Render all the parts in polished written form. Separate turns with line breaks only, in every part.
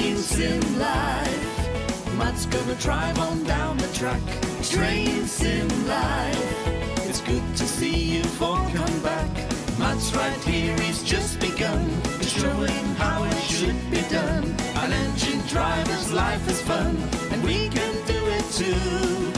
Train sim live. Matt's gonna drive on down the track. Train sim live. It's good to see you've all come back. Matt's right here, he's just begun, showing how it should be done. An engine driver's life is fun, and we can do it too.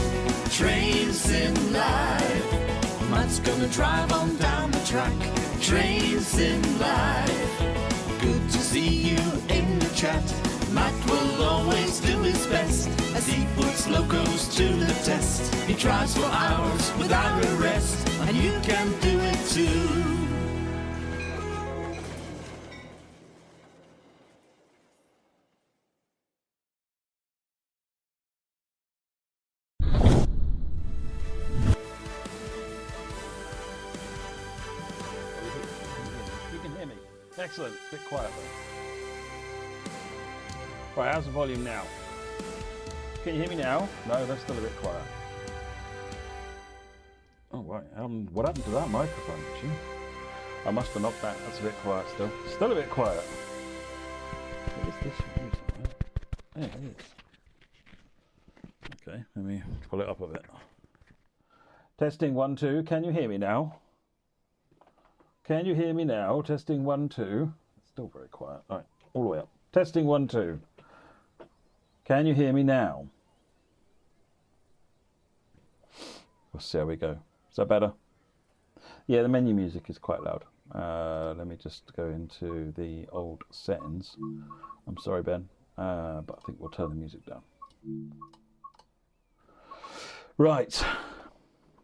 Train sim live. Matt's gonna drive on down the track. Train sim live. Good to see you in the chat. Matt will always do his best as he puts locos to the test. He drives for hours without a rest, and you can do it too.
Excellent. A bit quiet though. Right, how's the volume now? Can you hear me now? No, that's still a bit quiet. Oh, right. What happened to that microphone, actually? I must have knocked that. That's a bit quiet still. Still a bit quiet. What is this music? There it is. Okay, let me pull it up a bit. Testing 1, 2. Can you hear me now? Can you hear me now? Testing 1, 2. It's still very quiet. All right, all the way up. Testing 1, 2. Can you hear me now? We'll see how we go. Is that better? Yeah, the menu music is quite loud. Let me just go into the old settings. I'm sorry, Ben, but I think we'll turn the music down. Right.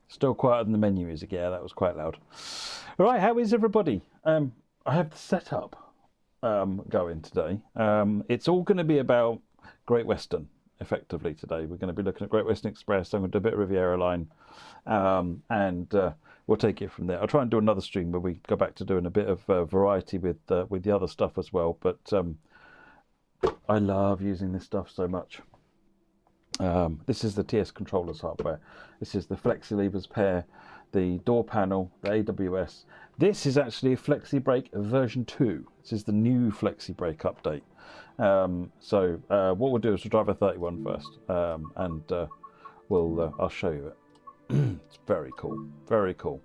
Still quieter than the menu music. Yeah, that was quite loud. All right, how is everybody? I have the setup going today. It's all going to be about Great Western, effectively, today. We're going to be looking at Great Western Express. I'm going to do a bit of Riviera Line, and we'll take it from there. I'll try and do another stream where we go back to doing a bit of variety with the other stuff as well. But I love using this stuff so much. This is the TSControllers hardware. This is the Flexi Levers pair, the door panel, the AWS. This is actually a Flexi Brake version 2. This is the new Flexi Brake update. So what we'll do is we'll drive a 31 first, and I'll show you it. It's very cool, very cool.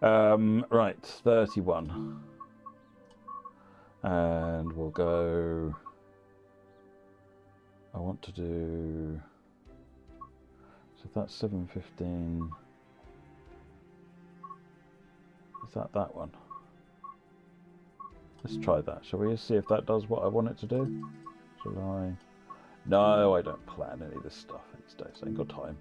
Right, 31, and we'll go. I want to do. So that's 715. Is that one? Let's try that. Shall we see if that does what I want it to do? Shall I? No, I don't plan any of this stuff these days. I ain't got time.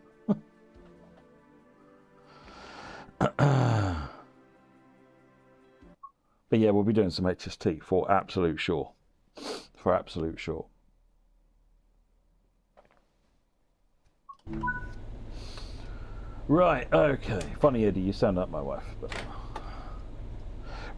But yeah, we'll be doing some HST for absolute sure. For absolute sure. Right, okay. Funny, Eddie, you sound like my wife. But...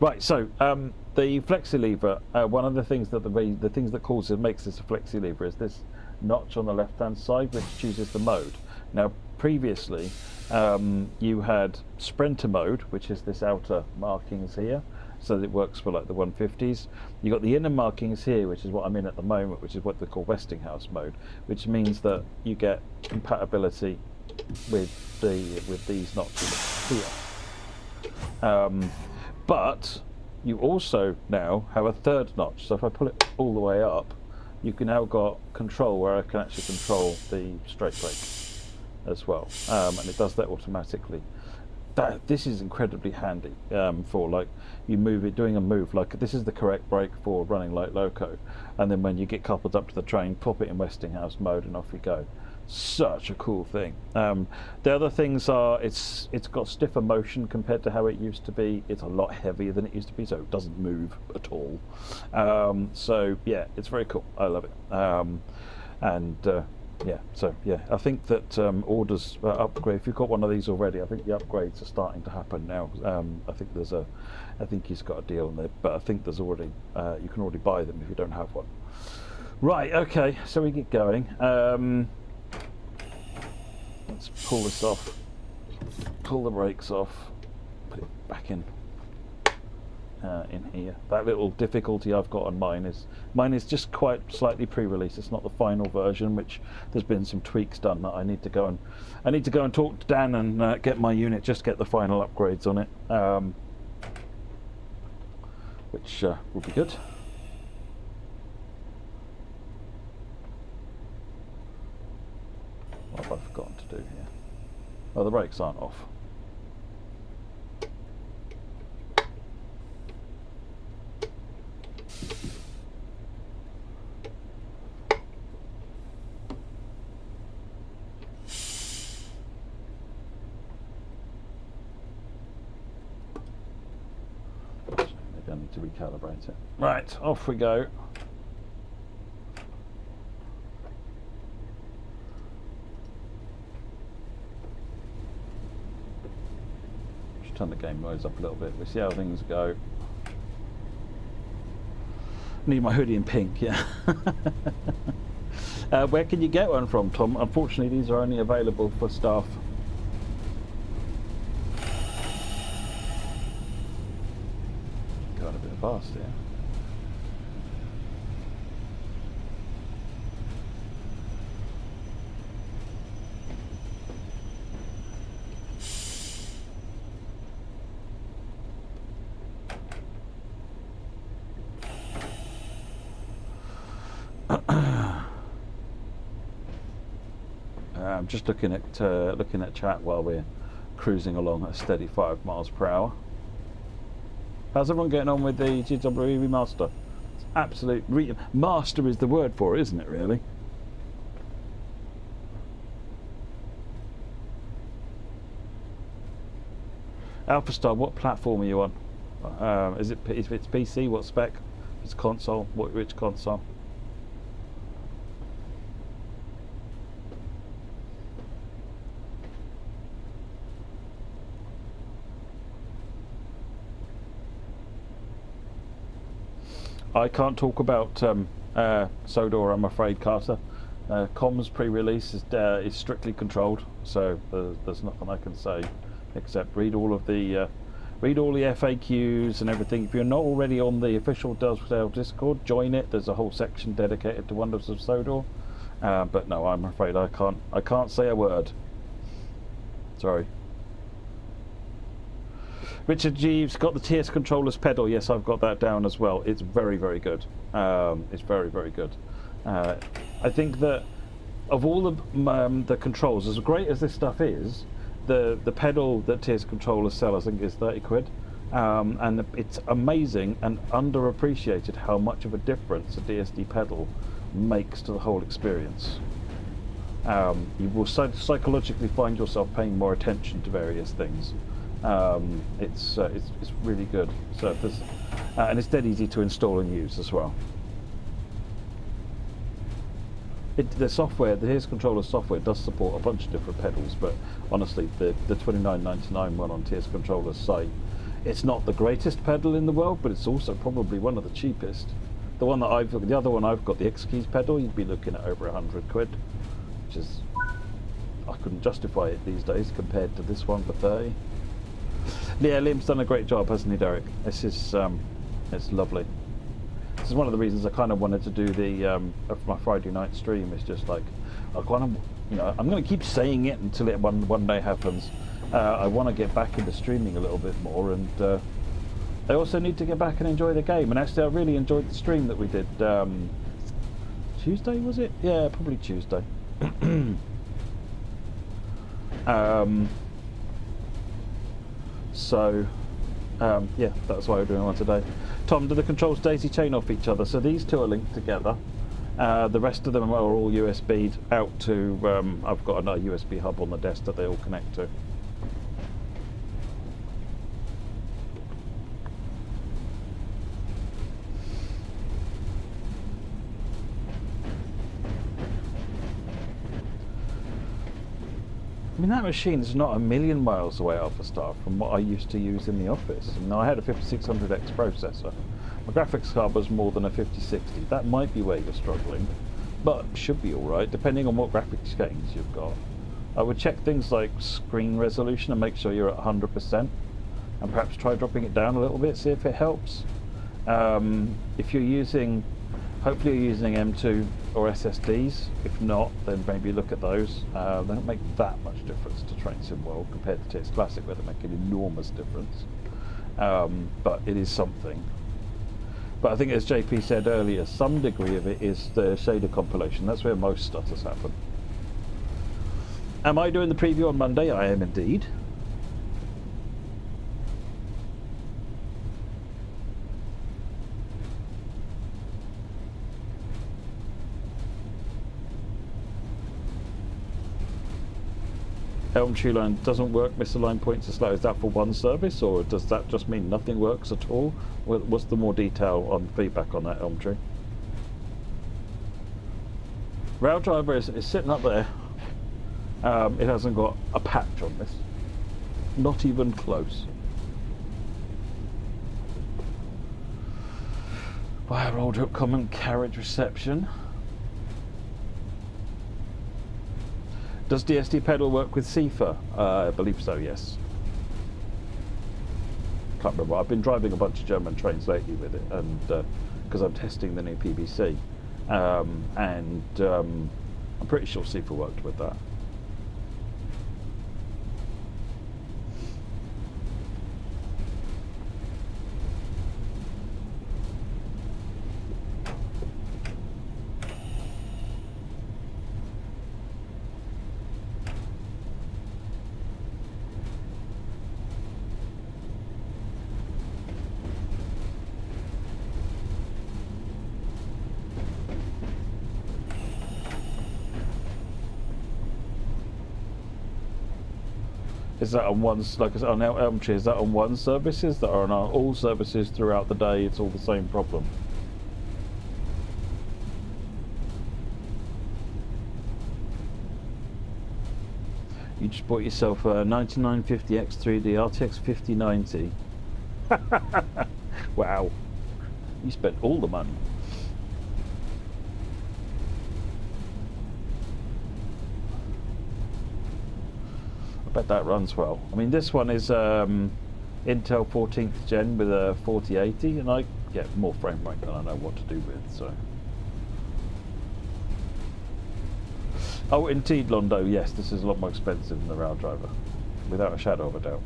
Right, so the Flexi Lever, one of the things that makes this a Flexi Lever is this notch on the left-hand side, which chooses the mode. Now, previously, you had Sprinter mode, which is this outer markings here, so that it works for like the 150s. You got the inner markings here, which is what I'm in at the moment, which is what they call Westinghouse mode, which means that you get compatibility with these notches here. But you also now have a third notch. So if I pull it all the way up, you can now got control where I can actually control the straight brake as well, and it does that automatically. This is incredibly handy for like you doing a move like this is the correct brake for running like loco, and then when you get coupled up to the train, pop it in Westinghouse mode and off you go. Such a cool thing. The other things are it's got stiffer motion compared to how it used to be. It's a lot heavier than it used to be, so it doesn't move at all. So yeah, it's very cool. I love it. Yeah, so yeah, I think that orders upgrade. If you've got one of these already, I think the upgrades are starting to happen now. I think he's got a deal on it, but I think there's already you can already buy them if you don't have one. Right, okay, so we get going. Let's pull this off, pull the brakes off, put it back in. in here. That little difficulty I've got on mine is just quite slightly pre-release. It's not the final version, which there's been some tweaks done that I need to go and talk to Dan and get my unit, just get the final upgrades on it, which will be good. What have I forgotten to do here? Oh, the brakes aren't off. Maybe I need to recalibrate it. Right, off we go. Turn the game noise up a little bit. We see how things go. Need my hoodie in pink, yeah. Where can you get one from, Tom? Unfortunately, these are only available for staff. Going a bit fast here. I'm just looking at chat while we're cruising along at a steady 5 miles per hour. How's everyone getting on with the GW Remaster? It's absolute master is the word for it, isn't it? Really. Alpha Star, what platform are you on? Is it if it's PC? What spec? If it's console, which console? I can't talk about Sodor, I'm afraid, Carter. Comms pre-release is strictly controlled, so there's nothing I can say except read all the FAQs and everything. If you're not already on the official Dovetail Discord, join it. There's a whole section dedicated to Wonders of Sodor. But no, I'm afraid I can't say a word. Sorry. Richard Jeeves got the TSControllers pedal. Yes, I've got that down as well. It's very, very good. It's very, very good. I think that of all the controls, as great as this stuff is, the pedal that TSControllers sell, I think, is 30 quid. And it's amazing and underappreciated how much of a difference a DSD pedal makes to the whole experience. You will psychologically find yourself paying more attention to various things. It's really good. So and it's dead easy to install and use as well. The software, the TSController software, does support a bunch of different pedals, but honestly, the $29.99 one on TSController's site, it's not the greatest pedal in the world, but it's also probably one of the cheapest. The other one I've got, the X Keys pedal, you'd be looking at over 100 quid, which is, I couldn't justify it these days compared to this one for 30. Yeah, Liam's done a great job, hasn't he, Derek? This is, it's lovely. This is one of the reasons I kind of wanted to do the my Friday night stream. It's just like I kind of, I'm going to keep saying it until it one day happens. I want to get back into streaming a little bit more, and I also need to get back and enjoy the game. And actually, I really enjoyed the stream that we did. Tuesday, was it? Yeah, probably Tuesday. Yeah, that's why we're doing one today. Tom, do the controls daisy chain off each other? So these two are linked together. The rest of them are all USB'd out to, I've got another USB hub on the desk that they all connect to. I mean, that machine is not a million miles away, Alpha Star, from what I used to use in the office. I had a 5600X processor. My graphics card was more than a 5060. That might be where you're struggling, but should be alright, depending on what graphics gains you've got. I would check things like screen resolution and make sure you're at 100%. and perhaps try dropping it down a little bit, see if it helps. If you're using, hopefully you're using M2 or SSDs. If not, then maybe look at those. They don't make that much difference to Train Sim World compared to TS Classic, where they make an enormous difference. But it is something. But I think, as JP said earlier, some degree of it is the shader compilation. That's where most stutters happen. Am I doing the preview on Monday? I am indeed. Elm Tree line doesn't work, misaligned points are slow. Is that for one service, or does that just mean nothing works at all? What's the more detail on feedback on that, Elm Tree? Rail driver is sitting up there. It hasn't got a patch on this. Not even close. Wire rolled up common carriage reception. Does DSD pedal work with CIFA? I believe so, yes. Can't remember. I've been driving a bunch of German trains lately with it, and because I'm testing the new PBC, and I'm pretty sure CIFA worked with that. Is that on one, like I said, on Elm Tree, is that on one services that are on all services throughout the day? It's all the same problem. You just bought yourself a 9950 X3D RTX 5090. Wow. You spent all the money. I bet that runs well. I mean, this one is Intel 14th gen with a 4080, and I get more frame rate than I know what to do with, so. Oh, indeed, Londo, yes, this is a lot more expensive than the rail driver, without a shadow of a doubt.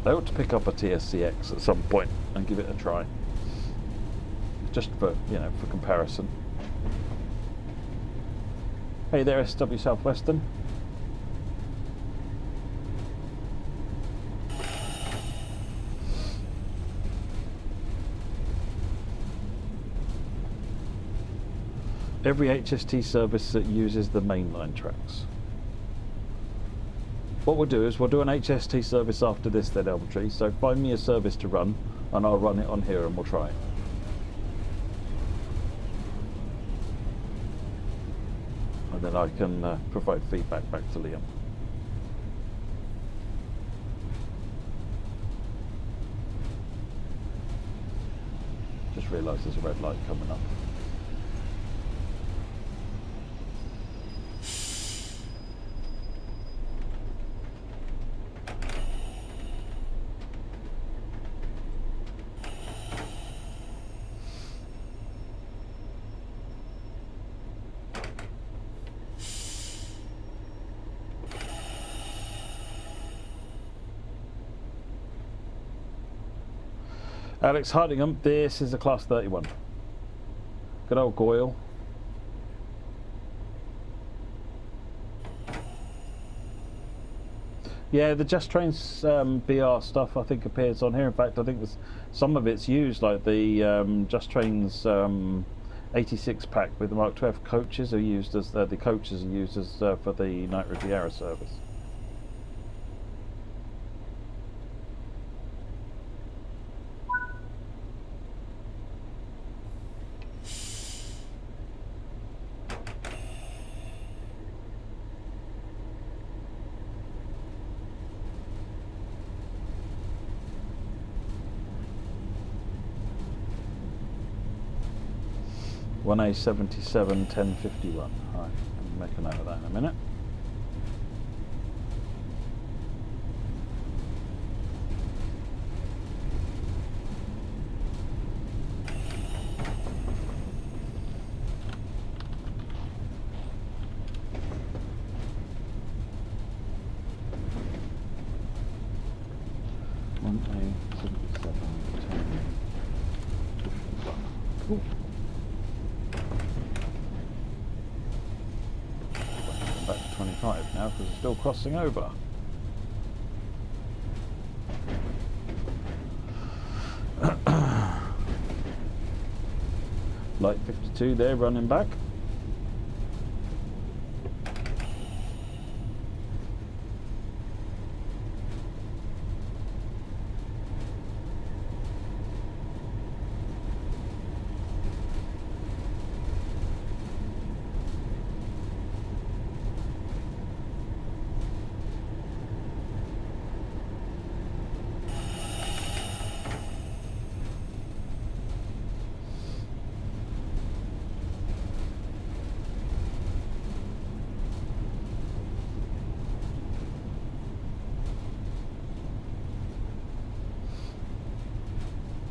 They ought to pick up a TSCX at some point and give it a try. Just for, you know, for comparison. Hey there, SW Southwestern. Every HST service that uses the mainline tracks. What we'll do is we'll do an HST service after this then, Elm Tree. So find me a service to run, and I'll run it on here and we'll try it. And then I can provide feedback back to Liam. Just realised there's a red light coming up. Alex Hardingham, this is a Class 31. Good old Goyle. Yeah, the Just Trains BR stuff I think appears on here. In fact, I think there's, some of it's used, like the Just Trains 86 pack with the Mark 12 coaches are used as the coaches are used as for the Night Riviera service. 1A77 1051. Alright, I'll make a note of that in a minute. Back to 25 now because it's still crossing over. Light 52 there running back.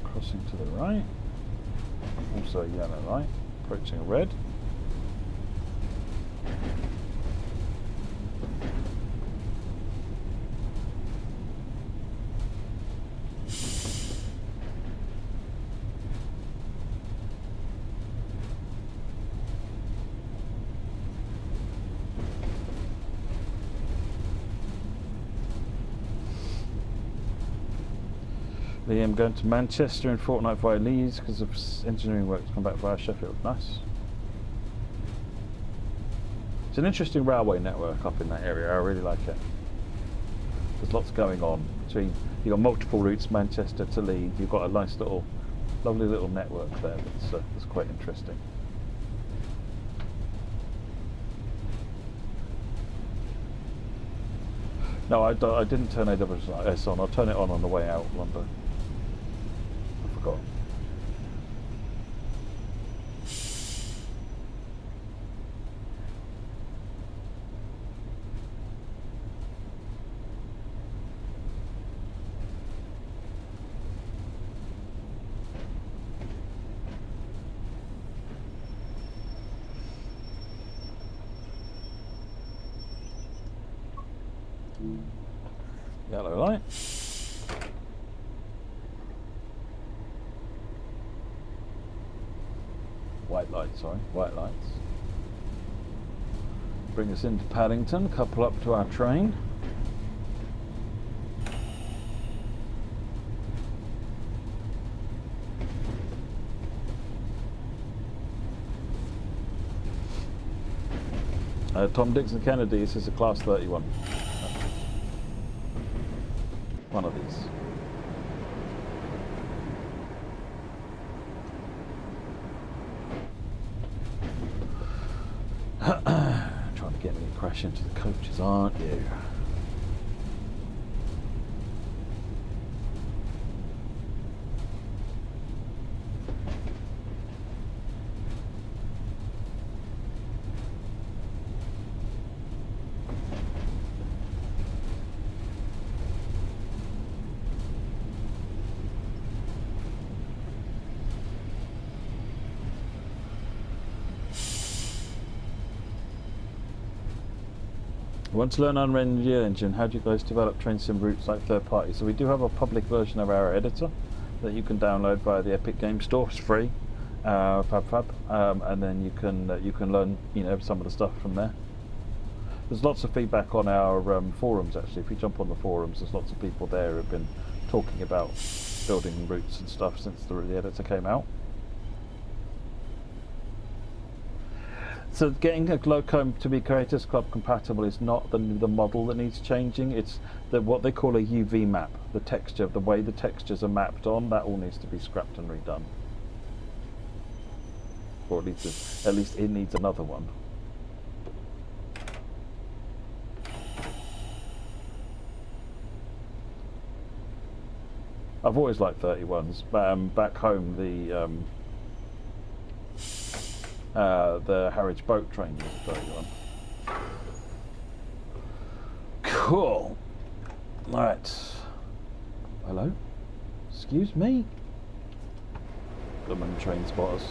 Crossing to the right, also a yellow light, approaching a red. I'm going to Manchester in fortnight via Leeds because of engineering work to come back via Sheffield. Nice. It's an interesting railway network up in that area. I really like it. There's lots going on between. You've got multiple routes, Manchester to Leeds. You've got a nice little, lovely little network there. That's quite interesting. No, I didn't turn AWS on. I'll turn it on the way out, London. I forgot. Yellow light. White light, sorry, white lights. Bring us into Paddington, couple up to our train. Tom Dixon Kennedy, this is a class 31. One of these. Trying to get me to crash into the coaches, aren't you? I want to learn Unreal Engine. How do you guys develop train sim routes like third parties? So we do have a public version of our editor that you can download via the Epic Game Store. It's free, FabFab, and then you can learn some of the stuff from there. There's lots of feedback on our forums actually. If you jump on the forums, there's lots of people there who've been talking about building routes and stuff since the editor came out. So getting a loco to be Creators Club compatible is not the model that needs changing. It's what they call a UV map. The texture, the way the textures are mapped on, that all needs to be scrapped and redone. Or at least it needs another one. I've always liked 31s. Back home, the Harwich boat train was going on. Cool. Right. Hello? Excuse me? Blooming train spotters.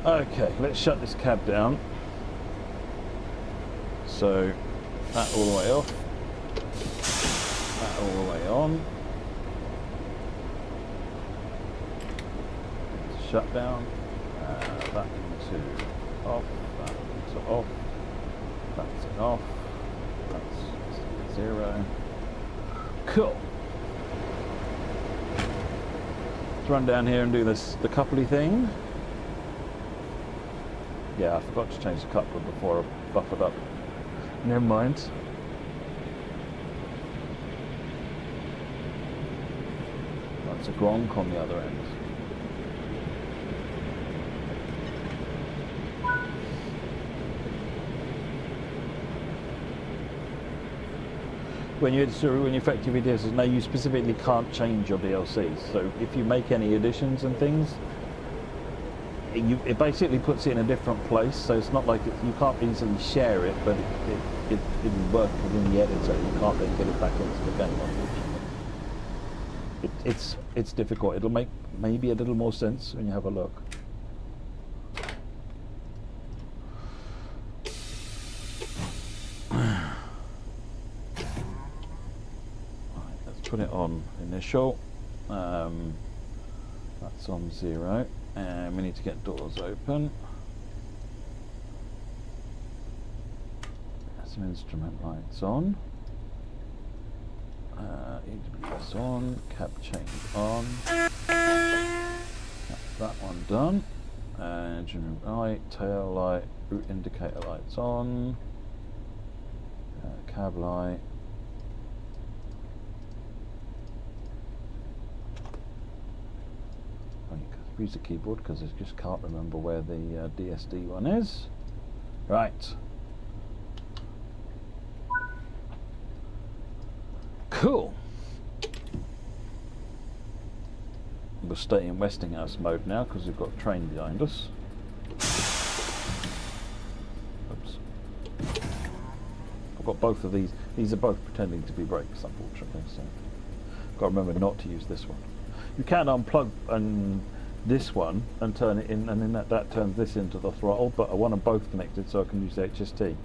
Okay, let's shut this cab down. So, that all the way off, that all the way on. Shut down, that into off, that into off, that's off, that's 0. Cool. Let's run down here and do this, the coupley thing. Yeah, I forgot to change the coupler before I buffered up. Never mind. That's a gronk on the other end. When you affect your DLCs, now you specifically can't change your DLCs. So if you make any additions and things, it basically puts it in a different place, so it's not like you can't easily share it, but it will work within the editor. You can't then get it back into the game, unfortunately. It's difficult. It'll make maybe a little more sense when you have a look. Right, let's put it on initial. That's on 0. And we need to get doors open. Some instrument lights on. EWS on. Cab change on. That's that one done. Engine room light, tail light, route indicator lights on. Cab light. Use the keyboard because I just can't remember where the DSD one is. Right. Cool. We'll stay in Westinghouse mode now because we've got a train behind us. Oops. I've got both of these. These are both pretending to be brakes, unfortunately. So, got to remember not to use this one. You can unplug this one and turn it in, and then that turns this into the throttle, but I want them both connected so I can use the HST.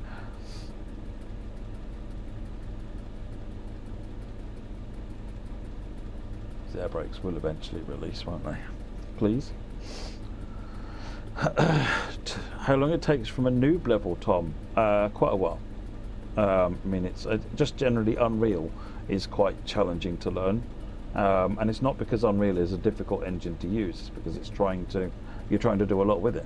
The air brakes will eventually release, won't they? Please. How long it takes from a noob level, Tom? Quite a while. I mean, it's just generally Unreal is quite challenging to learn. And it's not because Unreal is a difficult engine to use, it's because you're trying to do a lot with it.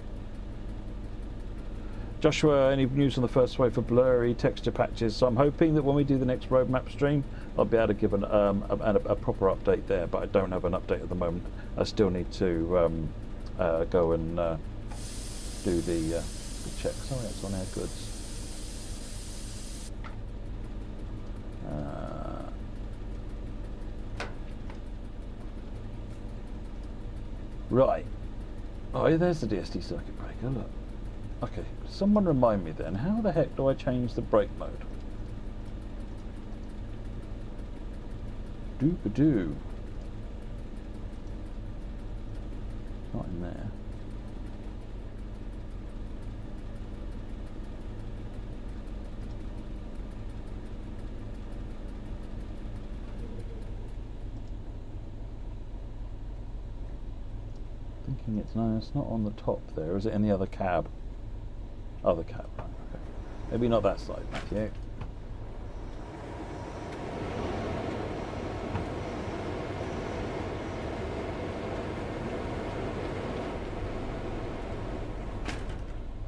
Joshua, any news on the first wave for blurry texture patches? So I'm hoping that when we do the next roadmap stream, I'll be able to give a proper update there, but I don't have an update at the moment. I still need to go and do the check. Sorry, it's on air goods. Right. Oh, there's the DSD circuit breaker, look. Okay, someone remind me then, how the heck do I change the brake mode? Doop-a-doo. Not in there. Thinking it's no, it's not on the top there. Is it in the other cab? Other cab, right, okay. Maybe not that side, Matthew.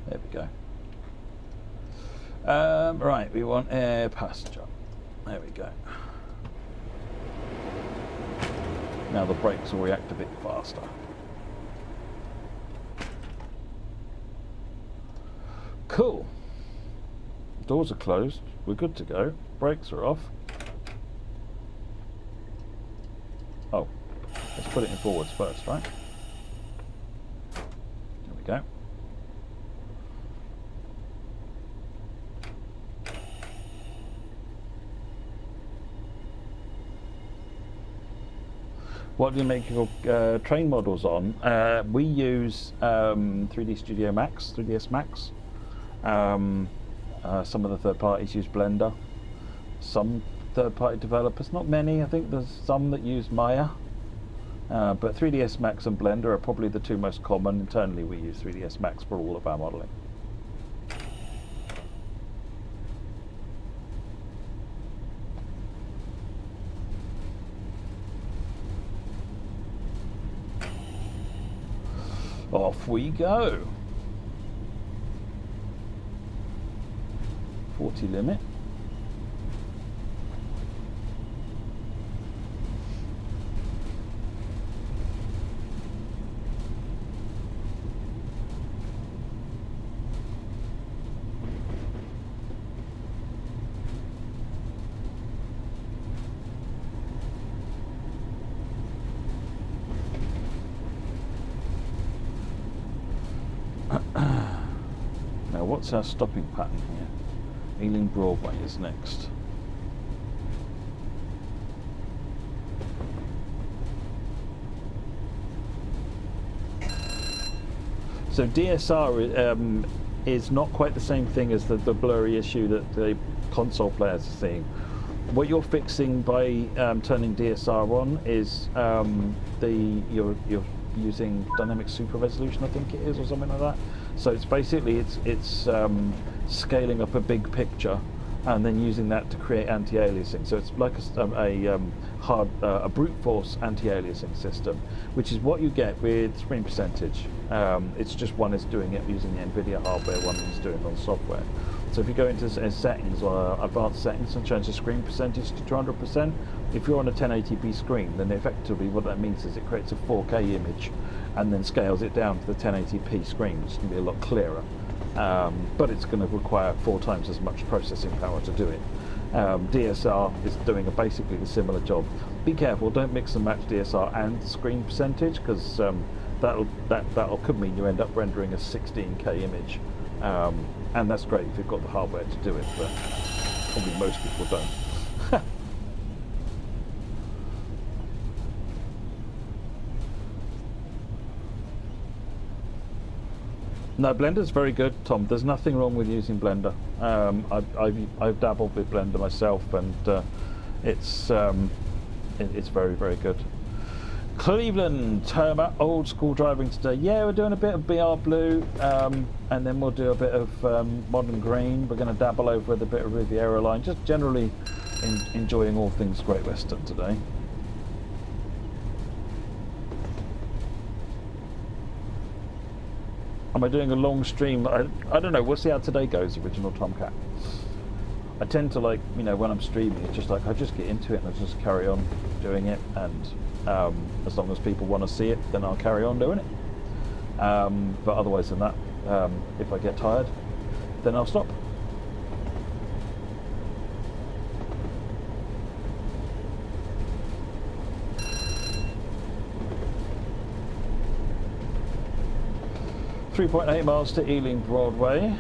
There we go. Right, we want air passenger. There we go. Now the brakes will react a bit faster. Cool. Doors are closed. We're good to go. Brakes are off. Oh, let's put it in forwards first, right? There we go. What do you make your train models on? We use 3D Studio Max, 3ds Max. Some of the third parties use Blender. Some third party developers, not many, I think there's some that use Maya. But 3ds Max and Blender are probably the two most common. Internally we use 3ds Max for all of our modelling. Off we go. 40 limit. Now what's our stopping pattern here? Ealing Broadway is next. So DSR is not quite the same thing as the blurry issue that the console players are seeing. What you're fixing by turning DSR on is you're using dynamic super resolution, I think it is, or something like that. So it's basically it's scaling up a big picture and then using that to create anti-aliasing. So it's like a brute force anti-aliasing system, which is what you get with screen percentage. It's just one is doing it using the NVIDIA hardware, one is doing it on software. So if you go into settings or advanced settings and change the screen percentage to 200%, if you're on a 1080p screen, then effectively what that means is it creates a 4K image and then scales it down to the 1080p screen, which is going to be a lot clearer. But it's going to require 4 times as much processing power to do it. DSR is doing basically the similar job. Be careful, don't mix and match DSR and screen percentage, because that could mean you end up rendering a 16K image. And that's great if you've got the hardware to do it, but probably most people don't. No, Blender's very good, Tom. There's nothing wrong with using Blender. I've dabbled with Blender myself, and it's very, very good. Cleveland, old school driving today. Yeah, we're doing a bit of BR Blue, and then we'll do a bit of Modern Green. We're going to dabble over with a bit of Riviera Line. Just generally enjoying all things Great Western today. Am I doing a long stream? I don't know. We'll see how today goes, original Tomcat. I tend to when I'm streaming, it's just like I just get into it and I just carry on doing it, and as long as people want to see it, then I'll carry on doing it. But otherwise than that, if I get tired, then I'll stop. .8 miles to Ealing Broadway.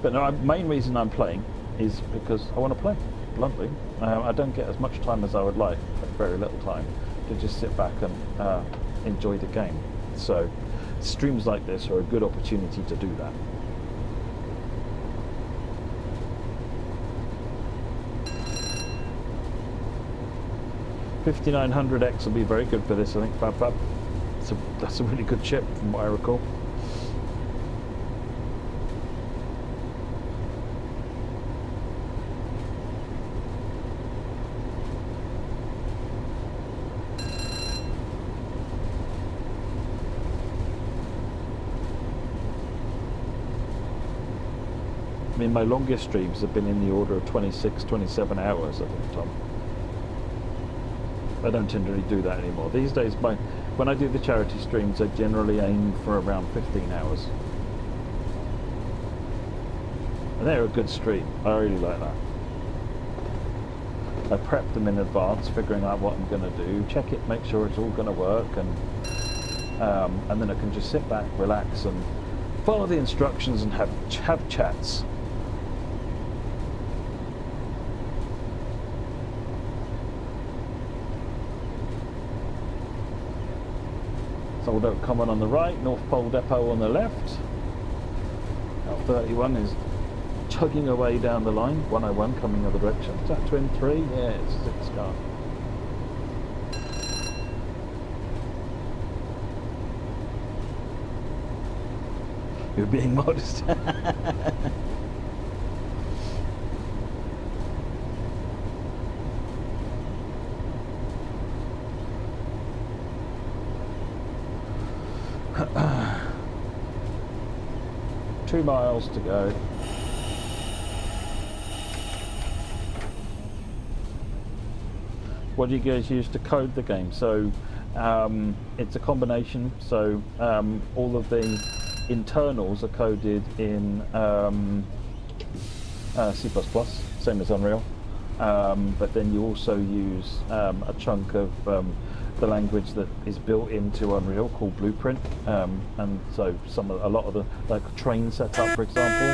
But no, main reason I'm playing is because I want to play, bluntly. I don't get as much time as I would like, very little time, to just sit back and enjoy the game. So streams like this are a good opportunity to do that. $5900X will be very good for this, I think. Fab. That's a really good chip from what I recall. mean, my longest streams have been in the order of 26, 27 hours, I think, Tom. I don't generally do that anymore. These days, when I do the charity streams, I generally aim for around 15 hours. And they're a good stream. I really like that. I prep them in advance, figuring out what I'm going to do, check it, make sure it's all going to work, and then I can just sit back, relax, and follow the instructions and have chats. Soldo Common on the right, North Pole Depot on the left. L31 is chugging away down the line, 101 coming the other direction. Is that twin 3? Yeah, it's a 6 car. You're being modest. Two miles to go. What do you guys use to code the game? So it's a combination. So all of the internals are coded in C++, same as Unreal. But then you also use a chunk of the language that is built into Unreal called Blueprint, and so a lot of the train setup, for example,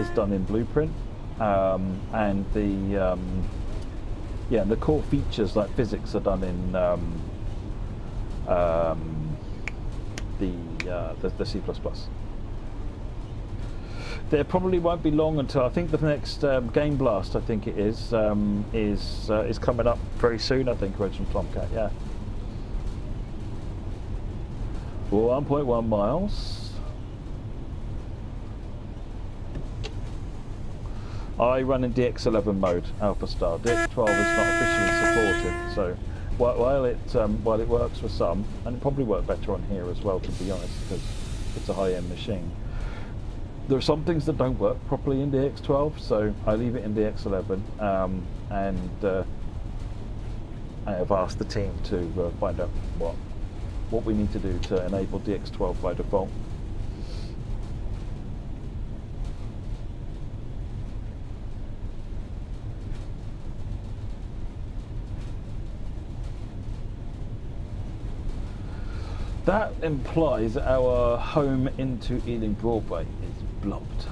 is done in Blueprint, and the core features like physics are done in the C++. There probably won't be long until I think the next Game Blast, I think it is coming up very soon. I think from Tomcat, yeah. 1.1 miles. I run in DX11 mode, Alpha Star. DX12 is not officially supported, so while it works for some, and it probably work better on here as well, to be honest, because it's a high-end machine. There are some things that don't work properly in DX12, so I leave it in DX11, and I have asked the team to find out what we need to do to enable DX12 by default. That implies our home into Ealing Broadway is blocked.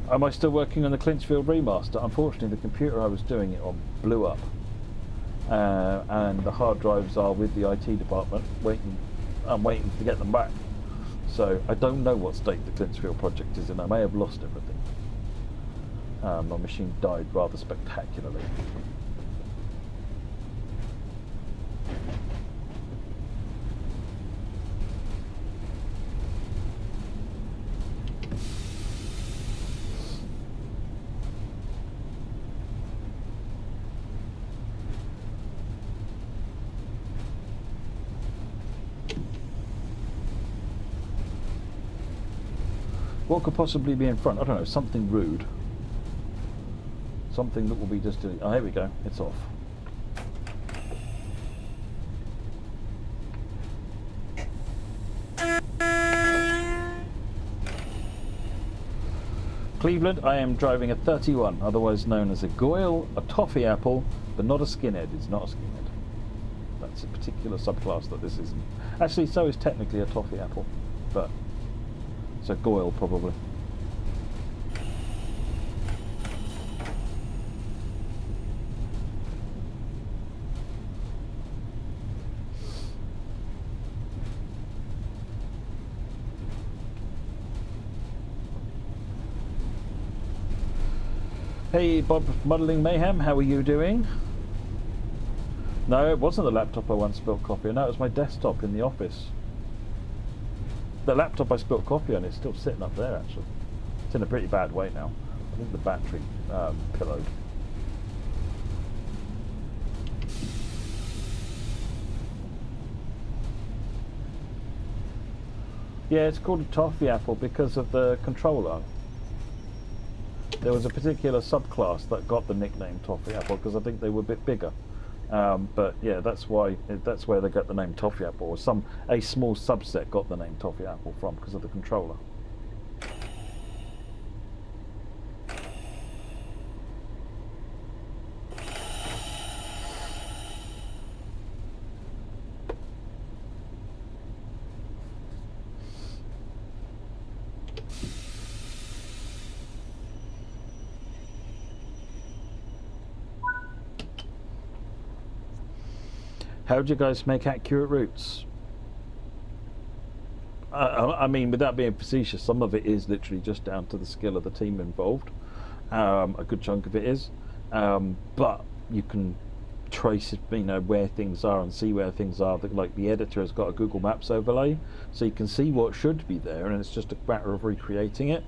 Am I still working on the Clinchfield remaster? Unfortunately, the computer I was doing it on blew up, and the hard drives are with the IT department. I'm waiting to get them back. So I don't know what state the Clinchfield project is in. I may have lost everything. My machine died rather spectacularly. What could possibly be in front? I don't know, something rude. Something that will be just... Oh, here we go. It's off. Cleveland, I am driving a 31, otherwise known as a Goyle, a toffee apple, but not a skinhead. It's not a skinhead. That's a particular subclass that this isn't. Actually, so is technically a toffee apple, but... So Goyle, probably. Hey Bob Muddling Mayhem, how are you doing? No, it wasn't the laptop I once spilled coffee on. No, it was my desktop in the office. The laptop I spilt coffee on is still sitting up there, actually. It's in a pretty bad way now. I think the battery pillowed. Yeah, it's called a toffee apple because of the controller. There was a particular subclass that got the nickname toffee apple because I think they were a bit bigger. But yeah, that's where they got the name toffee apple. Or a small subset got the name toffee apple from because of the controller. How do you guys make accurate routes? I mean, without being facetious, some of it is literally just down to the skill of the team involved. A good chunk of it is, but you can trace, where things are and see where things are. Like the editor has got a Google Maps overlay, so you can see what should be there, and it's just a matter of recreating it.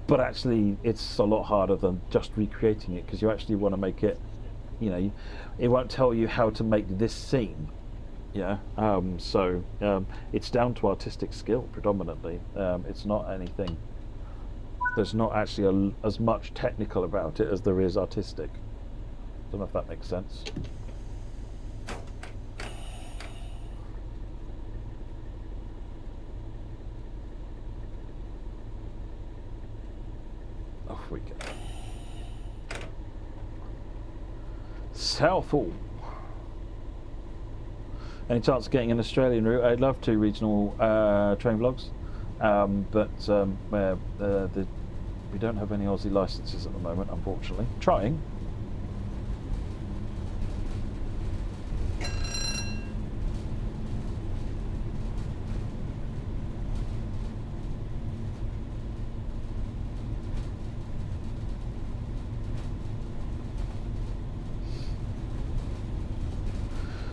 But actually, it's a lot harder than just recreating it because you actually want to make it. It won't tell you how to make this scene. Yeah, so it's down to artistic skill predominantly. It's not anything. There's not actually as much technical about it as there is artistic. Don't know if that makes sense. Off we go. Southall. Any chance of getting an Australian route? I'd love to, regional train vlogs, but we don't have any Aussie licenses at the moment, unfortunately. Trying.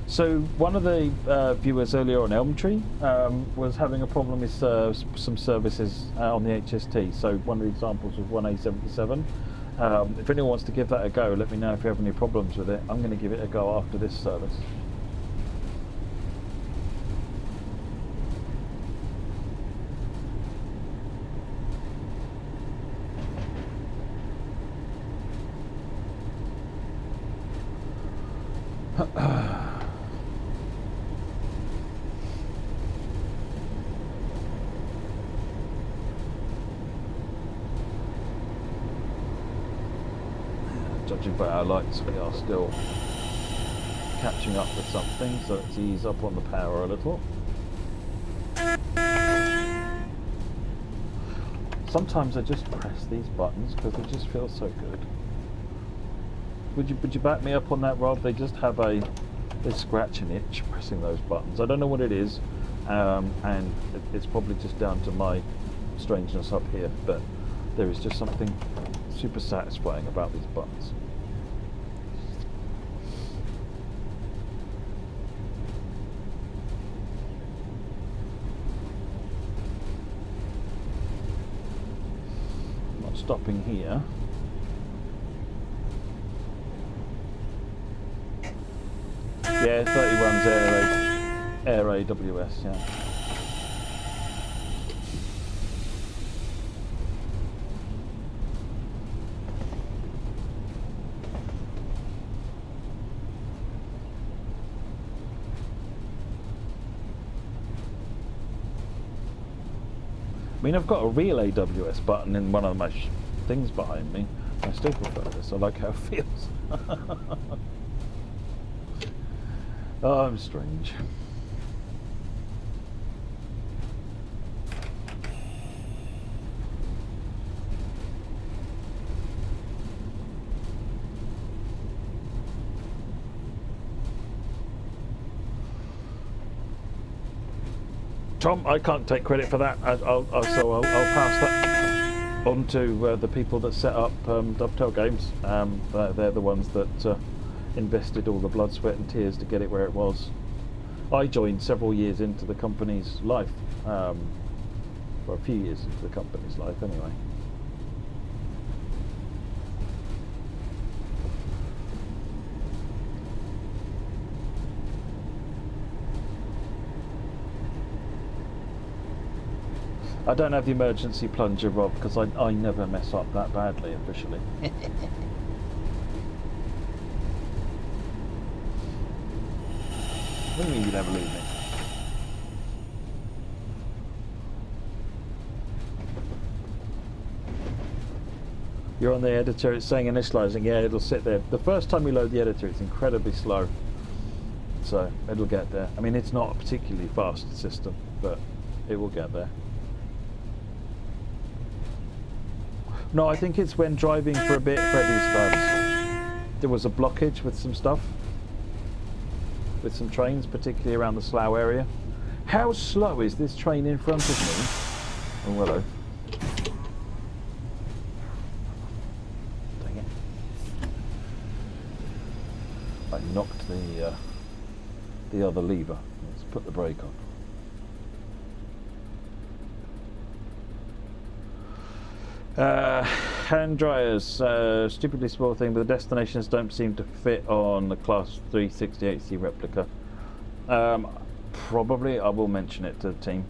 So one of the viewers earlier on Elm Tree was having a problem with some services on the HST. So one of the examples was 1A77. If anyone wants to give that a go, let me know if you have any problems with it. I'm going to give it a go after this service. Judging by our lights, we are still catching up with something, so let's ease up on the power a little. Sometimes I just press these buttons because they just feel so good. Would you back me up on that, Rob? They just have they scratch an itch pressing those buttons. I don't know what it is, and it's probably just down to my strangeness up here, but there is just something super satisfying about these buttons. Not stopping here. Yeah, 31's Air AWS, yeah. I mean, I've got a real AWS button in one of my things behind me. I still prefer this. I like how it feels. Oh, I'm strange. Tom, I can't take credit for that. I'll pass that on to the people that set up Dovetail Games. They're the ones that invested all the blood, sweat and tears to get it where it was. I joined several years into the company's life, for a few years into the company's life anyway. I don't have the emergency plunger, Rob, because I never mess up that badly officially. What do you mean you never leave me? You're on the editor, it's saying initializing. Yeah, it'll sit there. The first time we load the editor, it's incredibly slow. So, it'll get there. I mean, it's not a particularly fast system, but it will get there. No, I think it's when driving for a bit, Freddy's there was a blockage with some stuff. With some trains, particularly around the Slough area. How slow is this train in front of me? Oh, hello. Dang it. I knocked the other lever. Let's put the brake on. Hand dryers, stupidly small thing, but the destinations don't seem to fit on the Class 368C replica. Probably I will mention it to the team.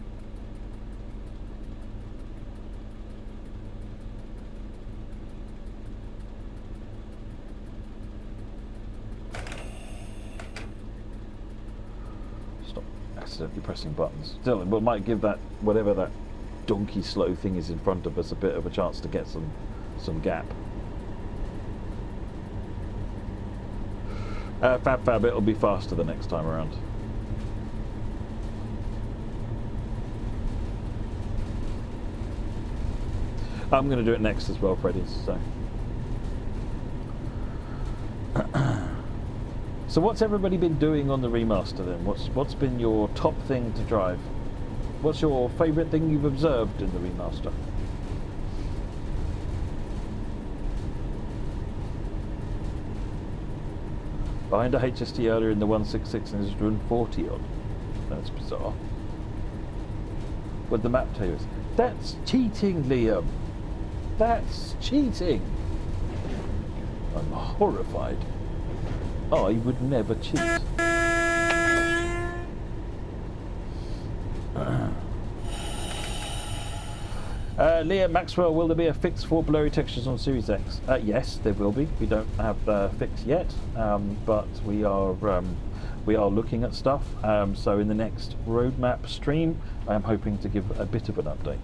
Stop accidentally pressing buttons. Still, we might give that, whatever that donkey slow thing is in front of us, a bit of a chance to get some gap. Fab, it'll be faster the next time around. I'm going to do it next as well, Freddy. So what's everybody been doing on the remaster then? What's been your top thing to drive? What's your favourite thing you've observed in the remaster? Behind a HST earlier in the 166 and it's run 40 odd. That's bizarre. With the map tell you, that's cheating, Liam. That's cheating. I'm horrified. I would never cheat. Liam Maxwell, will there be a fix for blurry textures on Series X? Yes, there will be. We don't have a fix yet, but we are looking at stuff. So in the next roadmap stream, I am hoping to give a bit of an update.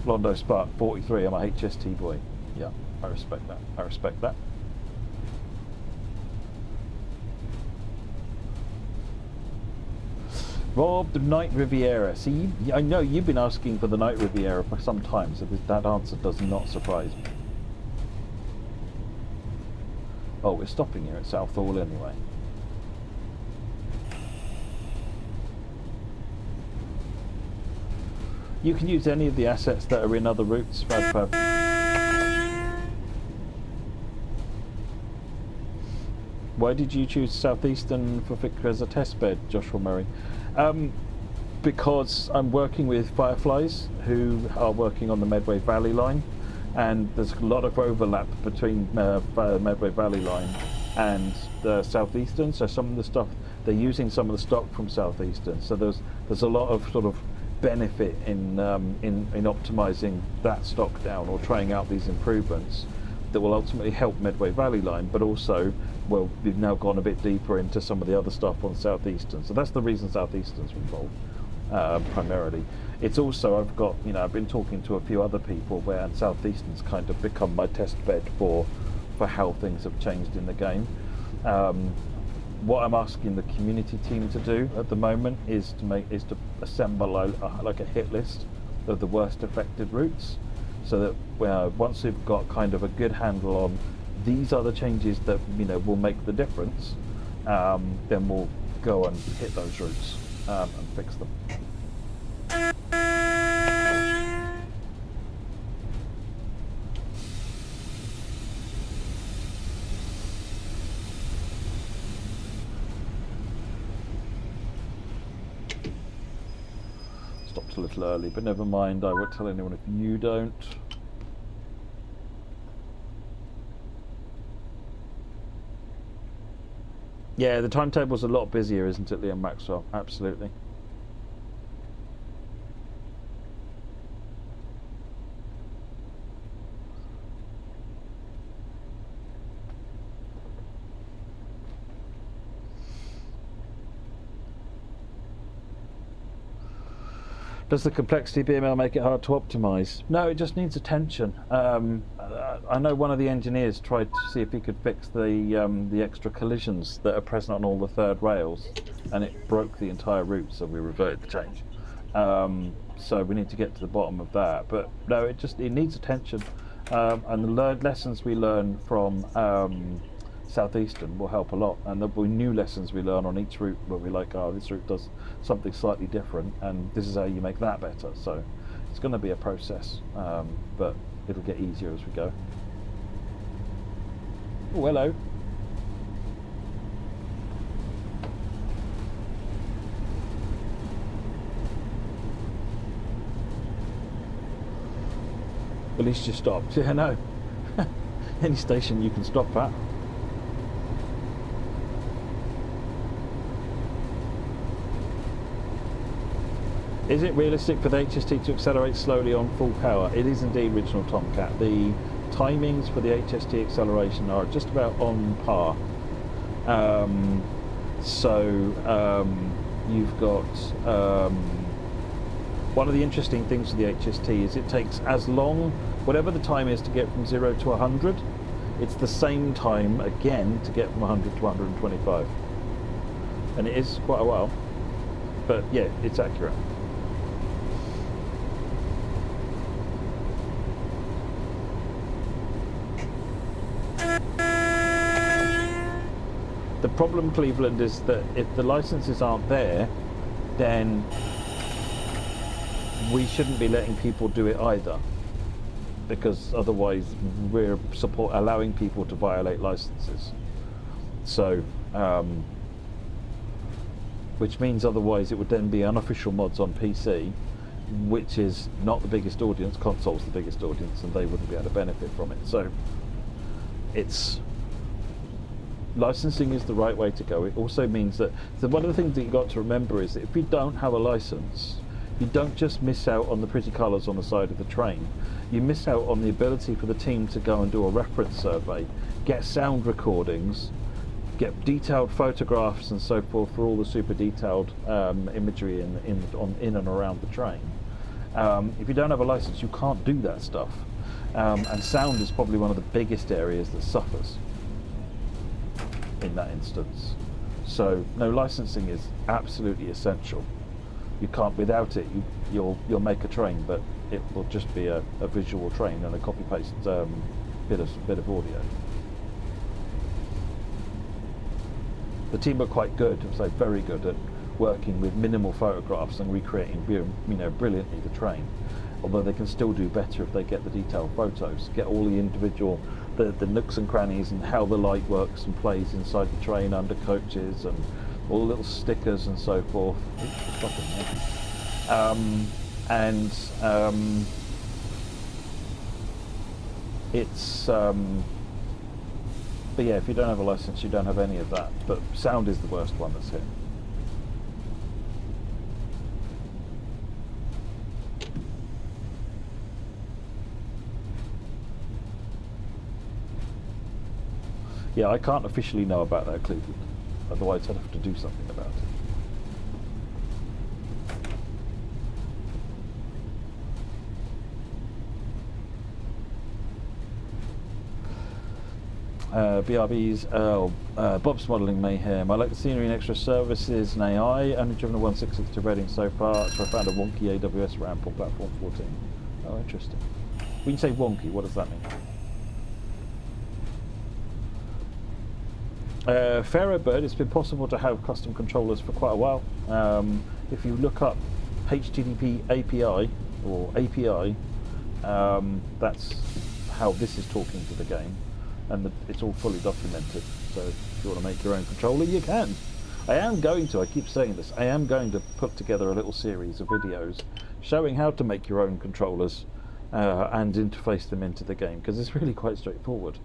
Londo Spark 43, I'm a HST boy. Yeah, I respect that. I respect that. Rob, the Night Riviera. See, I know you've been asking for the Night Riviera for some time, so that answer does not surprise me. Oh, we're stopping here at Southall anyway. You can use any of the assets that are in other routes. Why did you choose Southeastern for Victor as a test bed, Joshua Murray? Because I'm working with Fireflies who are working on the Medway Valley line, and there's a lot of overlap between Medway Valley line and the Southeastern. So some of the stuff, they're using some of the stock from Southeastern. So there's a lot of sort of benefit in optimizing that stock down or trying out these improvements that will ultimately help Medway Valley line, but also, well, we've now gone a bit deeper into some of the other stuff on Southeastern. So that's the reason Southeastern's involved, primarily. It's also, I've been talking to a few other people where Southeastern's kind of become my test bed for how things have changed in the game. What I'm asking the community team to do at the moment is to assemble like a hit list of the worst affected routes, so that once we've got kind of a good handle on these are the changes that will make the difference, then we'll go and hit those routes and fix them. Stopped a little early, but never mind, I won't tell anyone if you don't. Yeah, the timetable's a lot busier, isn't it, Liam Maxwell? Absolutely. Does the complexity BML make it hard to optimise? No, it just needs attention. I know one of the engineers tried to see if he could fix the extra collisions that are present on all the third rails, and it broke the entire route, so we reverted the change. So we need to get to the bottom of that. But no, it needs attention, and the lessons we learn from Southeastern will help a lot, and there'll be new lessons we learn on each route where we're like, oh, this route does something slightly different, and this is how you make that better. So it's going to be a process, but it'll get easier as we go. Oh, hello. At least you stopped. Yeah, no. Any station you can stop at. Is it realistic for the HST to accelerate slowly on full power? It is indeed, Original Tomcat. The timings for the HST acceleration are just about on par. You've got one of the interesting things with the HST is it takes as long, whatever the time is to get from 0 to 100, it's the same time again to get from 100 to 125. And it is quite a while, but yeah, it's accurate. The problem, Cleveland, is that if the licenses aren't there, then we shouldn't be letting people do it either, because otherwise we're allowing people to violate licenses. So, which means otherwise it would then be unofficial mods on PC, which is not the biggest audience. Console's the biggest audience, and they wouldn't be able to benefit from it. So, licensing is the right way to go. It also means that one of the things that you've got to remember is that if you don't have a license, you don't just miss out on the pretty colours on the side of the train. You miss out on the ability for the team to go and do a reference survey, get sound recordings, get detailed photographs and so forth for all the super detailed imagery in and around the train. If you don't have a license, you can't do that stuff. And sound is probably one of the biggest areas that suffers in that instance. So no, licensing is absolutely essential. You can't, without it, you'll make a train, but it will just be a visual train and a copy paste bit of audio. The team are quite good, so very good at working with minimal photographs and recreating, brilliantly the train. Although they can still do better if they get the detailed photos, get all the individual, the nooks and crannies and how the light works and plays inside the train under coaches and all the little stickers and so forth. But yeah, if you don't have a license, you don't have any of that. But sound is the worst one that's hit. Yeah, I can't officially know about that, Cleveland. Otherwise, I'd have to do something about it. BRB's Bob's Modelling Mayhem. I like the scenery and extra services and AI. Only driven a 166 to Reading so far, so I found a wonky AWS ramp on platform 14. Oh, interesting. When you say wonky, what does that mean? Pharaoh Bird, it's been possible to have custom controllers for quite a while. If you look up HTTP API or API, that's how this is talking to the game, and it's all fully documented. So if you want to make your own controller, you can. I keep saying this, I am going to put together a little series of videos showing how to make your own controllers and interface them into the game, because it's really quite straightforward.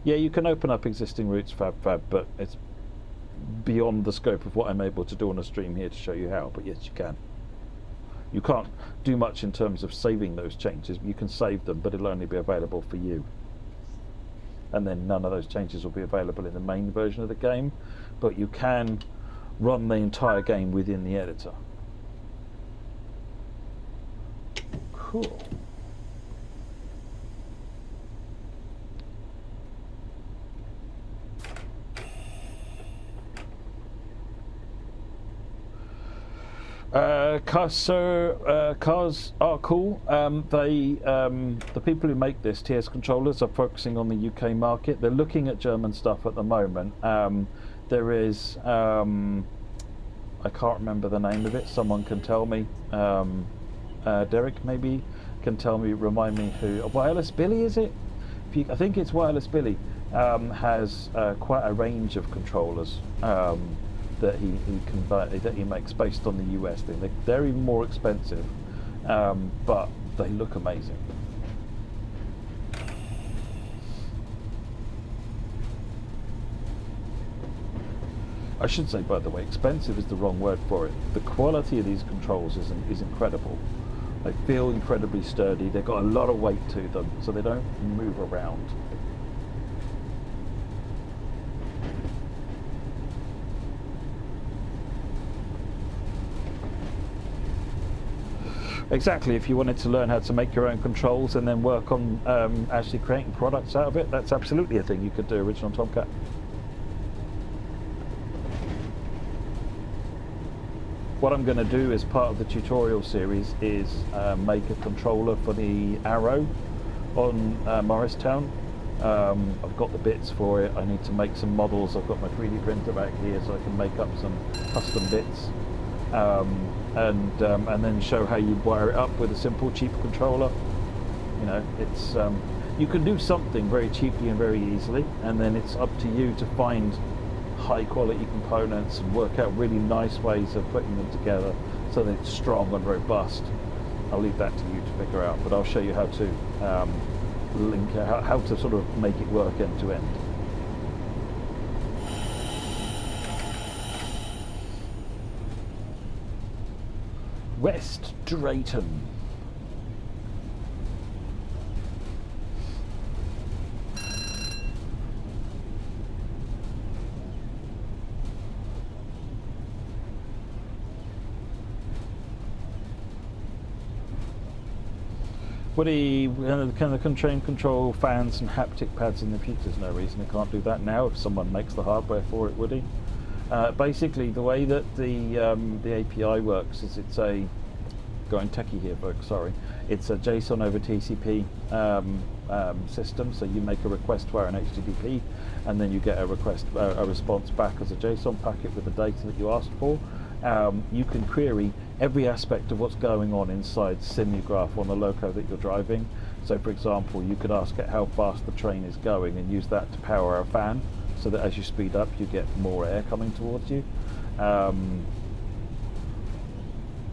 Yeah, you can open up existing routes, fab, but it's beyond the scope of what I'm able to do on a stream here to show you how. But yes, you can. You can't do much in terms of saving those changes. You can save them, but it'll only be available for you. And then none of those changes will be available in the main version of the game, but you can run the entire game within the editor. Cool. Cars are cool. The people who make this, TSControllers, are focusing on the UK market. They're looking at German stuff at the moment. There is, I can't remember the name of it. Someone can tell me. Derek maybe can tell me, remind me who. Wireless Billy, is it? I think it's Wireless Billy. Has quite a range of controllers. That he makes based on the US thing. They're even more expensive, but they look amazing. I should say, by the way, expensive is the wrong word for it. The quality of these controls is incredible. They feel incredibly sturdy. They've got a lot of weight to them, so they don't move around. Exactly, if you wanted to learn how to make your own controls and then work on actually creating products out of it, that's absolutely a thing you could do, Original Tomcat. What I'm going to do as part of the tutorial series is make a controller for the Arrow on Morristown. I've got the bits for it. I need to make some models. I've got my 3D printer back here so I can make up some custom bits. And then show how you wire it up with a simple, cheap controller. You know, it's you can do something very cheaply and very easily, and then it's up to you to find high quality components and work out really nice ways of putting them together so that it's strong and robust. I'll leave that to you to figure out, but I'll show you how to link how to sort of make it work end to end. West Drayton. Can the train control fans and haptic pads in the future? There's no reason it can't do that now if someone makes the hardware for it, would he? Basically, the way that the API works is it's a, going techie here folks, sorry, it's a JSON over TCP system, so you make a request via an HTTP and then you get a response back as a JSON packet with the data that you asked for. You can query every aspect of what's going on inside Simugraph on the loco that you're driving. So for example, you could ask it how fast the train is going and use that to power a fan, so that as you speed up you get more air coming towards you.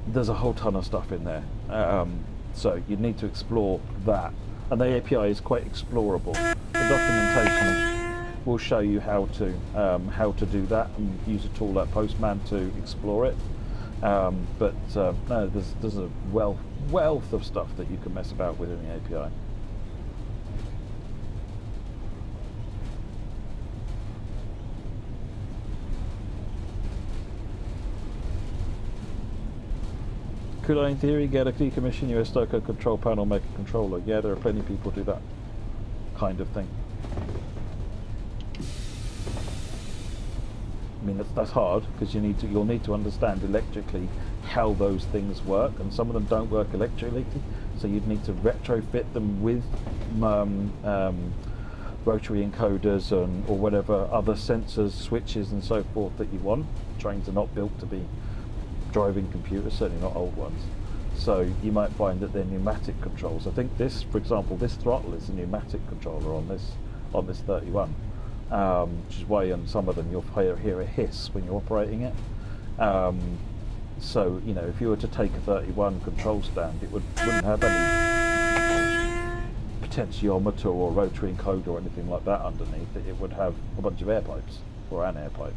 There's a whole ton of stuff in there, so you need to explore that, and the API is quite explorable. The documentation will show you how to do that and use a tool like Postman to explore it, but no, there's a wealth of stuff that you can mess about with in the API. Could I, in theory, get a decommission US loco control panel, make a controller? Yeah, there are plenty of people who do that kind of thing. I mean, that's hard because you'll need to understand electrically how those things work, and some of them don't work electrically, so you'd need to retrofit them with rotary encoders or whatever other sensors, switches, and so forth that you want. Trains are not built to be driving computers, certainly not old ones. So you might find that they're pneumatic controls. I think this, for example, this throttle is a pneumatic controller on this 31, which is why on some of them you'll hear a hiss when you're operating it. So you know, if you were to take a 31 control stand, it wouldn't have any potentiometer or rotary encoder or anything like that underneath it. It would have a bunch of air pipes, or an air pipe.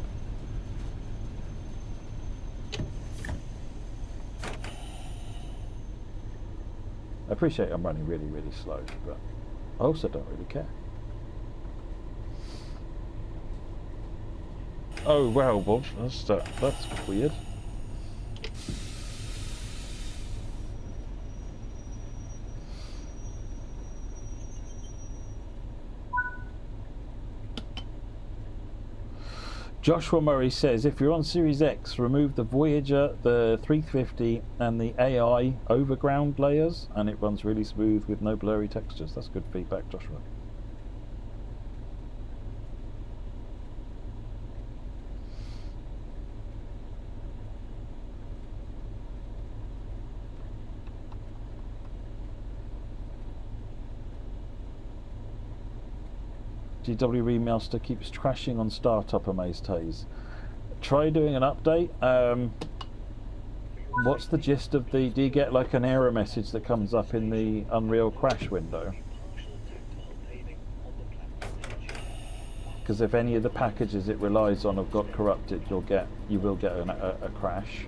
I appreciate I'm running really, really slow, but I also don't really care. Oh wow, Bob, that's weird. Joshua Murray says, if you're on Series X, remove the Voyager, the 350 and the AI overground layers and it runs really smooth with no blurry textures. That's good feedback, Joshua. GW Remaster keeps crashing on startup, Amazed Haze. Try doing an update. What's the gist of the... Do you get like an error message that comes up in the Unreal crash window? Because if any of the packages it relies on have got corrupted, you will get a crash.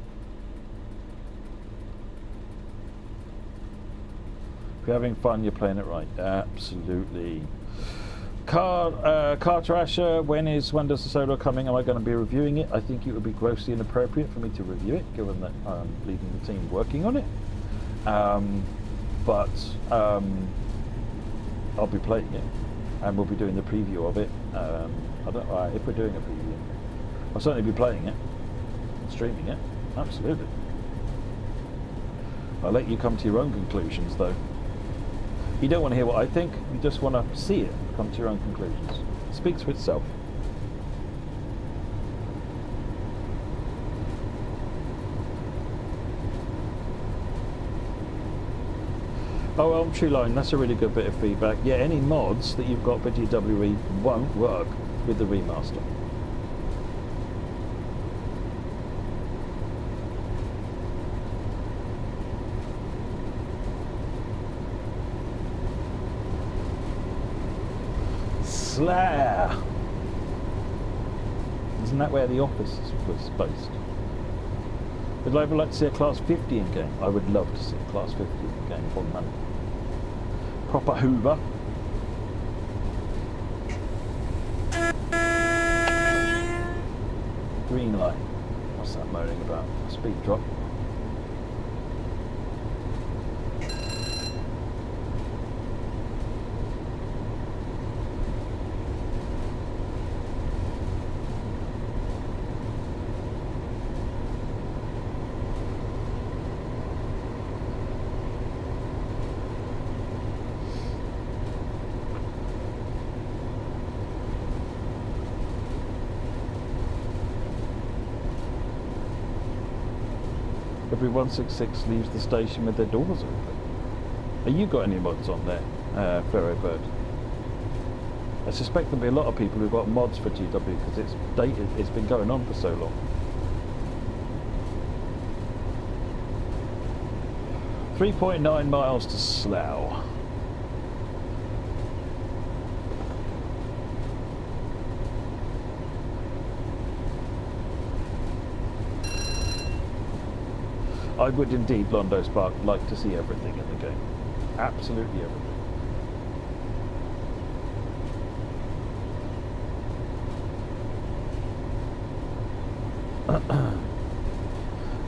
If you're having fun, you're playing it right. Absolutely. Carter Asher, when does the solo coming? Am I going to be reviewing it? I think it would be grossly inappropriate for me to review it, given that I'm leading the team working on it. But I'll be playing it, and we'll be doing the preview of it. I don't know if we're doing a preview. I'll certainly be playing it, and streaming it. Absolutely. I'll let you come to your own conclusions, though. You don't want to hear what I think, you just want to see it, come to your own conclusions. It speaks for itself. Oh, Elm Tree Line, that's a really good bit of feedback. Yeah, any mods that you've got for GWE won't work with the remaster. Slayer! Isn't that where the office was based? Would I ever like to see a Class 50 in game? I would love to see a Class 50 in game for money. Proper Hoover. Green light. What's that moaning about? Speed drop. Every 166 leaves the station with their doors open. Have you got any mods on there, Pharaoh Bird? I suspect there'll be a lot of people who've got mods for GW because it's dated, it's been going on for so long. 3.9 miles to Slough. I would indeed, Londo Spark, like to see everything in the game. Absolutely everything.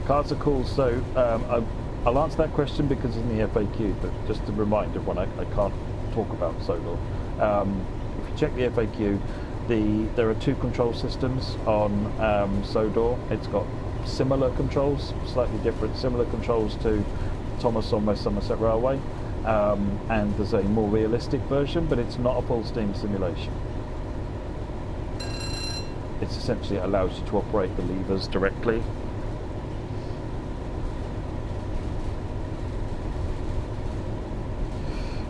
Cards are cool, so I'll answer that question because it's in the FAQ, but just a reminder of one I can't talk about Sodor. If you check the FAQ, there are two control systems on Sodor. It's got similar controls, slightly different, similar controls to Thomas on West Somerset Railway, and there's a more realistic version, but it's not a full steam simulation. It's essentially, it allows you to operate the levers directly.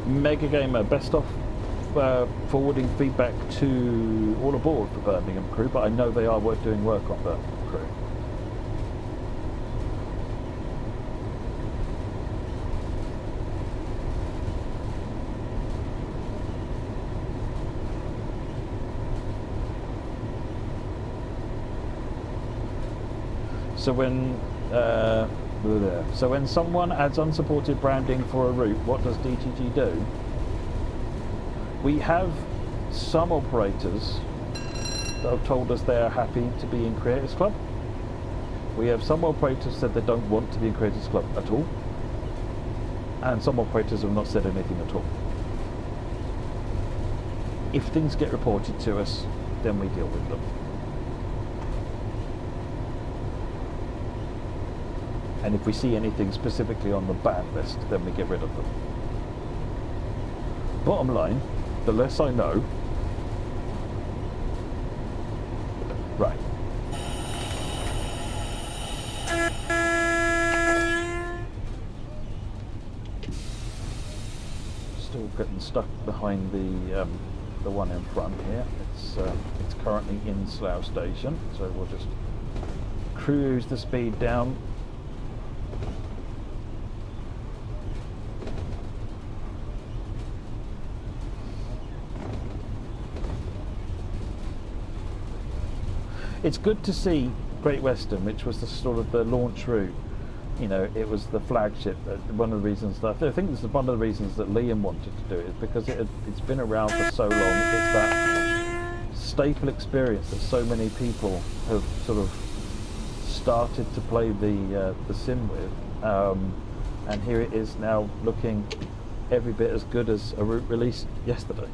Mega Gamer, best off forwarding feedback to all aboard the Birmingham crew, but I know they are doing work on the crew. So when someone adds unsupported branding for a route, what does DTG do? We have some operators that have told us they are happy to be in Creators Club. We have some operators said they don't want to be in Creators Club at all. And some operators have not said anything at all. If things get reported to us, then we deal with them. And if we see anything specifically on the ban list, then we get rid of them. Bottom line, the less I know. Right. Still getting stuck behind the one in front here. It's currently in Slough Station, so we'll just cruise the speed down. It's good to see Great Western, which was the sort of the launch route. You know, it was the flagship. One of the reasons that I think this is one of the reasons that Liam wanted to do it, is because it's been around for so long. It's that staple experience that so many people have sort of started to play the sim with, and here it is now looking every bit as good as a route released yesterday.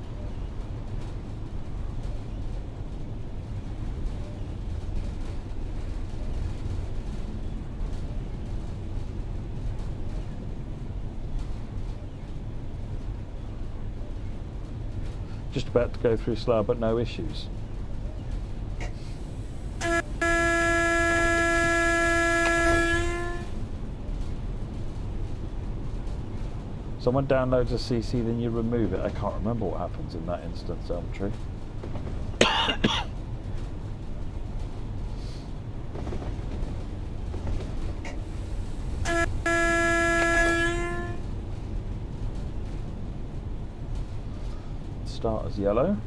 Just about to go through Slough, but no issues. Someone downloads a CC, then you remove it. I can't remember what happens in that instance, Elmtree. Start as yellow.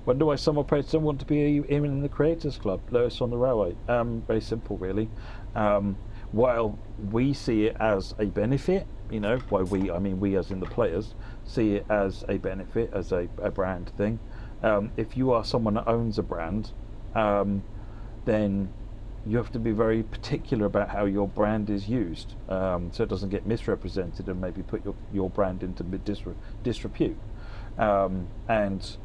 Wonder why some operators don't want to be in the Creators Club. Lewis on the railway. Very simple, really. While we see it as a benefit, you know, I mean we as in the players, see it as a benefit, as a brand thing. If you are someone that owns a brand, then you have to be very particular about how your brand is used, so it doesn't get misrepresented and maybe put your brand into disrepute. And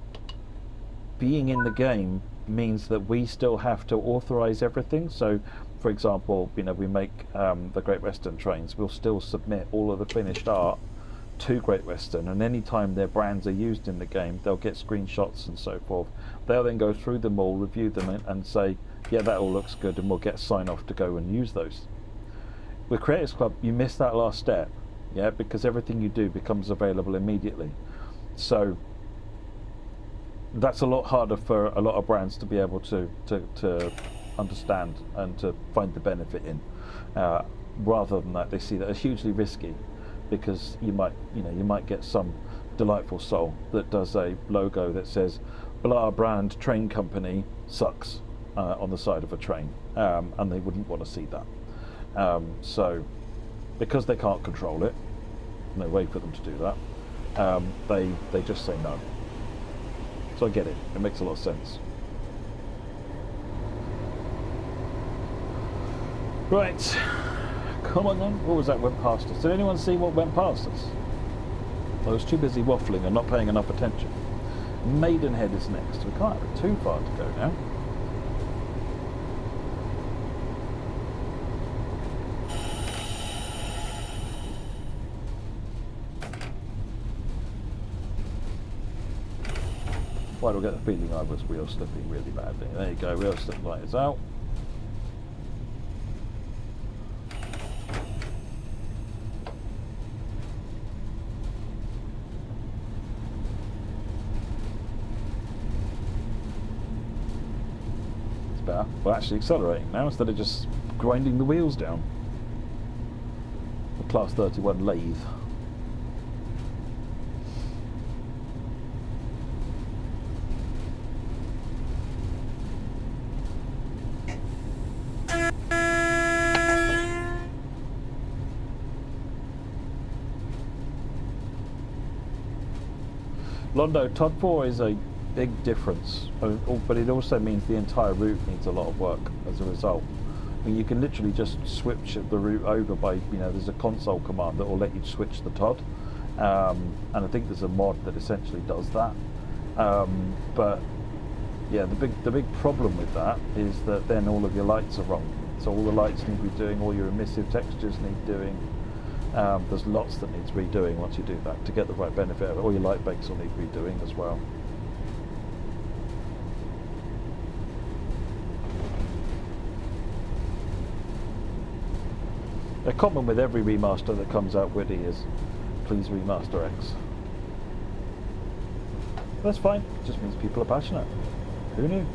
being in the game means that we still have to authorize everything. So, for example, you know, we make the Great Western trains. We'll still submit all of the finished art to Great Western, and any time their brands are used in the game, they'll get screenshots and so forth. They'll then go through them all, review them, and say, yeah, that all looks good, and we'll get sign off to go and use those. With Creators Club, you miss that last step, yeah, because everything you do becomes available immediately. So that's a lot harder for a lot of brands to be able to understand and to find the benefit in. Rather than that, they see that as hugely risky, because you might get some delightful soul that does a logo that says blah brand train company sucks on the side of a train, and they wouldn't want to see that. So because they can't control it, no way for them to do that, they just say no. So I get it. It makes a lot of sense. Right. Come on then. What was that went past us? Did anyone see what went past us? I was too busy waffling and not paying enough attention. Maidenhead is next. We can't have it too far to go now. Why do I get the feeling I was wheel slipping really badly? There you go, wheel slip light is out. better. We're actually accelerating now instead of just grinding the wheels down. The Class 31 lathe. Londo, Todd 4 is a big difference, but it also means the entire route needs a lot of work as a result. I mean, you can literally just switch the route over by, you know, there's a console command that will let you switch the Todd, and I think there's a mod that essentially does that. But yeah, the big problem with that is that then all of your lights are wrong. So all the lights need redoing, all your emissive textures need doing. There's lots that needs redoing once you do that to get the right benefit of it. All your light bakes will need redoing as well. A common with every remaster that comes out, Woody, is please remaster X. That's fine, it just means people are passionate. Who knew?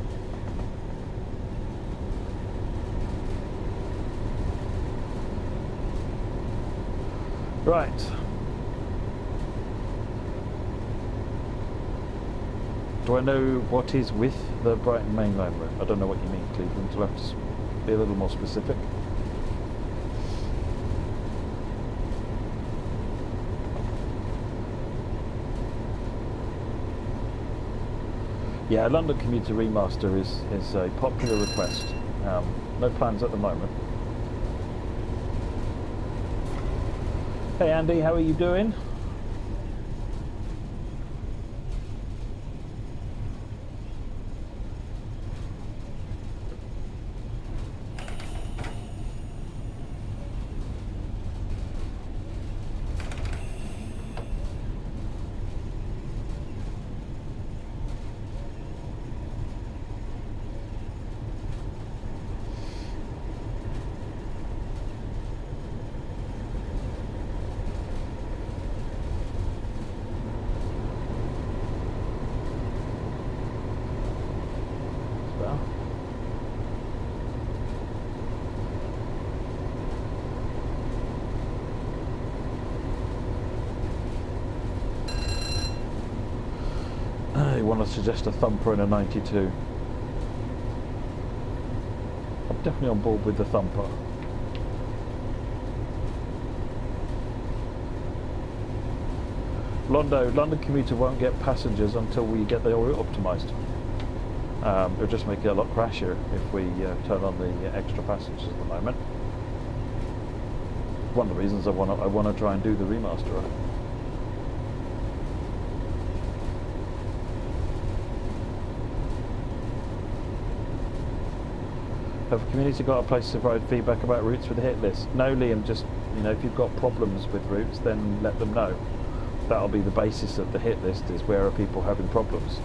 Right. Do I know what is with the Brighton Main Line route? I don't know what you mean, Cleveland. You'll have to be a little more specific. Yeah, London Commuter Remaster is a popular request. No plans at the moment. Hey Andy, how are you doing? You want to suggest a thumper and a 92? I'm definitely on board with the thumper. London Commuter won't get passengers until we get the route optimised. It'll just make it a lot crashier if we turn on the extra passengers at the moment. One of the reasons I want to try and do the remaster on it. Have the community got a place to provide feedback about routes with the hit list? No, Liam, just, you know, if you've got problems with routes, then let them know. That'll be the basis of the hit list, is where are people having problems.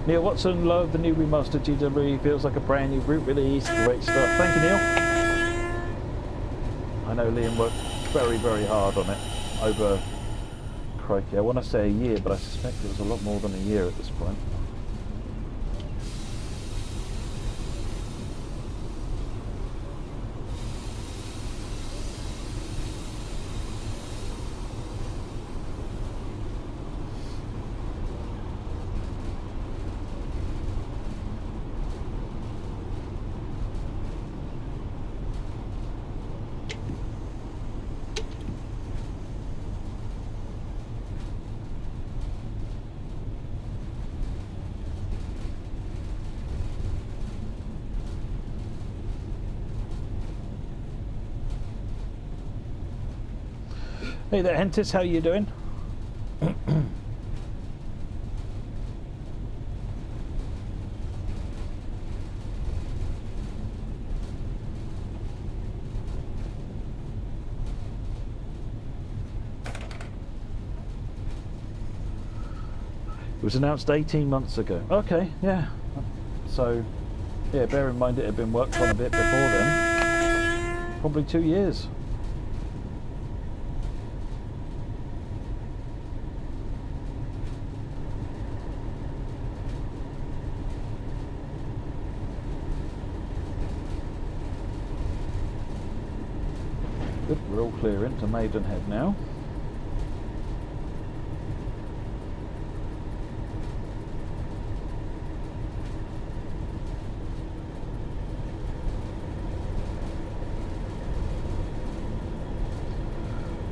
Neil Watson, love the new remastered GW, feels like a brand new route release. Great stuff. Thank you, Neil. I know Liam worked very, very hard on it over, crikey, I want to say a year, but I suspect it was a lot more than a year at this point. Hey there, Hentis, how are you doing? It was announced 18 months ago. Okay, yeah. So, yeah, bear in mind it had been worked on a bit before then. Probably 2 years. Good, we're all clear into Maidenhead now.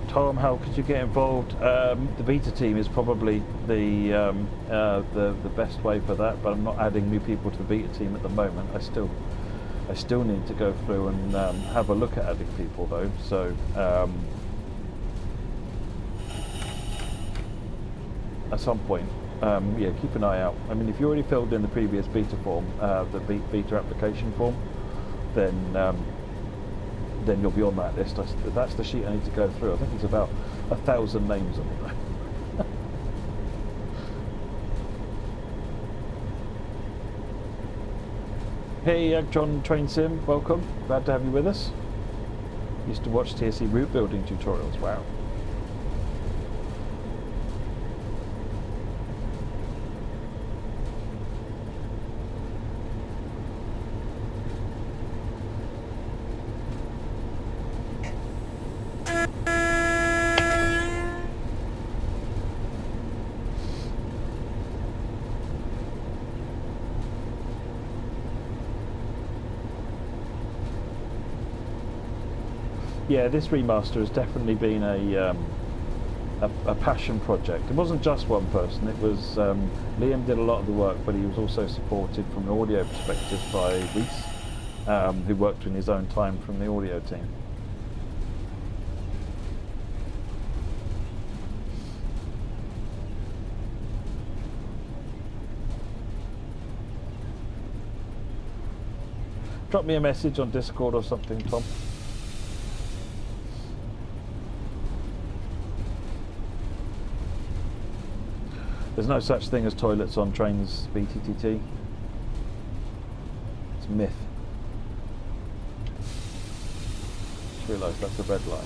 Tom, how could you get involved? The beta team is probably the best way for that, but I'm not adding new people to the beta team at the moment. I still need to go through and have a look at adding people though. So at some point, yeah, keep an eye out. I mean, if you already filled in the previous beta form, the beta application form, then you'll be on that list. That's the sheet I need to go through. I think there's about 1,000 names on it. Hey, John Train Sim, welcome. Glad to have you with us. Used to watch TSC route building tutorials. Wow. Yeah, this remaster has definitely been a passion project. It wasn't just one person. It was Liam did a lot of the work, but he was also supported from an audio perspective by Reese, who worked in his own time from the audio team. Drop me a message on Discord or something, Tom. There's no such thing as toilets on trains, BTTT. It's a myth. Just realised that's a red line.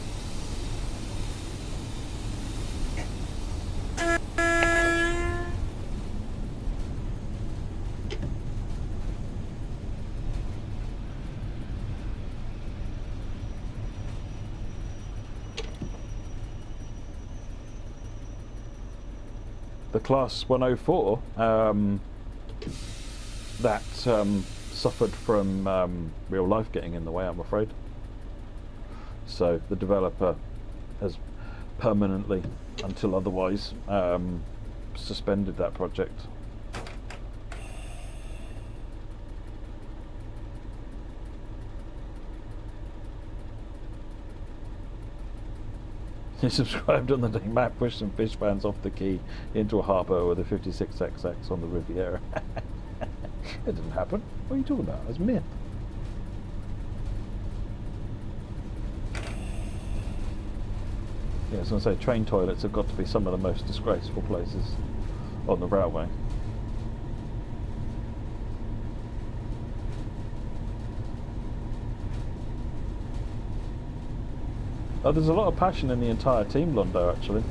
The class 104 that suffered from real life getting in the way, I'm afraid. So the developer has permanently, until otherwise, suspended that project. He subscribed on the day Matt pushed some fish vans off the quay into a harbour with a 56XX on the Riviera. It didn't happen. What are you talking about? It's myth. Yeah, I was going to say, train toilets have got to be some of the most disgraceful places on the railway. Oh, there's a lot of passion in the entire team, Londo, actually.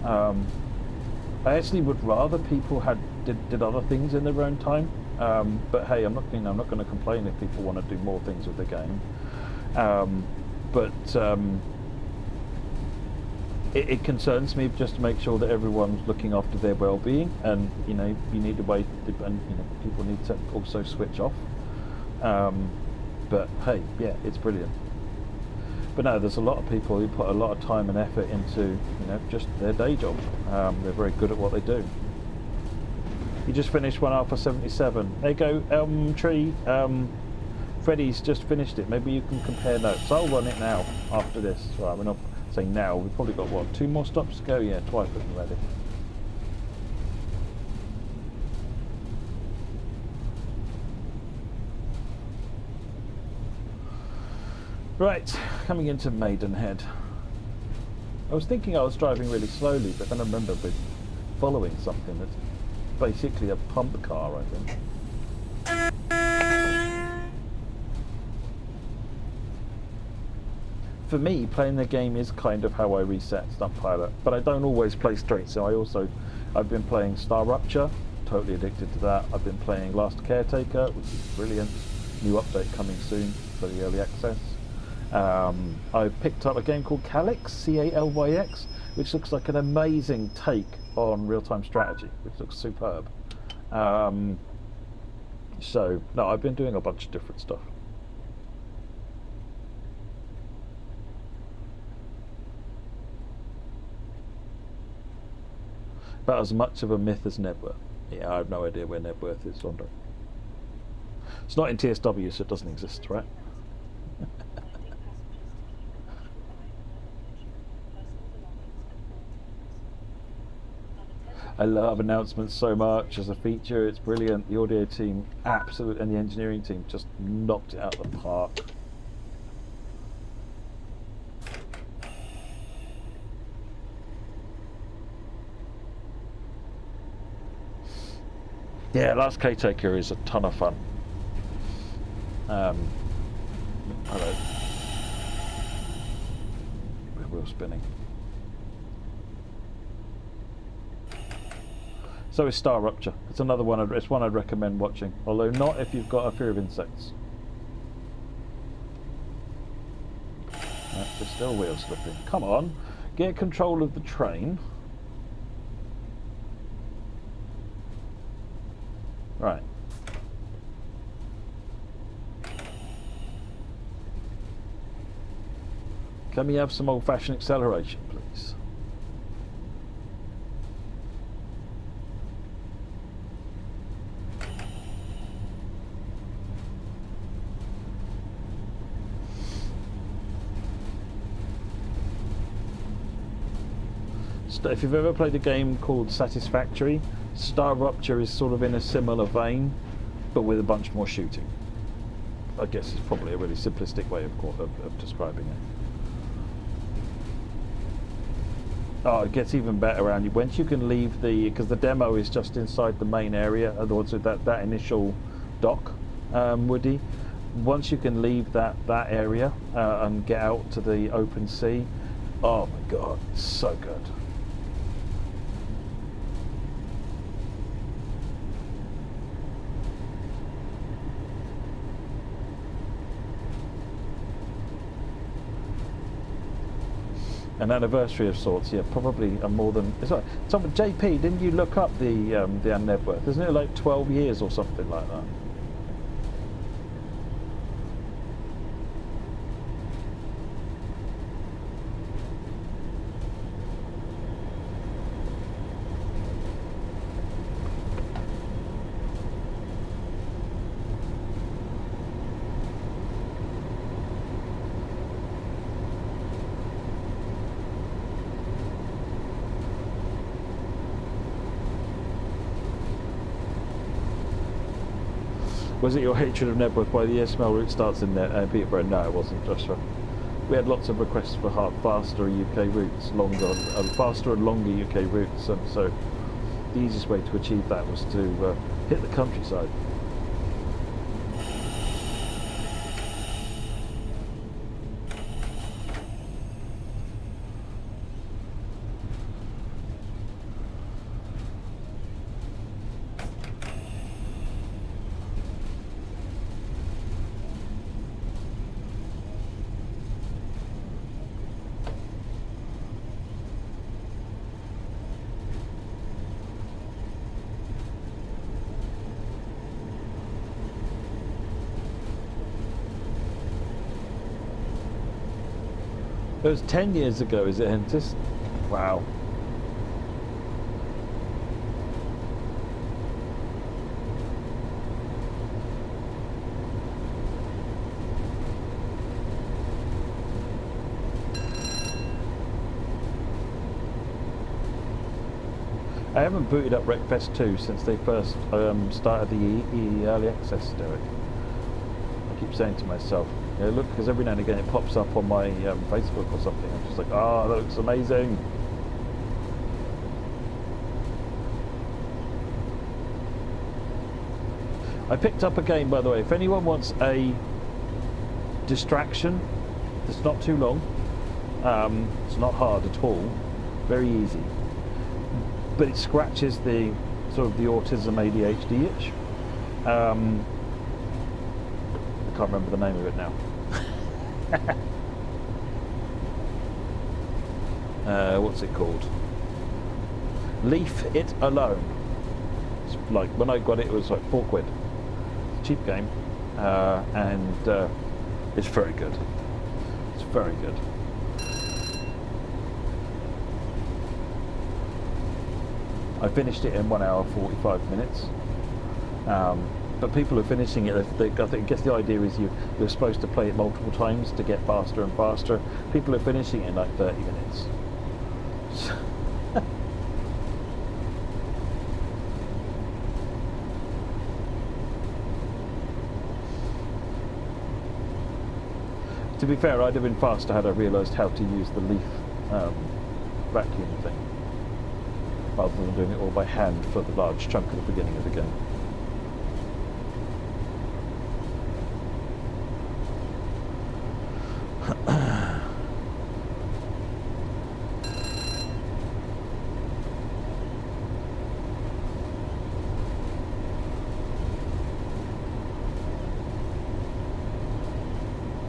I actually would rather people did other things in their own time. But hey, I'm not going to complain if people want to do more things with the game. It concerns me just to make sure that everyone's looking after their well-being, and you need a way, and people need to also switch off. But hey, yeah, it's brilliant. But no, there's a lot of people who put a lot of time and effort into, just their day job. They're very good at what they do. You just finished one Alpha 77. There you go, Elm Tree. Freddie's just finished it. Maybe you can compare notes. I'll run it now after this. Right, we're not saying now. We've probably got, what, 2 more stops to go? Yeah, twice looking ready. Right, coming into Maidenhead. I was thinking I was driving really slowly, but then I remember we're following something that's basically a pump car, I think. For me, playing the game is kind of how I reset Stunt Pilot, but I don't always play straight, so I've been playing Star Rupture, totally addicted to that. I've been playing Last Caretaker, which is brilliant. New update coming soon for the early access. I picked up a game called Calyx, Calyx, which looks like an amazing take on real-time strategy, which looks superb. So, no, I've been doing a bunch of different stuff. About as much of a myth as Nebworth. Yeah, I have no idea where Nebworth is, Rondo. It's not in TSW, so it doesn't exist, right? I love announcements so much as a feature. It's brilliant. The audio team, absolute, and the engineering team just knocked it out of the park. Yeah, Last Caretaker is a ton of fun. Hello. Wheel spinning. So is Star Rupture. It's another one. It's one I'd recommend watching, although not if you've got a fear of insects. There's still wheel slipping. Come on, get control of the train. Right. Can we have some old-fashioned acceleration, please? If you've ever played a game called Satisfactory, Star Rupture is sort of in a similar vein, but with a bunch more shooting. I guess it's probably a really simplistic way of describing it. Oh, it gets even better around you once you can leave because the demo is just inside the main area, otherwise with that initial dock, Woody. Once you can leave that area and get out to the open sea, oh my god, so good. An anniversary of sorts, yeah, probably more than. Someone, JP, didn't you look up the Nebworth? Isn't it like 12 years or something like that? Was it your hatred of Nebworth by the ESML route starts in Peterborough? No, it wasn't, Joshua. We had lots of requests for faster UK routes, faster and longer UK routes, and so the easiest way to achieve that was to hit the countryside. It was 10 years ago, is it? And just, wow. I haven't booted up Wreckfest 2 since they first started the EE Early Access, Derek. I keep saying to myself, yeah, look, because every now and again it pops up on my Facebook or something. I'm just like, oh, that looks amazing. I picked up a game, by the way. If anyone wants a distraction that's not too long, it's not hard at all, very easy, but it scratches the sort of the autism ADHD itch. I can't remember the name of it now. What's it called? Leave It Alone. It's like when I got it, it was like £4. Cheap game, and it's very good. It's very good. I finished it in 1 hour 45 minutes. But people are finishing it. I guess the idea is you're supposed to play it multiple times to get faster and faster. People are finishing it in like 30 minutes. To be fair, I'd have been faster had I realised how to use the leaf vacuum thing, rather than doing it all by hand for the large chunk at the beginning of the game.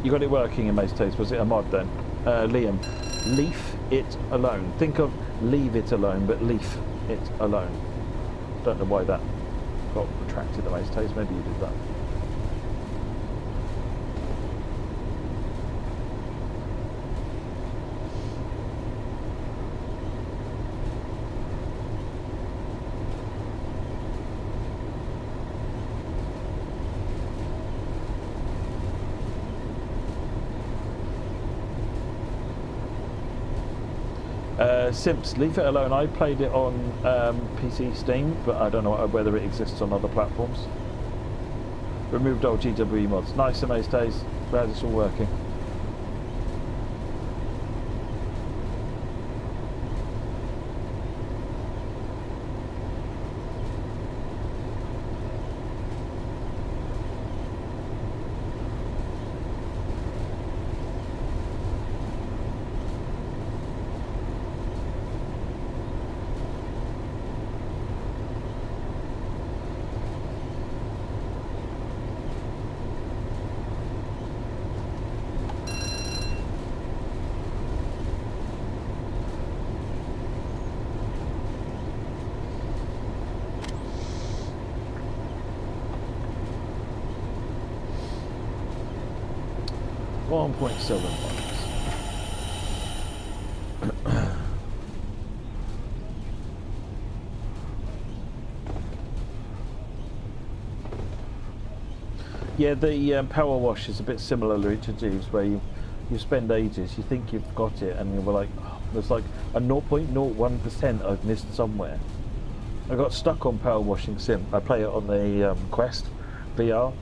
You got it working in most cases. Was it a mod then? Liam, leave it alone. Think of leave it alone, but leave it alone. Don't know why that got retracted in most cases. Maybe you did that. Simps, leave it alone. I played it on PC Steam, but I don't know whether it exists on other platforms. Removed old GWE mods. Nice in those days. Glad it's all working. Yeah, the power wash is a bit similar to Jeeves, where you spend ages, you think you've got it, and you're like, oh, there's like a 0.01% I've missed somewhere. I got stuck on power washing sim. I play it on the Quest VR.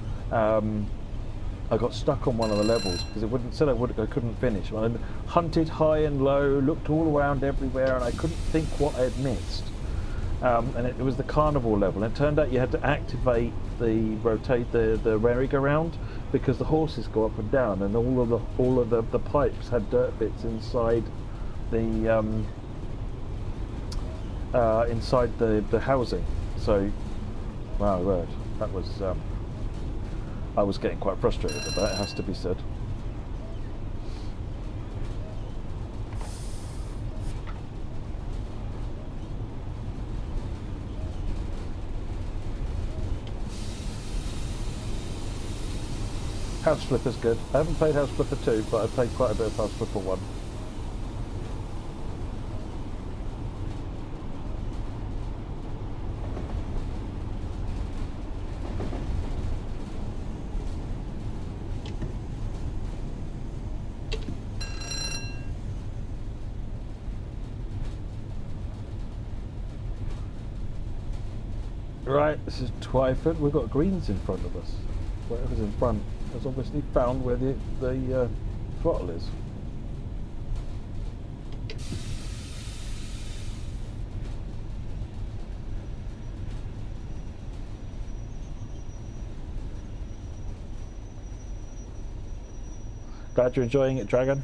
I got stuck on one of the levels because it I couldn't finish. I hunted high and low, looked all around everywhere, and I couldn't think what I had missed. And it was the carnival level. And it turned out you had to activate the merry-go-round because the horses go up and down, and all of the pipes had dirt bits inside the housing. So, wow, word, that was. I was getting quite frustrated with that, it has to be said. House Flipper's good. I haven't played House Flipper 2, but I've played quite a bit of House Flipper 1. Right, this is Twyford. We've got greens in front of us. Whatever's in front has obviously found where the throttle is. Glad you're enjoying it, Dragon.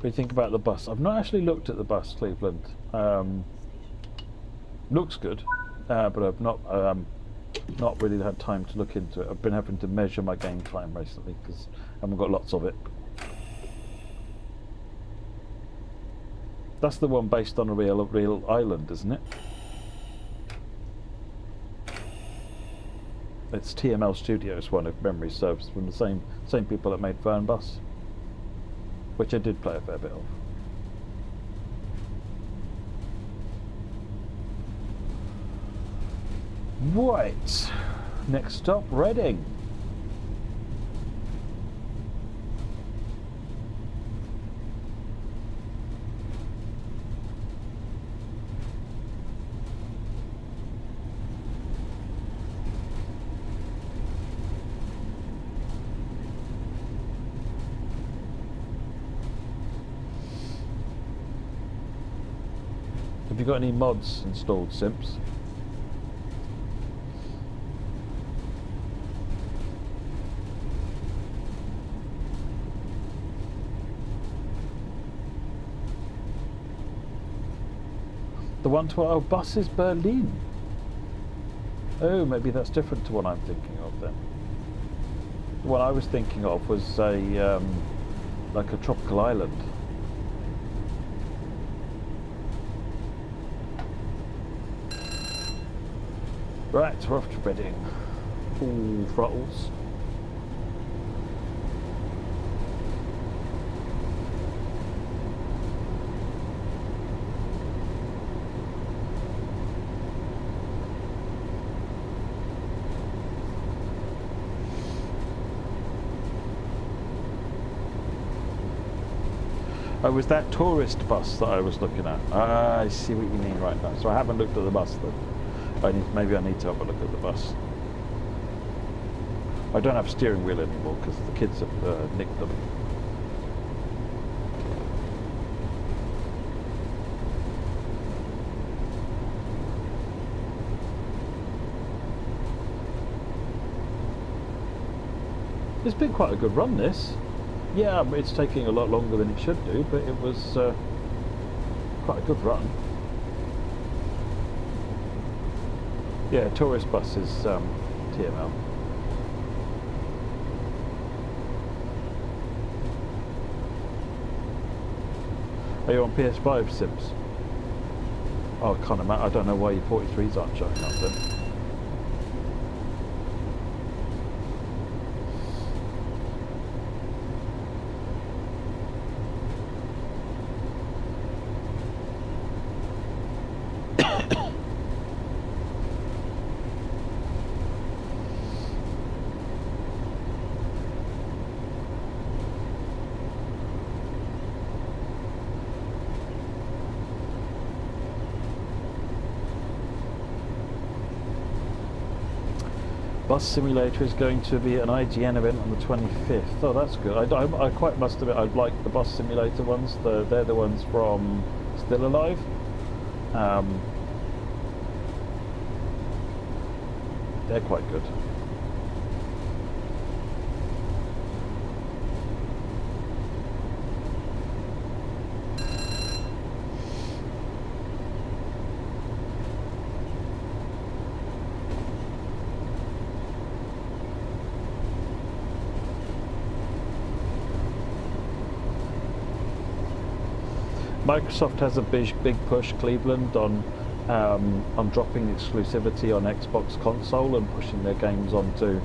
do you think about the bus? I've not actually looked at the bus, Cleveland. Looks good, but I've not really had time to look into it. I've been having to measure my game time recently because I haven't got lots of it. That's the one based on a real island, isn't it? It's TML Studios one, if memory serves, from the same people that made Fern Bus, which I did play a fair bit of. Right, next stop, Reading. Have you got any mods installed, Simps? The 112 bus is Berlin. Oh, maybe that's different to what I'm thinking of then. What I was thinking of was a like a tropical island. Right, we're off to Reading. Ooh, throttles. Oh, was that tourist bus that I was looking at? Ah, I see what you mean right now. So I haven't looked at the bus then. Maybe I need to have a look at the bus. I don't have a steering wheel anymore because the kids have nicked them. It's been quite a good run, this. Yeah, it's taking a lot longer than it should do, but it was quite a good run. Yeah, tourist bus is TML. Are you on PS5, Sims? Oh, I can't imagine. I don't know why your 43s aren't showing up then. Bus Simulator is going to be an IGN event on the 25th. Oh, that's good. I quite must admit I like the Bus Simulator ones. They're the ones from Still Alive. They're quite good. Microsoft has a big push, Cleveland, on dropping exclusivity on Xbox console and pushing their games onto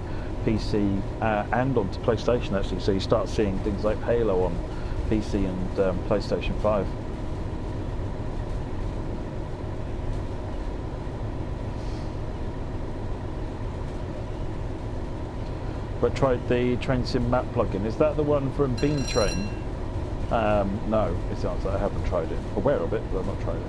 PC and onto PlayStation actually. So you start seeing things like Halo on PC and PlayStation 5. But tried the Train Sim map plugin. Is that the one from Beam Train? No, it's the answer. I haven't tried it. Aware of it, but I've not tried it.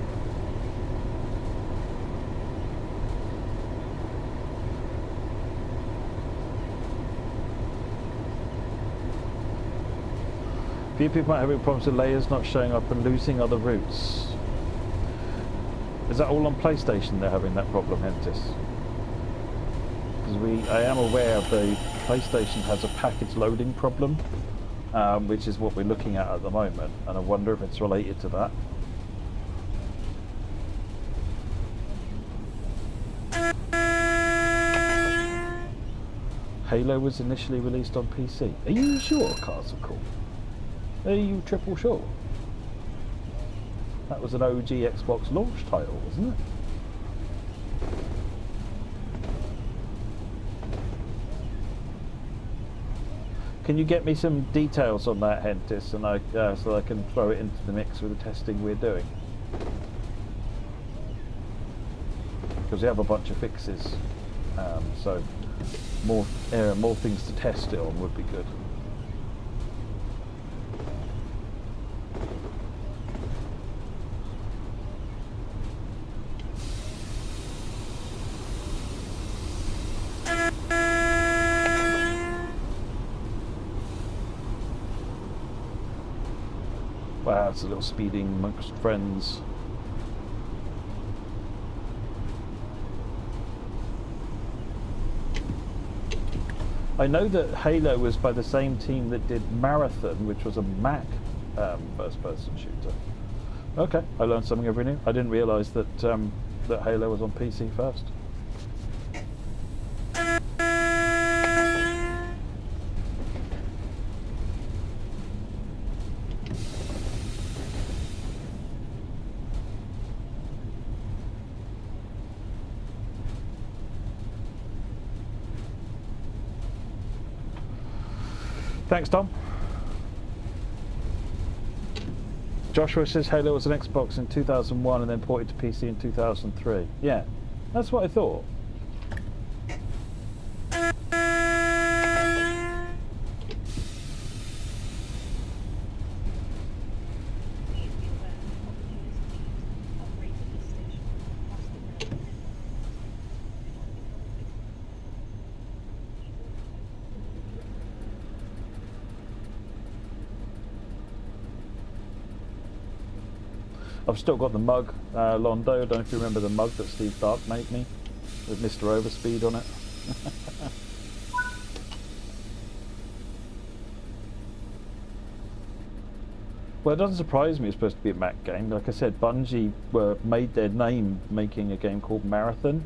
Few people might have problems with layers not showing up and losing other routes. Is that all on PlayStation they're having that problem, Hentis? Because I am aware the PlayStation has a package loading problem which is what we're looking at the moment, and I wonder if it's related to that. Halo was initially released on PC. Are you sure, Castle? Are you triple sure? That was an OG Xbox launch title, wasn't it? Can you get me some details on that, Hentis, and so I can throw it into the mix with the testing we're doing? Because we have a bunch of fixes, so more things to test it on would be good. Wow, it's a little speeding amongst friends. I know that Halo was by the same team that did Marathon, which was a Mac first-person shooter. Okay, I learned something every new. I didn't realise that that Halo was on PC first. Thanks, Tom. Joshua says Halo was an Xbox in 2001 and then ported to PC in 2003. Yeah, that's what I thought. I've still got the mug, Londo. I don't know if you remember the mug that Steve Dark made me with Mr. Overspeed on it. Well, it doesn't surprise me it's supposed to be a Mac game. Like I said, Bungie made their name making a game called Marathon.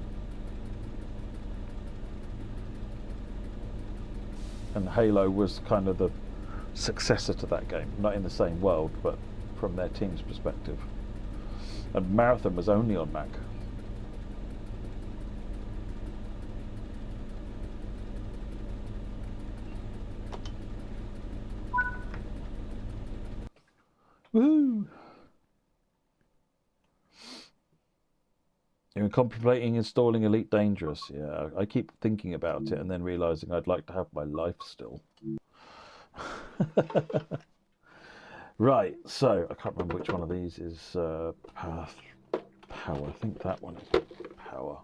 And Halo was kind of the successor to that game. Not in the same world, but from their team's perspective. And Marathon was only on Mac. Woo! You're contemplating installing Elite Dangerous. Yeah, I keep thinking about it and then realising I'd like to have my life still. Right, so I can't remember which one of these is power. I think that one is power.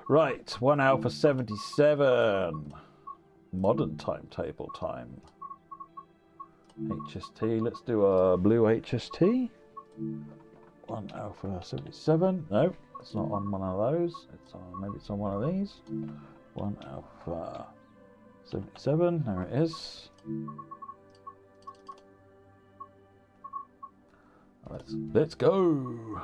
Right, 1 hour for 77. Modern timetable time. HST, let's do a blue HST. 1 hour for 77. No, it's not on one of those. It's on, maybe it's on one of these. 1 hour for 77. There it is. Let's go.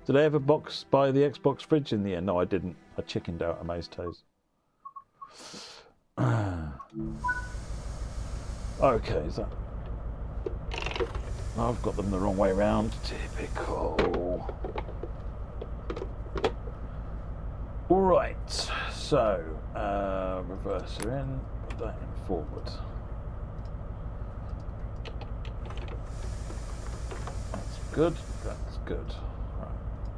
Did I ever buy the Xbox fridge in the end? No, I didn't. I chickened out Amaze Toes. Okay, is that... I've got them the wrong way round. Typical. Alright, so reverser in, put that in forward. That's good, that's good. Right.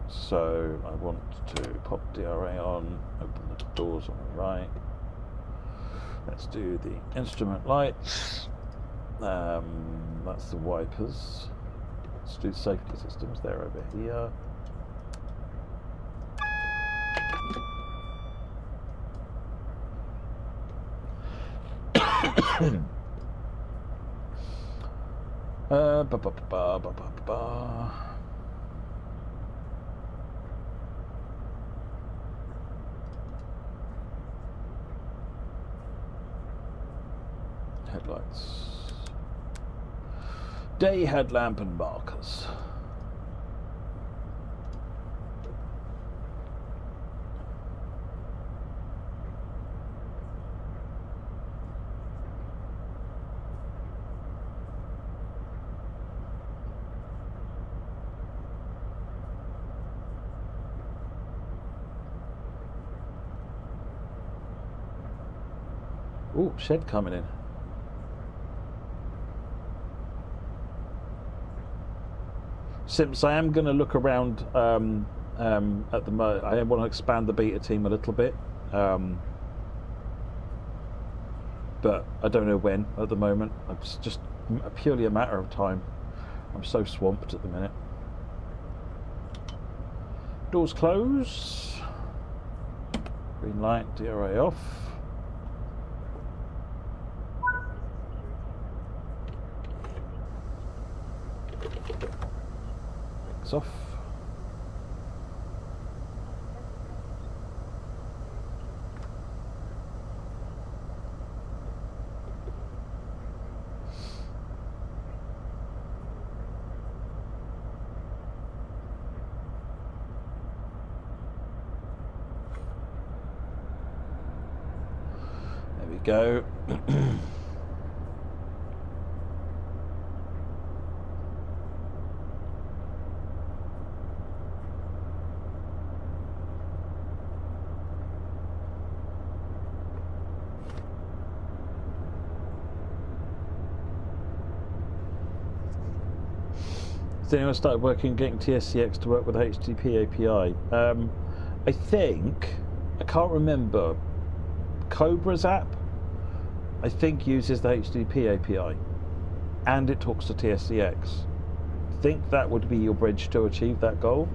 So I want to pop DRA on, open the doors on the right. Let's do the instrument lights. That's the wipers. Let's do safety systems, they're over here. headlights. Day headlamp and markers. Ooh, shed coming in. Simps, I am going to look around at the moment. I want to expand the beta team a little bit, but I don't know when at the moment. It's just purely a matter of time. I'm so swamped at the minute. Doors close. Green light, DRA off. Off. There we go. Has anyone started working getting TSCX to work with HTTP API? I think, I can't remember, Cobra's app, I think uses the HTTP API and it talks to TSCX. I think that would be your bridge to achieve that goal,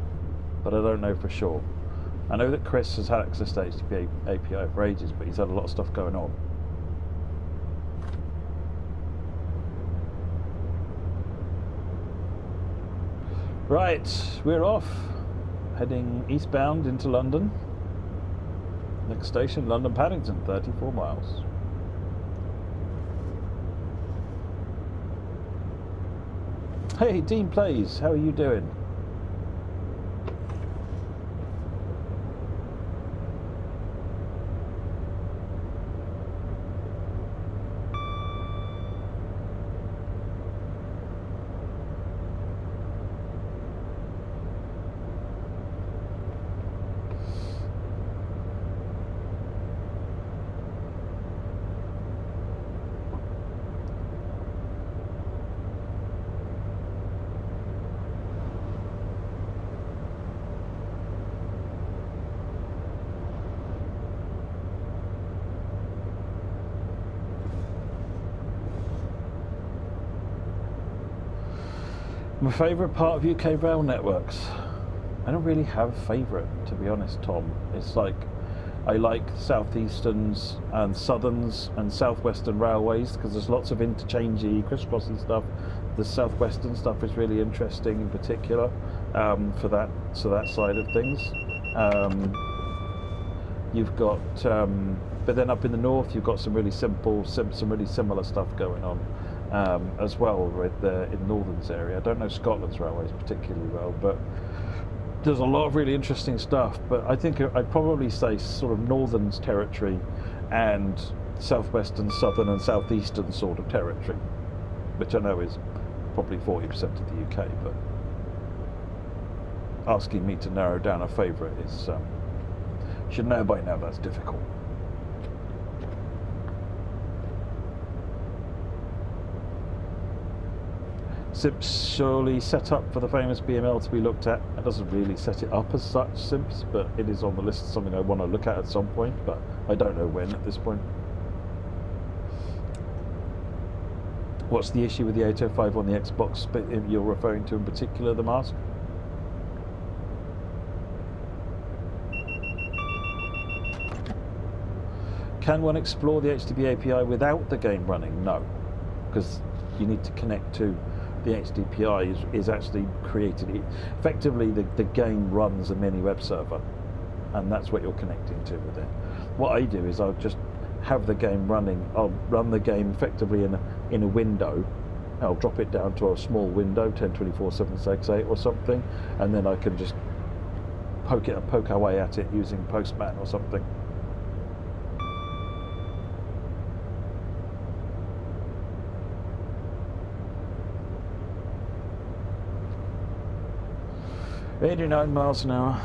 but I don't know for sure. I know that Chris has had access to HTTP API for ages, but he's had a lot of stuff going on. Right, we're off, heading eastbound into London. Next station, London Paddington, 34 miles. Hey, Dean Plays, how are you doing? My favourite part of UK rail networks? I don't really have a favourite, to be honest, Tom. It's like, I like Southeasterns and Southerns and Southwestern railways because there's lots of interchangey, crisscrossy stuff. The Southwestern stuff is really interesting in particular for that side of things. You've got, but then up in the north you've got some really simple, some really similar stuff going on. As well with in Northern's area. I don't know Scotland's railways particularly well, but there's a lot of really interesting stuff. But I think I'd probably say sort of Northern's territory and Southwestern, Southern and Southeastern sort of territory, which I know is probably 40% of the UK, but asking me to narrow down a favourite is, you should know by now that's difficult. Simps surely set up for the famous BML to be looked at. It doesn't really set it up as such, Simps, but it is on the list, something I want to look at some point, but I don't know when at this point. What's the issue with the 805 on the Xbox you're referring to in particular, the mask? Can one explore the HTTP API without the game running? No, because you need to connect to the HTTPI is actually created. Effectively, the game runs a mini web server, and that's what you're connecting to with it. What I do is I'll just have the game running, I'll run the game effectively in a window. I'll drop it down to a small window, 1024/768 or something, and then I can just poke away at it using Postman or something. "89 miles an hour.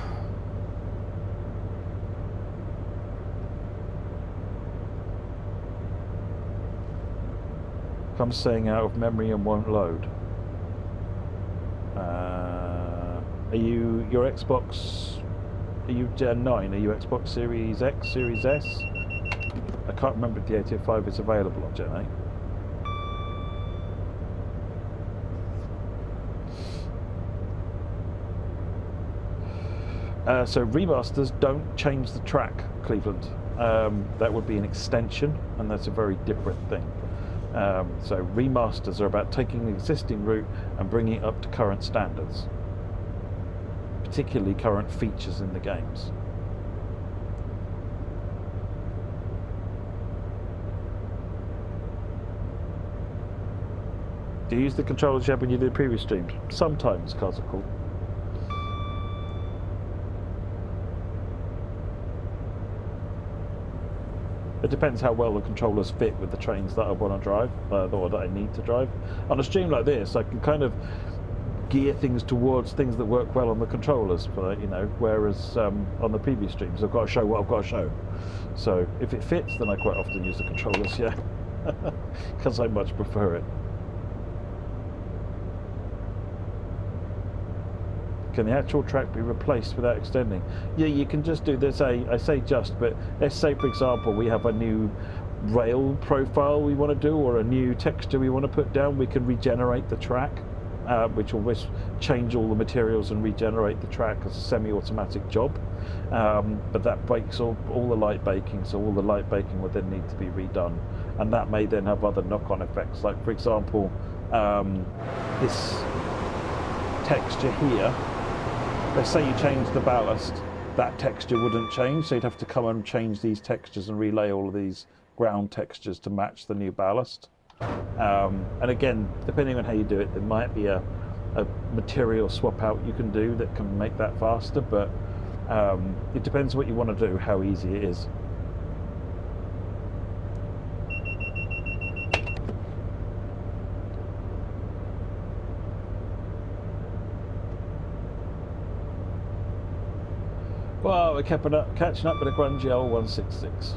Comes saying out of memory and won't load. Are you your Xbox? Are you Gen 9? Are you Xbox Series X, Series S? I can't remember if the 805 is available on Gen 8. So remasters don't change the track, Cleveland. That would be an extension, and that's a very different thing. So remasters are about taking the existing route and bringing it up to current standards, particularly current features in the games. Do you use the controllers you had when you did previous streams? Sometimes, cars are cool. It depends how well the controllers fit with the trains that I want to drive, or that I need to drive. On a stream like this, I can kind of gear things towards things that work well on the controllers, you know, whereas on the previous streams I've got to show what I've got to show. So if it fits, then I quite often use the controllers, yeah, because I much prefer it. Can the actual track be replaced without extending? Yeah, you can just do this. I say just, but let's say, for example, we have a new rail profile we want to do, or a new texture we want to put down. We can regenerate the track, which will change all the materials and regenerate the track as a semi-automatic job. But that breaks all the light baking, so all the light baking would then need to be redone, and that may then have other knock-on effects. Like, for example, this texture here. Let's say you change the ballast, that texture wouldn't change, so you'd have to come and change these textures and relay all of these ground textures to match the new ballast. And again, depending on how you do it, there might be a material swap out you can do that can make that faster, but it depends what you want to do, how easy it is. Well, we're catching up with a grungy old 166.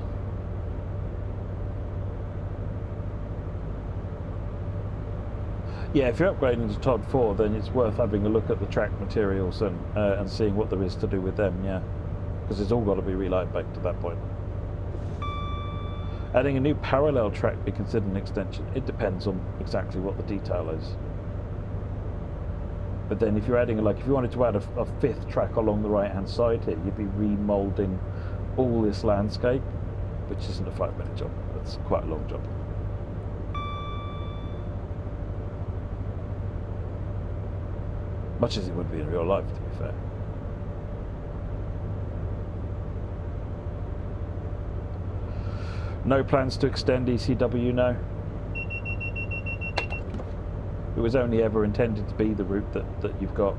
Yeah, if you're upgrading to Todd 4, then it's worth having a look at the track materials and seeing what there is to do with them, yeah. Because it's all got to be relight baked at that point. Adding a new parallel track be considered an extension. It depends on exactly what the detail is. But then if you're adding, like, if you wanted to add a fifth track along the right hand side here, you'd be remoulding all this landscape, which isn't a 5-minute job. That's quite a long job. Much as it would be in real life, to be fair. No plans to extend ECW now. It was only ever intended to be the route that you've got.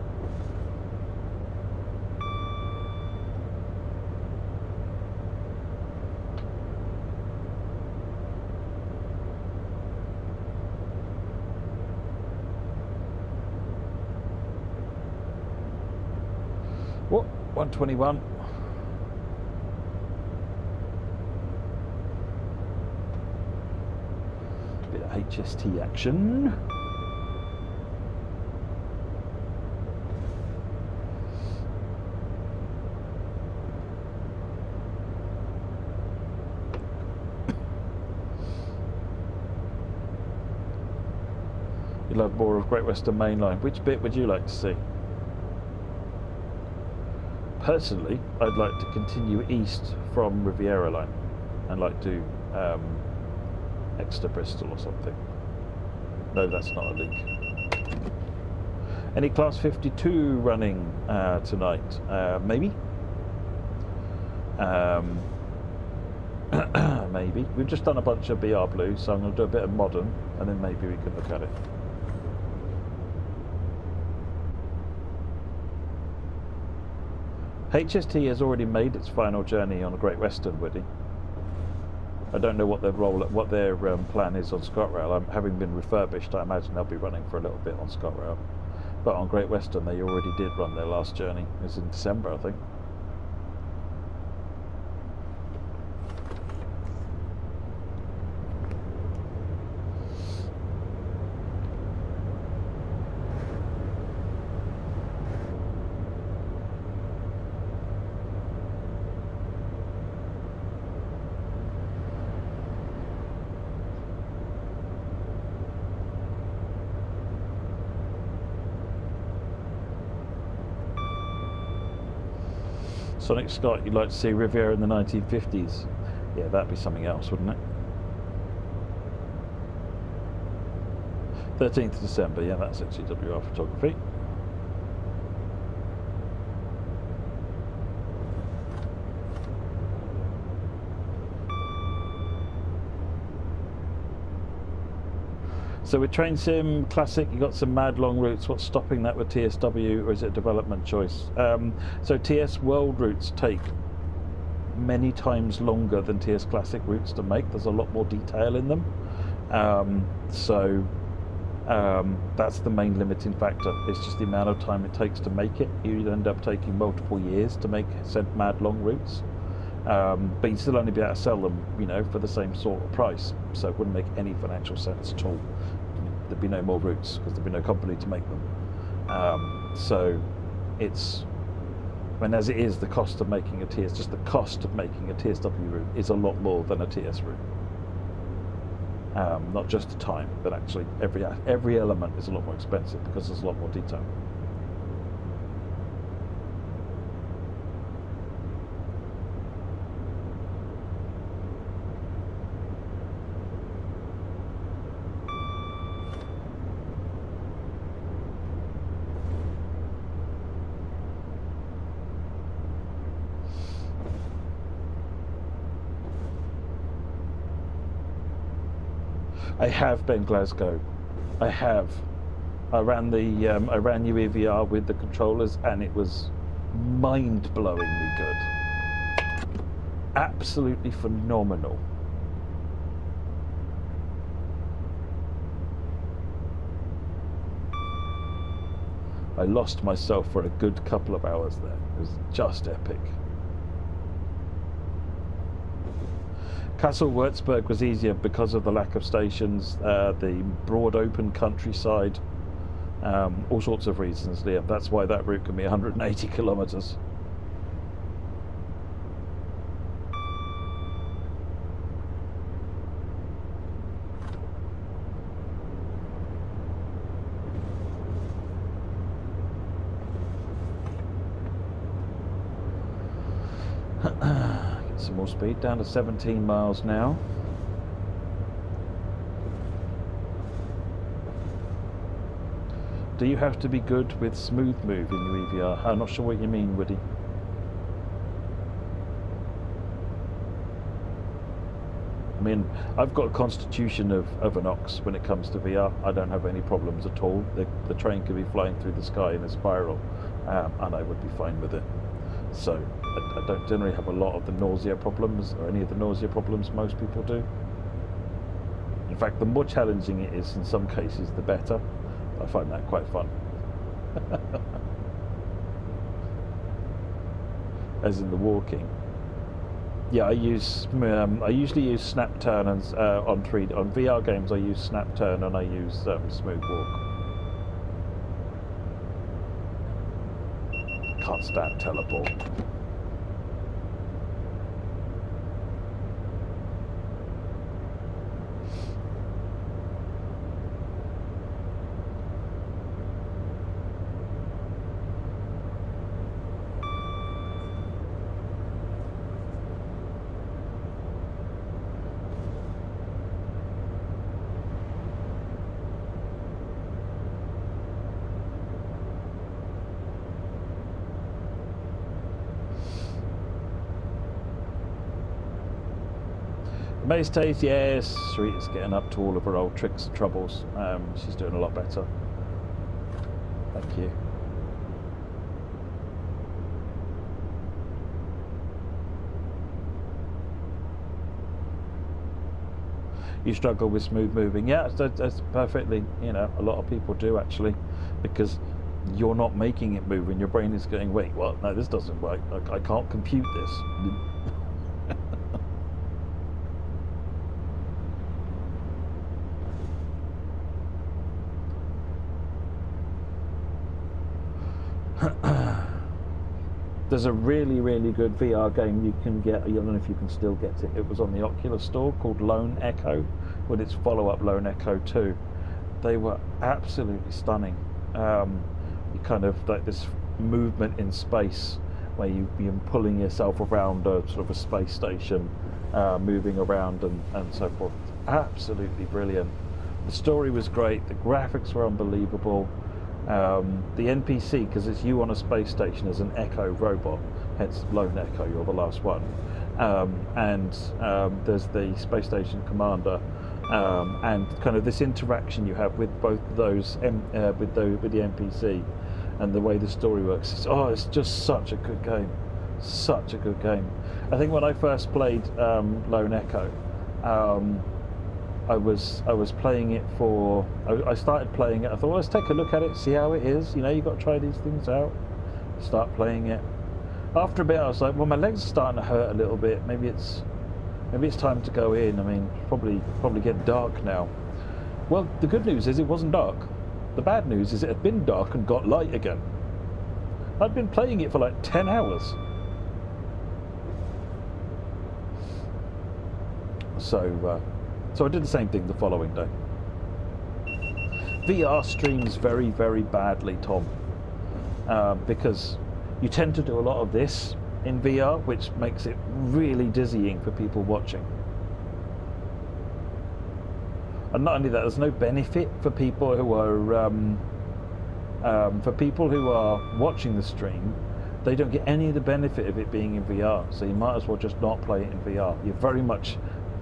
What? 121. Bit of HST action. You'd love more of Great Western Main Line. Which bit would you like to see? Personally, I'd like to continue east from Riviera Line and like to Exeter Bristol or something. No, that's not a leak. Any Class 52 running tonight? Maybe. maybe. We've just done a bunch of BR Blue, so I'm going to do a bit of modern, and then maybe we could look at it. HST has already made its final journey on a Great Western, Woody. I don't know what their plan is on ScotRail. Having been refurbished, I imagine they'll be running for a little bit on ScotRail. But on Great Western, they already did run their last journey. It was in December, I think. Sonic Scott, you'd like to see Riviera in the 1950s? Yeah, that'd be something else, wouldn't it? 13th of December, yeah, that's at GWR Photography. So with Train Sim Classic, you got some mad long routes. What's stopping that with TSW, or is it a development choice? So TS World routes take many times longer than TS Classic routes to make. There's a lot more detail in them. That's the main limiting factor. It's just the amount of time it takes to make it. You'd end up taking multiple years to make said mad long routes. But you'd still only be able to sell them, you know, for the same sort of price. So it wouldn't make any financial sense at all. There'd be no more routes because there'd be no company to make them. So it's, and as it is, the cost of making a TS, just the cost of making a TSW route is a lot more than a TS route. Not just the time, but actually every element is a lot more expensive because there's a lot more detail. I have been Glasgow. I have. I ran UEVR with the controllers, and it was mind-blowingly good. Absolutely phenomenal. I lost myself for a good couple of hours there. It was just epic. Castle Würzburg was easier because of the lack of stations, the broad open countryside, all sorts of reasons, Liam. That's why that route can be 180 kilometres. Some more speed, down to 17 miles now. Do you have to be good with smooth move in UEVR? I'm not sure what you mean, Woody. I mean, I've got a constitution of an ox when it comes to VR. I don't have any problems at all. The train could be flying through the sky in a spiral, and I would be fine with it. So I don't generally have a lot of the nausea problems, or any of the nausea problems most people do. In fact, the more challenging it is in some cases, the better. I find that quite fun. As in the walking. Yeah, I usually use snap turn and on VR games. I use snap turn and I use smooth walk. Can't stand teleport. Maze Taze, yes, Sarita's getting up to all of her old tricks and troubles. She's doing a lot better. Thank you. You struggle with smooth moving. Yeah, that's perfectly, you know, a lot of people do actually, because you're not making it move and your brain is going, wait, what? No, this doesn't work. I can't compute this. There's a really, really good VR game you can get. I don't know if you can still get it. It was on the Oculus store called Lone Echo, with its follow-up Lone Echo 2. They were absolutely stunning. You kind of like this movement in space where you're pulling yourself around a sort of a space station, moving around and so forth. Absolutely brilliant. The story was great. The graphics were unbelievable. The NPC, because it's you on a space station as an Echo robot, hence Lone Echo, you're the last one, and there's the space station commander, and kind of this interaction you have with both those with the NPC, and the way the story works. It's just such a good game, such a good game. I think when I first played Lone Echo, I was playing it for. I started playing it. I thought, well, let's take a look at it, see how it is. You know, you got to try these things out. Start playing it. After a bit, I was like, well, my legs are starting to hurt a little bit. Maybe it's time to go in. I mean, probably get dark now. Well, the good news is it wasn't dark. The bad news is it had been dark and got light again. I'd been playing it for like 10 hours. So I did the same thing the following day. VR streams very, very badly, Tom, because you tend to do a lot of this in VR, which makes it really dizzying for people watching. And not only that, there's no benefit for people who are watching the stream. They don't get any of the benefit of it being in VR, so you might as well just not play it in VR. You're very much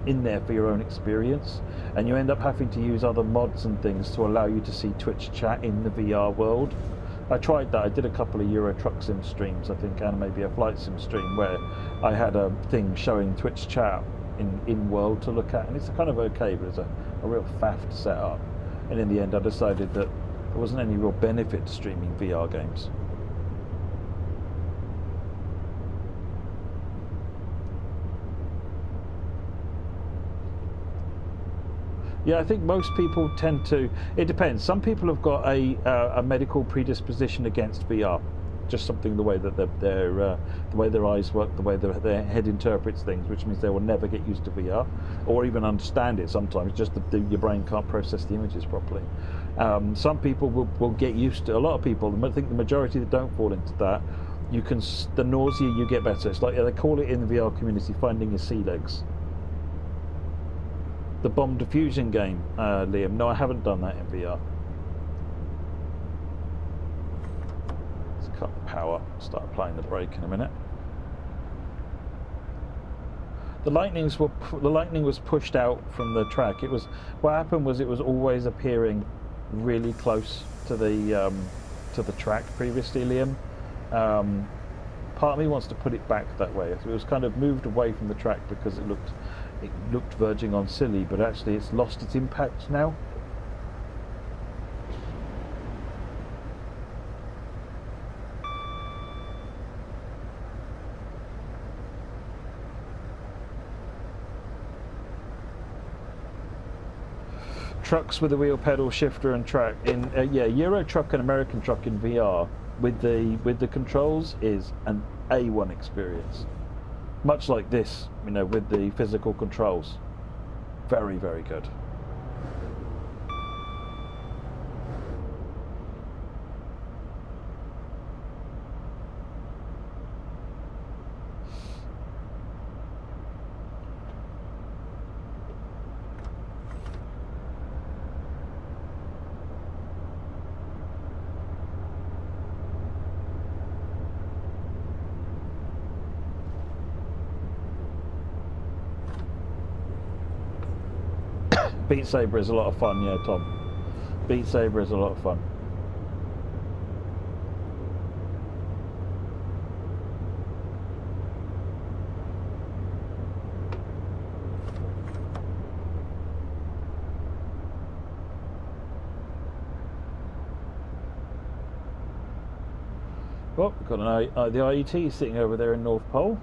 in there for your own experience, and you end up having to use other mods and things to allow you to see Twitch chat in the VR world. I tried that. I did a couple of Euro Truck Sim streams, I think, and maybe a Flight Sim stream where I had a thing showing Twitch chat in world to look at, and it's kind of okay, but it's a real faff to set up. And in the end, I decided that there wasn't any real benefit to streaming VR games. Yeah, I think most people tend to. It depends. Some people have got a medical predisposition against VR, just something the way that the way their eyes work, the way their head interprets things, which means they will never get used to VR or even understand it. Sometimes just your brain can't process the images properly. Some people will get used to. A lot of people, I think the majority that don't fall into that, the nausea you get better. It's like they call it in the VR community, finding your sea legs. The bomb diffusion game, Liam. No, I haven't done that in VR. Let's cut the power. Start applying the brake in a minute. The lightning was pushed out from the track. What happened was it was always appearing really close to the track previously, Liam. Part of me wants to put it back that way. It was kind of moved away from the track because it looked verging on silly, but actually it's lost its impact now. Trucks with a wheel, pedal, shifter and track in Euro Truck and American Truck in VR with the controls is an A1 experience. Much like this, you know, with the physical controls. Very, very good. Beat Saber is a lot of fun, yeah, Tom. Beat Saber is a lot of fun. Well, we've got the IET sitting over there in North Pole.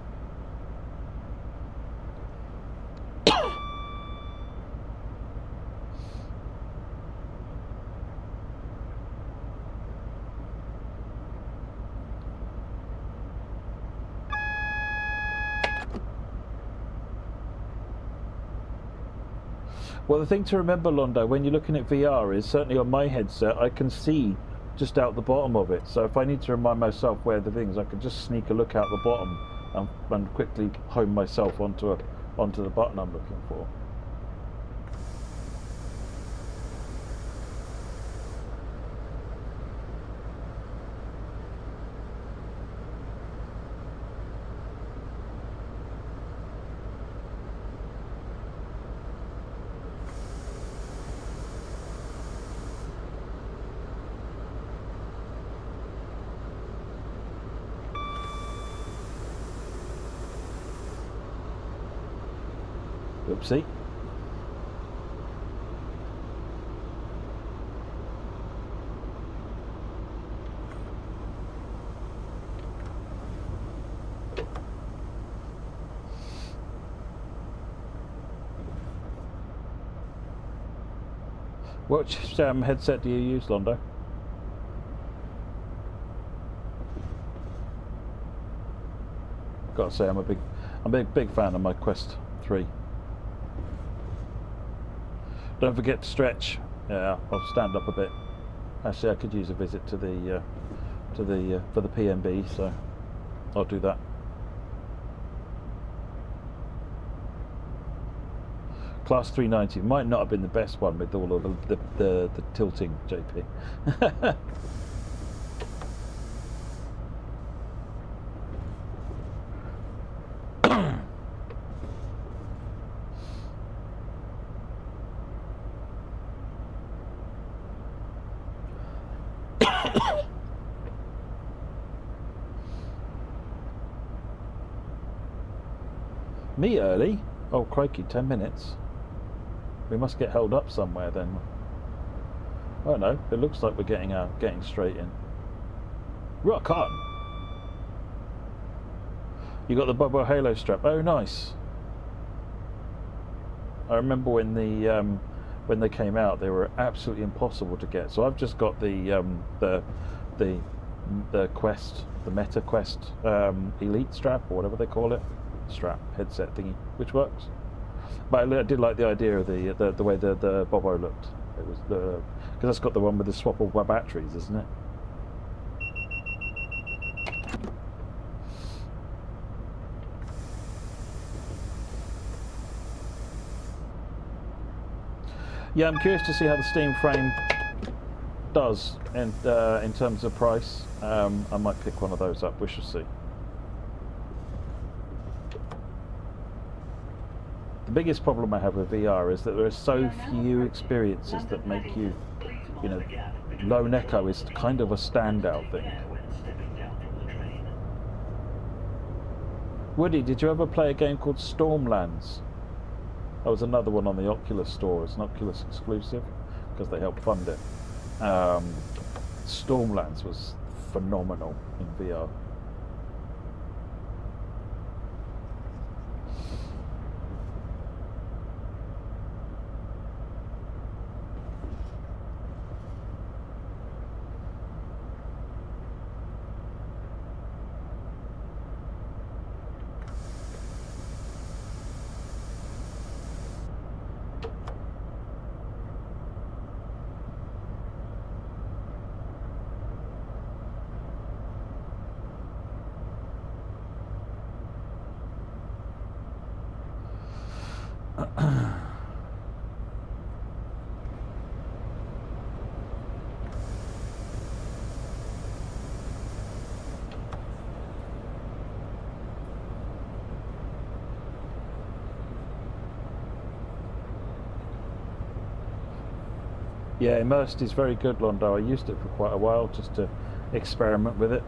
Well, the thing to remember, Londo, when you're looking at VR is certainly on my headset, I can see just out the bottom of it. So if I need to remind myself where the things, I can just sneak a look out the bottom and quickly home myself onto the button I'm looking for. Oopsie. Which headset do you use, Londo? Gotta say, I'm a big fan of my Quest 3. Don't forget to stretch. Yeah, I'll stand up a bit. Actually, I could use a visit to the for the PMB, so I'll do that. Class 390 might not have been the best one with all of the tilting, JP. Me early? Oh crikey, 10 minutes. We must get held up somewhere then. I don't know, it looks like we're getting straight in. Rock on! You got the Bobo Halo strap. Oh nice. I remember when they came out, they were absolutely impossible to get. So I've just got the Quest, the Meta Quest Elite strap, or whatever they call it. Strap headset thingy, which works. But I did like the idea of the way the Bobo looked. It was because that's got the one with the swappable batteries, isn't it? Yeah, I'm curious to see how the Steam frame does in terms of price. I might pick one of those up. We shall see. The biggest problem I have with VR is that there are so few experiences that make you, lone echo is kind of a standout thing. Woody, did you ever play a game called Stormlands? That was another one on the Oculus store. It's an Oculus exclusive because they helped fund it. Stormlands was phenomenal in VR. Yeah, Immersed is very good, Londo. I used it for quite a while just to experiment with it.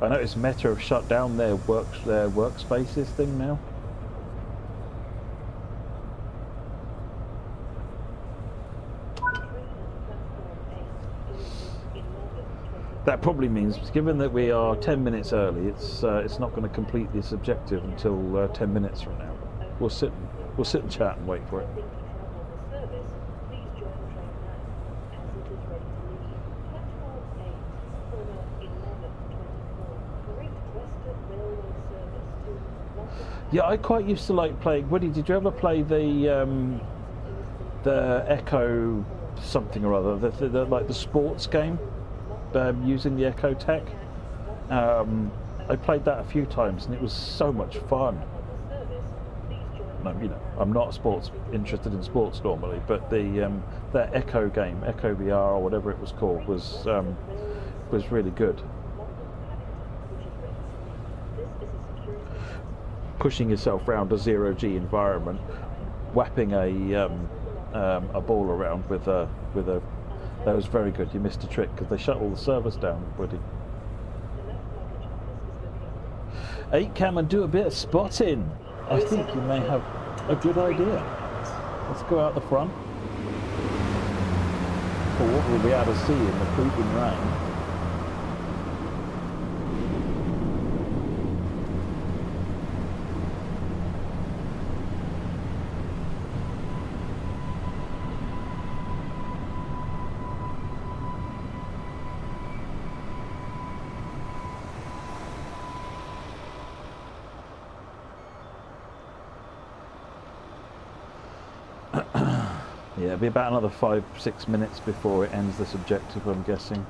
I noticed Meta have shut down their workspaces thing now. That probably means, given that we are 10 minutes early, it's not going to complete this objective until 10 minutes from now. We'll sit and chat and wait for it. Yeah, I quite used to like playing. Woody, did you ever play the Echo something or other, like the sports game? Using the Echo tech. I played that a few times and it was so much fun. You know, I'm not interested in sports normally, but that Echo game, Echo VR or whatever it was called, was really good. Pushing yourself around a zero-G environment, whapping a ball around with a that was very good. You missed a trick because they shut all the servers down, Woody. 8cam and do a bit of spotting. I think you may have a good idea. Let's go out the front. For what we'll be able to see in the creeping rain. Yeah, it'll be about another 5-6 minutes before it ends this objective, I'm guessing.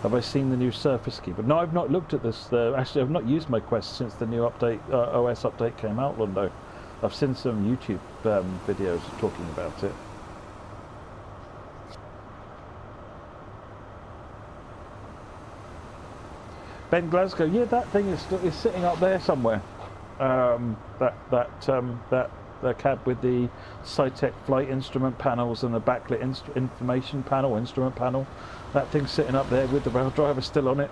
Have I seen the new Surface Keeper? No, I've not looked at this. Actually, I've not used my Quest since the new update, OS update came out, Londo. I've seen some YouTube videos talking about it. Ben Glasgow, yeah, that thing is sitting up there somewhere. The cab with the Cytec flight instrument panels and the backlit information panel, instrument panel. That thing's sitting up there with the rail driver still on it.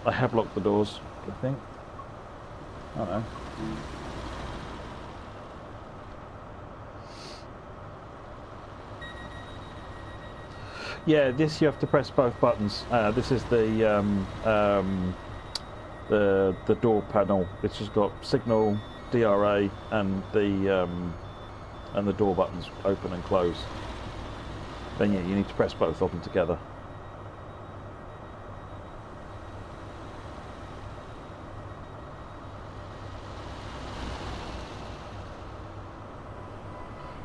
I have locked the doors, I think. I don't know. Yeah, this you have to press both buttons. This is the door panel, which has got signal, DRA, and the door buttons open and close. Then yeah, you need to press both of them together.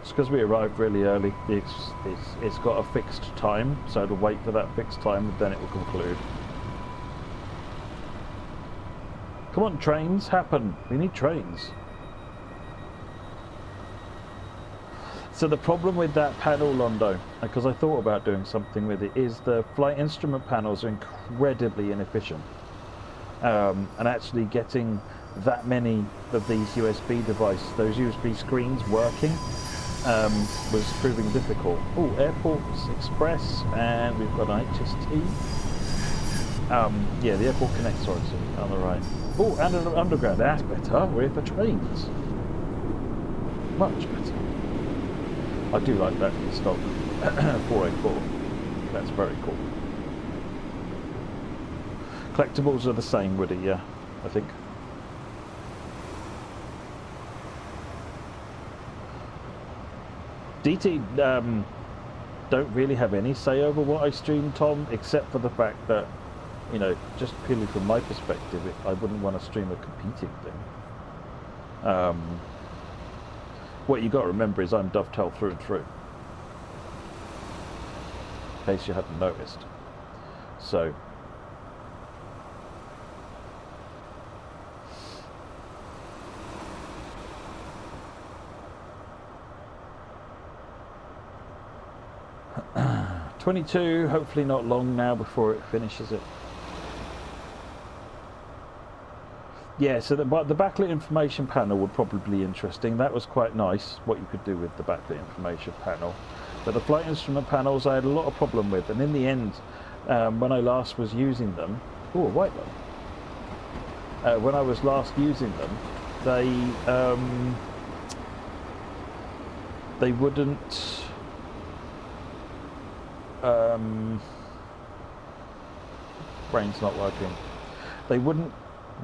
It's because we arrived really early. It's got a fixed time, so it'll wait for that fixed time, and then it will conclude. Come on, trains, happen. We need trains. So the problem with that panel, Londo, because I thought about doing something with it, is the flight instrument panels are incredibly inefficient. And actually getting that many of these USB devices, those USB screens working, was proving difficult. Oh, Airports Express, and we've got an HST. Yeah, the Airport Connect, sorry, on the right. Oh, and an underground, that's better. We're for trains. Much better. I do like that in stock 484. That's very cool. Collectibles are the same, Woody, yeah, I think. DT don't really have any say over what I stream, Tom, except for the fact that you know, just purely from my perspective, I wouldn't want to stream a competing thing. What you got to remember is I'm dovetail through and through, in case you hadn't noticed. So $22, hopefully not long now before it finishes it. Yeah, so the backlit information panel would probably be interesting. That was quite nice, what you could do with the backlit information panel. But the flight instrument panels I had a lot of problem with, and in the end, when I last was using them... Oh, a white one. When I was last using them, they wouldn't... brain's not working. They wouldn't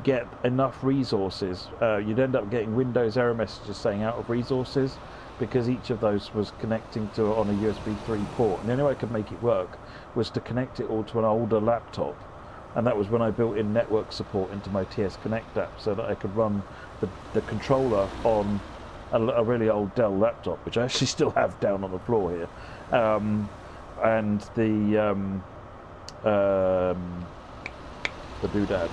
get enough resources. You'd end up getting Windows error messages saying out of resources, because each of those was connecting to on a USB 3 port. And the only way I could make it work was to connect it all to an older laptop, and that was when I built in network support into my TS Connect app, so that I could run the controller on a really old Dell laptop, which I actually still have down on the floor here, and the doodad.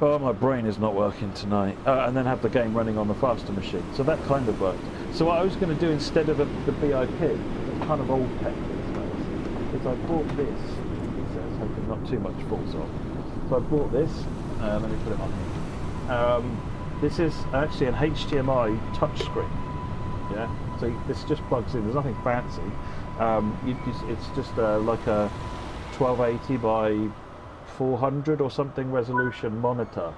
Oh, my brain is not working tonight. And then have the game running on the faster machine. So that kind of worked. So what I was going to do instead of the BIP, it's kind of old tech these days, is I bought this. So I was hoping not too much falls off. So I bought this. Let me put it on here. This is actually an HDMI touchscreen. Yeah. So this just plugs in. There's nothing fancy. It's just like a 1280 by 400 or something resolution monitor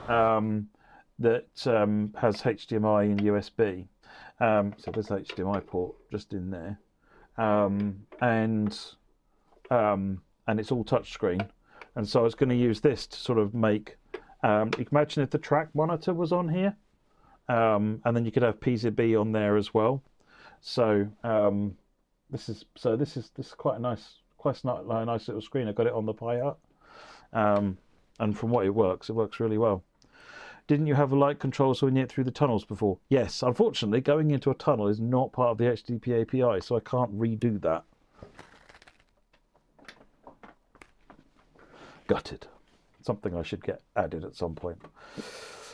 that has HDMI and USB. So there's the HDMI port just in there, and it's all touchscreen. And so I was going to use this to sort of make. You can imagine if the track monitor was on here, and then you could have PZB on there as well. So this is quite a nice little screen. I got it on the Pi Hut, and from what it works really well. Didn't you have a light control so we get through the tunnels before? Yes, unfortunately, going into a tunnel is not part of the HTTP API, so I can't redo that. Gutted. Something I should get added at some point.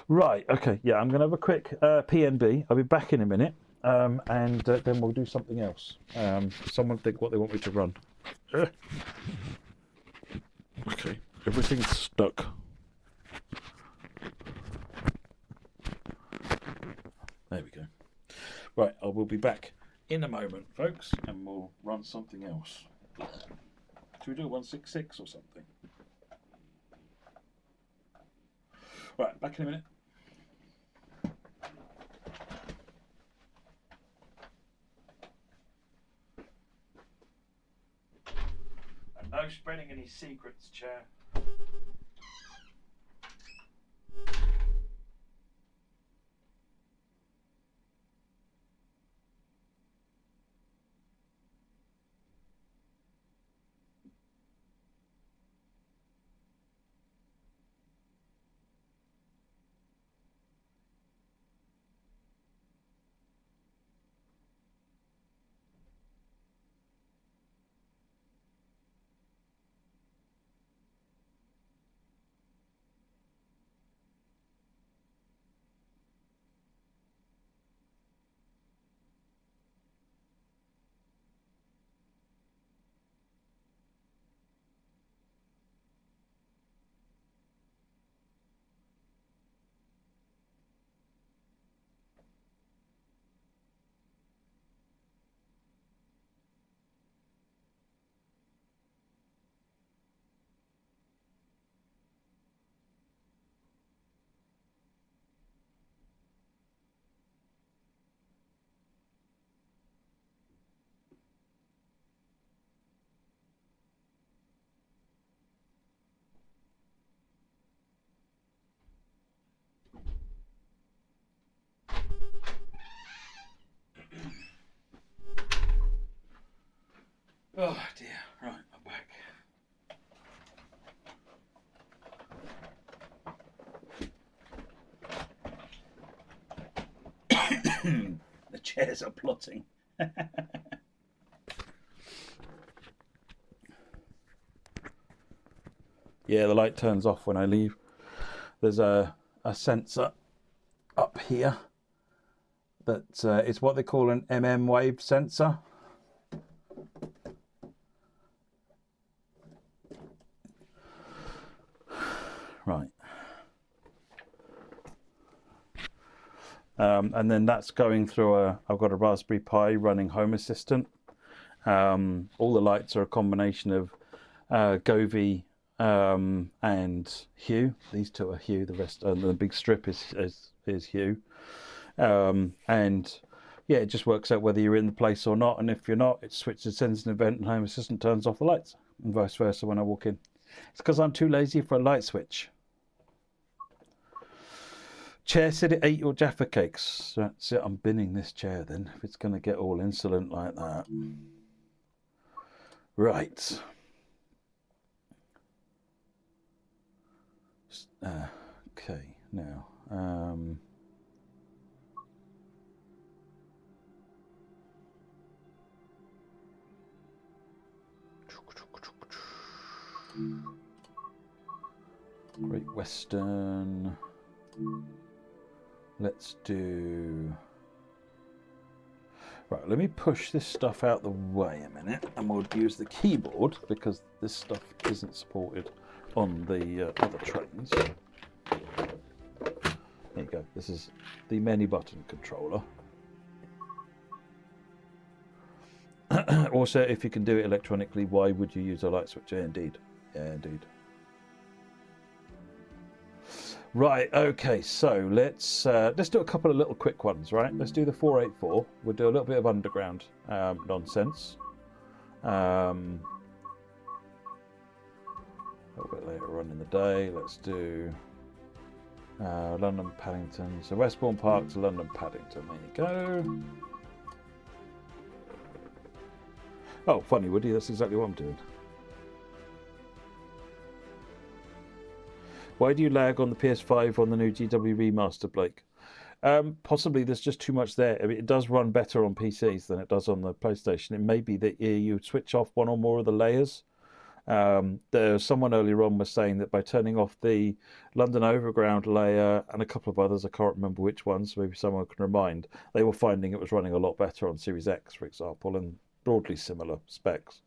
Right, okay, yeah, I'm going to have a quick PNB. I'll be back in a minute, and then we'll do something else. Someone think what they want me to run. Okay, everything's stuck. There we go. Right, I will be back in a moment, folks, and we'll run something else. Should we do a 166 or something? Right, back in a minute. And no spreading any secrets, chair. Oh dear, right, I'm back. The chairs are plotting. Yeah, the light turns off when I leave. There's a sensor up here that it's what they call an wave sensor. Right. And then that's going through I've got a Raspberry Pi running Home Assistant. All the lights are a combination of Govee and Hue. These two are Hue. The rest, the big strip is Hue. And yeah, it just works out whether you're in the place or not. And if you're not, it switches, sends an event, and Home Assistant turns off the lights, and vice versa when I walk in. It's because I'm too lazy for a light switch. Chair, sit it, ate your Jaffa cakes. That's it. I'm binning this chair then, if it's going to get all insolent like that. Right. Okay, now. Great Western. Let's do... Right, let me push this stuff out the way a minute, and we'll use the keyboard because this stuff isn't supported on the other trains. There you go. This is the many button controller. Also, if you can do it electronically, why would you use a light switch? Yeah, indeed. Yeah, indeed. Right, okay, so let's do a couple of little quick ones, right? Let's do the 484. We'll do a little bit of underground nonsense. A little bit later on in the day, let's do London Paddington. So Westbourne Park to London Paddington, there you go. Oh, funny, Woody, that's exactly what I'm doing. Why do you lag on the PS5 on the new GW Remaster, Blake? Possibly there's just too much there. I mean, it does run better on PCs than it does on the PlayStation. It may be that you switch off one or more of the layers. Someone earlier on was saying that by turning off the London Overground layer and a couple of others, I can't remember which ones, maybe someone can remind, they were finding it was running a lot better on Series X, for example, and broadly similar specs.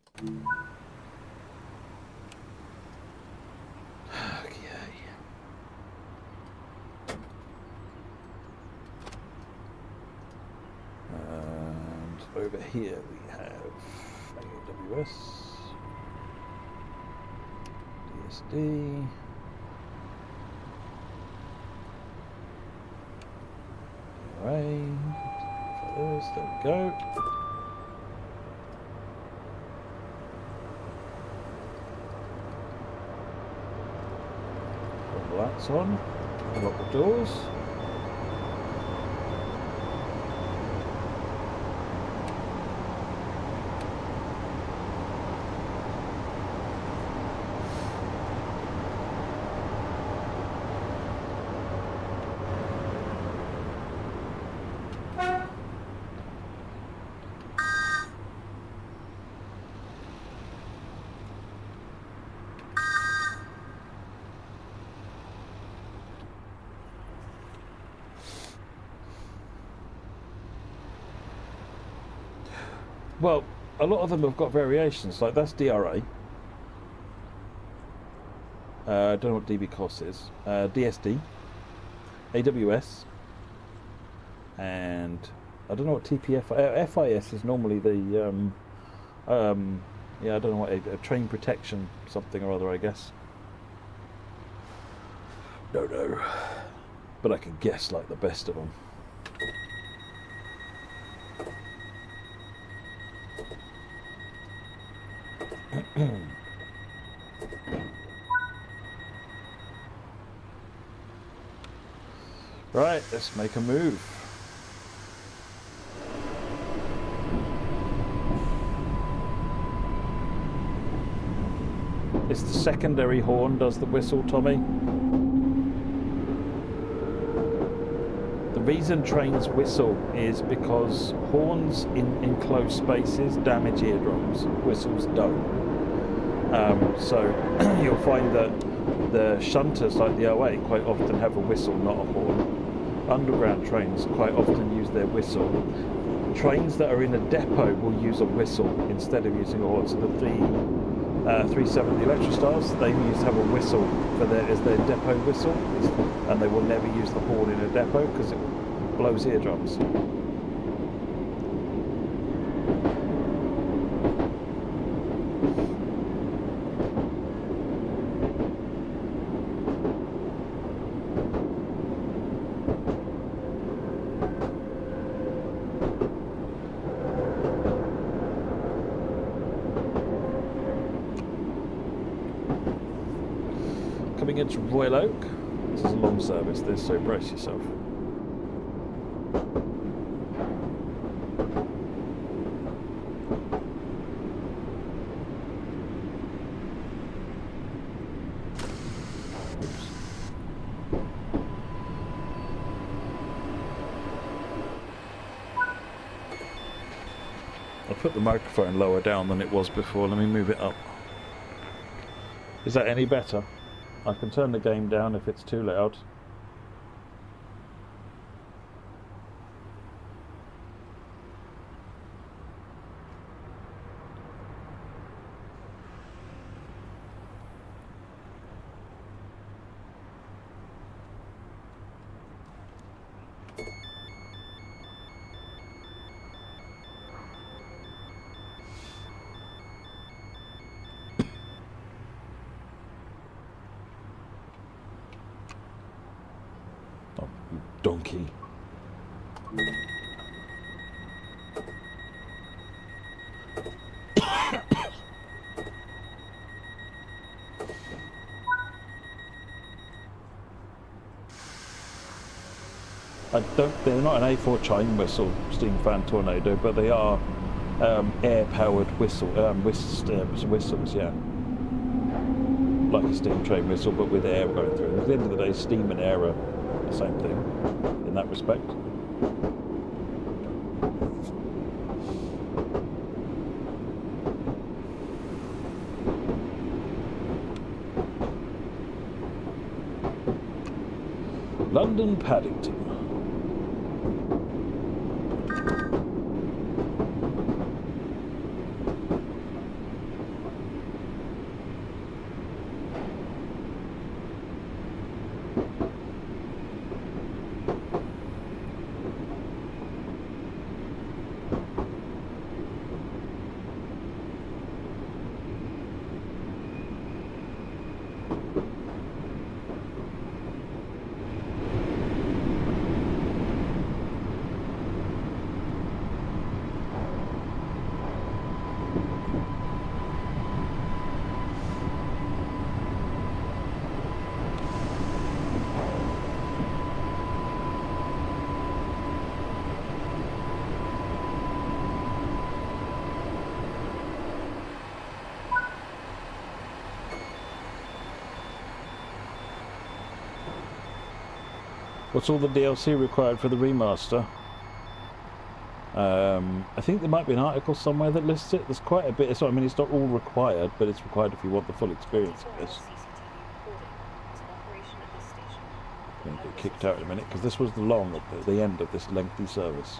Over here we have AWS, DSD, DRA, there we go. Put the lights on, lock the doors. Well, a lot of them have got variations, like that's DRA. I don't know what DBCOS is. DSD, AWS, and I don't know what TPF. FIS is normally the, yeah, I don't know what, a train protection something or other, I guess. Don't know, but I can guess like the best of them. Right, let's make a move. It's the secondary horn does the whistle, Tommy. The reason trains whistle is because horns in enclosed spaces damage eardrums. Whistles don't. So you'll find that the shunters like the 08 quite often have a whistle, not a horn. Underground trains quite often use their whistle. Trains that are in a depot will use a whistle instead of using a horn. So the 370 Electrostars, they used to have a whistle for as their depot whistle, and they will never use the horn in a depot because it blows eardrums. Coming into Royal Oak. This is a long service, this, so brace yourself. Oops. I'll put the microphone lower down than it was before. Let me move it up. Is that any better? I can turn the game down if it's too loud. Donkey. They're not an A4 chime whistle, steam fan tornado, but they are air-powered whistles, yeah. Like a steam train whistle, but with air going through. At the end of the day, steam and air are the same thing in that respect. London Paddington. What's all the DLC required for the remaster? I think there might be an article somewhere that lists it. There's quite a bit. I mean, it's not all required, but it's required if you want the full experience of this. I'm going to get kicked out in a minute because this was the end of this lengthy service.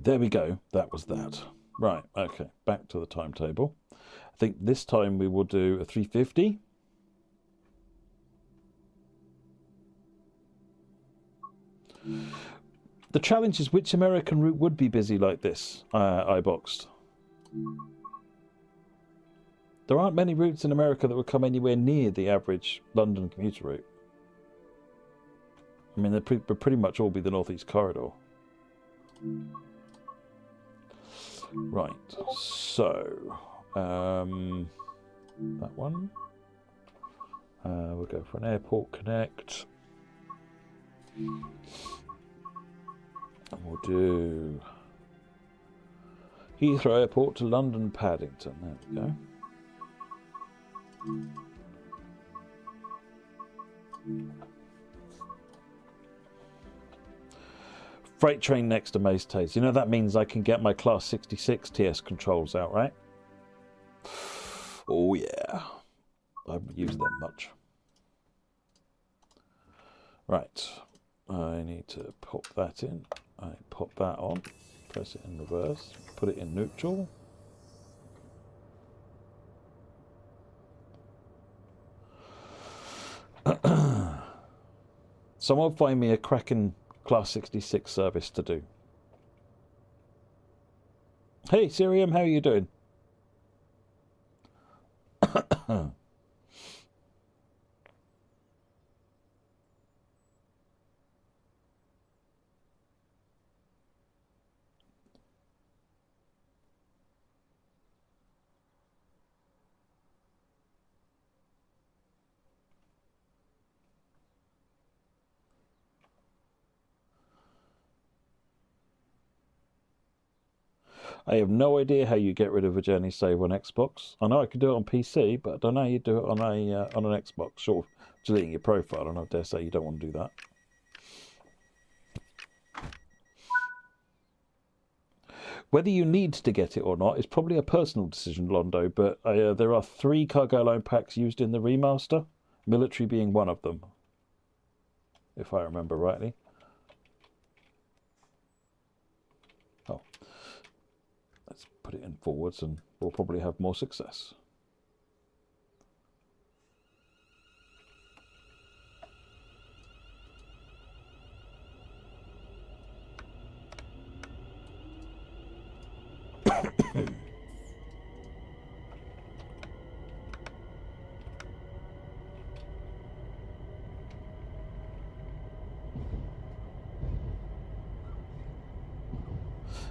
There we go, that was that. Right, okay, back to the timetable. I think this time we will do a 350. The challenge is which American route would be busy like this, iBoxed. There aren't many routes in America that would come anywhere near the average London commuter route. I mean, they'd pretty much all be the Northeast Corridor. Right, so that one. We'll go for an airport connect. And we'll do Heathrow Airport to London Paddington. There we go. Freight train next to Mace Taze. You know that means I can get my Class 66 TS controls out, right? Oh yeah. I haven't used them much. Right. I need to pop that in. I pop that on. Press it in reverse. Put it in neutral. Someone find me a cracking Class 66 service to do. Hey Sirium, how are you doing? I have no idea how you get rid of a journey save on Xbox. I know I can do it on PC, but I don't know how you do it on an Xbox. Short of deleting your profile, and I dare say you don't want to do that. Whether you need to get it or not is probably a personal decision, Londo, but there are 3 cargo line packs used in the remaster, military being one of them, if I remember rightly. Oh. Let's put it in forwards and we'll probably have more success.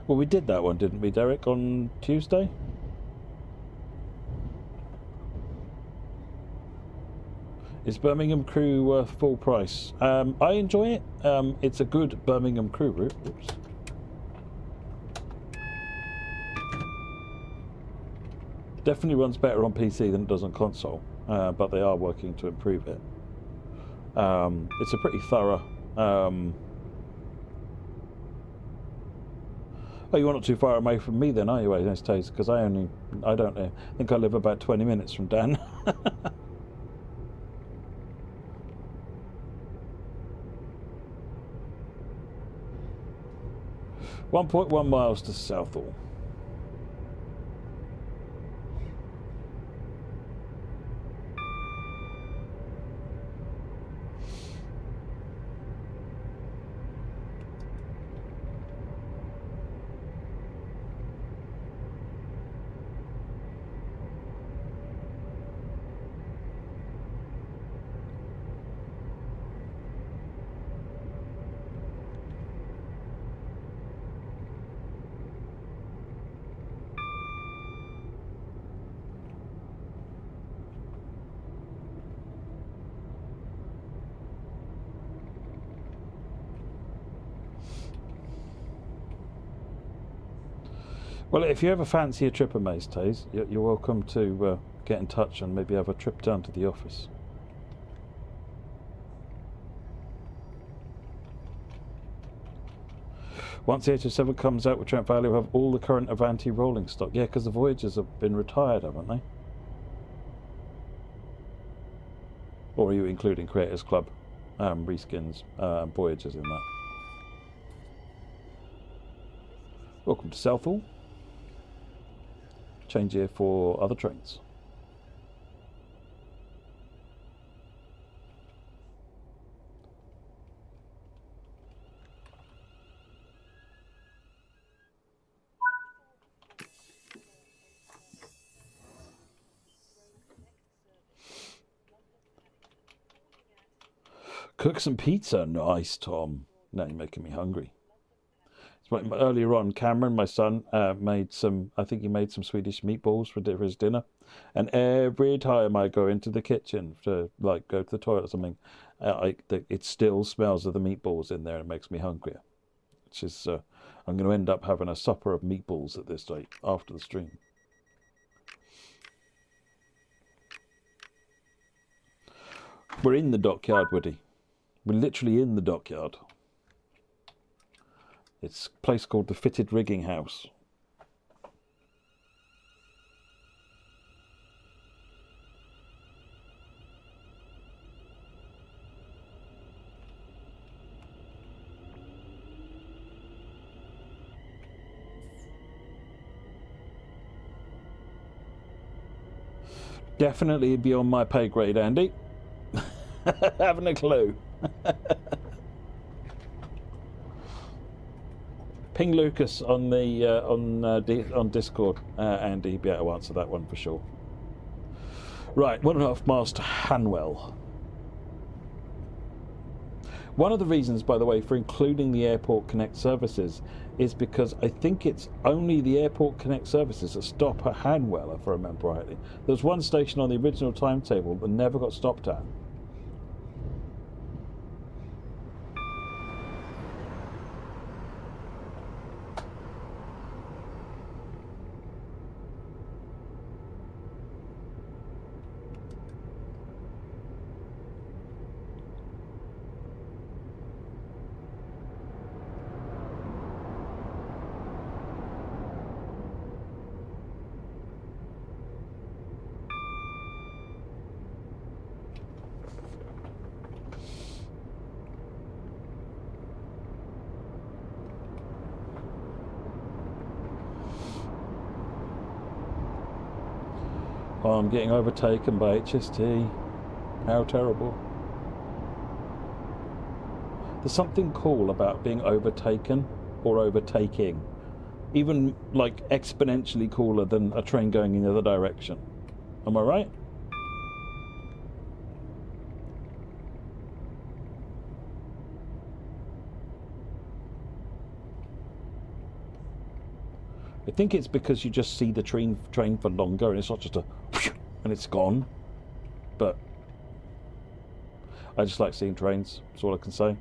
Well, we did that one, didn't we, Derek, on Tuesday? Is Birmingham Crew worth full price? I enjoy it. It's a good Birmingham Crew route. Oops. Definitely runs better on PC than it does on console, but they are working to improve it. It's a pretty thorough... Oh, you're not too far away from me then, are you, Taste? Because I don't know. I think I live about 20 minutes from Dan. 1.1 miles to Southall. Well, if you ever fancy a trip of Maze Taze, you're welcome to get in touch and maybe have a trip down to the office. Once the HS7 comes out with Trent Valley, we'll have all the current Avanti rolling stock. Yeah, because the Voyagers have been retired, haven't they? Or are you including Creators Club, reskins, Voyagers in that? Welcome to Southall. Change here for other trains. Cook some pizza. Nice, Tom. Now you're making me hungry. Earlier on, Cameron, my son, made some. I think he made some Swedish meatballs for his dinner, and every time I go into the kitchen to like go to the toilet or something, it still smells of the meatballs in there, and it makes me hungrier. Which is, I'm going to end up having a supper of meatballs at this date after the stream. We're in the dockyard, Woody. We're literally in the dockyard. It's a place called the Fitted Rigging House. Definitely beyond my pay grade, Andy. Haven't a clue. Ping Lucas on the on Discord, Andy. He'll be able to answer that one for sure. Right, 1.5 miles to Hanwell. One of the reasons, by the way, for including the Airport Connect services is because I think it's only the Airport Connect services that stop at Hanwell, if I remember rightly. There was one station on the original timetable that never got stopped at. Oh, I'm getting overtaken by HST. How terrible. There's something cool about being overtaken or overtaking. Even like exponentially cooler than a train going in the other direction. Am I right? I think it's because you just see the train for longer and it's not just a and it's gone. But I just like seeing trains, that's all I can say.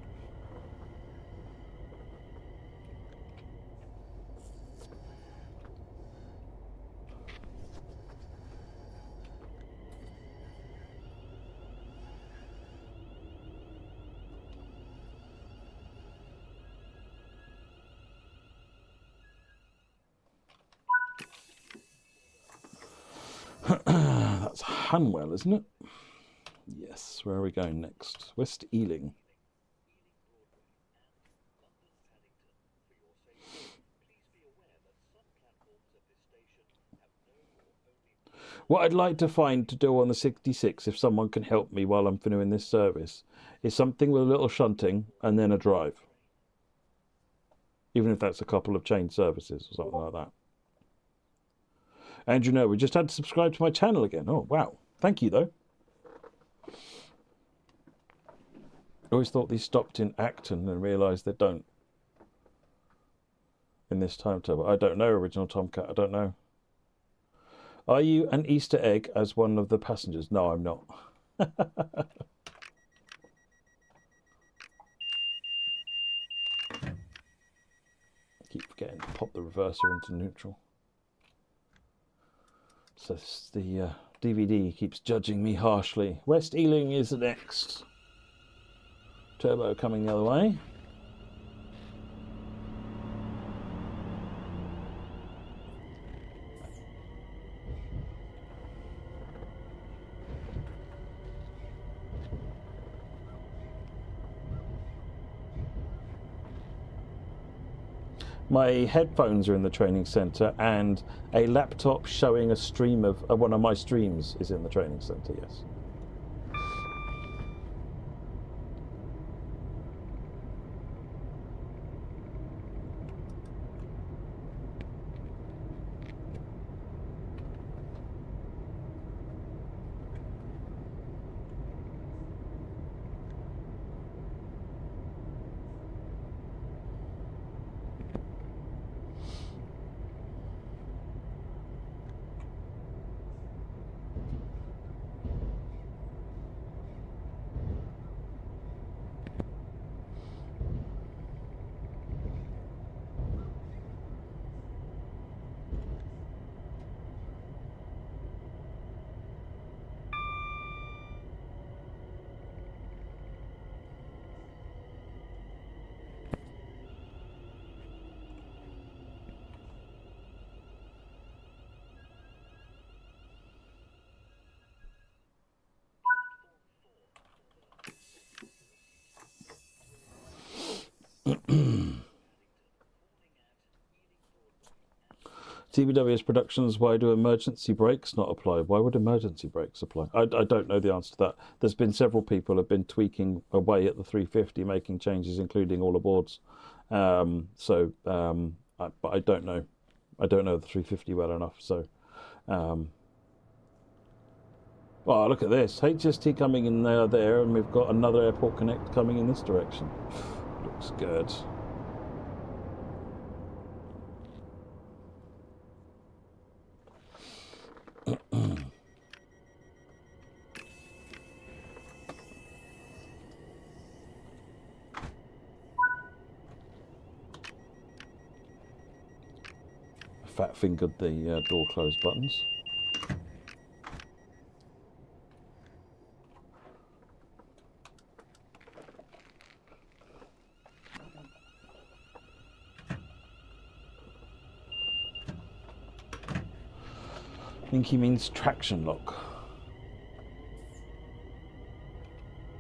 That's Hanwell, isn't it? Yes, where are we going next? West Ealing. What I'd like to find to do on the 66, if someone can help me while I'm doing this service, is something with a little shunting and then a drive. Even if that's a couple of chain services or something like that. And you know, we just had to subscribe to my channel again. Oh, wow. Thank you, though. I always thought these stopped in Acton and realised they don't. In this timetable. I don't know, Original Tomcat. I don't know. Are you an Easter egg as one of the passengers? No, I'm not. Keep forgetting to pop the reverser into neutral. So the DVD keeps judging me harshly. West Ealing is the next. Turbo coming the other way. My headphones are in the training centre and a laptop showing a stream of one of my streams is in the training centre, yes. TBWS Productions, why do emergency brakes not apply? Why would emergency brakes apply? I don't know the answer to that. There's been several people have been tweaking away at the 350, making changes, including all aboards. But I don't know. I don't know the 350 well enough. So, well, look at this. HST coming in there, and we've got another Airport Connect coming in this direction. Looks good. Fat fingered the door close buttons. I think he means traction lock.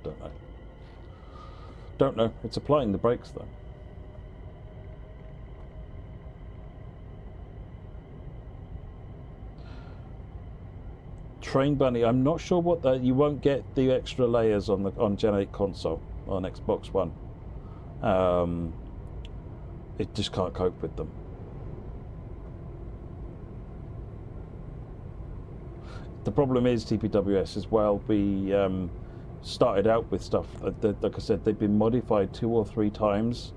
Don't know. Don't know. It's applying the brakes though. Train Bunny, I'm not sure what that. You won't get the extra layers on Gen 8 console on Xbox One. It just can't cope with them. The problem is TPWS as well. We started out with stuff that, like I said, they've been modified 2 or 3 times.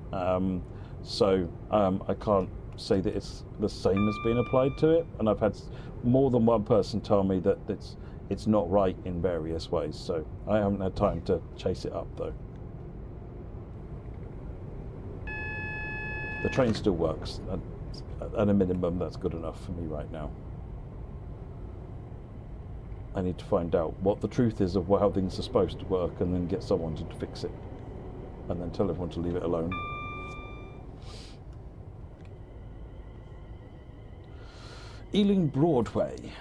So I can't say that it's the same as being applied to it, and I've had more than one person tell me that it's not right in various ways, so I haven't had time to chase it up though. The train still works. At a minimum, that's good enough for me right now. I need to find out what the truth is of how things are supposed to work, and then get someone to fix it, and then tell everyone to leave it alone. Ealing Broadway.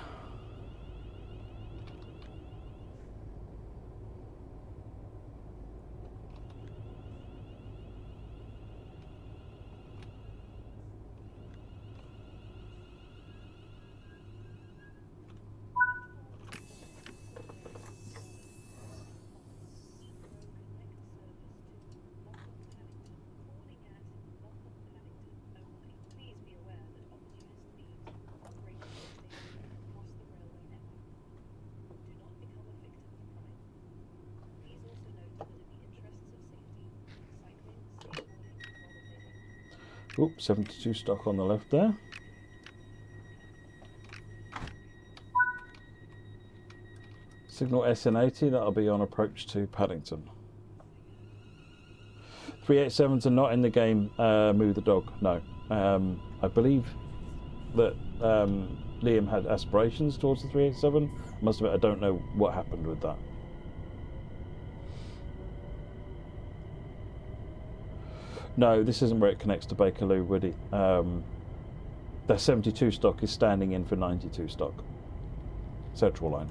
Oops, 72 stock on the left there. Signal SN80, that'll be on approach to Paddington. 387s are not in the game, Move the Dog, no. I believe that Liam had aspirations towards the 387. Must admit, I don't know what happened with that. No, this isn't where it connects to Bakerloo, Woody. Their 72 stock is standing in for 92 stock. Central line.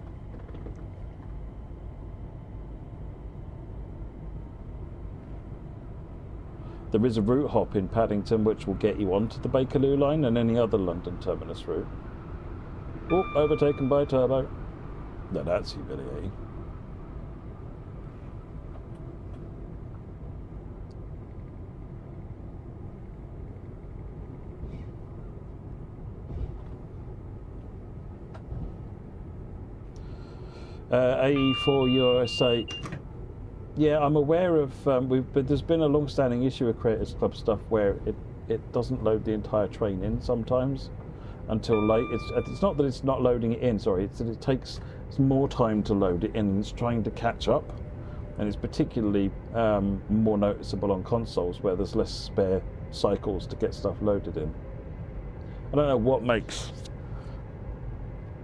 There is a route hop in Paddington which will get you onto the Bakerloo line and any other London terminus route. Oh, overtaken by a turbo. Now that's humiliating. AE4 USA. Yeah, I'm aware of. But there's been a long-standing issue with Creators Club stuff where it doesn't load the entire train in sometimes until late. It's not that it's not loading it in. Sorry, it's that it takes more time to load it in. And it's trying to catch up, and it's particularly more noticeable on consoles where there's less spare cycles to get stuff loaded in. I don't know what makes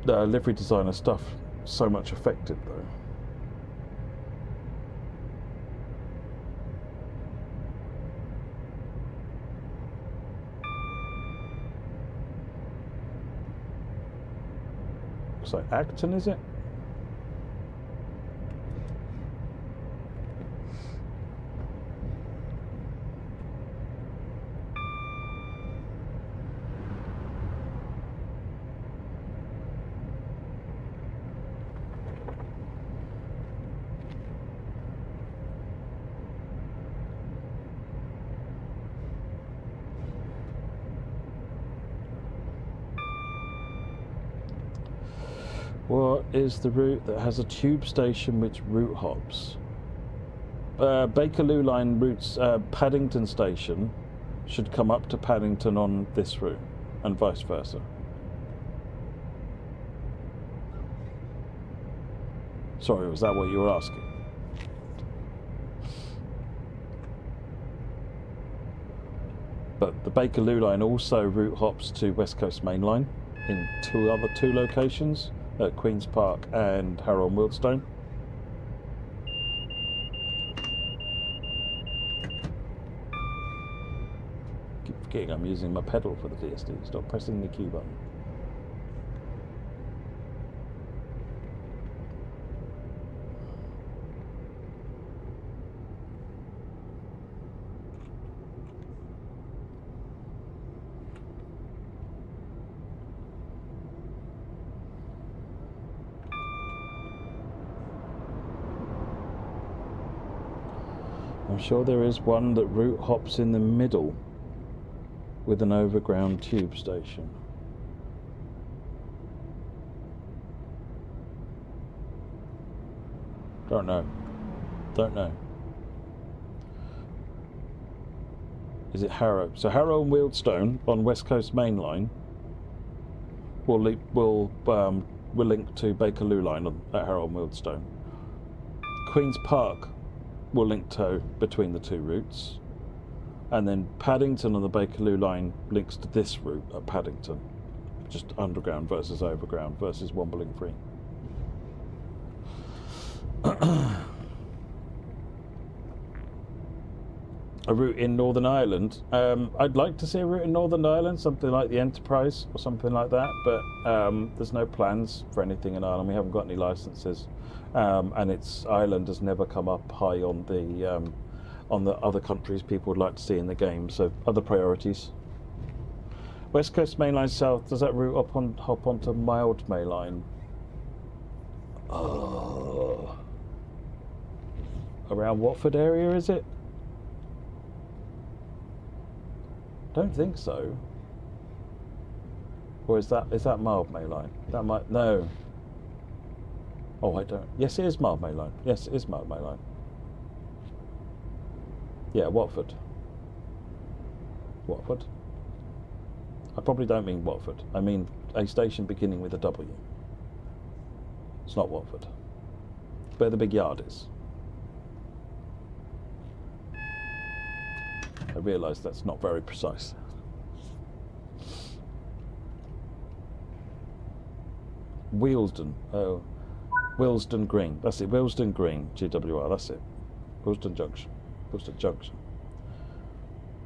the livery designer stuff so much affected though. Looks like Acton, is it? What is the route that has a tube station which route hops? Bakerloo line routes Paddington station should come up to Paddington on this route, and vice versa. Sorry, was that what you were asking? But the Bakerloo line also route hops to West Coast Main Line in two locations, at Queen's Park and Harrow and Wealdstone. Keep forgetting I'm using my pedal for the DSD. Stop pressing the Q button. I'm sure there is one that route hops in the middle with an overground tube station. Don't know. Don't know. Is it Harrow? So Harrow and Wealdstone on West Coast Main Line will link to Bakerloo line at Harrow and Wealdstone. Queen's Park will link to between the two routes, and then Paddington on the Bakerloo line links to this route at Paddington, just underground versus overground versus wobbling free. A route in Northern Ireland. I'd like to see a route in Northern Ireland, something like the Enterprise or something like that, but there's no plans for anything in Ireland. We haven't got any licenses. And Ireland has never come up high on the other countries people would like to see in the game. So other priorities. West Coast Main Line South, does that route hop onto Mildmay Line? Oh, around Watford area, is it? Don't think so. Or is that Mildmay Line? That might no. Oh, I don't. Yes, it is Mildmay Line. Yes, it is Mildmay Line. Yeah, Watford. Watford. I probably don't mean Watford. I mean a station beginning with a W. It's not Watford. It's where the big yard is. I realise that's not very precise. Wealdstone. Oh. Wealdstone Green. That's it. Wealdstone Green. GWR. That's it. Wealdstone Junction. Wealdstone Junction.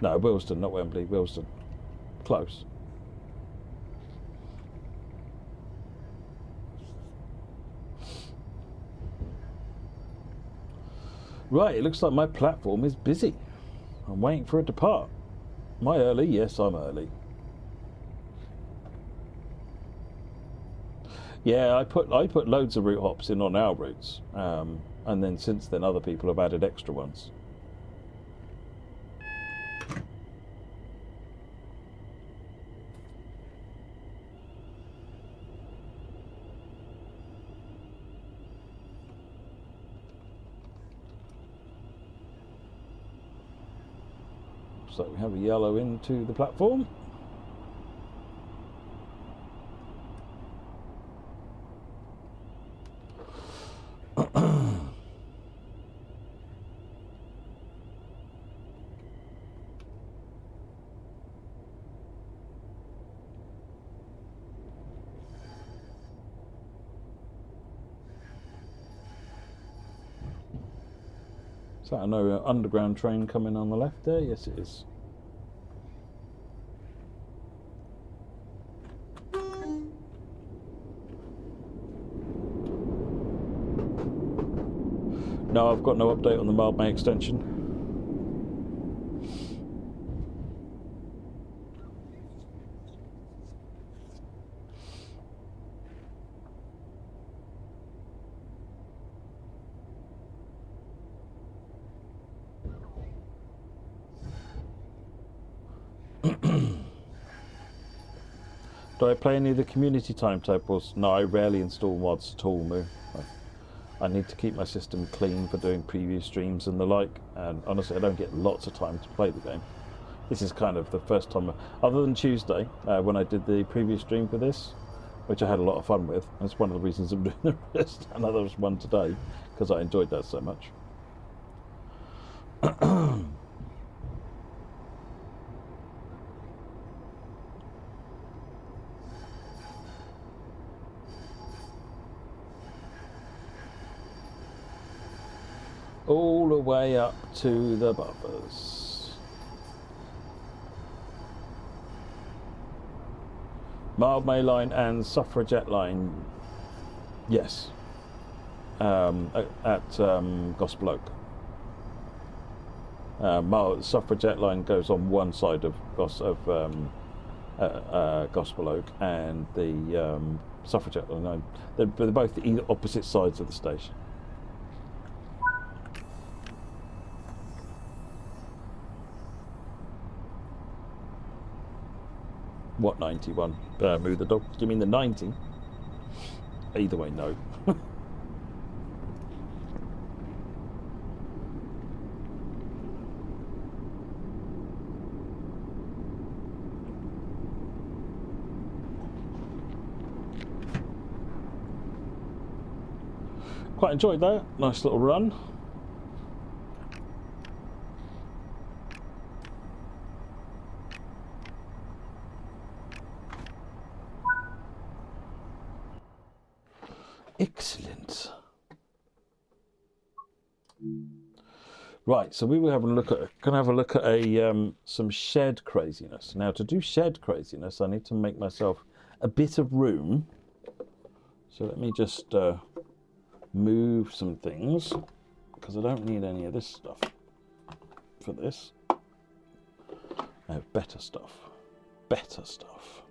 No, Wealdstone, not Wembley. Wealdstone. Close. Right, it looks like my platform is busy. I'm waiting for it to depart. Am I early? Yes, I'm early. Yeah, I put loads of route hops in on our routes, and then since then other people have added extra ones. So we have a yellow into the platform. Is that an underground train coming on the left there? Yes, it is. No, I've got no update on the Mildmay extension. Do I play any of the community timetables? No, I rarely install mods at all, Moo. I need to keep my system clean for doing preview streams and the like, and honestly I don't get lots of time to play the game. This is kind of the first time, other than Tuesday, when I did the preview stream for this, which I had a lot of fun with. That's one of the reasons I'm doing the rest, another one today, because I enjoyed that so much. All the way up to the buffers. Mild May line and suffragette line, yes, at Gospel Oak. Suffragette line goes on one side of Gospel Oak, and the suffragette line, they're both either opposite sides of the station. What 91? Move the dog. Do you mean the 90? Either way, no. Quite enjoyed that. Nice little run. Excellent. Right, so we were having a look at some shed craziness. Now, to do shed craziness, I need to make myself a bit of room. So let me just move some things, because I don't need any of this stuff for this. I have better stuff. Better stuff.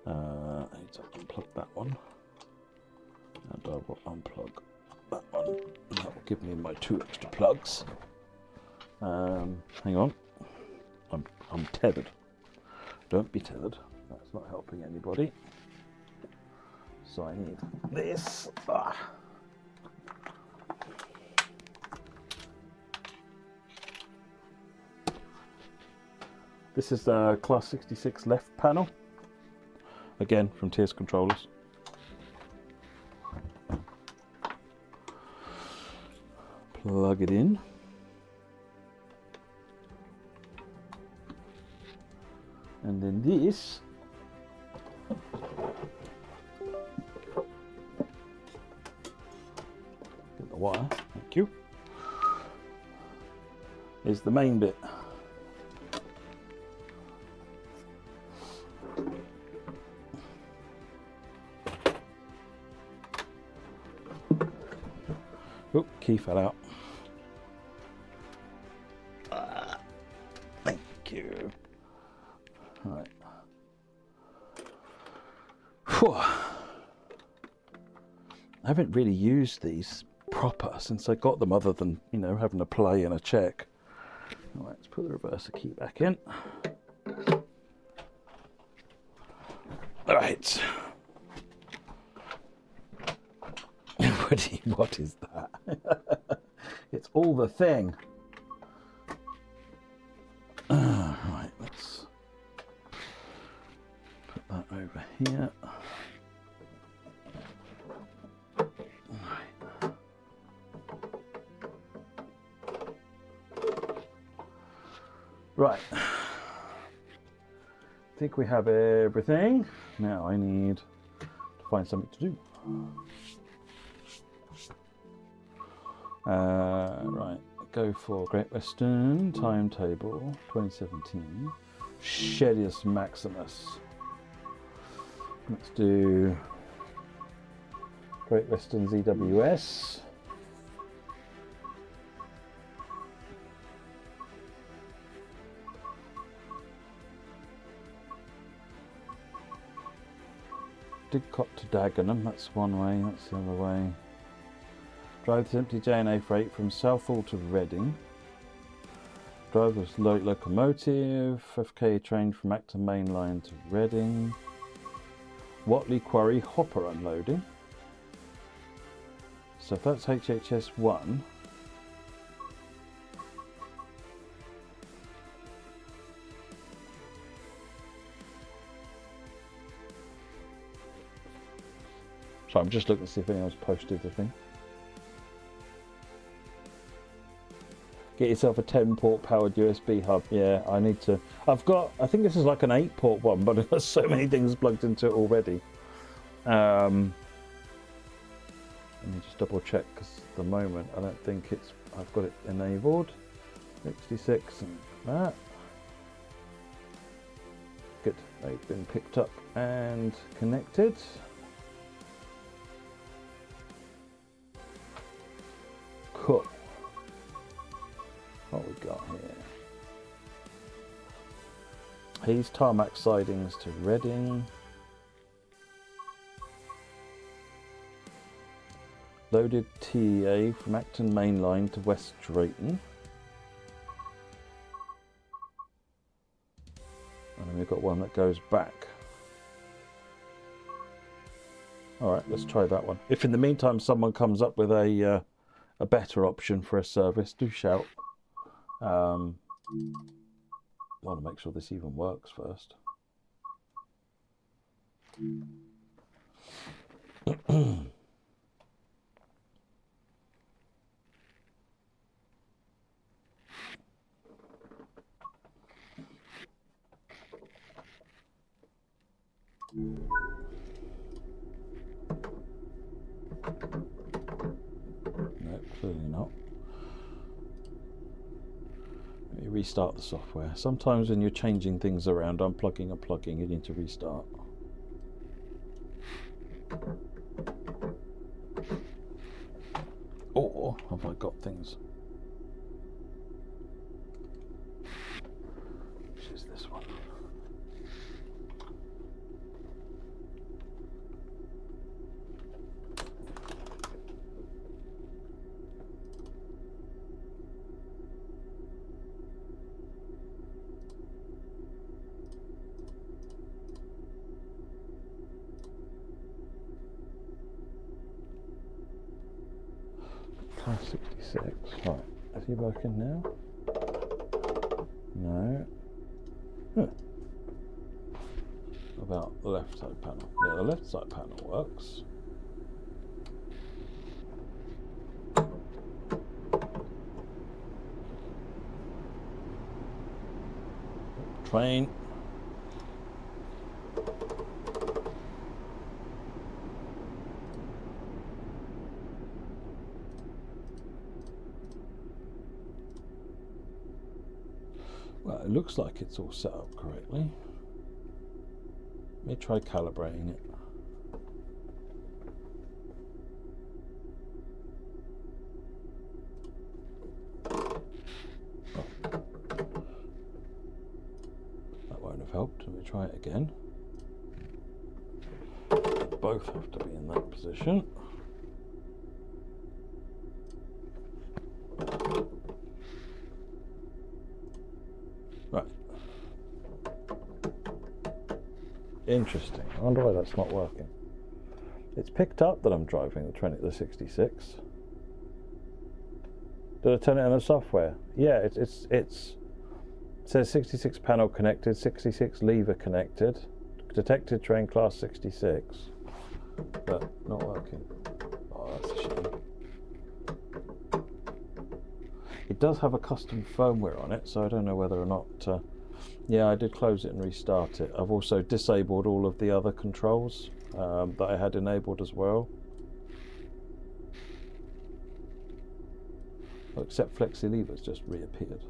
I need to unplug that one. And I will unplug that one. That will give me my 2 extra plugs. Hang on. I'm tethered. Don't be tethered. That's not helping anybody. So I need this. This is the Class 66 left panel. Again, from TSControllers. Plug it in. And then this get the wire, thank you, is the main bit. Oh, key fell out. Thank you. Right. Whew. I haven't really used these proper since I got them, other than, you know, having a play and a check. All right, let's put the reverser key back in. All right. What is that? It's all the thing. Right, let's put that over here. Right. I think we have everything. Now I need to find something to do. Right, go for Great Western Timetable 2017 Shedius Maximus. Let's do Great Western ZWS. Didcot to Dagenham, that's one way, that's the other way. Drive this empty J&A freight from Southall to Reading. Driver's locomotive. FK train from Acton Main Line to Reading. Whatley Quarry hopper unloading. So if that's HHS 1. So I'm just looking to see if anyone's posted the thing. Get yourself a 10 port powered USB hub. Yeah, I need to. I think this is like an 8 port one, but I've got so many things plugged into it already. Let me just double check, because at the moment I don't think I've got it enabled. 66 and that. Good, they've been picked up and connected. Cool. What we got here? He's tarmac sidings to Reading. Loaded TA from Acton Main Line to West Drayton. And then we've got one that goes back. Alright, let's try that one. If in the meantime someone comes up with a better option for a service, do shout. I want to make sure this even works first. No, clearly not. Let me restart the software. Sometimes when you're changing things around, unplugging and plugging, you need to restart. Or have I got things? Which is this one? Class 66. Right, is he working now? No. Huh. About the left side panel. Yeah, the left side panel works. Train. Well, it looks like it's all set up correctly. Let me try calibrating it. Oh. That won't have helped. Let me try it again. They both have to be in that position. Right. Interesting. I wonder why that's not working. It's picked up that I'm driving the 66. Did I turn it on the software? Yeah, it says 66 panel connected, 66 lever connected, detected train class 66, but not working. Oh, that's a shame. It does have a custom firmware on it, so I don't know whether or not... yeah, I did close it and restart it. I've also disabled all of the other controls that I had enabled as well. Except Flexi Levers just reappeared.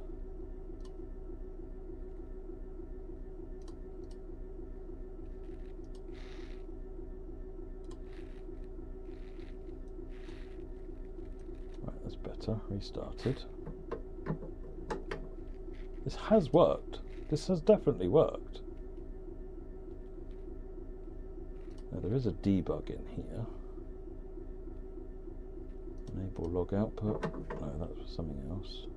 Right, that's better. Restarted. This has worked. This has definitely worked. Now there is a debug in here. Enable log output. No, that's something else.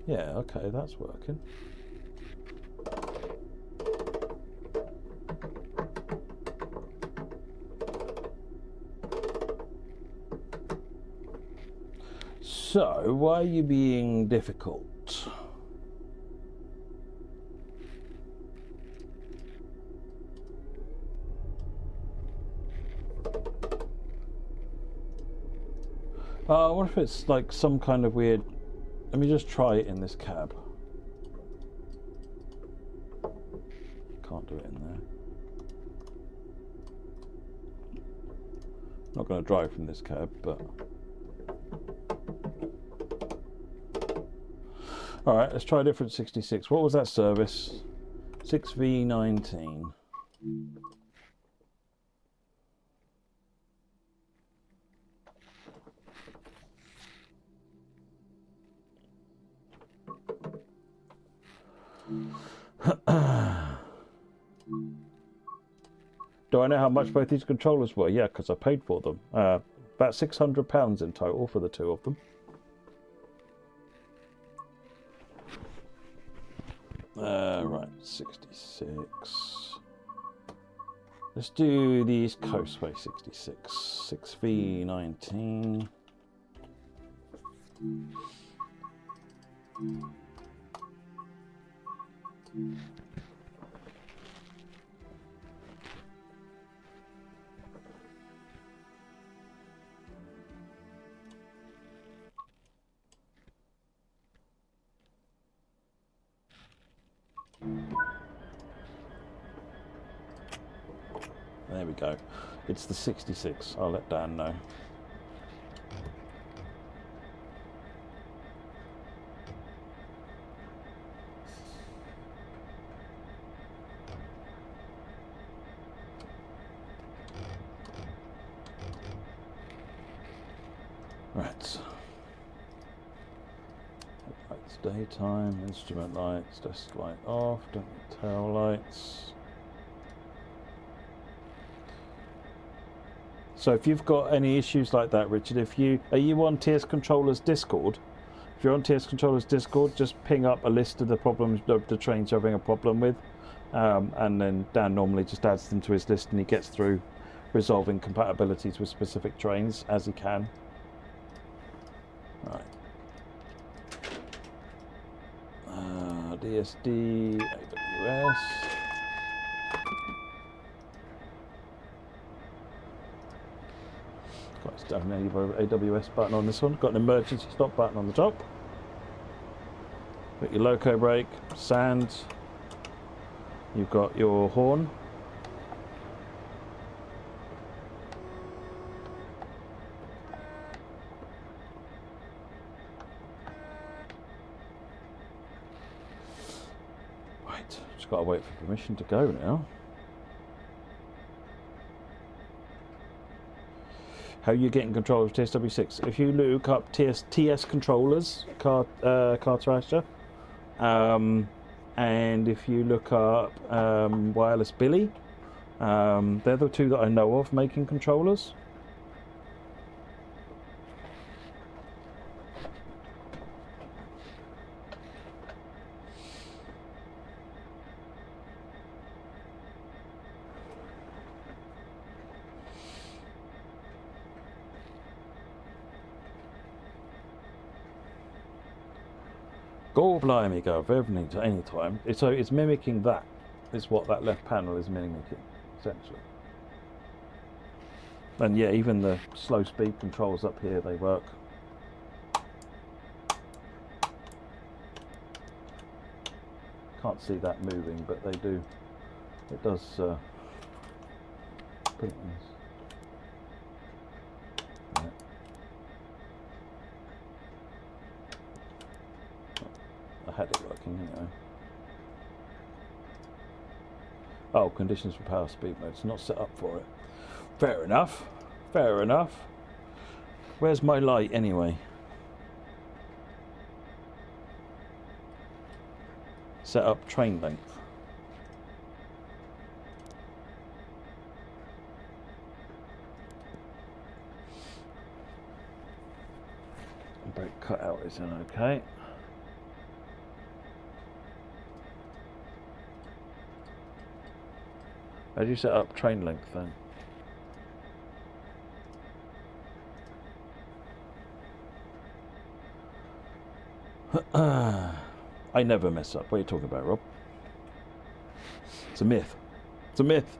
Yeah, okay, that's working. So, why are you being difficult? What if it's like some kind of weird... Let me just try it in this cab. Can't do it in there. Not going to drive from this cab, but... Alright, let's try a different 66. What was that service? 6V19. Do I know how much both these controllers were? Yeah, because I paid for them. About £600 in total for the two of them. Right, 66. Let's do these Coastway 66. 6V19. There we go. It's the 66. I'll let Dan know. Right. Headlights daytime, instrument lights, desk light off, don't need tail lights. So if you've got any issues like that, Richard, are you on TSControllers Discord? If you're on TSControllers Discord, just ping up a list of the problems the trains you're having a problem with, and then Dan normally just adds them to his list, and he gets through resolving compatibilities with specific trains as he can. Right. DSD, AWS. Got an AWS button on this one. Got an emergency stop button on the top. Got your loco brake, sand. You've got your horn. Right, just got to wait for permission to go now. How are you getting control of TSW6? If you look up TSControllers, car trasher, and if you look up Wireless Billy, they're the two that I know of making controllers. God blimey, go any time. So it's mimicking that. Is what that left panel is mimicking, essentially. And yeah, even the slow speed controls up here, they work. Can't see that moving, but they do. It does. Put it in this. Right. I had it working anyway. Oh, conditions for power speed mode. It's not set up for it. Fair enough. Fair enough. Where's my light anyway? Set up train length. Brake cutout isn't okay. How do you set up train length then? I never mess up. What are you talking about, Rob? It's a myth. It's a myth.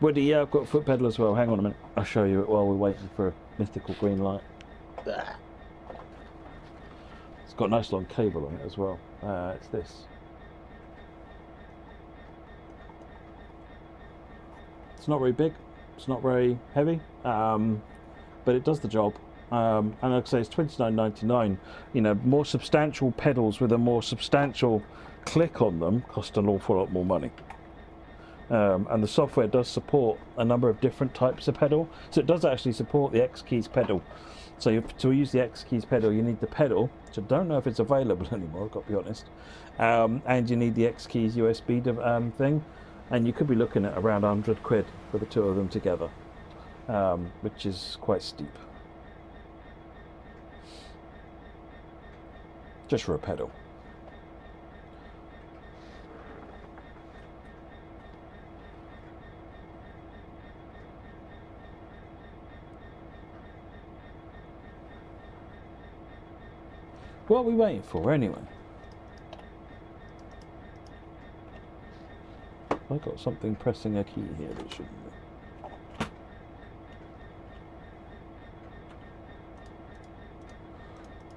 Woody, yeah, I've got a foot pedal as well. Hang on a minute. I'll show you it while we're waiting for a mythical green light. It's got a nice long cable on it as well. It's this. It's not very big. It's not very heavy. But it does the job. And like I say, it's $29.99. You know, more substantial pedals with a more substantial click on them cost an awful lot more money. And the software does support a number of different types of pedal. So it does actually support the X keys pedal. So to use the X keys pedal, you need the pedal, which I don't know if it's available anymore, I've got to be honest. And you need the X keys USB thing. And you could be looking at around 100 quid for the two of them together, which is quite steep. Just for a pedal. What are we waiting for anyway? I got something pressing a key here that shouldn't be.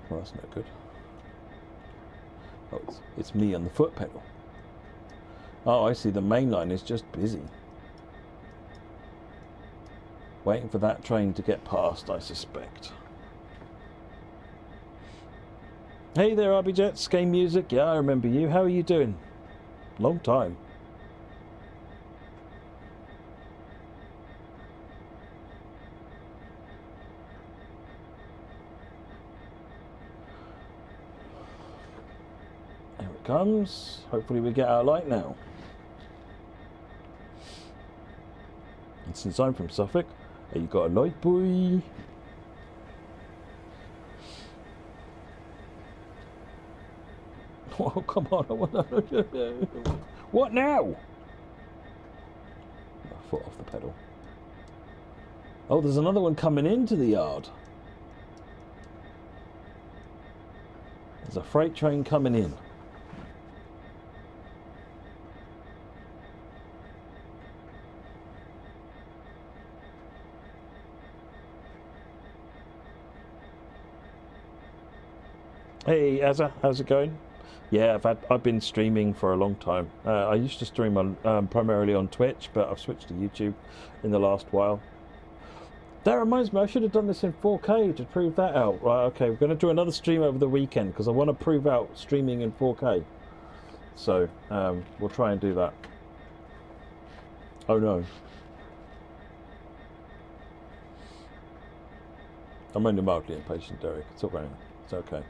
Well, that's not good. Oh, it's me on the foot pedal. Oh, I see. The main line is just busy. Waiting for that train to get past, I suspect. Hey there, Aggregates, Game Music. Yeah, I remember you. How are you doing? Long time. There it comes. Hopefully we get our light now. And since I'm from Suffolk, you got a light, boy? Oh, come on. What now? My foot off the pedal. Oh, there's another one coming into the yard. There's a freight train coming in. Hey, Azza, how's it going? Yeah, I've been streaming for a long time. I used to stream on primarily on Twitch, but I've switched to YouTube in the last while. That reminds me, I should have done this in 4K to prove that out. Right, okay, we're going to do another stream over the weekend because I want to prove out streaming in 4K. So we'll try and do that. Oh no. I'm only mildly impatient, Derek. It's all right. It's okay.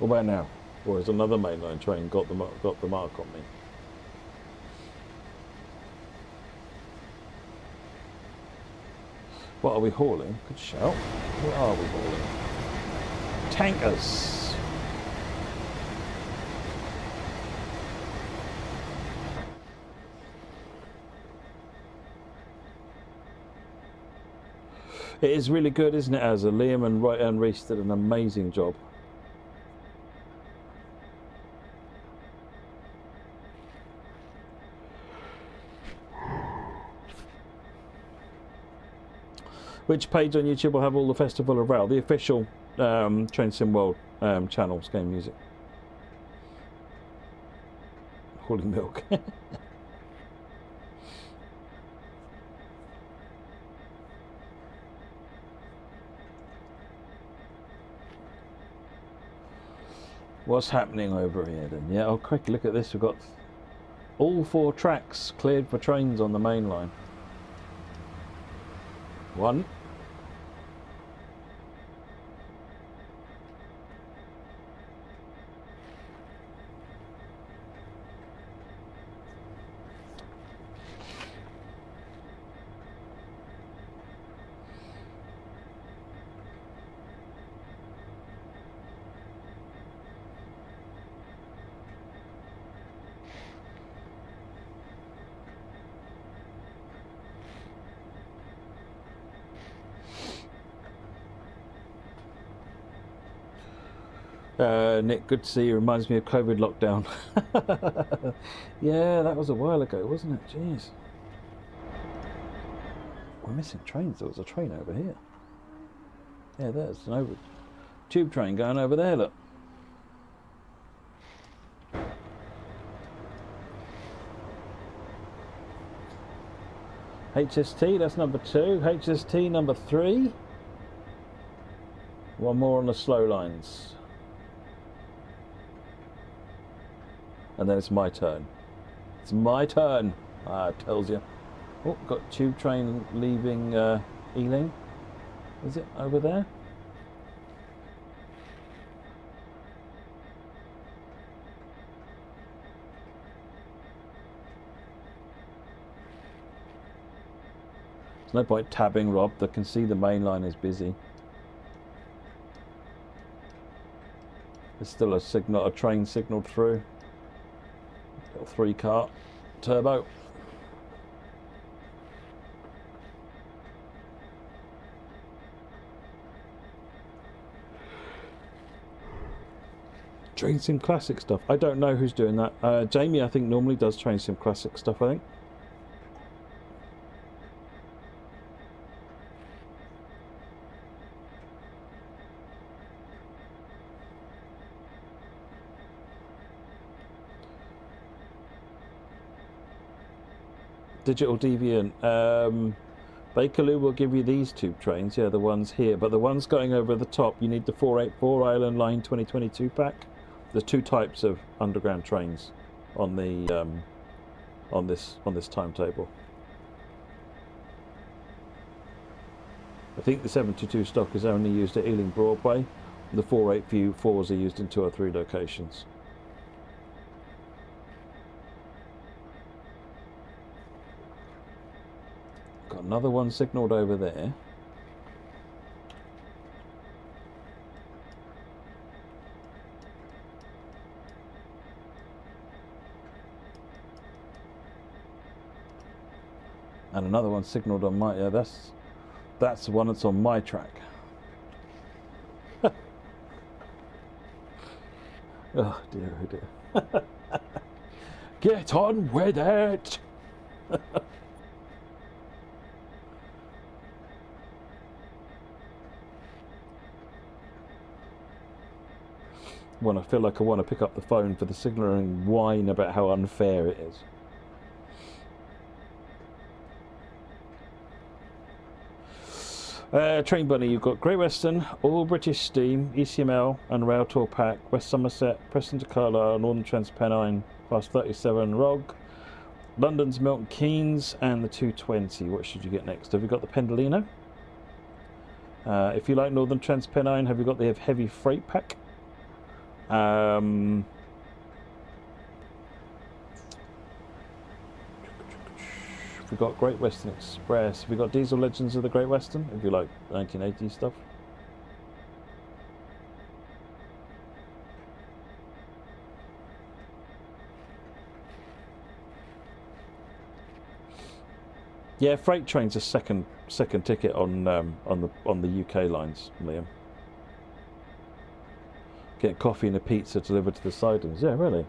What about now? Or has another mainline train got the mark on me? What are we hauling? Good shout. What are we hauling? Tankers! It is really good, isn't it, Azza? Liam and Reese did an amazing job. Which page on YouTube will have all the Festival of Rail? The official Train Sim World channel, Game Music. Holy milk. What's happening over here then? Yeah, oh quick, look at this. We've got all 4 tracks cleared for trains on the main line. 1. Nick, good to see you. Reminds me of COVID lockdown. Yeah, that was a while ago, wasn't it? Jeez. We're missing trains. There was a train over here. Yeah, there's an tube train going over there, look. HST, that's number 2. HST number 3. One more on the slow lines. And then it's my turn. It's my turn. Ah, it tells you. Oh, got tube train leaving Ealing. Is it over there? There's no point tabbing, Rob. They can see the main line is busy. There's still a train signalled through. Little 3-car turbo. Train Sim Classic stuff. I don't know who's doing that. Jamie, I think, normally does Train Sim Classic stuff, I think. Digital Deviant. Bakerloo will give you these tube trains, yeah, the ones here, but the ones going over the top, you need the 484 Island Line 2022 pack. There's 2 types of underground trains on the on this timetable. I think the 722 stock is only used at Ealing Broadway. The 484s are used in 2 or 3 locations. Got another one signalled over there. And another one signalled on my, yeah, that's the one that's on my track. Oh dear, oh dear. Get on with it! When I feel like I want to pick up the phone for the signaller and whine about how unfair it is. Train Bunny, you've got Great Western, All British Steam, ECML and Rail Tour Pack, West Somerset, Preston to Carlisle, Northern Transpennine, Class 37 ROG, London's Milton Keynes and the 220. What should you get next? Have you got the Pendolino? If you like Northern Transpennine, have you got the Heavy Freight Pack? We've got Great Western Express. We've got Diesel Legends of the Great Western, if you like 1980s stuff. Yeah, freight trains are second ticket on the UK lines, Liam. Get coffee and a pizza delivered to the sidings. Yeah, really.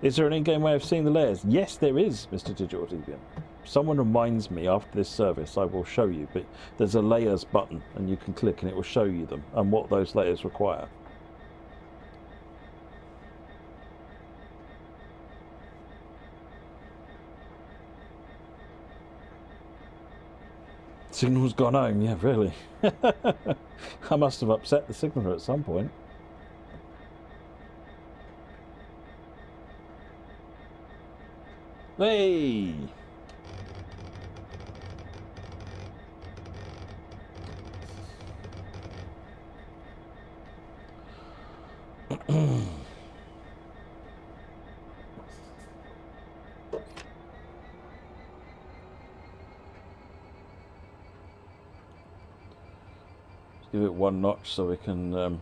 Is there an in-game way of seeing the layers? Yes, there is, Mr. Digital Deviant. Someone reminds me after this service, I will show you. But there's a layers button, and you can click, and it will show you them and what those layers require. Signal's gone home, yeah, really. I must have upset the signaller at some point. Hey! Give it one notch so we can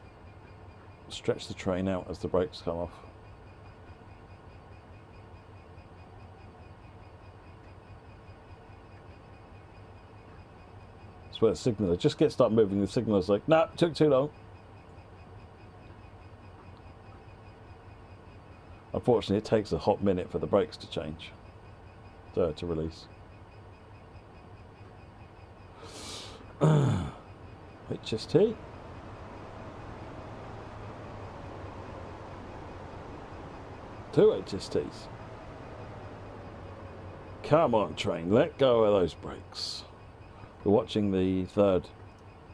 stretch the train out as the brakes come off. That's where the signaller just start moving. The signaler's like, nah, took too long. Unfortunately, it takes a hot minute for the brakes to change, to release. HST. Two HSTs. Come on, train, let go of those brakes. We're watching the third,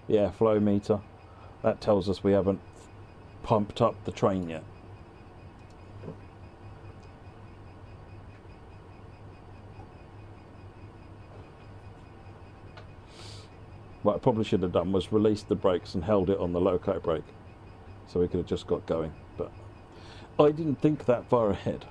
the airflow meter. That tells us we haven't pumped up the train yet. What I probably should have done was released the brakes and held it on the loco brake, so we could have just got going, but I didn't think that far ahead.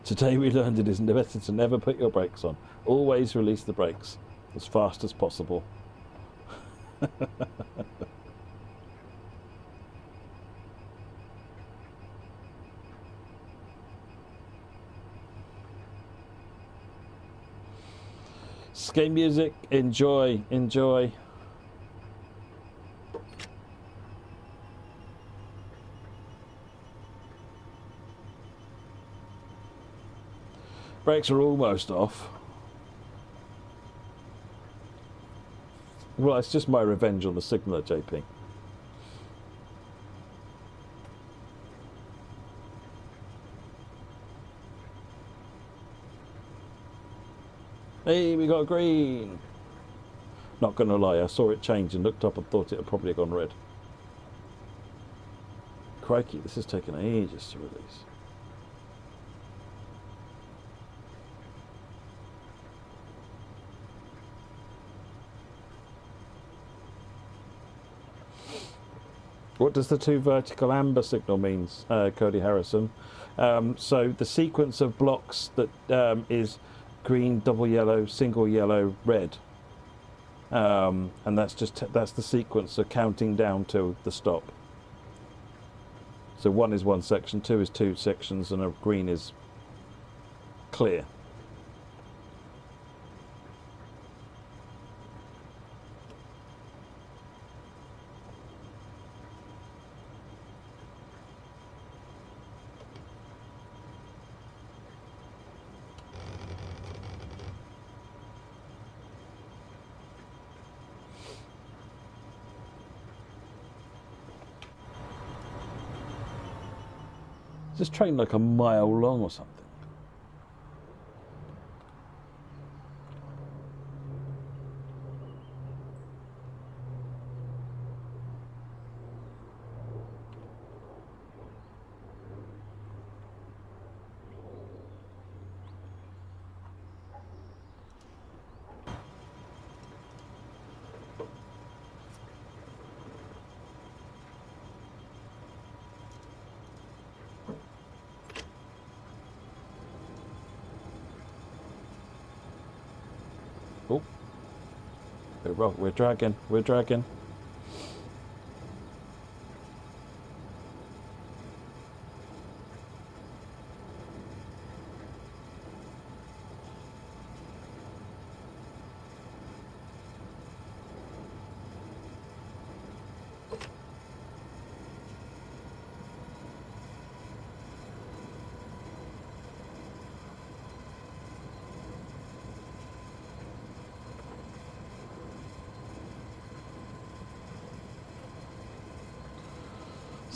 Today we learned it is better to never put your brakes on. Always release the brakes as fast as possible. Skate music, enjoy, enjoy. Brakes are almost off. Well, it's just my revenge on the signaller, JP. Hey, we got green. Not gonna lie, I saw it change and looked up and thought it had probably gone red. Crikey, this has taken ages to release. What does the two vertical amber signal means, Cody Harrison? So the sequence of blocks that is green, double yellow, single yellow, red, and that's the sequence of counting down to the stop. So one is one section, two is two sections, and a green is clear. Is this train like a mile long or something? Oh, we're dragging, we're dragging.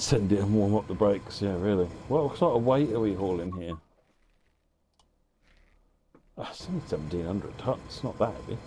Send it and warm up the brakes, yeah, really. What sort of weight are we hauling here? Oh, it's only 1,700 tons, it's not that heavy.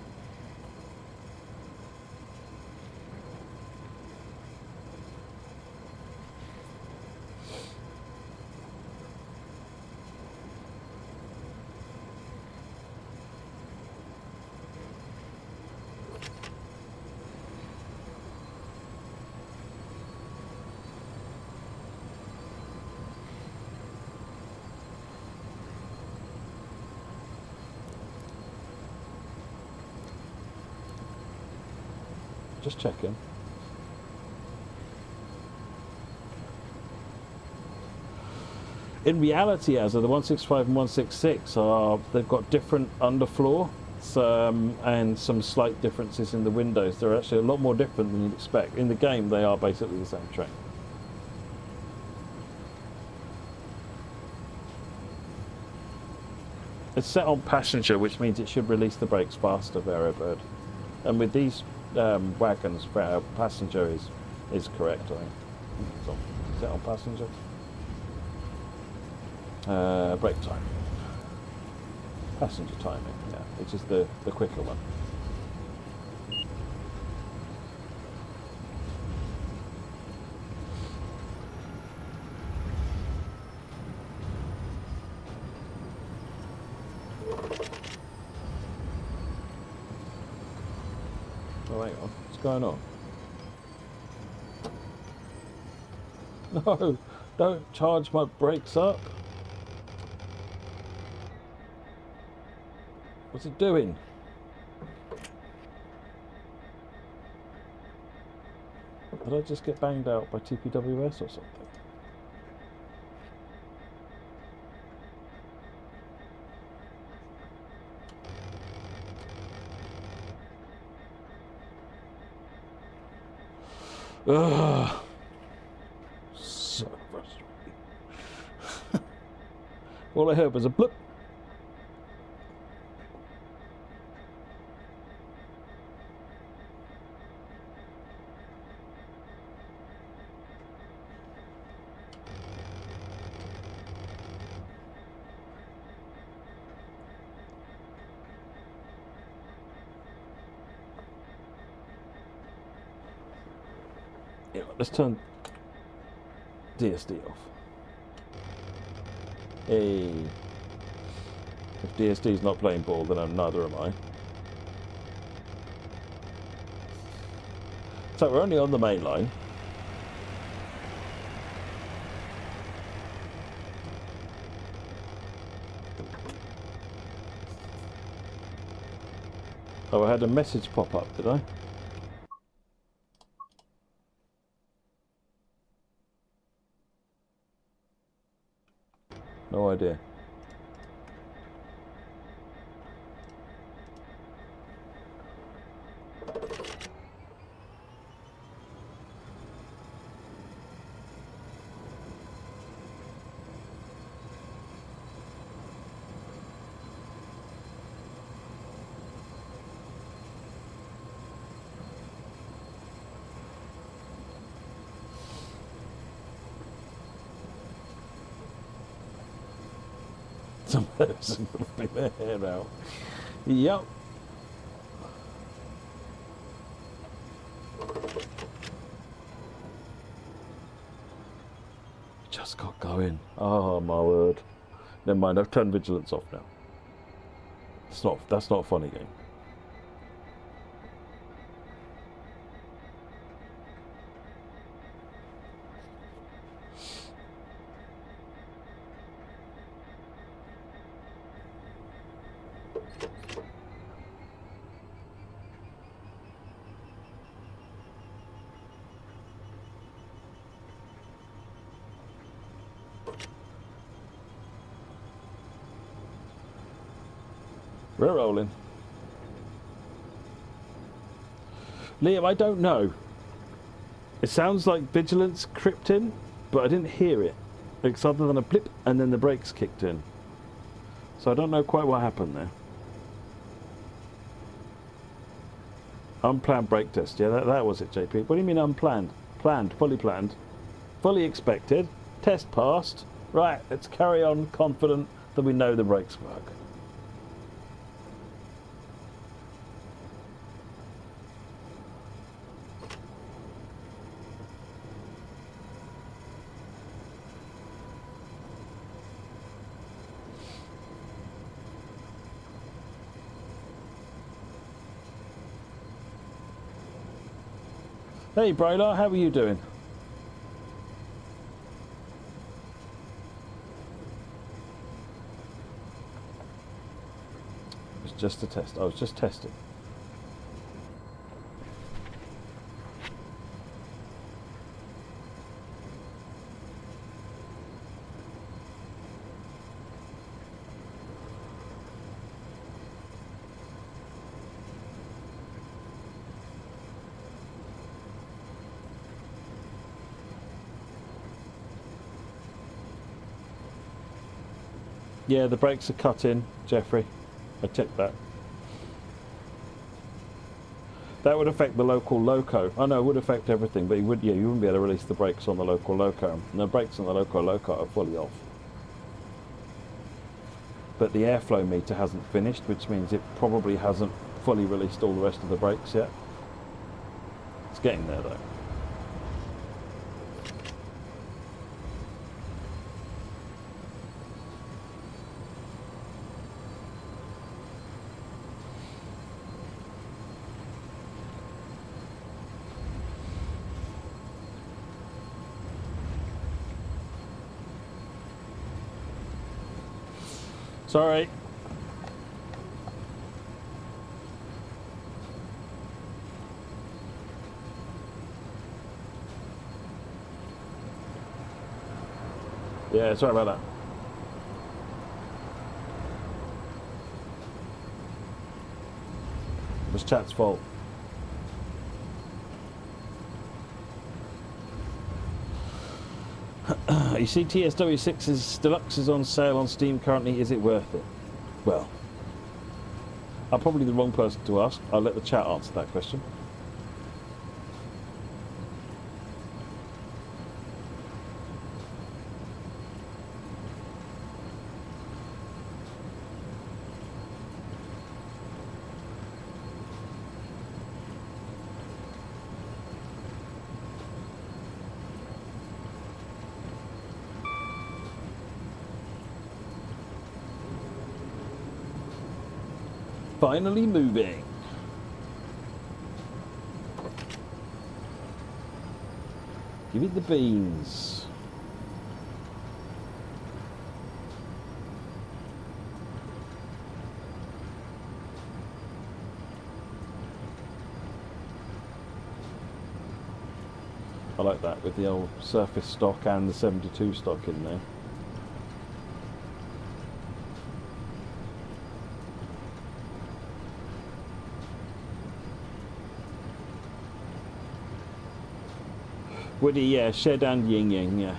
Just checking. In reality, as of the 165 and 166 they've got different underfloor and some slight differences in the windows. They're actually a lot more different than you'd expect. In the game, they are basically the same train. It's set on passenger, which means it should release the brakes faster, Veribird. And with these wagons, passenger is correct, I think. So, set on passenger. Brake time. Passenger timing, yeah, which is the quicker one. Oh, hang on. What's going on? No, don't charge my brakes up. What's it doing? Did I just get banged out by TPWS or something? Ugh. So frustrating. All I heard was a blip. Yeah, let's turn DSD off. Hey. If DSD's not playing ball, then neither am I. So we're only on the main line. Oh, I had a message pop up, did I? No idea. Some person ripping their hair out. Yep. Just got going. Oh my word. Never mind, I've turned vigilance off now. That's not a funny game. We're rolling. Liam, I don't know. It sounds like vigilance crept in, but I didn't hear it. It's other than a blip and then the brakes kicked in. So I don't know quite what happened there. Unplanned brake test. Yeah, that was it, JP. What do you mean unplanned? Planned, fully planned. fully expected. Test passed. Right, let's carry on confident that we know the brakes work. Hey Brylar, how are you doing? It was just a test. I was just testing. Yeah, the brakes are cut in, Jeffrey. I checked that. That would affect the local loco. I know it would affect everything, but you wouldn't be able to release the brakes on the local loco. And the brakes on the local loco are fully off. But the airflow meter hasn't finished, which means it probably hasn't fully released all the rest of the brakes yet. It's getting there though. Sorry. Yeah, sorry about that. It was chat's fault. You see TSW6's Deluxe is on sale on Steam currently. Is it worth it? Well, I'm probably the wrong person to ask. I'll let the chat answer that question. Finally moving. Give it the beans. I like that with the old surface stock and the 72 stock in there. Woody, yeah, shed and yin yang, yeah.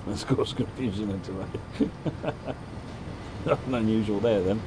That's caused confusion into that. Nothing unusual there then.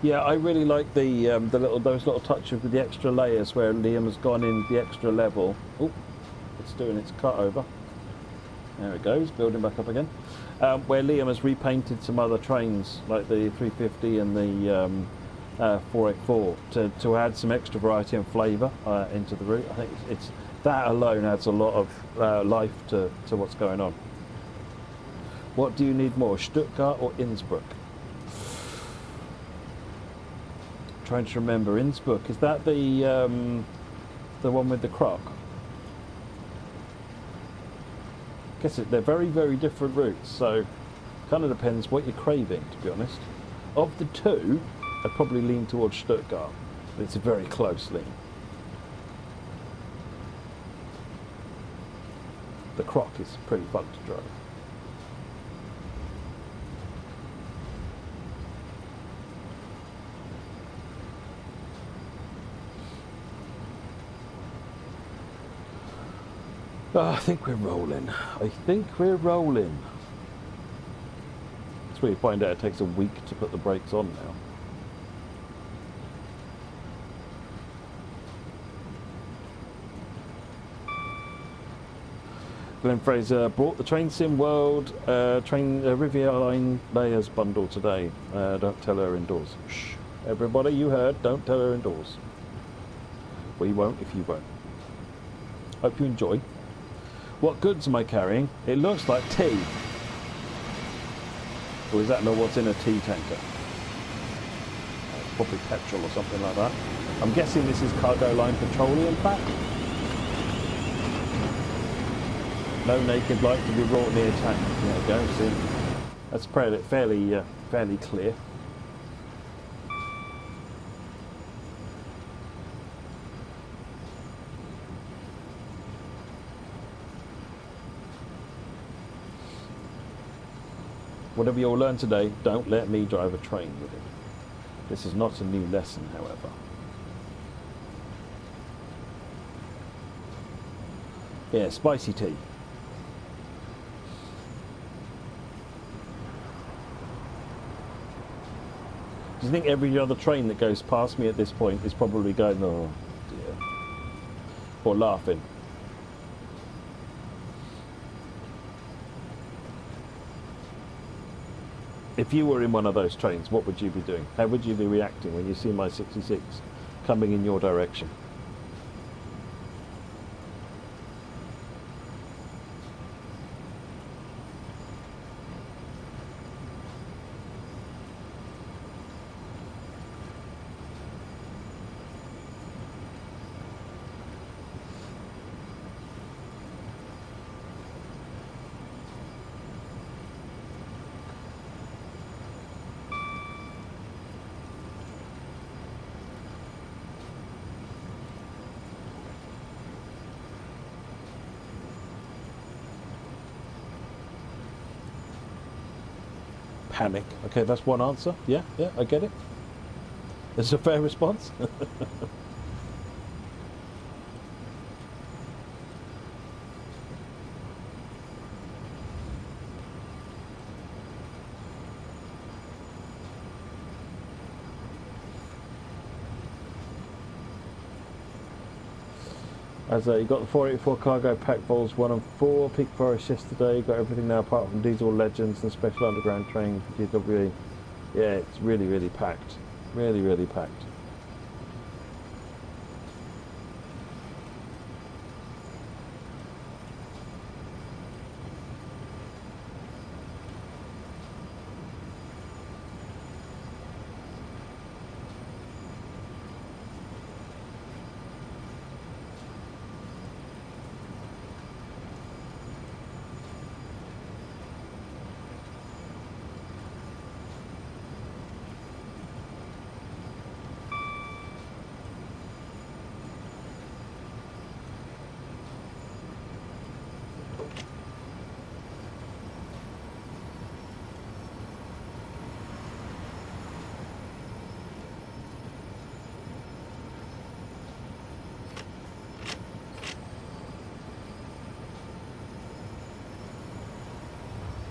Yeah, I really like the those little touches with the extra layers where Liam has gone in the extra level. Oh, it's doing its cut over. There it goes, building back up again. Where Liam has repainted some other trains like the 350 and the 484 to add some extra variety and flavour into the route. I think it's that alone adds a lot of life to what's going on. What do you need more, Stuttgart or Innsbruck? Trying to remember. Innsbruck, is that the one with the croc? Guess they're very, very different routes. So Kind of depends what you're craving, to be honest. Of the two, I'd probably lean towards Stuttgart. But it's a very close lean. The Croc is pretty fun to drive. Oh, I think we're rolling. I think we're rolling. That's where you find out it takes a week to put the brakes on now. Glenn Fraser brought the Train Sim World Riviera Line Layers bundle today. Don't tell her indoors. Shh. Everybody, you heard, don't tell her indoors. Well, you won't if you won't. Hope you enjoy. What goods am I carrying? It looks like tea. Or is that not what's in a tea tanker? It's probably petrol or something like that. I'm guessing this is Cargo Line Petroleum Pack. No naked light to be brought near tank. There we go, see. That's fairly clear. Whatever you'll learn today, don't let me drive a train with it. This is not a new lesson, however. Yeah, spicy tea. Do you think every other train that goes past me at this point is probably going, oh dear, or laughing? If you were in one of those trains, what would you be doing? How would you be reacting when you see my 66 coming in your direction? Panic. Okay, that's one answer. Yeah, I get it. It's a fair response. As you got the 484 cargo pack vols 1 and 4, Peak Forest yesterday, got everything now apart from Diesel Legends and Special Underground Train for GWE. Yeah, it's really packed. Really packed.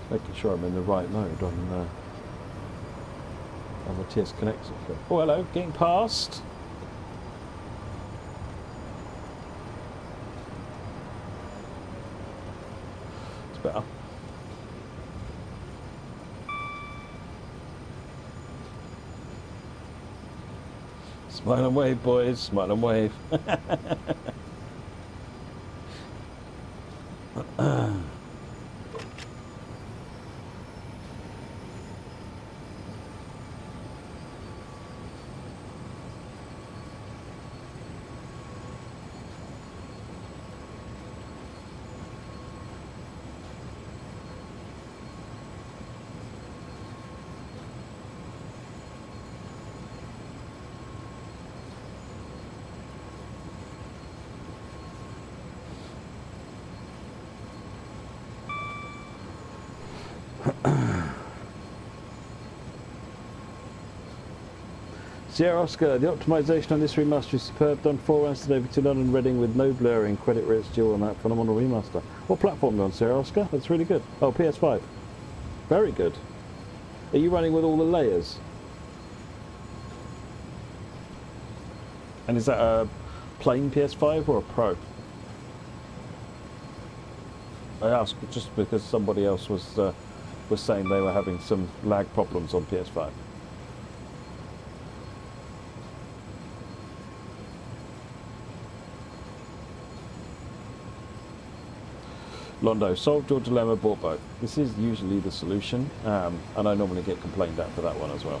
Making sure I'm in the right mode on the TS connector. Oh, hello, getting past. It's better. Smile and wave, boys. Smile and wave. Sierra Oscar, the optimization on this remaster is superb. Done 4 rounds today to London Reading with no blurring. Credit where it's due on that phenomenal remaster. What platform are you on, Sierra Oscar? That's really good. Oh, PS5. Very good. Are you running with all the layers? And is that a plain PS5 or a Pro? I ask just because somebody else was saying they were having some lag problems on PS5. Londo, solved your dilemma, bought both. This is usually the solution, and I normally get complained at for that one as well.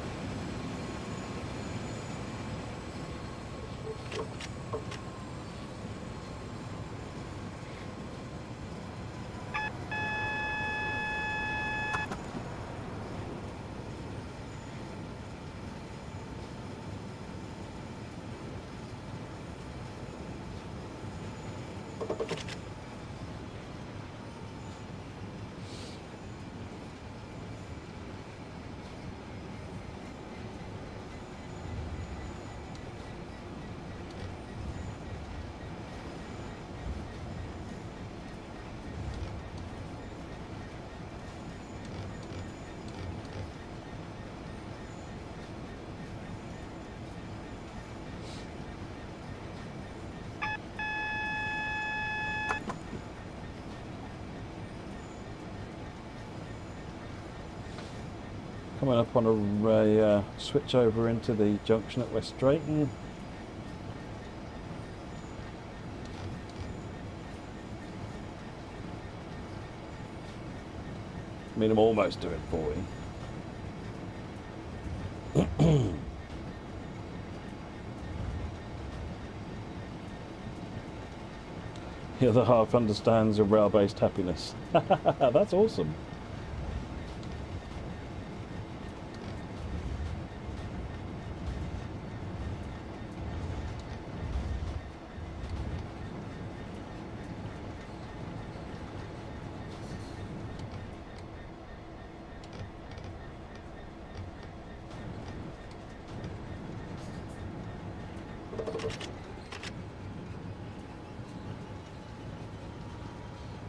Coming up on a switch over into the junction at West Drayton. I mean, I'm almost doing 40. The other half understands a rail-based happiness. That's awesome.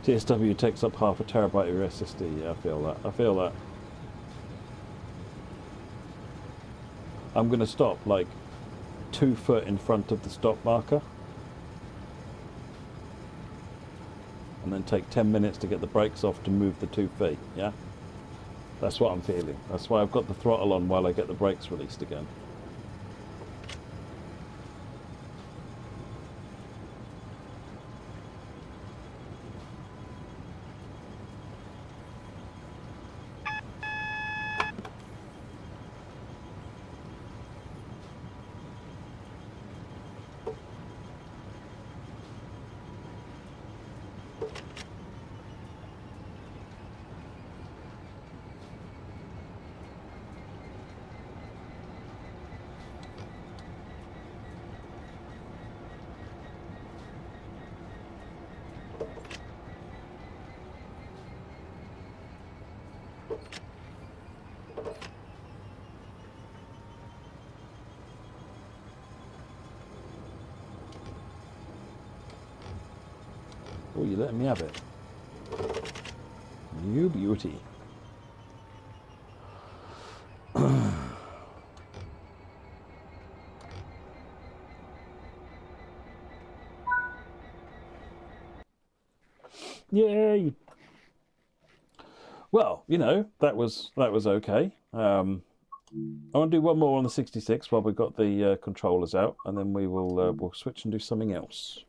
TSW takes up half a terabyte of your SSD. Yeah, I feel that. I feel that. I'm going to stop like 2 foot in front of the stop marker. And then take 10 minutes to get the brakes off to move the 2 feet. Yeah? That's what I'm feeling. That's why I've got the throttle on while I get the brakes released again. Oh, you're letting me have it. You beauty. Yay! Well, you know, that was okay. I want to do one more on the 66 while we've got the controllers out, and then we will we'll switch and do something else.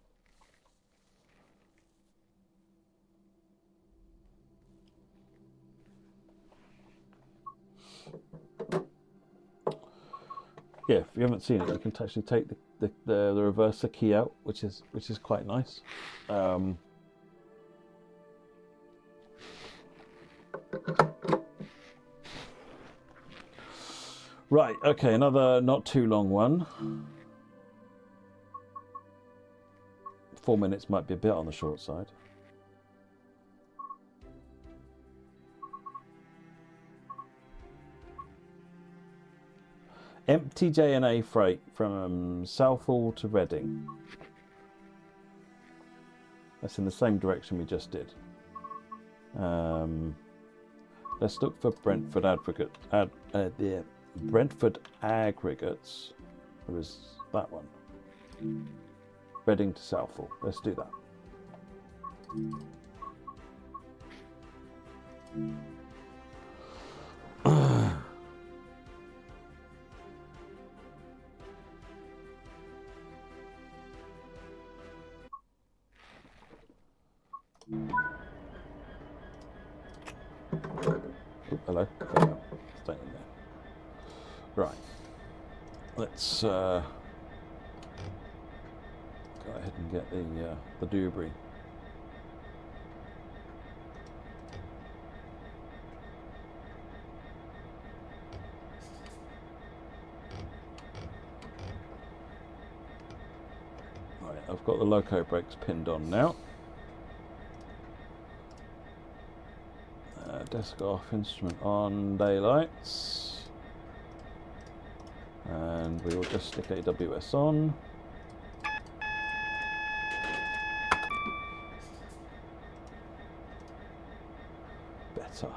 Yeah, if you haven't seen it, you can actually take the reverser key out, which is quite nice. Right, okay, another not too long one. 4 minutes might be a bit on the short side. Empty J&A freight from Southall to Reading. That's in the same direction we just did. Let's look for Brentford Brentford Aggregates. There is that one. Reading to Southall. Let's do that. Hello. Stay in there. Right. Let's go ahead and get the Dewberry. Right, I've got the loco brakes pinned on now. Desk off, instrument on, daylights, and we will just stick AWS on. Better.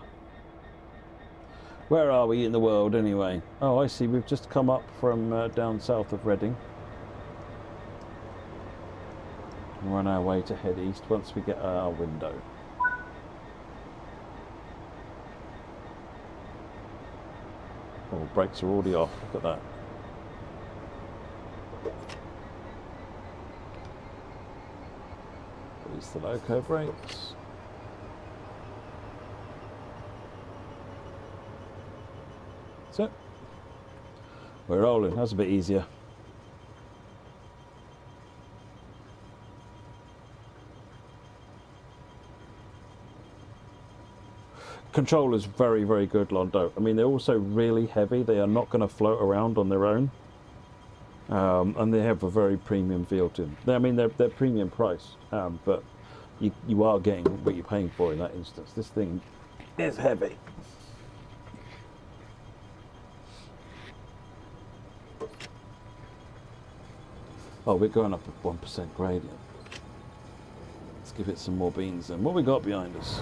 Where are we in the world anyway? Oh, I see, we've just come up from down south of Reading. We're on our way to head east once we get our window. Oh, brakes are already off. Look at that. Release the loco brakes. So, we're rolling. That's a bit easier. Controllers very, very good, Londo. I mean, they're also really heavy. They are not going to float around on their own, and they have a very premium feel to them. I mean, they're premium price, but you are getting what you're paying for in that instance. This thing is heavy. Oh, we're going up at 1% gradient. Let's give it some more beans then. What we got behind us?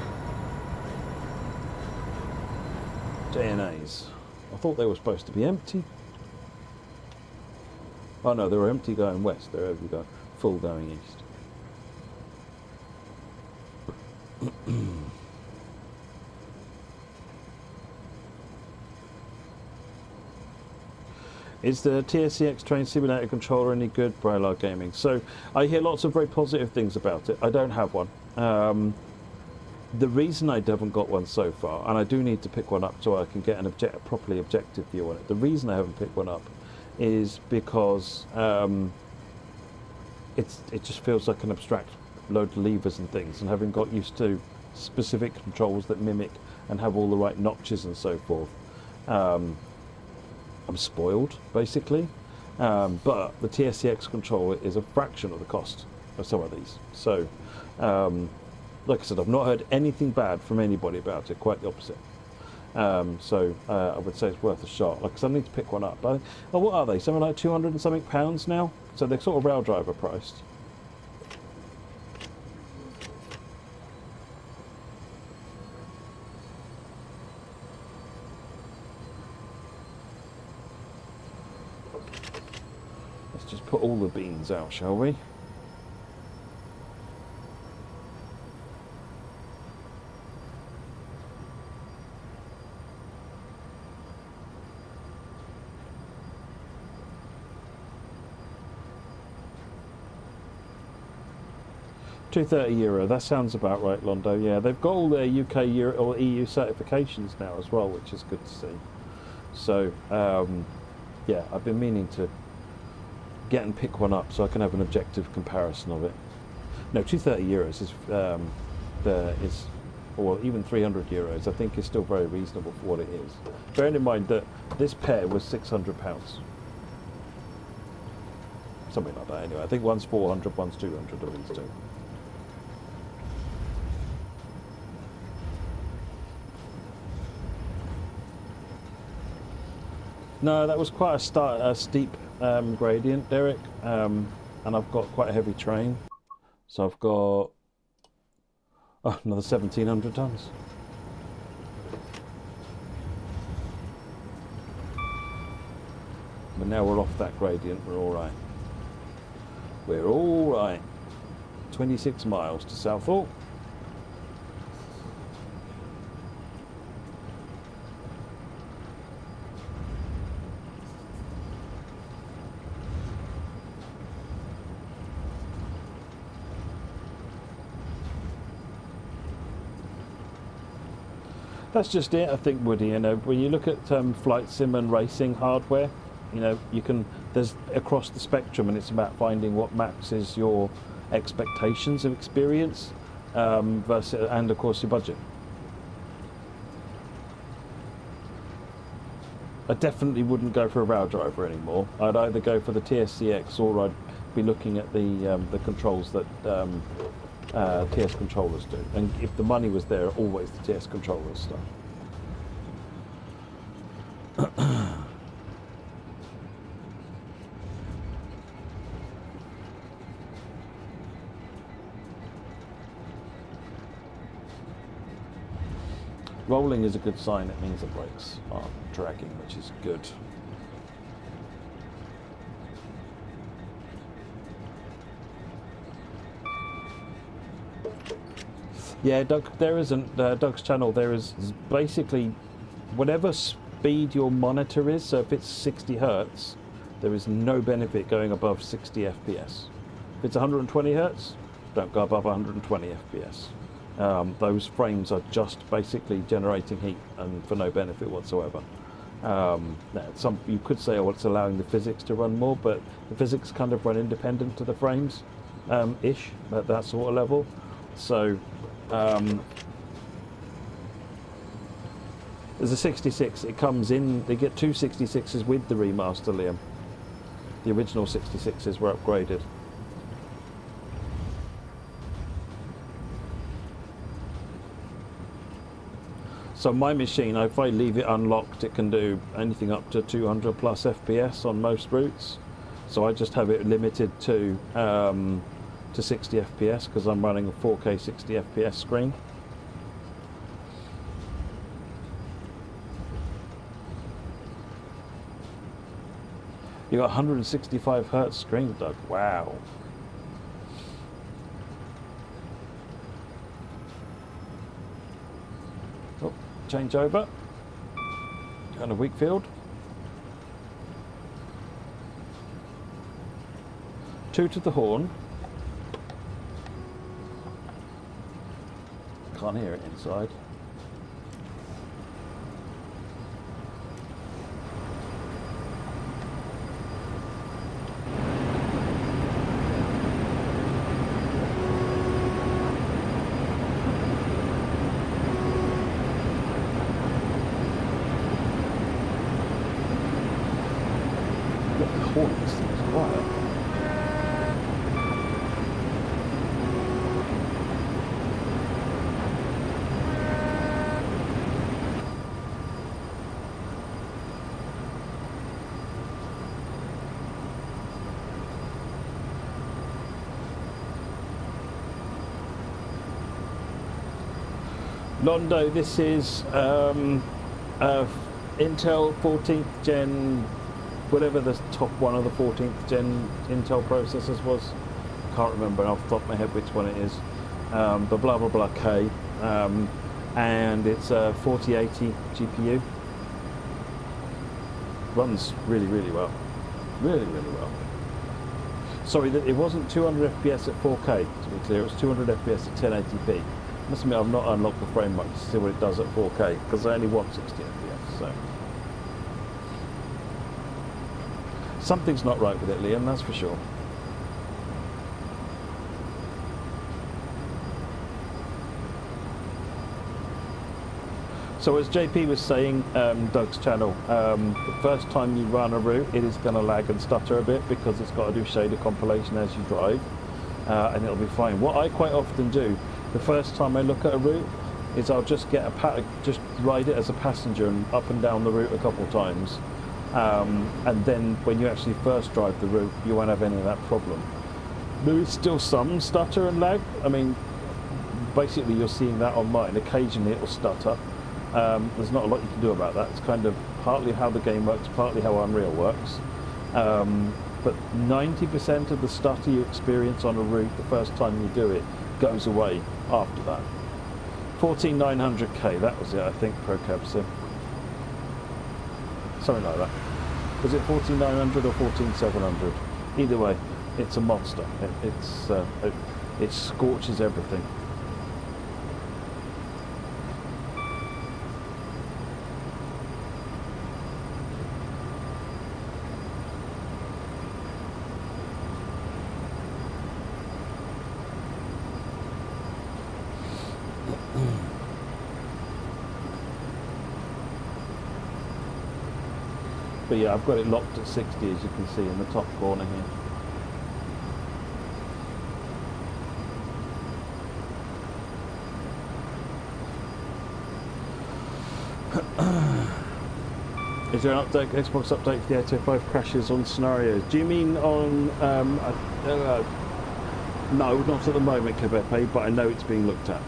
J&As. I thought they were supposed to be empty. Oh no, they were empty going west. They're over going full going east. Is the TSCX Train Simulator controller any good, Brylar Gaming? So I hear lots of very positive things about it. I don't have one. The reason I haven't got one so far, and I do need to pick one up so I can get a properly objective view on it. The reason I haven't picked one up is because it just feels like an abstract load of levers and things, and having got used to specific controls that mimic and have all the right notches and so forth, I'm spoiled basically. But the TSCX controller is a fraction of the cost of some of these. So. Like I said, I've not heard anything bad from anybody about it, quite the opposite. So I would say it's worth a shot. Like I said, I need to pick one up. But, oh, what are they? Something like 200 and something pounds now? So they're sort of rail driver priced. Let's just put all the beans out, shall we? €230. That sounds about right, Londo. Yeah, they've got all their UK Euro or EU certifications now as well, which is good to see. So, yeah, I've been meaning to get and pick one up so I can have an objective comparison of it. No, €230 is or even €300, I think is still very reasonable for what it is. Bearing in mind that this pair was £600. Something like that anyway. I think one's 400, one's 200 of these two. No, that was quite a steep gradient, Derek, and I've got quite a heavy train, so I've got another 1,700 tons. But now we're off that gradient, we're all right. We're all right. 26 miles to Southall. That's just it, I think, Woody. You know, when you look at flight sim and racing hardware, you know, there's across the spectrum, and it's about finding what matches your expectations of experience versus, and of course, your budget. I definitely wouldn't go for a rail driver anymore. I'd either go for the TSCX, or I'd be looking at the controls that TSControllers do. And if the money was there, always the TSControllers stuff. Rolling is a good sign. It means the brakes are dragging, which is good. Yeah, Doug, there isn't, Doug's channel, there is basically whatever speed your monitor is, so if it's 60 Hertz, there is no benefit going above 60 FPS. If it's 120 Hertz, don't go above 120 FPS. Those frames are just basically generating heat and for no benefit whatsoever. You could say, oh, it's allowing the physics to run more, but the physics kind of run independent to the frames, ish, at that sort of level. So, there's a 66, it comes in, they get two 66s with the remaster, Liam. The original 66s were upgraded. So my machine, if I leave it unlocked, it can do anything up to 200 plus FPS on most routes. So I just have it limited to 60 FPS because I'm running a 4K 60 FPS screen. You got 165 Hertz screen, Doug. Wow. Oh, change over. Kind of Wakefield. 2 to the horn. Can't hear it inside. Look, the horn of this thing is quiet. Londo, this is Intel 14th gen, whatever the top one of the 14th gen Intel processors was. Can't remember off the top of my head which one it is, but blah blah blah K, and it's a 4080 GPU. Runs really well, really well. Sorry, it wasn't 200 FPS at 4K, to be clear, it was 200 FPS at 1080p. Must admit, I've not unlocked the frame much to see what it does at 4K, because I only want 60 FPS, so. Something's not right with it, Liam, that's for sure. So as JP was saying, Doug's channel, the first time you run a route, it is going to lag and stutter a bit because it's got to do shader compilation as you drive, and it'll be fine. What I quite often do, the first time I look at a route, is I'll just get just ride it as a passenger and up and down the route a couple of times, and then when you actually first drive the route, you won't have any of that problem. There is still some stutter and lag. I mean, basically you're seeing that on mine. Occasionally it will stutter. There's not a lot you can do about that. It's kind of partly how the game works, partly how Unreal works. But 90% of the stutter you experience on a route the first time you do it goes away after that. 14900K, that was it, I think, Pro Cab Sim. Something like that. Was it 14900 or 14700? Either way, it's a monster. It scorches everything. But yeah, I've got it locked at 60, as you can see in the top corner here. Is there an update, Xbox update for the 805 crashes on scenarios? Do you mean on, no, not at the moment, Kebepe, but I know it's being looked at.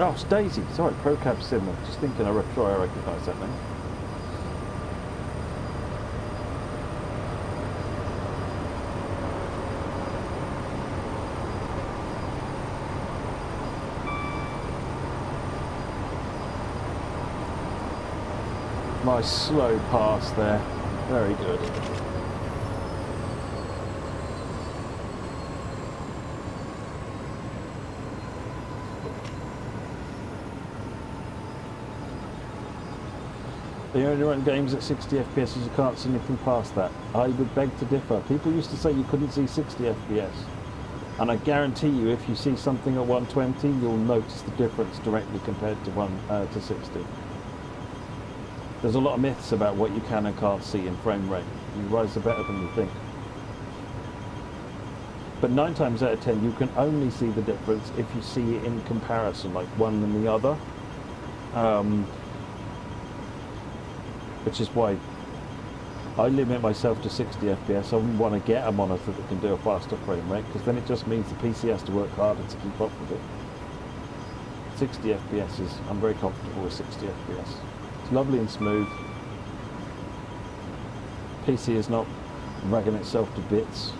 Oh, it's Daisy. Sorry, Pro Cab Sim. I'm just thinking I recognise that name. Nice slow pass there. Very good. You only run games at 60 FPS, you can't see anything past that. I would beg to differ. People used to say you couldn't see 60 FPS. And I guarantee you, if you see something at 120, you'll notice the difference directly compared to 60. There's a lot of myths about what you can and can't see in frame rate. You guys are better than you think. But 9 times out of 10, you can only see the difference if you see it in comparison, like one and the other. Which is why I limit myself to 60 FPS. I wouldn't want to get a monitor that can do a faster frame rate, because then it just means the PC has to work harder to keep up with it. 60 FPS is, I'm very comfortable with 60 FPS. It's lovely and smooth. PC is not ragging itself to bits.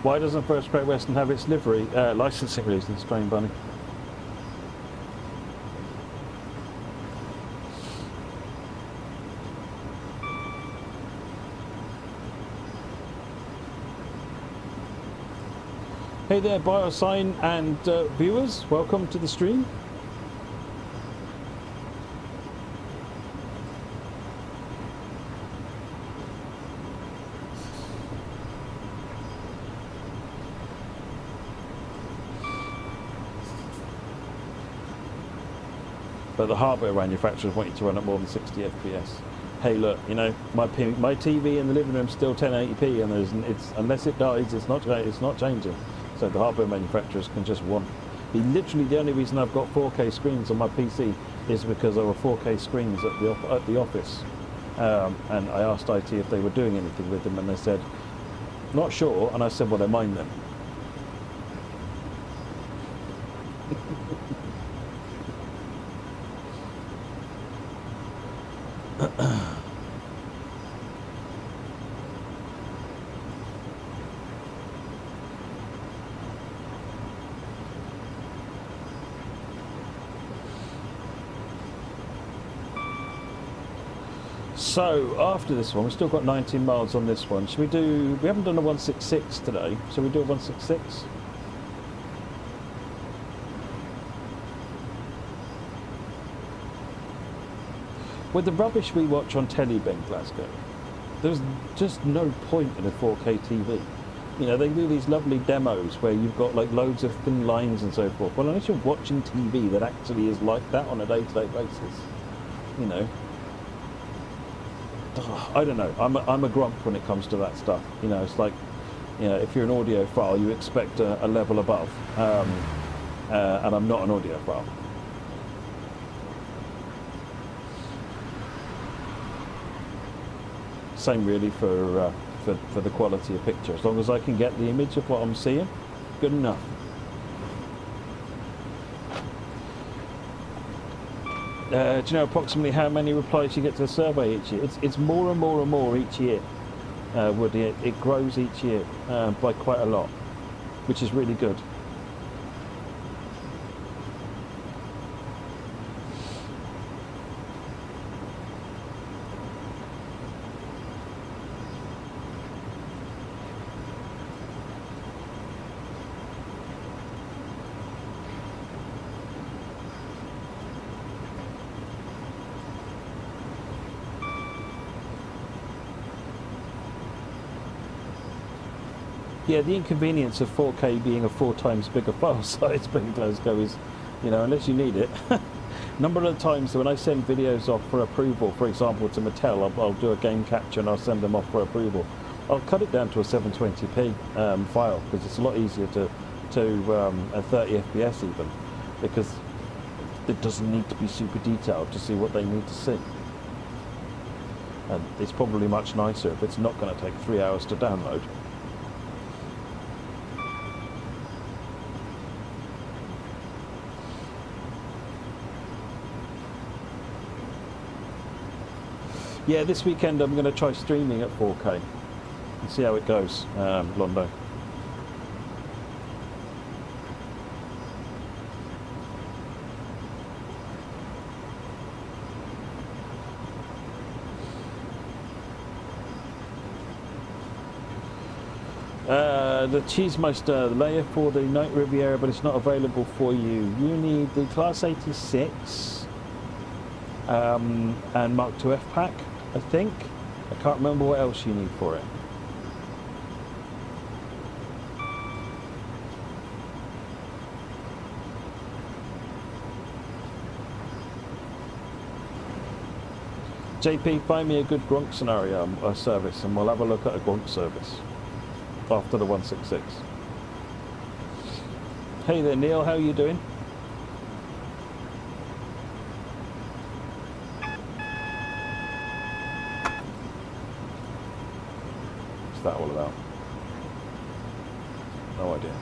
Why doesn't First Great Western have its livery? Licensing reasons, Strain Bunny. Hey there, Biosign and viewers, welcome to the stream. But the hardware manufacturers want you to run at more than 60 FPS. Hey, look, you know, my TV in the living room is still 1080p, and unless it dies, it's not changing. So the hardware manufacturers can just want. Literally, the only reason I've got 4K screens on my PC is because there were 4K screens at the office, and I asked IT if they were doing anything with them, and they said, not sure. And I said, well, they're mine then. So after this one, we've still got 19 miles on this one. Should we do? We haven't done a 166 today. Shall we do a 166? With the rubbish we watch on telly, Ben Glasgow, there's just no point in a 4K TV. You know, they do these lovely demos where you've got like loads of thin lines and so forth. Well, unless you're watching TV that actually is like that on a day-to-day basis, you know. I don't know. I'm a grump when it comes to that stuff. You know, it's like, you know, if you're an audiophile, you expect a level above, and I'm not an audiophile. Same really for the quality of picture. As long as I can get the image of what I'm seeing, good enough. Do you know approximately how many replies you get to the survey each year? It's more and more and more each year, Woody. It grows each year by quite a lot, which is really good. Yeah, the inconvenience of 4K being a 4 times bigger file size, being Glasgow, is, you know, unless you need it. Number of the times when I send videos off for approval, for example, to Mattel, I'll do a game capture and I'll send them off for approval. I'll cut it down to a 720p file, because it's a lot easier to a 30 FPS even, because it doesn't need to be super detailed to see what they need to see. And it's probably much nicer if it's not going to take 3 hours to download. Yeah, this weekend I'm going to try streaming at 4K and see how it goes, Londo. The Cheesemeister layer for the Night Riviera, but it's not available for you. You need the Class 86 and Mark IIF pack, I think. I can't remember what else you need for it. JP, find me a good Gronk scenario service, and we'll have a look at a Gronk service after the 166. Hey there, Neil, how are you doing? What's that all about? No idea.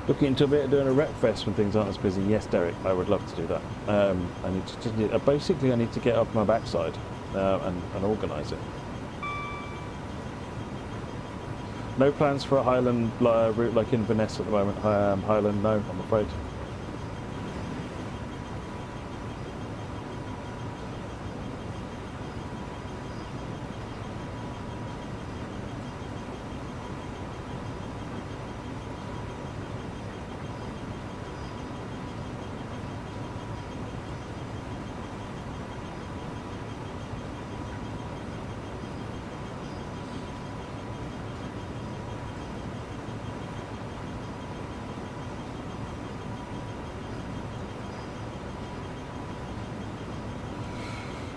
Looking into a bit of doing a rep fest when things aren't as busy. Yes, Derek, I would love to do that. I need to just basically I need to get up my backside and organise it. No plans for a Highland route like Inverness at the moment. Highland, no, I'm afraid.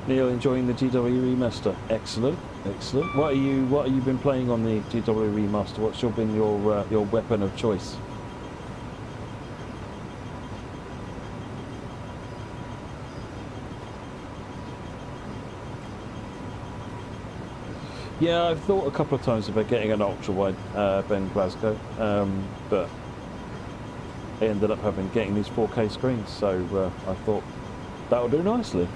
Neil, enjoying the GW Remaster. Excellent, excellent. What have you been playing on the GW Remaster? What's been your weapon of choice? Yeah, I've thought a couple of times about getting an ultra wide Ben Glasgow, but I ended up getting these 4K screens, so I thought that'll do nicely.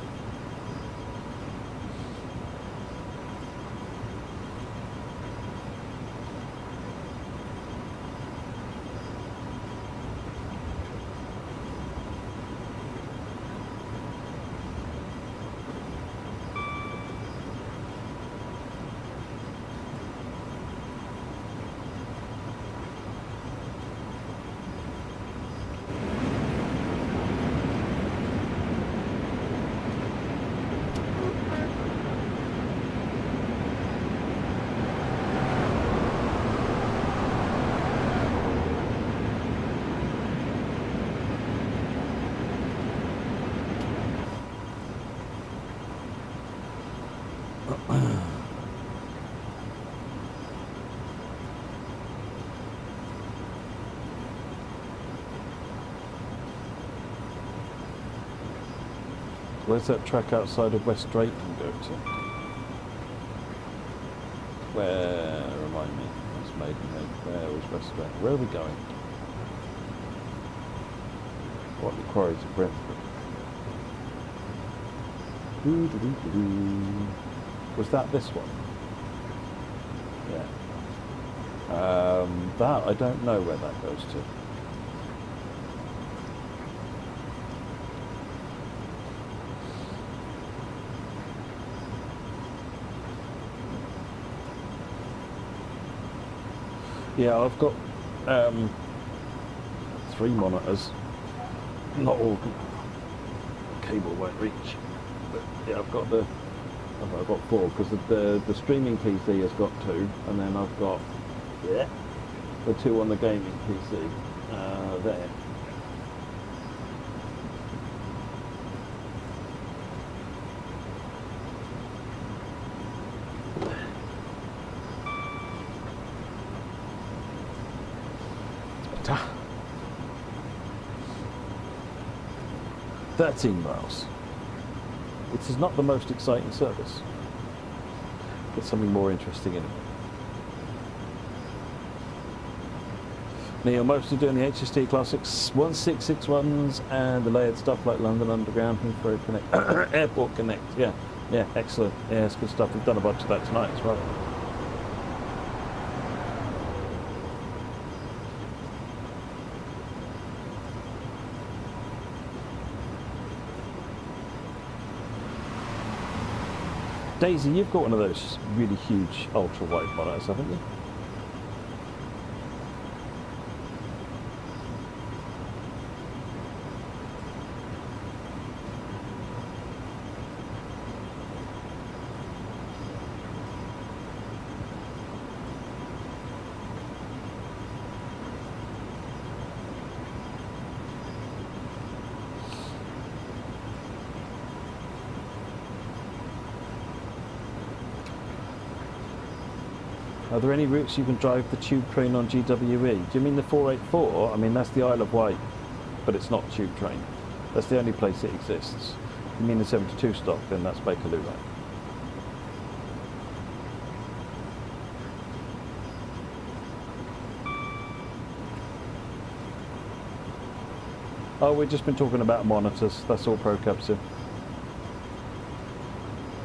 Where's that track outside of West Drayton go to? Where, remind me, that's Maidenhead. Where was West Drayton? Where are we going? Whatley Quarry to Brentford. Was that this one? Yeah. That, I don't know where that goes to. Yeah, I've got 3 monitors. Not all cable won't reach, but yeah, I've got 4 because the streaming PC has got 2, and then I've got the 2 on the gaming PC there. Ta. 13 miles. It is not the most exciting service. Get something more interesting in it. Now you're mostly doing the HST Classics 1661s and the layered stuff like London Underground, Heathrow Connect, Airport Connect. Yeah, excellent. Yeah, it's good stuff. We've done a bunch of that tonight as well. Daisy, you've got one of those really huge ultra-wide monitors, haven't you? Are there any routes you can drive the tube train on GWE? Do you mean the 484? I mean, that's the Isle of Wight, but it's not tube train. That's the only place it exists. If you mean the 72 stop, then that's Bakerloo Line. Oh, we've just been talking about monitors. That's all Pro Capsule.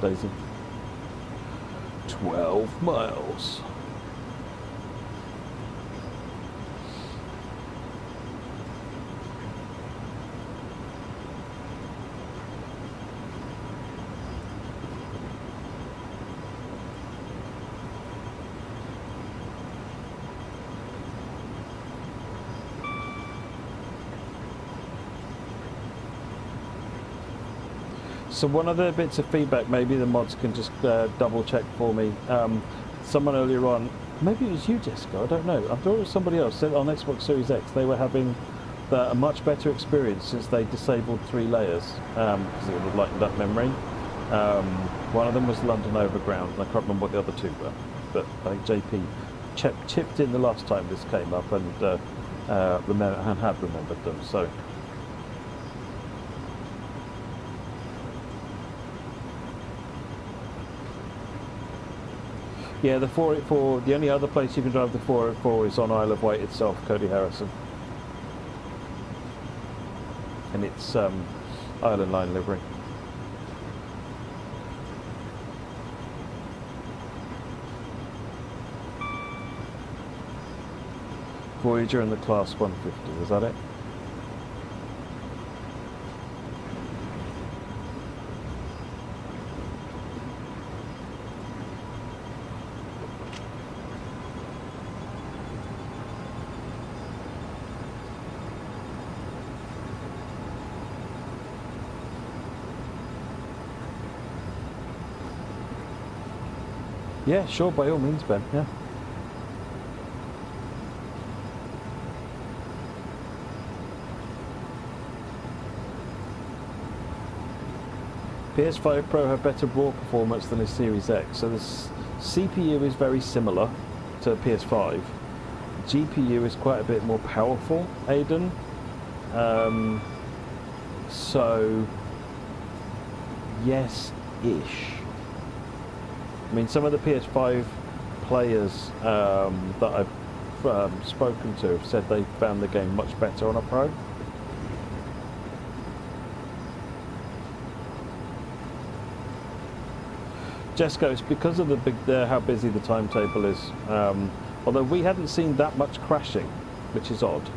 Daisy. 12 miles. So one of the bits of feedback, maybe the mods can just double check for me. Someone earlier on, maybe it was you, Jessica, I don't know. I thought it was somebody else said on Xbox Series X they were having a much better experience since they disabled 3 layers because it would have lightened up memory. One of them was London Overground, and I can't remember what the other 2 were. But I think JP chipped in the last time this came up and had remembered them. So. Yeah, the 484, the only other place you can drive the 484 is on Isle of Wight itself, Cody Harrison. And it's Island Line livery. Voyager and the Class 150, was that it? Yeah, sure, by all means, Ben, yeah. PS5 Pro have better raw performance than the Series X, so the CPU is very similar to PS5. GPU is quite a bit more powerful, Aidan. So yes-ish. I mean, some of the PS5 players that I've spoken to have said they found the game much better on a Pro. Jesco, it's because of how busy the timetable is. Although we hadn't seen that much crashing, which is odd.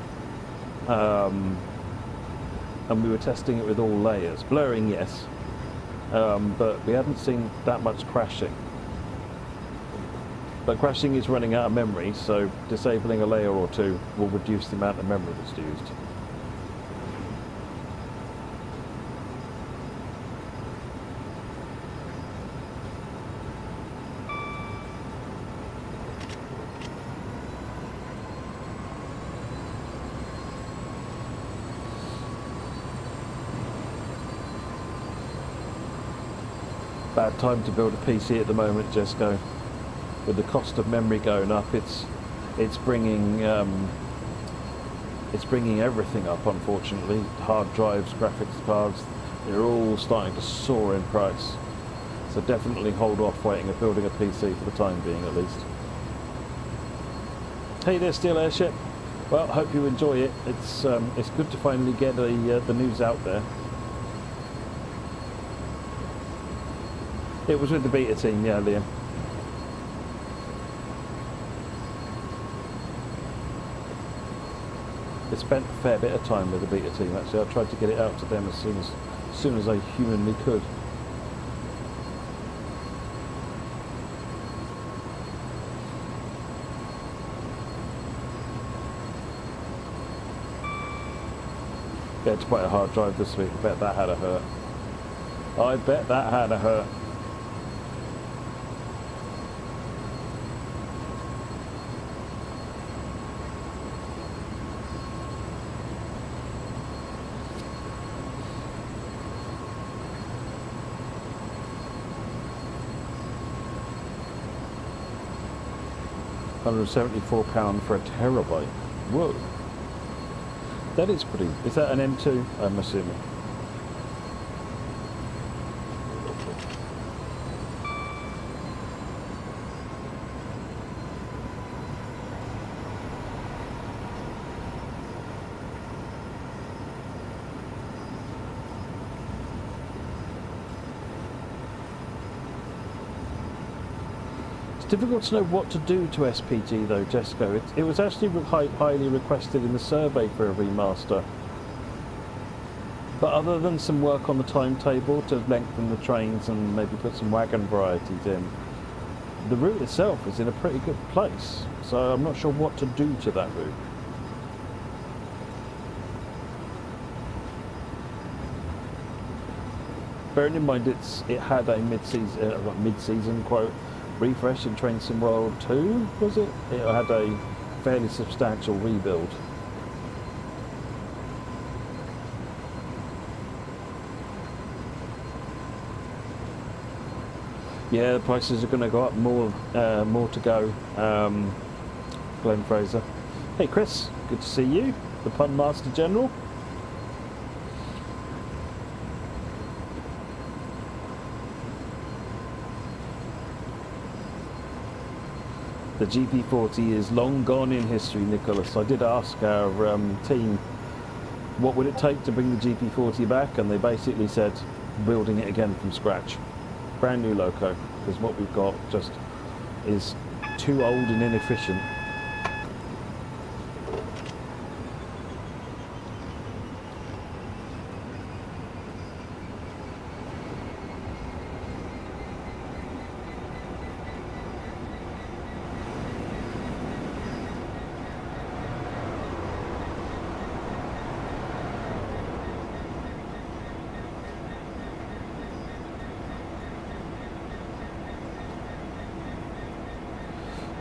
And we were testing it with all layers. Blurring, yes. But we hadn't seen that much crashing. But crashing is running out of memory, so disabling a layer or two will reduce the amount of memory that's used. Bad time to build a PC at the moment, Jesco. With the cost of memory going up, it's bringing everything up. Unfortunately, hard drives, graphics cards, they're all starting to soar in price. So definitely hold off waiting at building a PC for the time being, at least. Hey there, Steel Airship. Well, hope you enjoy it. It's good to finally get the news out there. It was with the beta team, yeah, Liam. I spent a fair bit of time with the beta team, actually. I tried to get it out to them as soon as I humanly could. Yeah, to buy a hard drive this week. I bet that had a hurt. I bet that had a hurt. £174 for a terabyte. Whoa. That is pretty. Is that an M2? I'm assuming. Difficult to know what to do to SPG though, Jesco. It was actually highly requested in the survey for a remaster. But other than some work on the timetable to lengthen the trains and maybe put some wagon varieties in, the route itself is in a pretty good place. So I'm not sure what to do to that route. Bearing in mind it had a mid-season quote refresh in Train Sim World 2, was it? It had a fairly substantial rebuild. Yeah, the prices are going to go up more to go. Glenn Fraser. Hey Chris, good to see you, the Pun Master General. The GP40 is long gone in history, Nicholas. I did ask our team what would it take to bring the GP40 back, and they basically said building it again from scratch. Brand new loco, because what we've got just is too old and inefficient.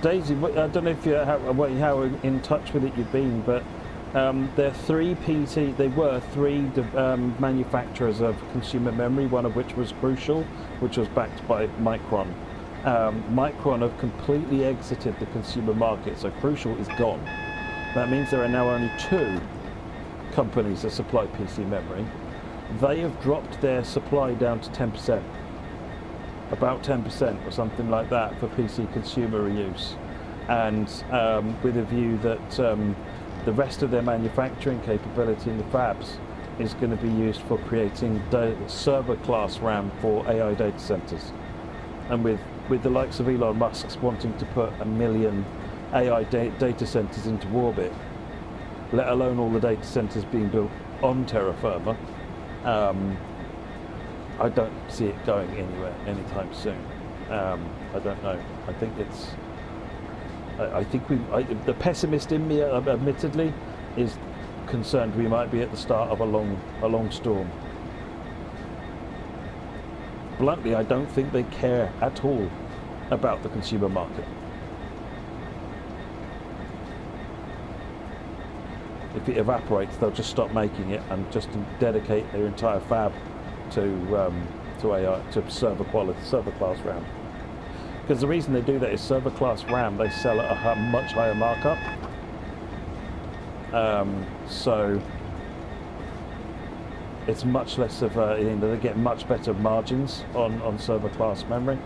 Daisy, I don't know if how in touch with it you've been, but there were three manufacturers of consumer memory, one of which was Crucial, which was backed by Micron. Micron have completely exited the consumer market, so Crucial is gone. That means there are now only two companies that supply PC memory. they have dropped their supply down to 10%, about 10% or something like that for PC consumer use, and with a view that the rest of their manufacturing capability in the fabs is going to be used for creating server class RAM for AI data centers. And with the likes of Elon Musk's wanting to put 1 million AI data centers into orbit, let alone all the data centers being built on terra firma, I don't see it going anywhere anytime soon. I don't know. I think it's. I think the pessimist in me, admittedly, is concerned we might be at the start of a long storm. Bluntly, I don't think they care at all about the consumer market. If it evaporates, they'll just stop making it and just dedicate their entire fab to AI, to server class RAM. Because the reason they do that is server class RAM they sell at a much higher markup. So it's much less of a, they get much better margins on server class memory.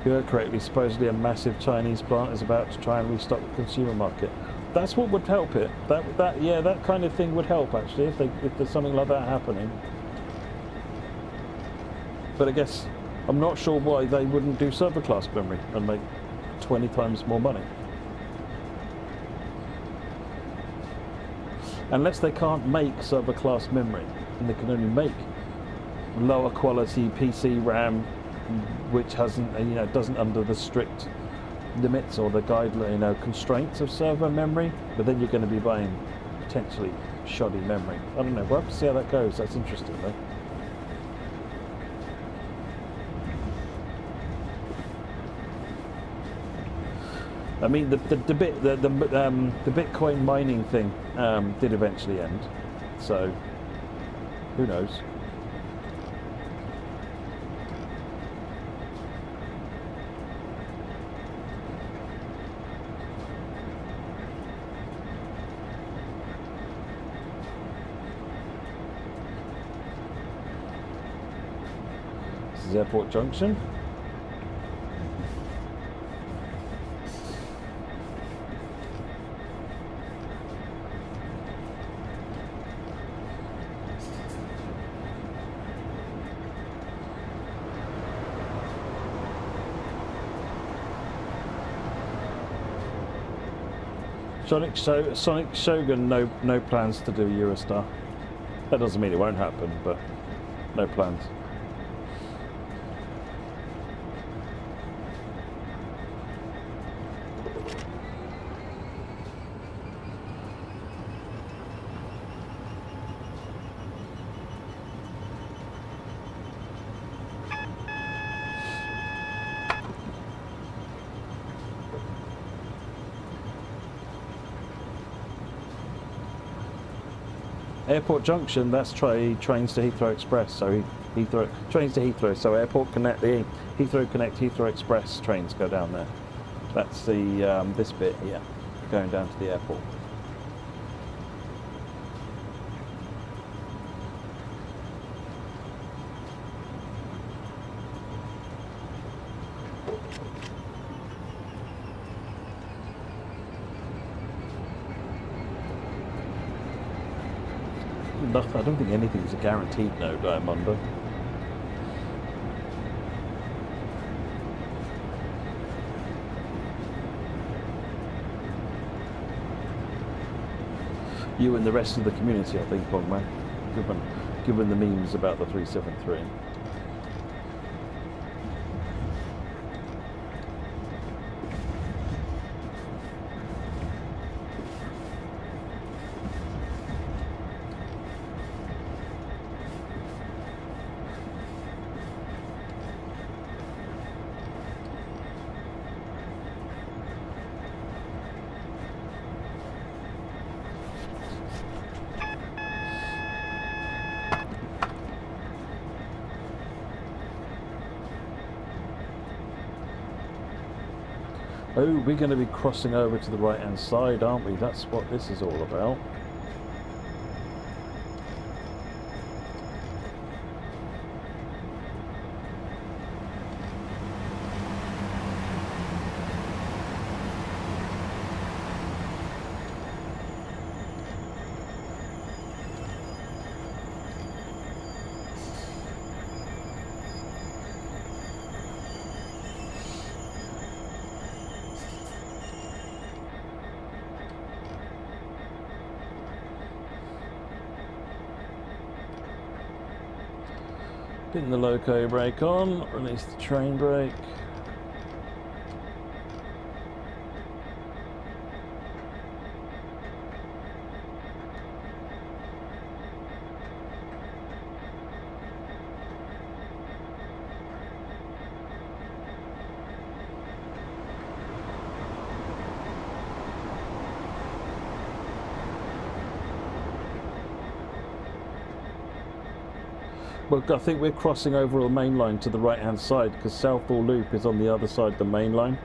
You heard correctly, supposedly a massive Chinese plant is about to try and restock the consumer market. That's what would help it. That kind of thing would help actually if there's something like that happening. But I guess I'm not sure why they wouldn't do server class memory and make 20 times more money. Unless they can't make server class memory and they can only make lower quality PC RAM, which hasn't, doesn't under the strict limits or the guideline, constraints of server memory. But then you're going to be buying potentially shoddy memory. I don't know. We'll have to see how that goes. That's interesting, though. I mean, the Bitcoin mining thing did eventually end. So who knows? This is Airport Junction. Sonic Shogun, no plans to do Eurostar. That doesn't mean it won't happen, but no plans. Airport Junction, that's trains to Heathrow Express, so trains to Heathrow, so Airport Connect, the Heathrow Connect, Heathrow Express trains go down there. That's the this bit here, going down to the airport. I don't think anything's a guaranteed no, Diamond. You and the rest of the community, I think, Bogman, given the memes about the 373. Oh, we're going to be crossing over to the right hand side, aren't we? That's what this is all about. Getting the loco brake on, release the train brake. Well, I think we're crossing over the main line to the right hand side because Southall Loop is on the other side of the main line.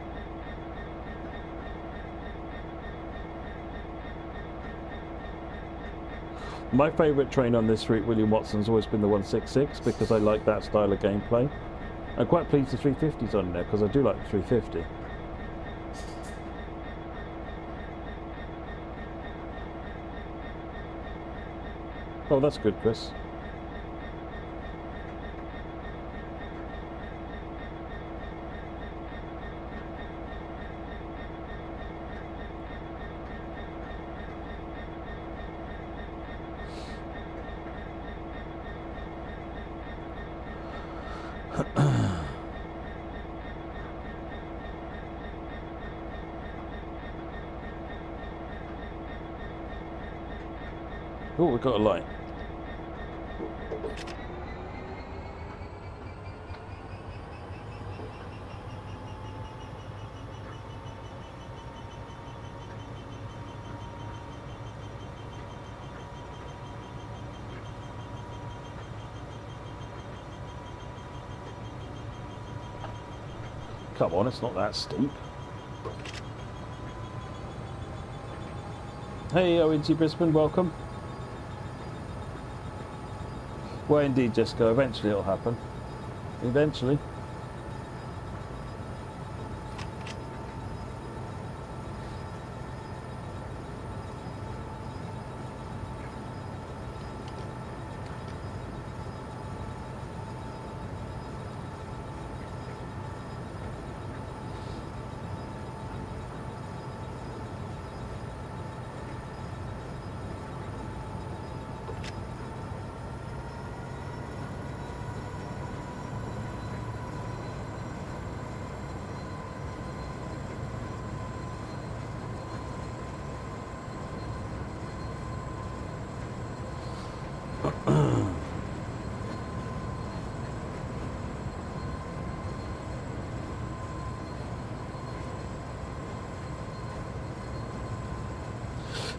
My favourite train on this route, William Watson's always been the 166 because I like that style of gameplay. I'm quite pleased the 350's on there because I do like the 350. Oh, that's good, Chris. Oh, we've got a light. Come on, it's not that steep. Hey, ONG Brisbane, welcome. Well, indeed, Jessica, eventually it'll happen. Eventually.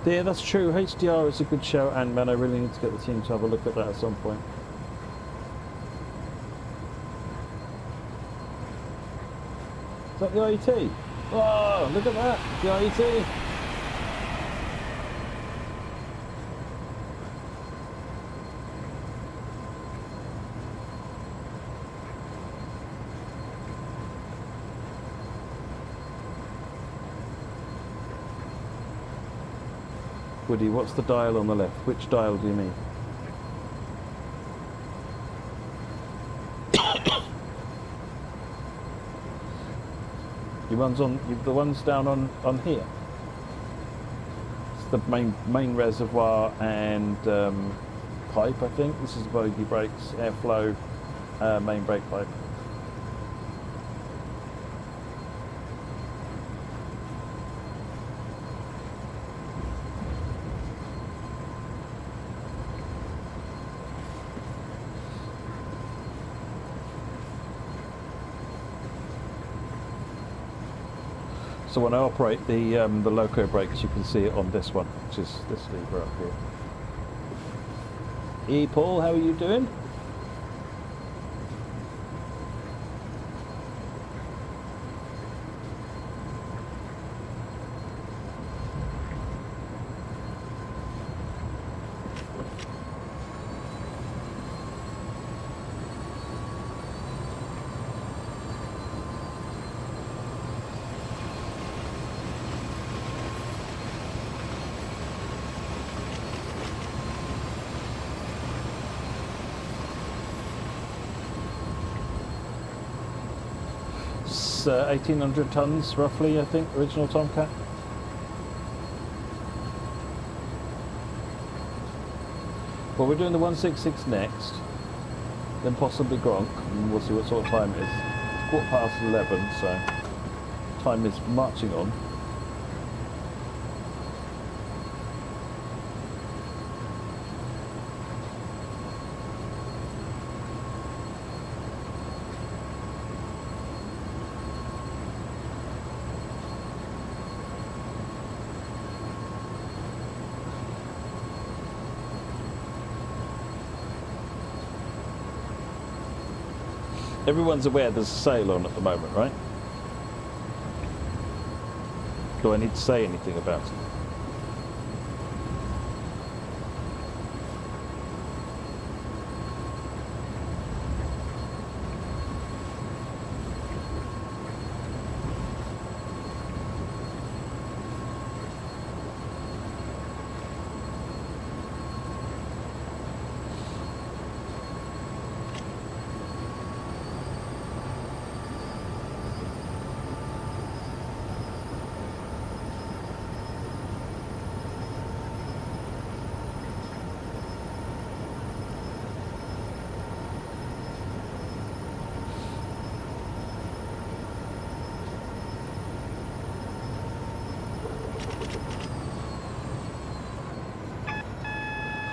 Yeah, that's true. HDR is a good shout, and man, I really need to get the team to have a look at that at some point. Is that the IET? Oh, look at that, the IET. Woody, what's the dial on the left? Which dial do you mean? The ones down on here. It's the main reservoir and pipe, I think. This is bogey brakes, airflow, main brake pipe. So when I operate the loco brakes, you can see it on this one, which is this lever up here. Hey Paul, how are you doing? It's 1,800 tons roughly, I think, original Tomcat. Well, we're doing the 166 next, then possibly Gronk, and we'll see what sort of time it is. It's 11:15, so time is marching on. Everyone's aware there's a sale on at the moment, right? Do I need to say anything about it?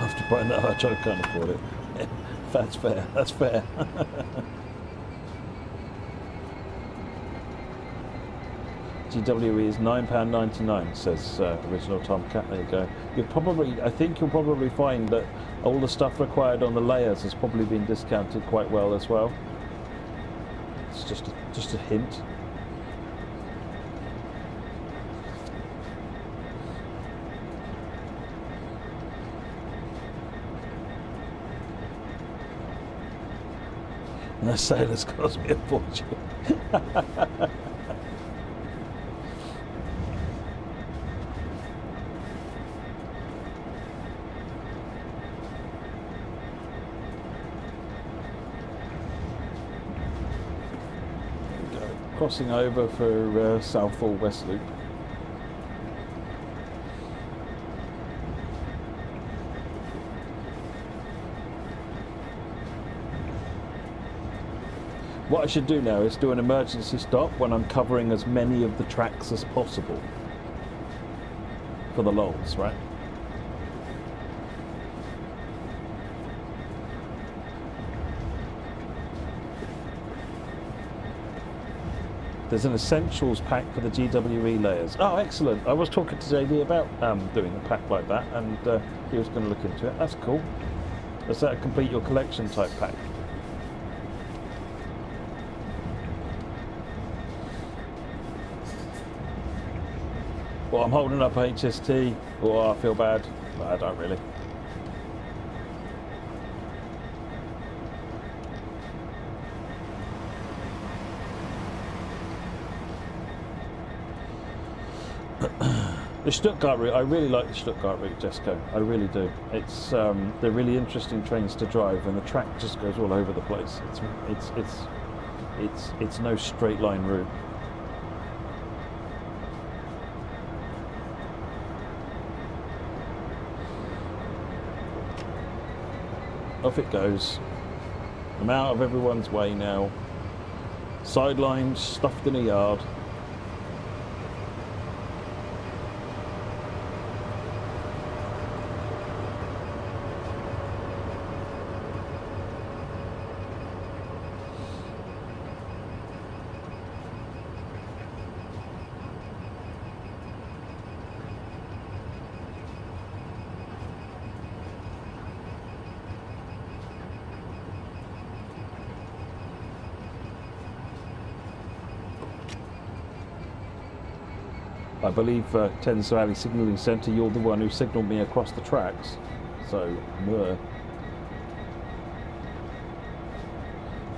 After buying that hutch, I can't afford it. That's fair, that's fair. GWE is £9.99, says original Tomcat. There you go. I think you'll probably find that all the stuff required on the layers has probably been discounted quite well as well. It's just a hint. And the sailors cost me a fortune. Crossing over for Southall West Loop. What I should do now is do an emergency stop when I'm covering as many of the tracks as possible for the lols, right? There's an essentials pack for the GWE layers. Oh, excellent. I was talking to JD about doing a pack like that, and he was going to look into it. That's cool. Is that a complete your collection type pack? Well, I'm holding up HST. Oh, I feel bad. But I don't really. The Stuttgart route, I really like the Stuttgart route, Jesco. I really do. It's they're really interesting trains to drive, and the track just goes all over the place. It's no straight line route. Off it goes. I'm out of everyone's way now. Sidelines stuffed in a yard. I believe Thames Valley Signalling Centre, you're the one who signalled me across the tracks. So,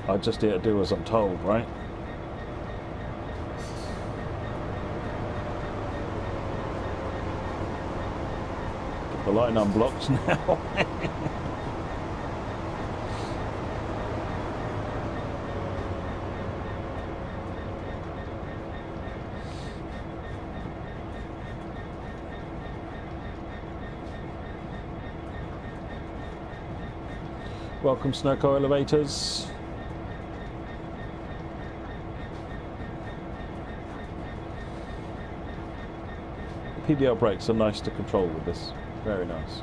I just here to do as I'm told, right? Get the line unblocked now. Welcome, Snowco Elevators. PBL brakes are nice to control with this. Very nice.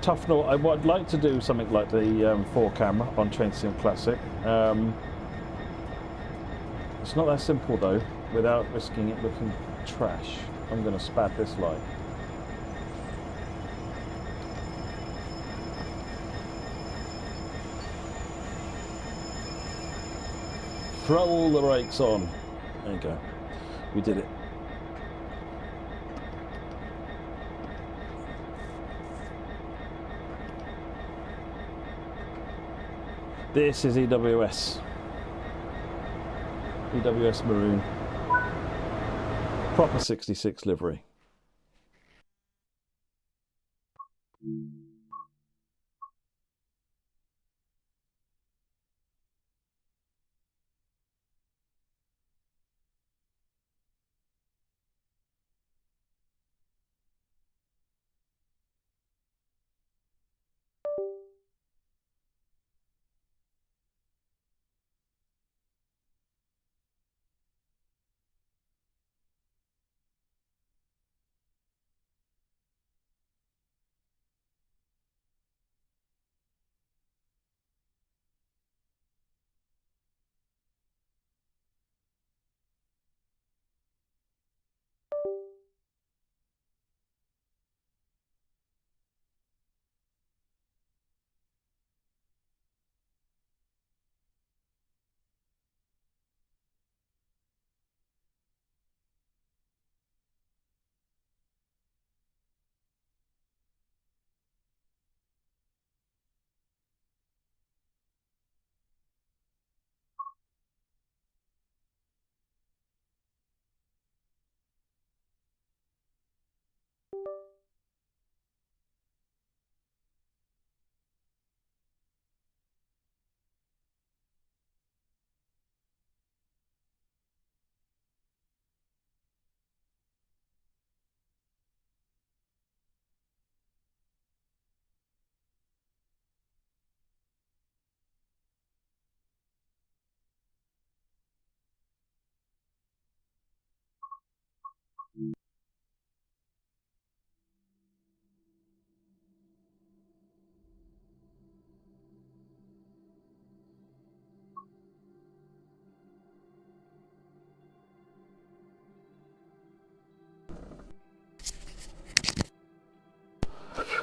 Tufnell, I would like to do something like the 4 camera on Train Sim Classic. It's not that simple though, without risking it looking trash. I'm going to spad this light. Throw all the brakes on. There you go. We did it. This is EWS. EWS Maroon. Proper 66 livery.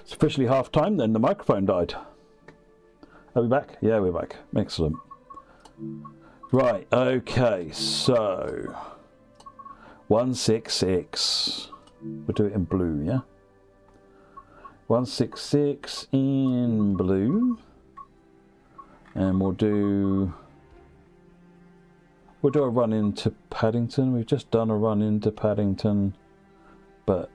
It's officially half time then, the microphone died. Are we back? Yeah, we're back. Excellent. Right, okay, so 166. We'll do it in blue, yeah? 166 in blue. And we'll do a run into Paddington. We've just done a run into Paddington, but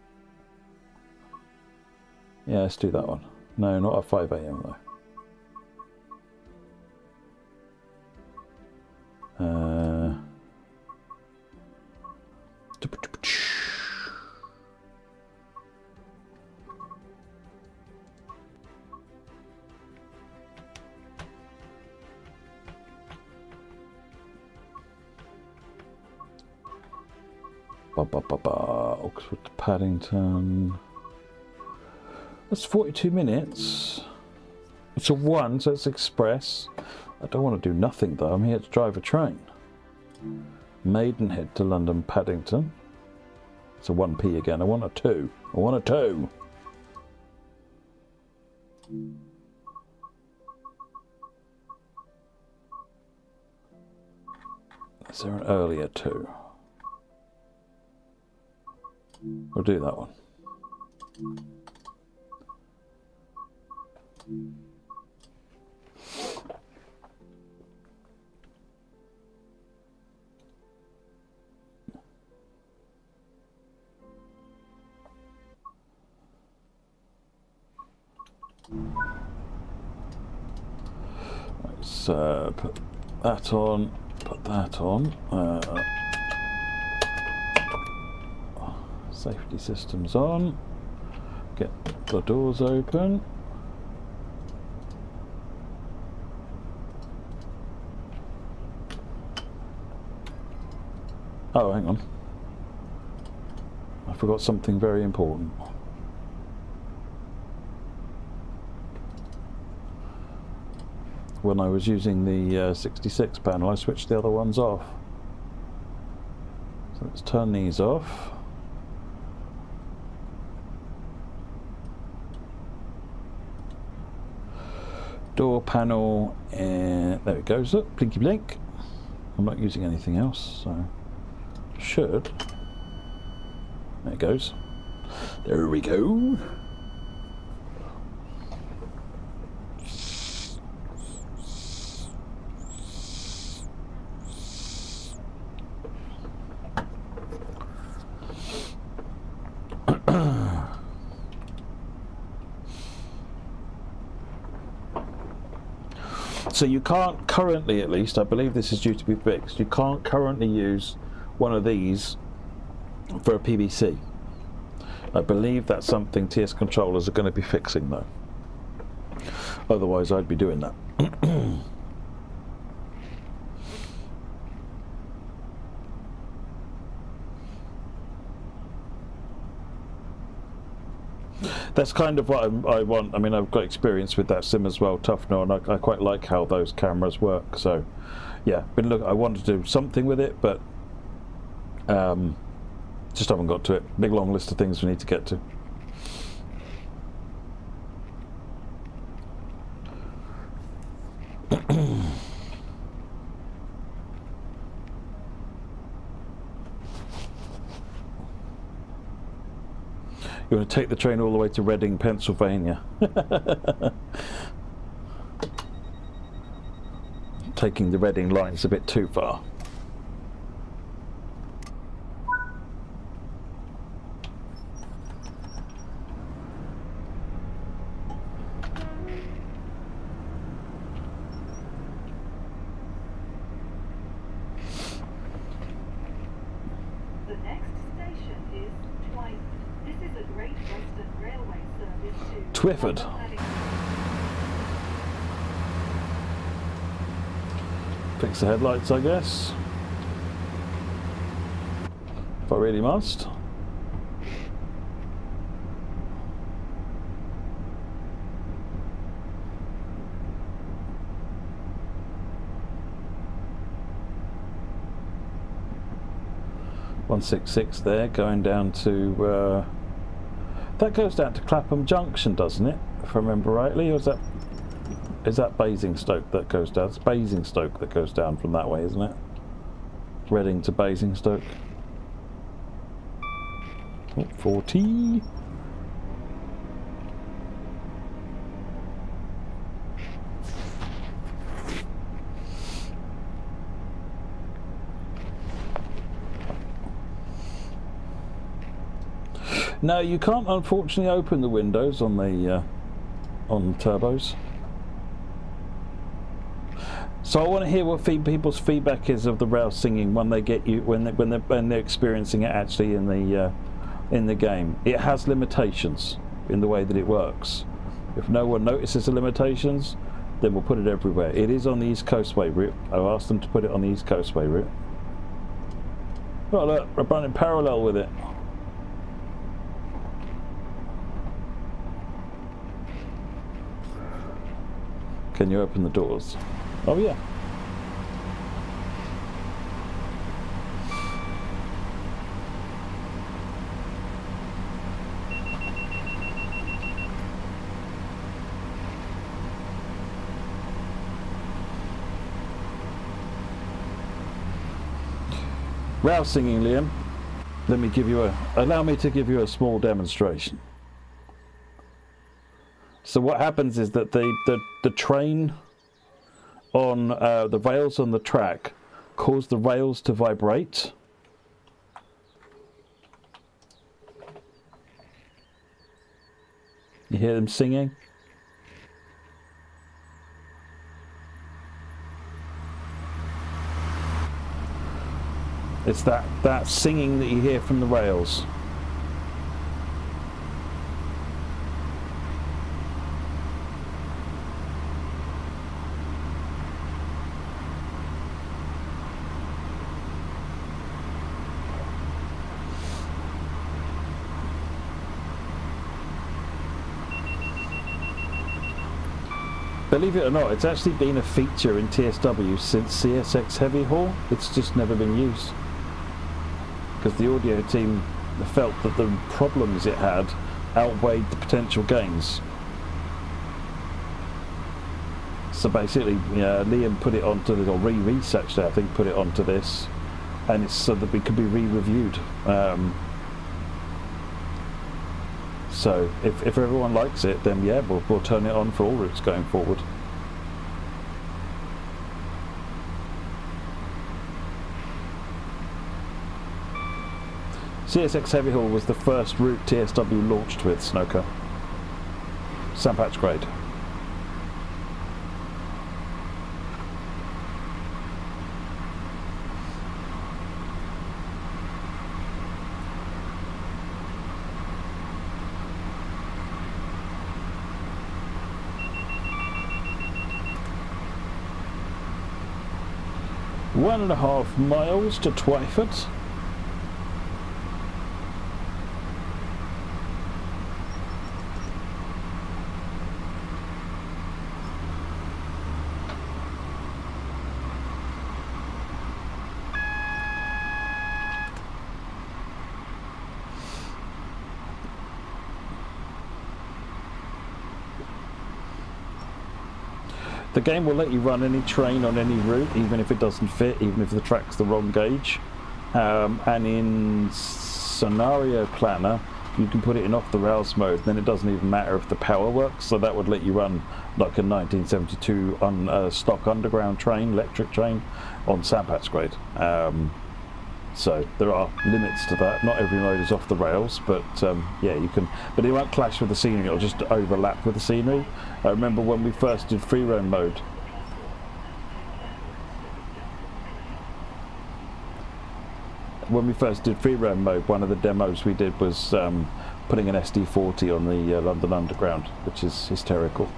yeah, let's do that one. No, not at 5 AM though. Oxford to Paddington. That's 42 minutes. It's a 1, so it's express. I don't want to do nothing though. I'm here to drive a train. Maidenhead to London Paddington. It's a 1p again. I want a 2. I want a 2. Is there an earlier 2? We'll do that one. Let's put that on, put that on. Safety systems on. Get the doors open. Oh, hang on. I forgot something very important. When I was using the 66 panel, I switched the other ones off. So let's turn these off. Door panel, and there it goes. Look, blinky blink. I'm not using anything else, so should. There it goes. There we go. So you can't currently, at least, I believe this is due to be fixed, you can't currently use one of these for a PVC. I believe that's something TSControllers are going to be fixing though. Otherwise I'd be doing that. That's kind of what I want. I mean, I've got experience with that sim as well, Toughnor, and I quite like how those cameras work. So, yeah, but look, I want to do something with it, but just haven't got to it. Big long list of things we need to get to. You want to take the train all the way to Reading, Pennsylvania. Taking the Reading line's a bit too far.
The next station is Twyford. This is a Great Western Railway service to
Twyford.
London Paddington.
Fix the headlights, I guess. If I really must. (166) there, going down to that goes down to Clapham Junction, doesn't it? If I remember rightly, or is that Basingstoke that goes down? It's Basingstoke that goes down from that way, isn't it? Reading to Basingstoke. Oh, 40. No, you can't unfortunately open the windows on the turbos. So I want to hear what people's feedback is of the rail singing when they get you when they're experiencing it actually in the game. It has limitations in the way that it works. If no one notices the limitations, then we'll put it everywhere. It is on the East Coastway route. I've asked them to put it on the East Coastway route. Oh look, we're running parallel with it. Can you open the doors? Oh yeah. Rail singing, Liam. Allow me to give you a small demonstration. So what happens is that the train on the rails on the track cause the rails to vibrate. You hear them singing? It's that singing that you hear from the rails. Believe it or not, it's actually been a feature in TSW since CSX Heavy Haul. It's just never been used. Because the audio team felt that the problems it had outweighed the potential gains. So basically, Liam put it onto this, or researched it, I think, put it onto this, and it's so that we could be re-reviewed. So if everyone likes it, then yeah, we'll turn it on for all routes going forward. CSX Heavy Haul was the first route TSW launched with, Snooker. Sandpatch grade. One and a half miles to Twyford. The game will let you run any train on any route, even if it doesn't fit, even if the track's the wrong gauge. And in Scenario Planner, you can put it in off the rails mode, then it doesn't even matter if the power works, so that would let you run like a 1972 stock underground train, electric train, on Sandpatch grade. So there are limits to that. Not every mode is off the rails, but yeah, you can. But it won't clash with the scenery; it'll just overlap with the scenery. I remember when we first did free roam mode. When we first did free roam mode, one of the demos we did was putting an SD40 on the London Underground, which is hysterical.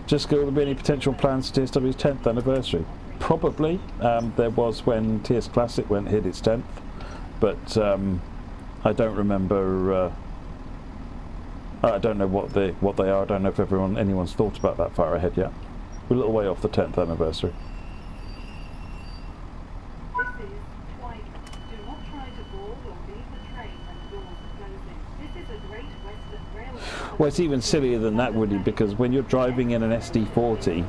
Jessica, will there be any potential plans for TSW's 10th anniversary? Probably. There was when TS Classic hit its 10th, but I don't remember. I don't know what they are. I don't know if anyone's thought about that far ahead yet. We're a little way off the 10th anniversary.
This is Twyford. Do not try to board or leave the train when the doors are closing. This is a Great Western Railway.
Well, it's even sillier than that, Woody, because when you're driving in an SD40,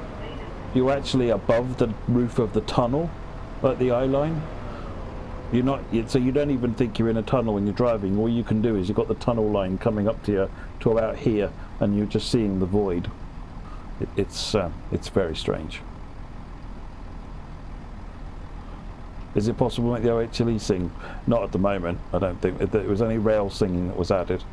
you're actually above the roof of the tunnel at the eye line. You're not, so you don't even think you're in a tunnel when you're driving. All you can do is you've got the tunnel line coming up to you to about here, and you're just seeing the void. It's very strange. Is it possible to make the OHLE sing? Not at the moment. I don't think. It was only rail singing that was added.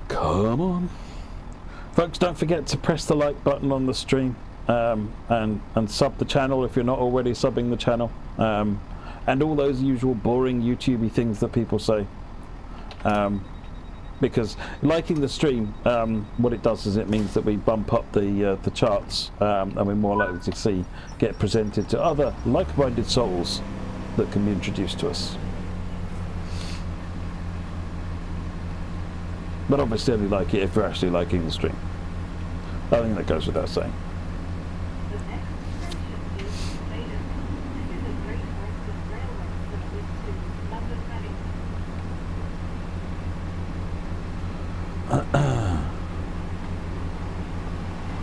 Come on, folks! Don't forget to press the like button on the stream and sub the channel if you're not already subbing the channel, and all those usual boring YouTubey things that people say. Because liking the stream, what it does is it means that we bump up the charts, and we're more likely to get presented to other like-minded souls that can be introduced to us. But obviously only like it if you're actually liking the stream. I think that goes without saying.
The next station is Maiden. This is a Great Western Railway service to London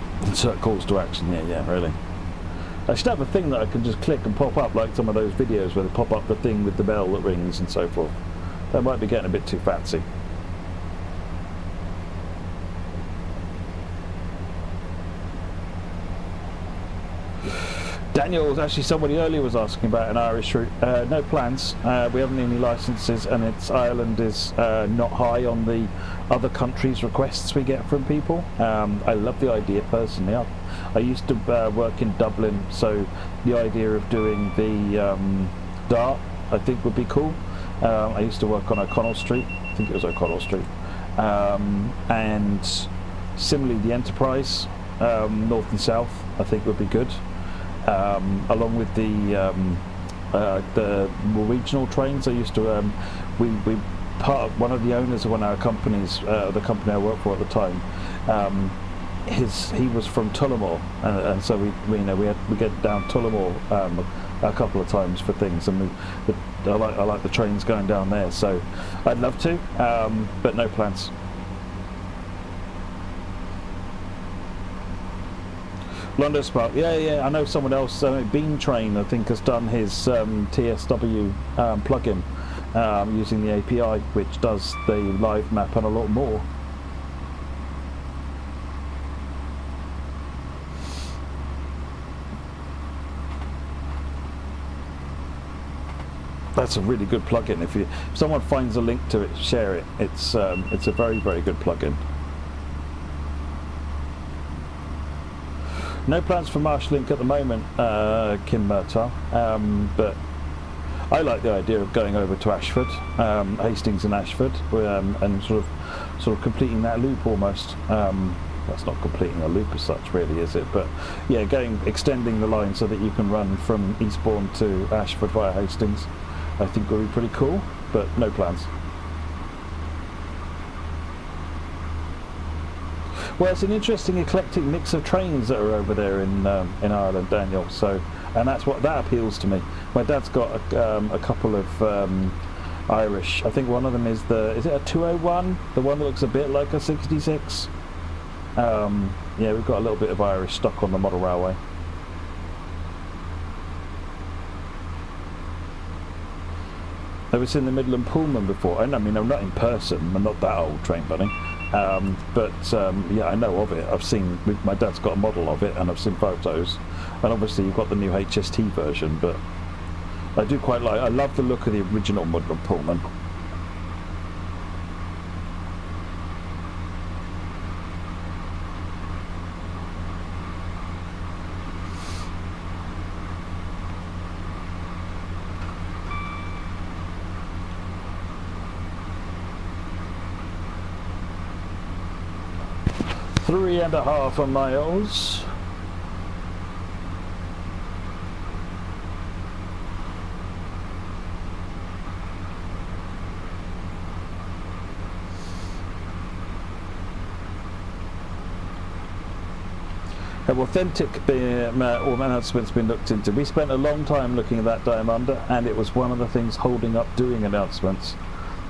Paddington.
Insert calls to action, yeah, really. I should have a thing that I can just click and pop up, like some of those videos where they pop up the thing with the bell that rings and so forth. That might be getting a bit too fancy. Daniel, actually somebody earlier was asking about an Irish route. No plans. We haven't any licenses, and Ireland is not high on the other countries' requests we get from people. I love the idea personally. I used to work in Dublin, so the idea of doing the Dart I think would be cool. I used to work on O'Connell Street. I think it was O'Connell Street. And similarly the Enterprise, north and south, I think would be good. Along with the more regional trains, I used to one of the owners of one of our companies, the company I worked for at the time, he was from Tullamore, and so we get down Tullamore a couple of times for things, and I like the trains going down there, so I'd love to, but no plans. London Spark, yeah. I know someone else. Bean Train, I think, has done his TSW plugin using the API, which does the live map and a lot more. That's a really good plugin. If someone finds a link to it, share it. It's a very, very good plugin. No plans for Marshalink at the moment, Kim Murtaugh, but I like the idea of going over to Ashford, Hastings and Ashford, and sort of completing that loop almost. That's not completing a loop as such, really, is it? But yeah, extending the line so that you can run from Eastbourne to Ashford via Hastings, I think would be pretty cool, but no plans. Well, it's an interesting eclectic mix of trains that are over there in Ireland, Daniel. So, and that appeals to me. My dad's got a couple of Irish. I think one of them is it a 201? The one that looks a bit like a 66. Yeah, we've got a little bit of Irish stock on the model railway. I've seen the Midland Pullman before. I mean, I'm not in person. I'm not that old, train bunny. But yeah, I know of it. My dad's got a model of it, and I've seen photos. And obviously, you've got the new HST version, but I do quite like. I love the look of the original Midland Pullman. Three and a half miles. Have authentic announcements been looked into? We spent a long time looking at that Down Under, and it was one of the things holding up doing announcements.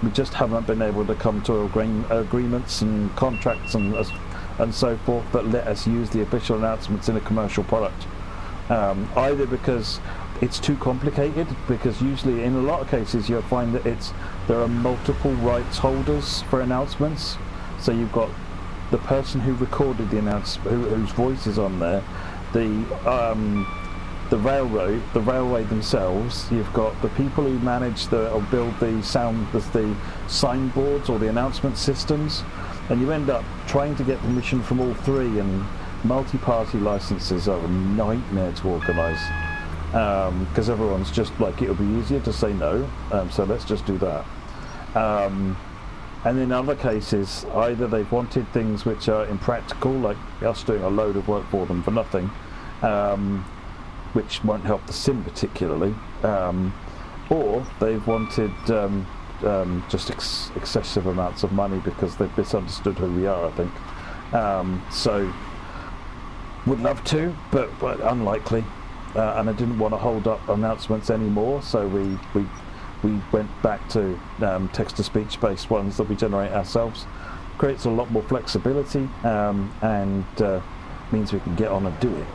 We just haven't been able to come to agreements and contracts and so forth that let us use the official announcements in a commercial product. Either because it's too complicated, because usually in a lot of cases you'll find that there are multiple rights holders for announcements. So you've got the person who recorded the announcement, whose voice is on there, the railway themselves. You've got the people who manage or build the signboards or the announcement systems, and you end up trying to get permission from all three, and multi-party licenses are a nightmare to organise, because everyone's just like, it'll be easier to say no, so let's just do that. And in other cases, either they've wanted things which are impractical, like us doing a load of work for them for nothing, which won't help the sim particularly, or they've wanted just excessive amounts of money because they've misunderstood who we are, I think. So would love to, but unlikely. And I didn't want to hold up announcements anymore, so we went back to text-to-speech based ones that we generate ourselves. Creates a lot more flexibility and means we can get on and do it.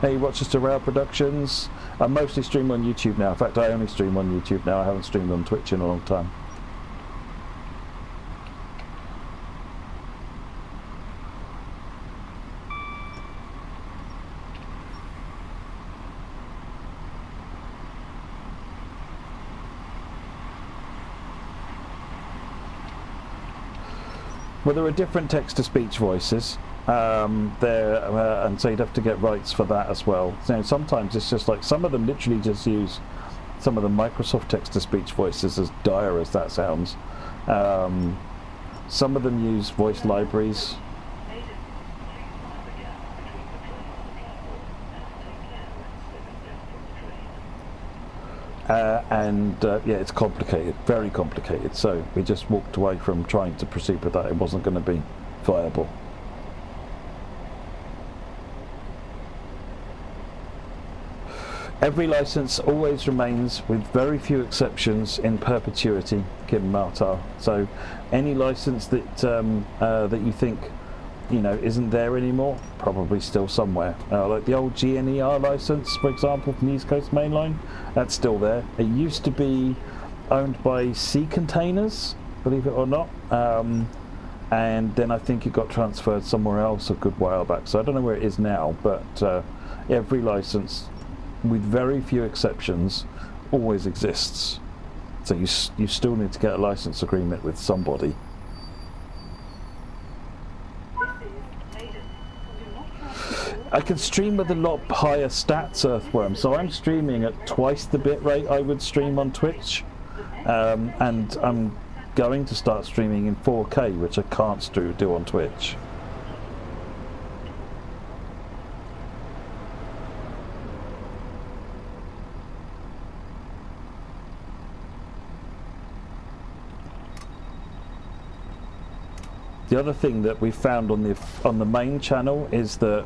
Hey, Rochester Rail Productions. I mostly stream on YouTube now. In fact, I only stream on YouTube now. I haven't streamed on Twitch in a long time. Well, there are different text-to-speech voices there, and so you'd have to get rights for that as well. So sometimes it's just like, some of them literally just use some of the Microsoft text-to-speech voices, as dire as that sounds. Some of them use voice libraries. Yeah, it's complicated, very complicated. So we just walked away from trying to proceed with that. It wasn't going to be viable. Every license always remains, with very few exceptions, in perpetuity, Kim Martar. So any license that that you think, you know, isn't there anymore, probably still somewhere. Like the old GNER license, for example, from the East Coast Main Line, that's still there. It used to be owned by Sea Containers, believe it or not, and then I think it got transferred somewhere else a good while back. So I don't know where it is now, but every license, with very few exceptions, always exists. So you still need to get a license agreement with somebody. I can stream with a lot higher stats, Earthworm, so I'm streaming at twice the bitrate I would stream on Twitch, and I'm going to start streaming in 4K, which I can't do on Twitch. The other thing that we found on the main channel is that,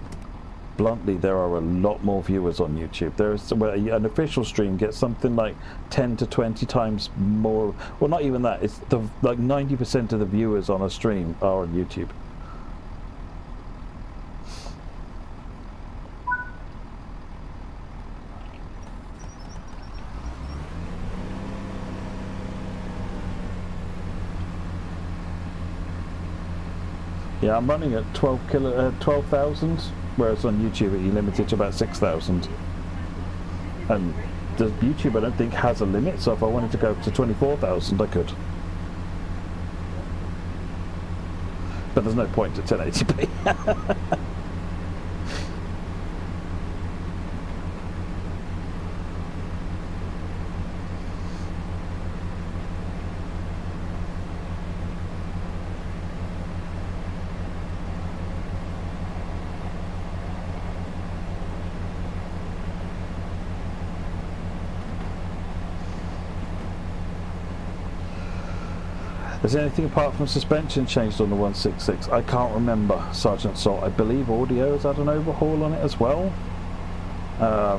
bluntly, there are a lot more viewers on YouTube. There's an official stream gets something like 10 to 20 times more. Well, not even that. It's like 90% of the viewers on a stream are on YouTube. Yeah, I'm running at 12,000, whereas on YouTube you're limited to about 6,000. And the YouTube, I don't think, has a limit, so if I wanted to go to 24,000, I could. But there's no point at 1080p. Has anything apart from suspension changed on the 166? I can't remember, Sergeant Salt. I believe audio has had an overhaul on it as well. I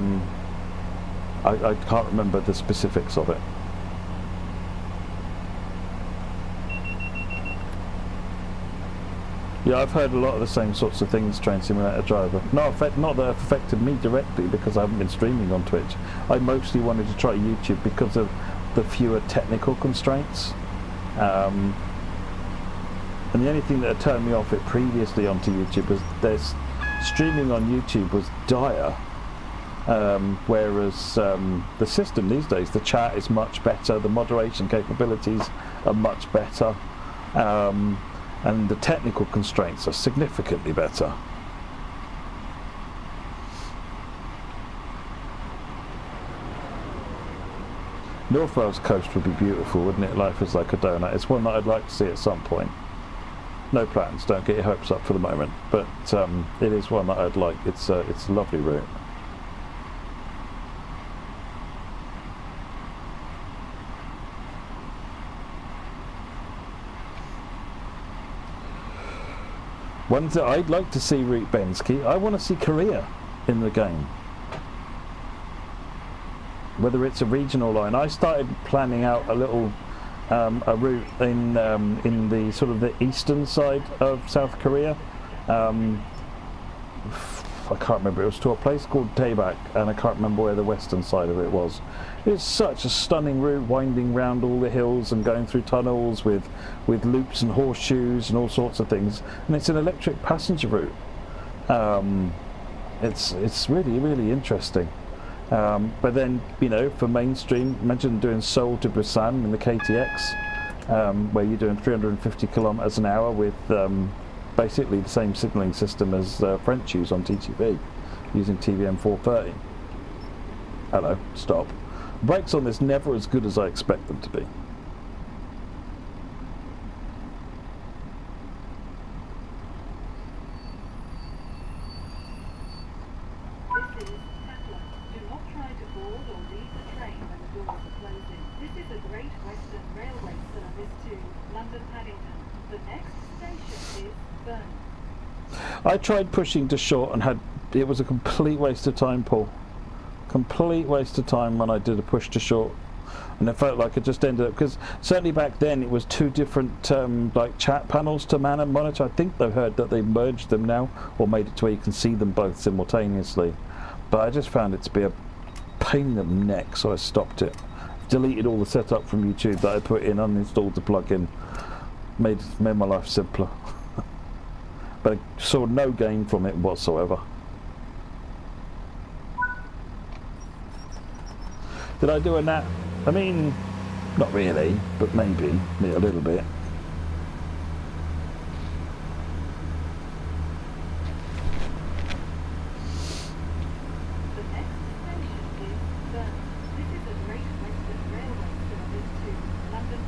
can't remember the specifics of it. Yeah, I've heard a lot of the same sorts of things, Train Simulator Driver. Not that have affected me directly because I haven't been streaming on Twitch. I mostly wanted to try YouTube because of the fewer technical constraints. And the only thing that had turned me off it previously onto YouTube was streaming on YouTube was dire, whereas the system these days, the chat is much better, the moderation capabilities are much better, and the technical constraints are significantly better. North Wales coast would be beautiful, wouldn't it? Life is like a donut. It's one that I'd like to see at some point. No plans, don't get your hopes up for the moment, but it is one that I'd like. It's a lovely route. Ones that I'd like to see Route Bensky, I want to see Korea in the game. Whether it's a regional line. I started planning out a little a route in the sort of the eastern side of South Korea. I can't remember, it was to a place called Taebak, and I can't remember where the western side of it was. It's such a stunning route, winding round all the hills and going through tunnels with loops and horseshoes and all sorts of things, and it's an electric passenger route. It's really, really interesting. But then, you know, for mainstream, imagine doing Seoul to Busan in the KTX, where you're doing 350 kilometers an hour with basically the same signalling system as French use on TTV, using TVM 430. Hello, stop. Brakes on this never as good as I expect them to be.
This is Tatler. Do not try to board or leave the train when the doors are closing. This is a Great Western Railway service to London Paddington. The next station is Burnham.
I tried pushing to short and it was a complete waste of time, Paul. Complete waste of time when I did a push to short, and it felt like it just ended up, because certainly back then it was two different like chat panels to man and monitor. I think they've heard that they merged them now, or made it to where you can see them both simultaneously, but I just found it to be a pain in the neck, so I stopped it. Deleted all the setup from YouTube that I put in, uninstalled the plugin, made my life simpler. But I saw no gain from it whatsoever. Did I do a nap? I mean, not really, but maybe a little bit.
The next station is Burnham. This is a Great Western Railway service to London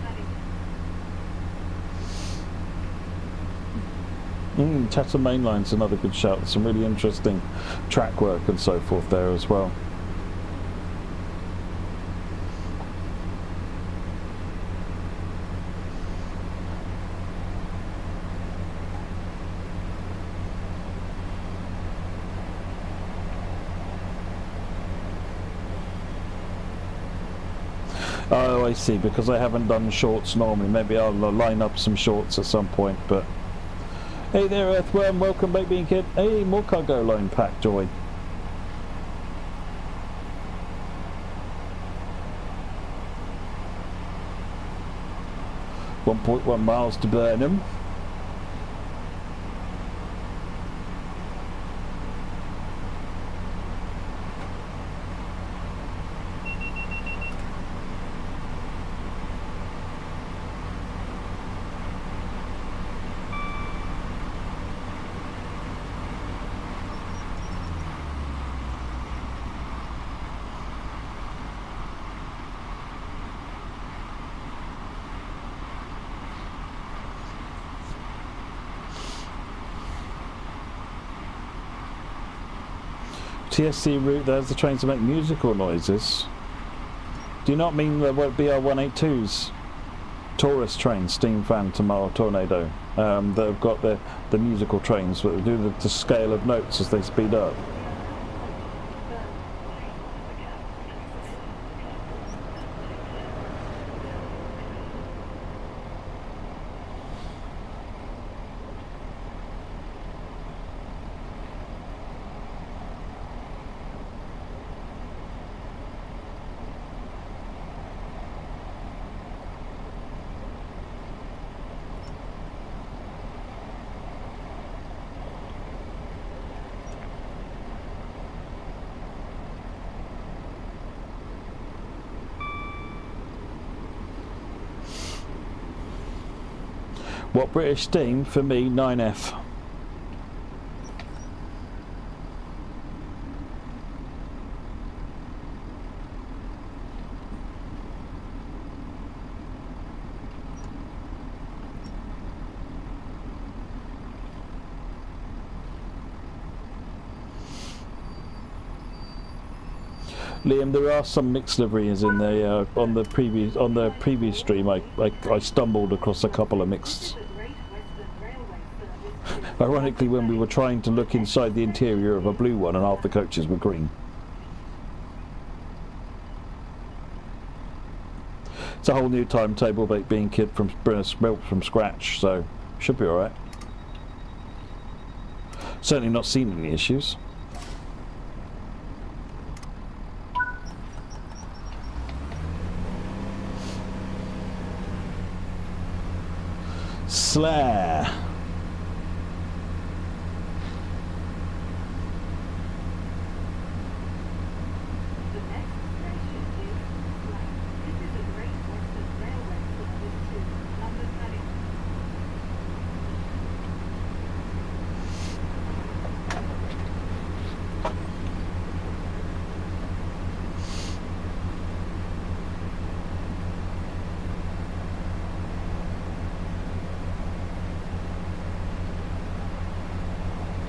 Paddington.
Chatham Main Line's another good shout. There's some really interesting track work and so forth there as well. Oh, I see, because I haven't done shorts normally. Maybe I'll line up some shorts at some point, but... Hey there, Earthworm, welcome, baby and kid. Hey, more cargo line pack, joy. 1.1 miles to Burnham. TSC route, there's the trains that make musical noises. Do you not mean the BR182's tourist train, steam fan tomorrow tornado, that have got the musical trains that do the scale of notes as they speed up? What British steam? For me, 9F. Liam, there are some mixed liveries in there. On the previous stream, I stumbled across a couple of mixed. Ironically, when we were trying to look inside the interior of a blue one and half the coaches were green. It's a whole new timetable being kit from built from scratch, so should be alright. Certainly not seen any issues. Slayer.
The next station is Whatley. This is a Great Western Railway service to London Paddington.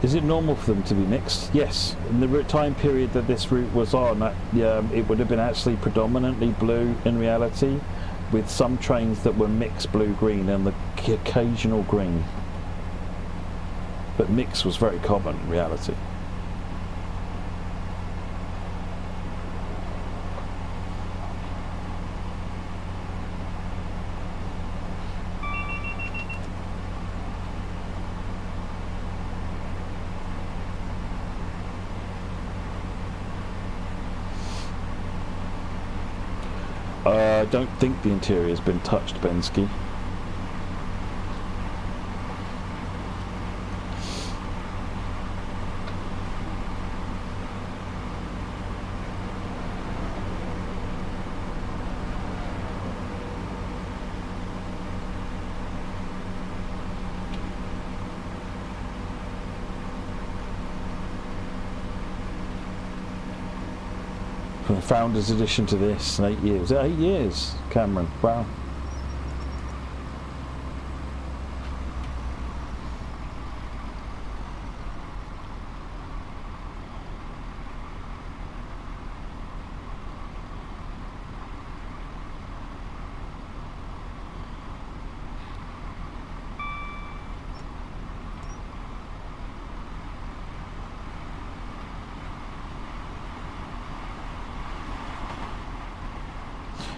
Is it normal for them to be mixed? Yes. In the time period that this route was on, it would have been actually predominantly blue in reality, with some trains that were mixed blue-green and the occasional green. But mix was very common in reality. I don't think the interior has been touched, Bensky. From the Founders Edition to this, 8 years. 8 years, Cameron. Wow.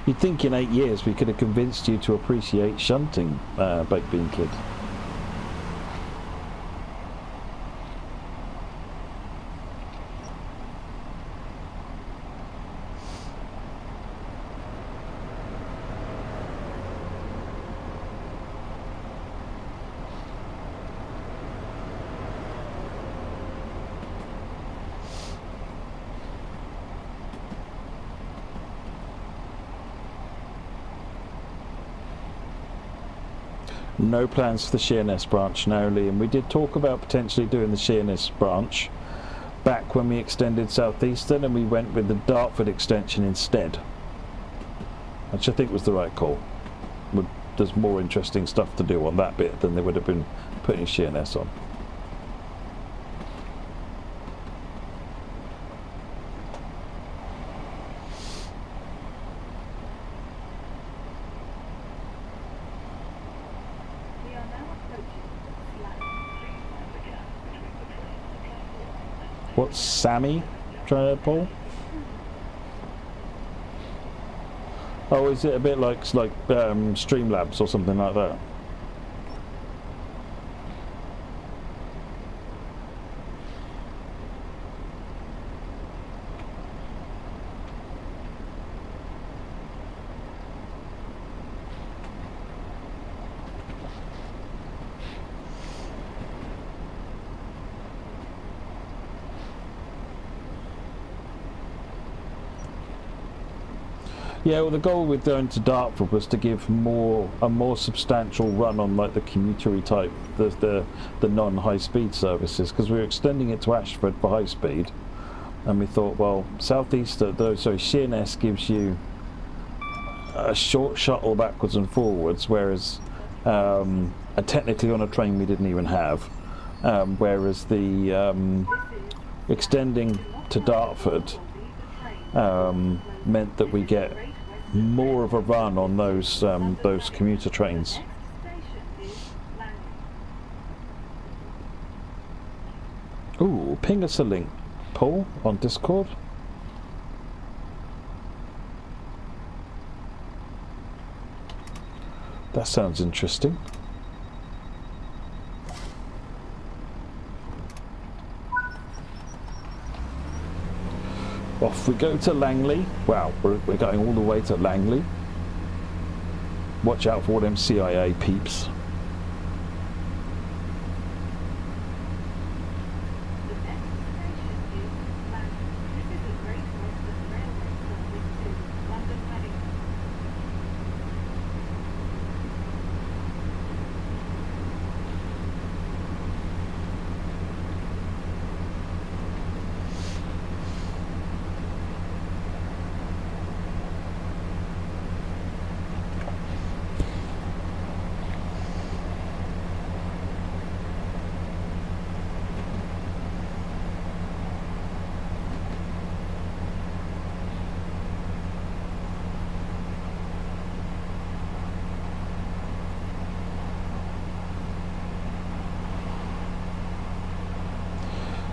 You'd think in 8 years we could have convinced you to appreciate shunting, Baked Bean Kid. No plans for the Sheerness branch now, Liam. We did talk about potentially doing the Sheerness branch back when we extended Southeastern, and we went with the Dartford extension instead, which I think was the right call. There's more interesting stuff to do on that bit than they would have been putting Sheerness on. What's Sammy trying to pull? Oh, is it a bit like Streamlabs or something like that? Yeah, well, the goal with going to Dartford was to give a more substantial run on like the commutery type, the non-high speed services, because we were extending it to Ashford for high speed, and we thought, well, Sheerness gives you a short shuttle backwards and forwards, whereas technically on a train we didn't even have, whereas the extending to Dartford meant that we get more of a run on those commuter trains. ping us a link, Paul, on Discord. That sounds interesting. Off we go to Langley. Wow, we're going all the way to Langley. Watch out for all them CIA peeps.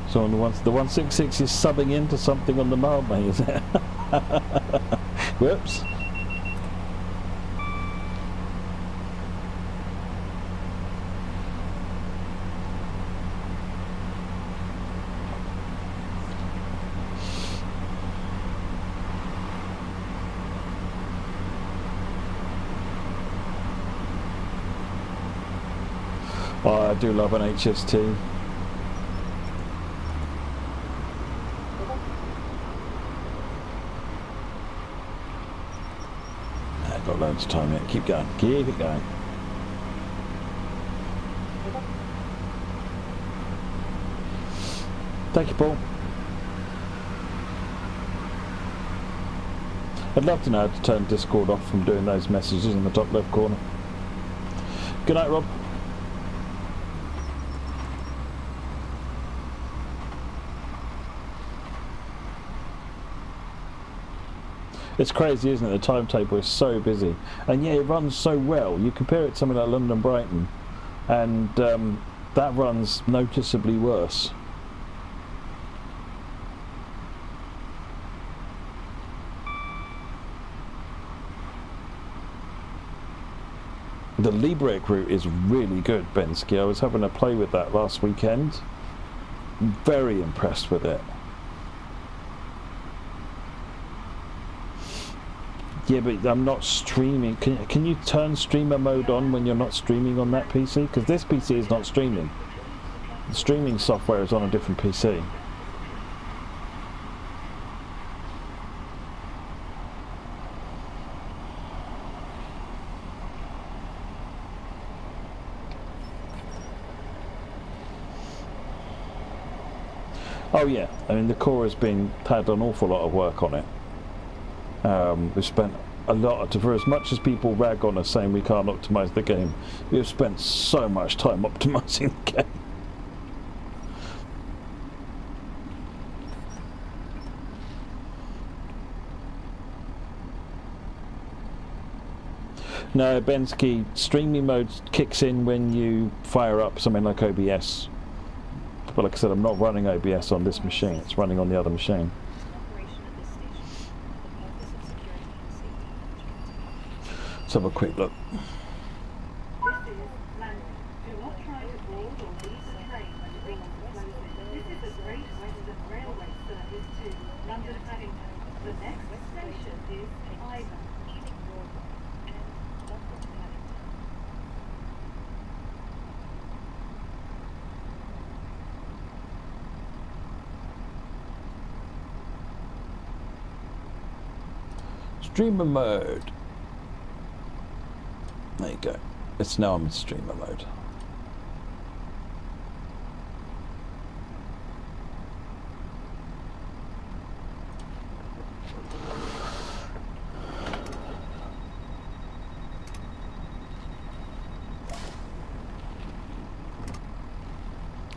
So the 166 is subbing into something on the Mildmay, is it? Whoops. Oh, I do love an HST. Got loads of time yet. Keep going. Keep it going. Thank you, Paul. I'd love to know how to turn Discord off from doing those messages in the top left corner. Good night, Rob. It's crazy, isn't it? The timetable is so busy, and yeah, it runs so well. You compare it to something like London Brighton, and that runs noticeably worse. The Liebrecht route is really good, Bensky. I was having a play with that last weekend. Very impressed with it. Yeah, but I'm not streaming. Can you turn streamer mode on when you're not streaming on that PC? Because this PC is not streaming. The streaming software is on a different PC. Oh yeah, I mean the core has had an awful lot of work on it. We've spent a lot, for as much as people rag on us saying we can't optimise the game, we've spent so much time optimising the game. No, Bensky, streaming mode kicks in when you fire up something like OBS. But like I said, I'm not running OBS on this machine, it's running on the other machine. Let's have a quick look.
This is London. Do not try to board or leave the train when the doors are closing. This is a Great Western Railway service to London Paddington. The next station is Ivor.
Streamer mode. There you go. It's now in streamer mode.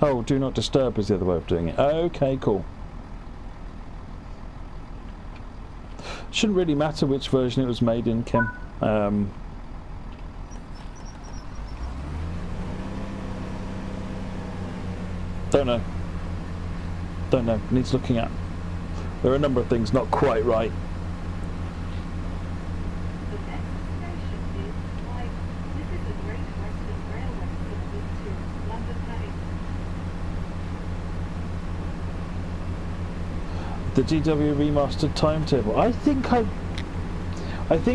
Oh, do not disturb is the other way of doing it. Okay, cool. Shouldn't really matter which version it was made in, Kim. Don't know. Don't know. Needs looking at. There are a number of things not quite right.
The next station is Hyde. This is a Great Western Railway service to London Paddington.
The GW remastered timetable. I think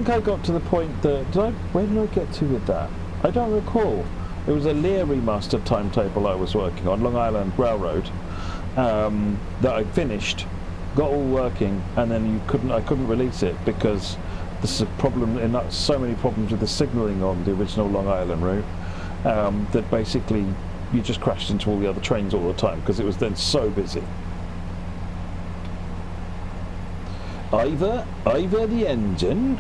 I got to the point that where did I get to with that? I don't recall. It was a Lear remastered timetable I was working on, Long Island Railroad, that I finished, got all working, and then I couldn't release it because there's a problem, and that's so many problems with the signalling on the original Long Island route, that basically you just crashed into all the other trains all the time because it was then so busy. Either the engine.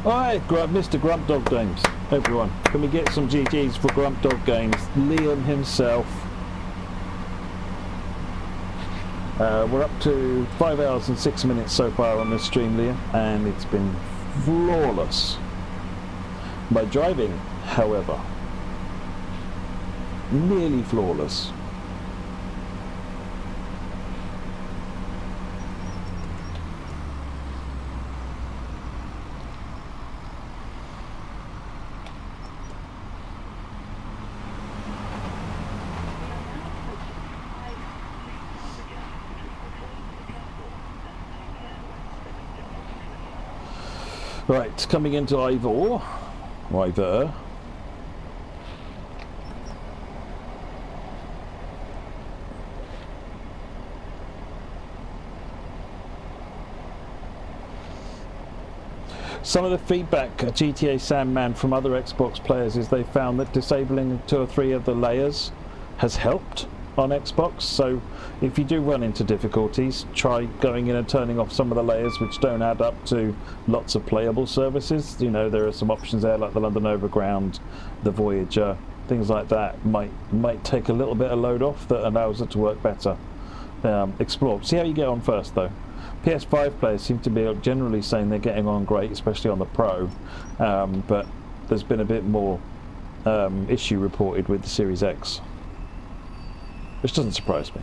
Alright, Mr. Grump Dog Games, everyone. Can we get some GGs for Grump Dog Games? Liam himself. We're up to 5 hours and 6 minutes so far on this stream, Liam, and it's been flawless. My driving, however, nearly flawless. Right, coming into Ivor. Some of the feedback GTA Sandman from other Xbox players is they found that disabling 2 or 3 of the layers has helped on Xbox, so if you do run into difficulties, try going in and turning off some of the layers which don't add up to lots of playable services. You know, there are some options there like the London Overground, the Voyager, things like that might take a little bit of load off that allows it to work better. Explore. See how you get on first though. PS5 players seem to be generally saying they're getting on great, especially on the Pro, but there's been a bit more issue reported with the Series X, which doesn't surprise me.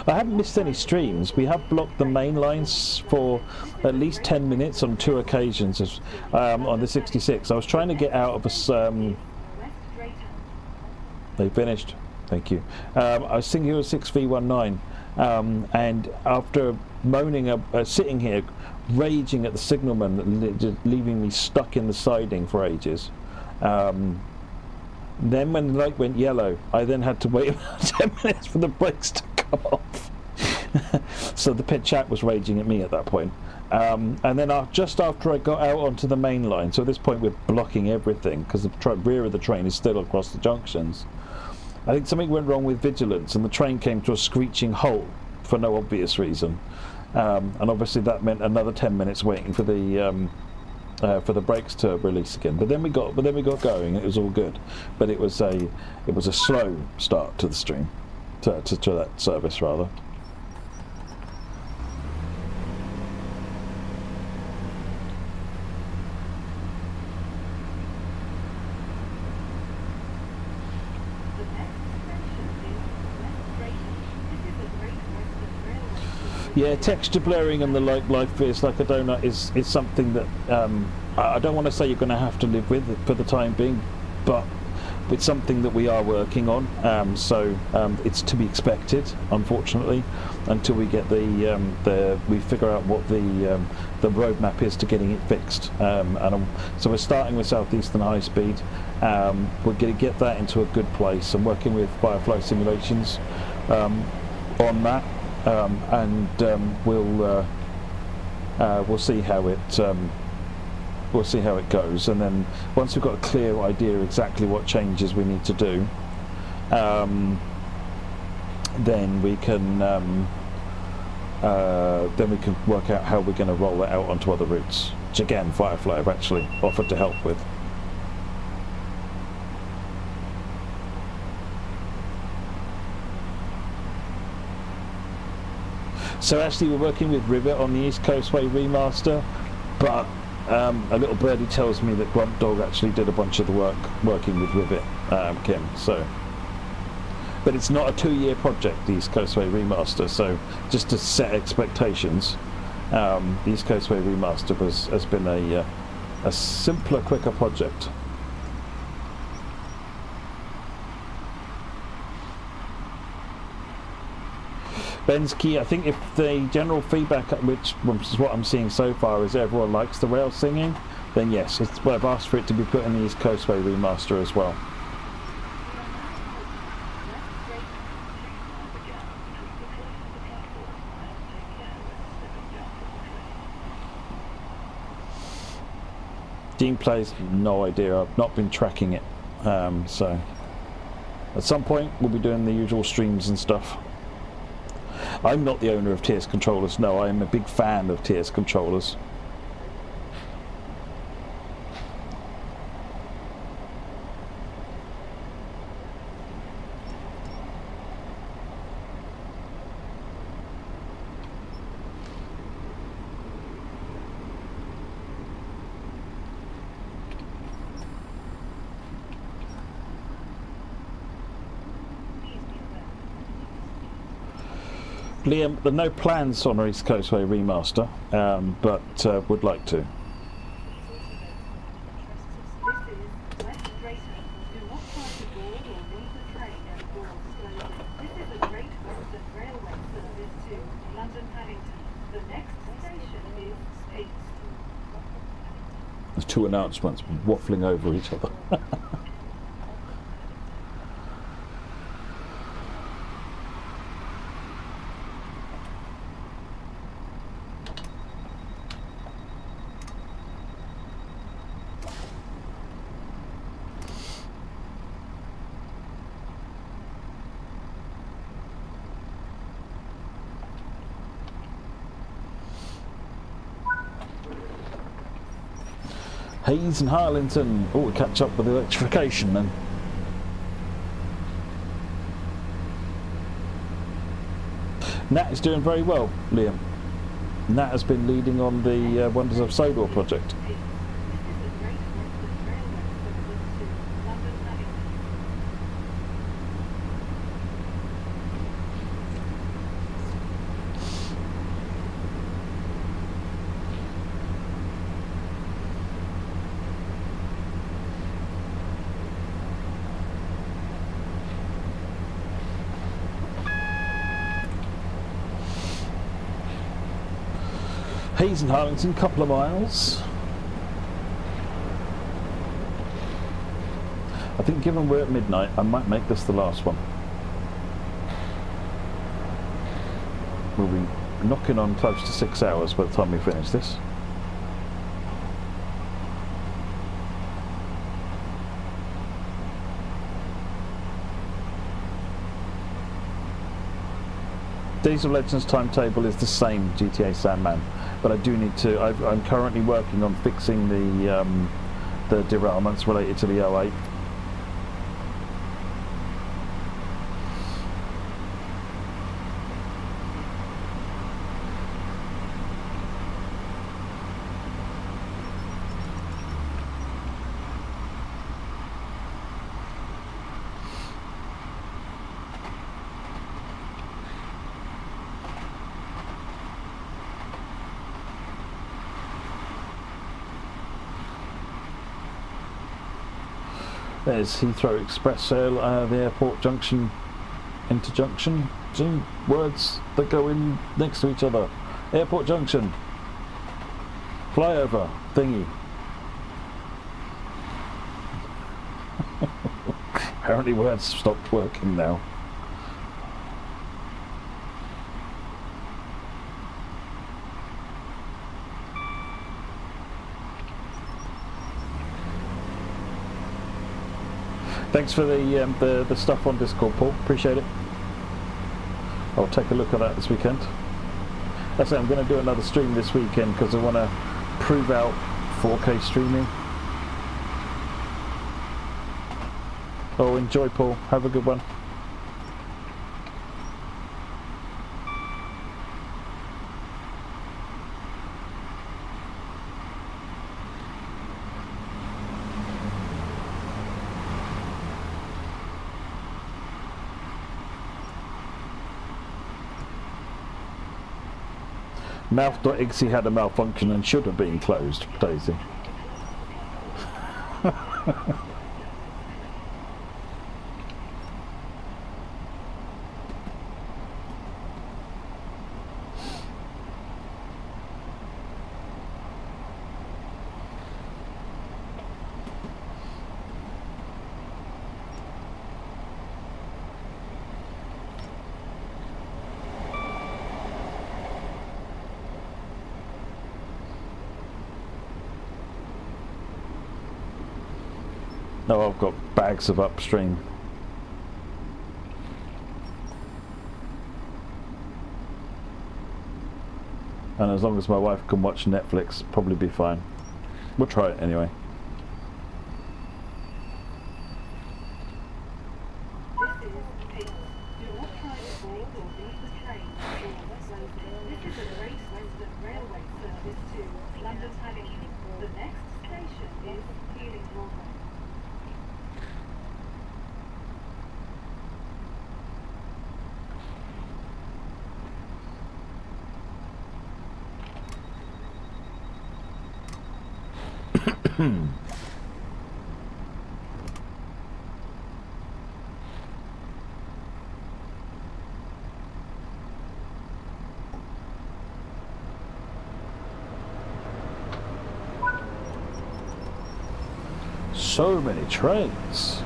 I haven't missed any streams. We have blocked the main lines for at least 10 minutes on 2 occasions on the 66. I was trying to get out of a... They finished. Thank you. I was thinking it was 6v19. And after moaning, sitting here, raging at the signalman, leaving me stuck in the siding for ages, then when the light went yellow, I then had to wait about 10 minutes for the brakes to come off. So the pit chat was raging at me at that point. And then just after I got out onto the main line, so at this point we're blocking everything because the rear of the train is still across the junctions. I think something went wrong with vigilance and the train came to a screeching halt for no obvious reason. And obviously that meant another 10 minutes waiting for the brakes to release again. But then we got going. It was all good. But it was a slow start to the stream, to that service rather. Yeah, texture blurring and the life is like a donut is something that I don't want to say you're going to have to live with for the time being, but it's something that we are working on. So it's to be expected, unfortunately, until we get we figure out what the roadmap is to getting it fixed. So we're starting with Southeastern High Speed. We're going to get that into a good place and working with Firefly Simulations on that. We'll see how it goes, and then once we've got a clear idea exactly what changes we need to do, then we can work out how we're going to roll that out onto other routes, which again Firefly have actually offered to help with. So actually we're working with Rivet on the East Coastway remaster, but a little birdie tells me that Grunt Dog actually did a bunch of the work working with Rivet, Kim. So, but it's not a 2-year project, the East Coastway remaster. So just to set expectations, the East Coastway remaster has been a simpler, quicker project. Ben's key, I think if the general feedback, which is what I'm seeing so far, is everyone likes the rail singing, then yes, I've asked for it to be put in the East Coastway remaster as well. Dean plays, no idea, I've not been tracking it, so at some point we'll be doing the usual streams and stuff. I'm not the owner of TSControllers, no, I am a big fan of TSControllers. Liam, there are no plans on our East Coastway remaster, but would like to.
This is a Great Western Railway service to London Paddington. The next station is Salisbury.
There's 2 announcements waffling over each other. Hayes and Harlington. Oh, we'll catch up with electrification then. Nat is doing very well, Liam. Nat has been leading on the Wonders of Sodor project. Hayes and Harlington, couple of miles. I think given we're at midnight, I might make this the last one. We'll be knocking on close to 6 hours by the time we finish this. Diesel Legends timetable is the same, GTA Sandman, but I do need to. I'm currently working on fixing the derailments related to the 08. There's Heathrow Express Sale, the airport junction, interjunction, words that go in next to each other. Airport junction, flyover, thingy. Apparently words stopped working now. Thanks for the stuff on Discord, Paul. Appreciate it. I'll take a look at that this weekend. Like I say, I'm going to do another stream this weekend because I want to prove out 4K streaming. Oh, enjoy, Paul. Have a good one. Mouth.exe had a malfunction and should have been closed, Daisy. No, I've got bags of upstream. And as long as my wife can watch Netflix, probably be fine. We'll try it anyway.
This is a Great Western Railway service to London Paddington. The next station is Healing Broadway.
So many trains.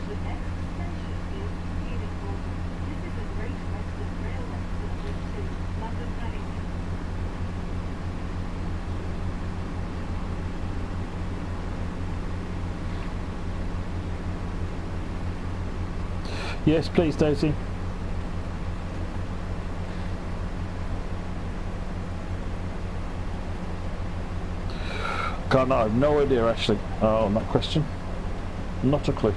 The next station is Healing Broadway. This is a Great Western Railway service to London Paddington.
Yes, please, Daisy. God, no, I have no idea actually on that question. Not a clue.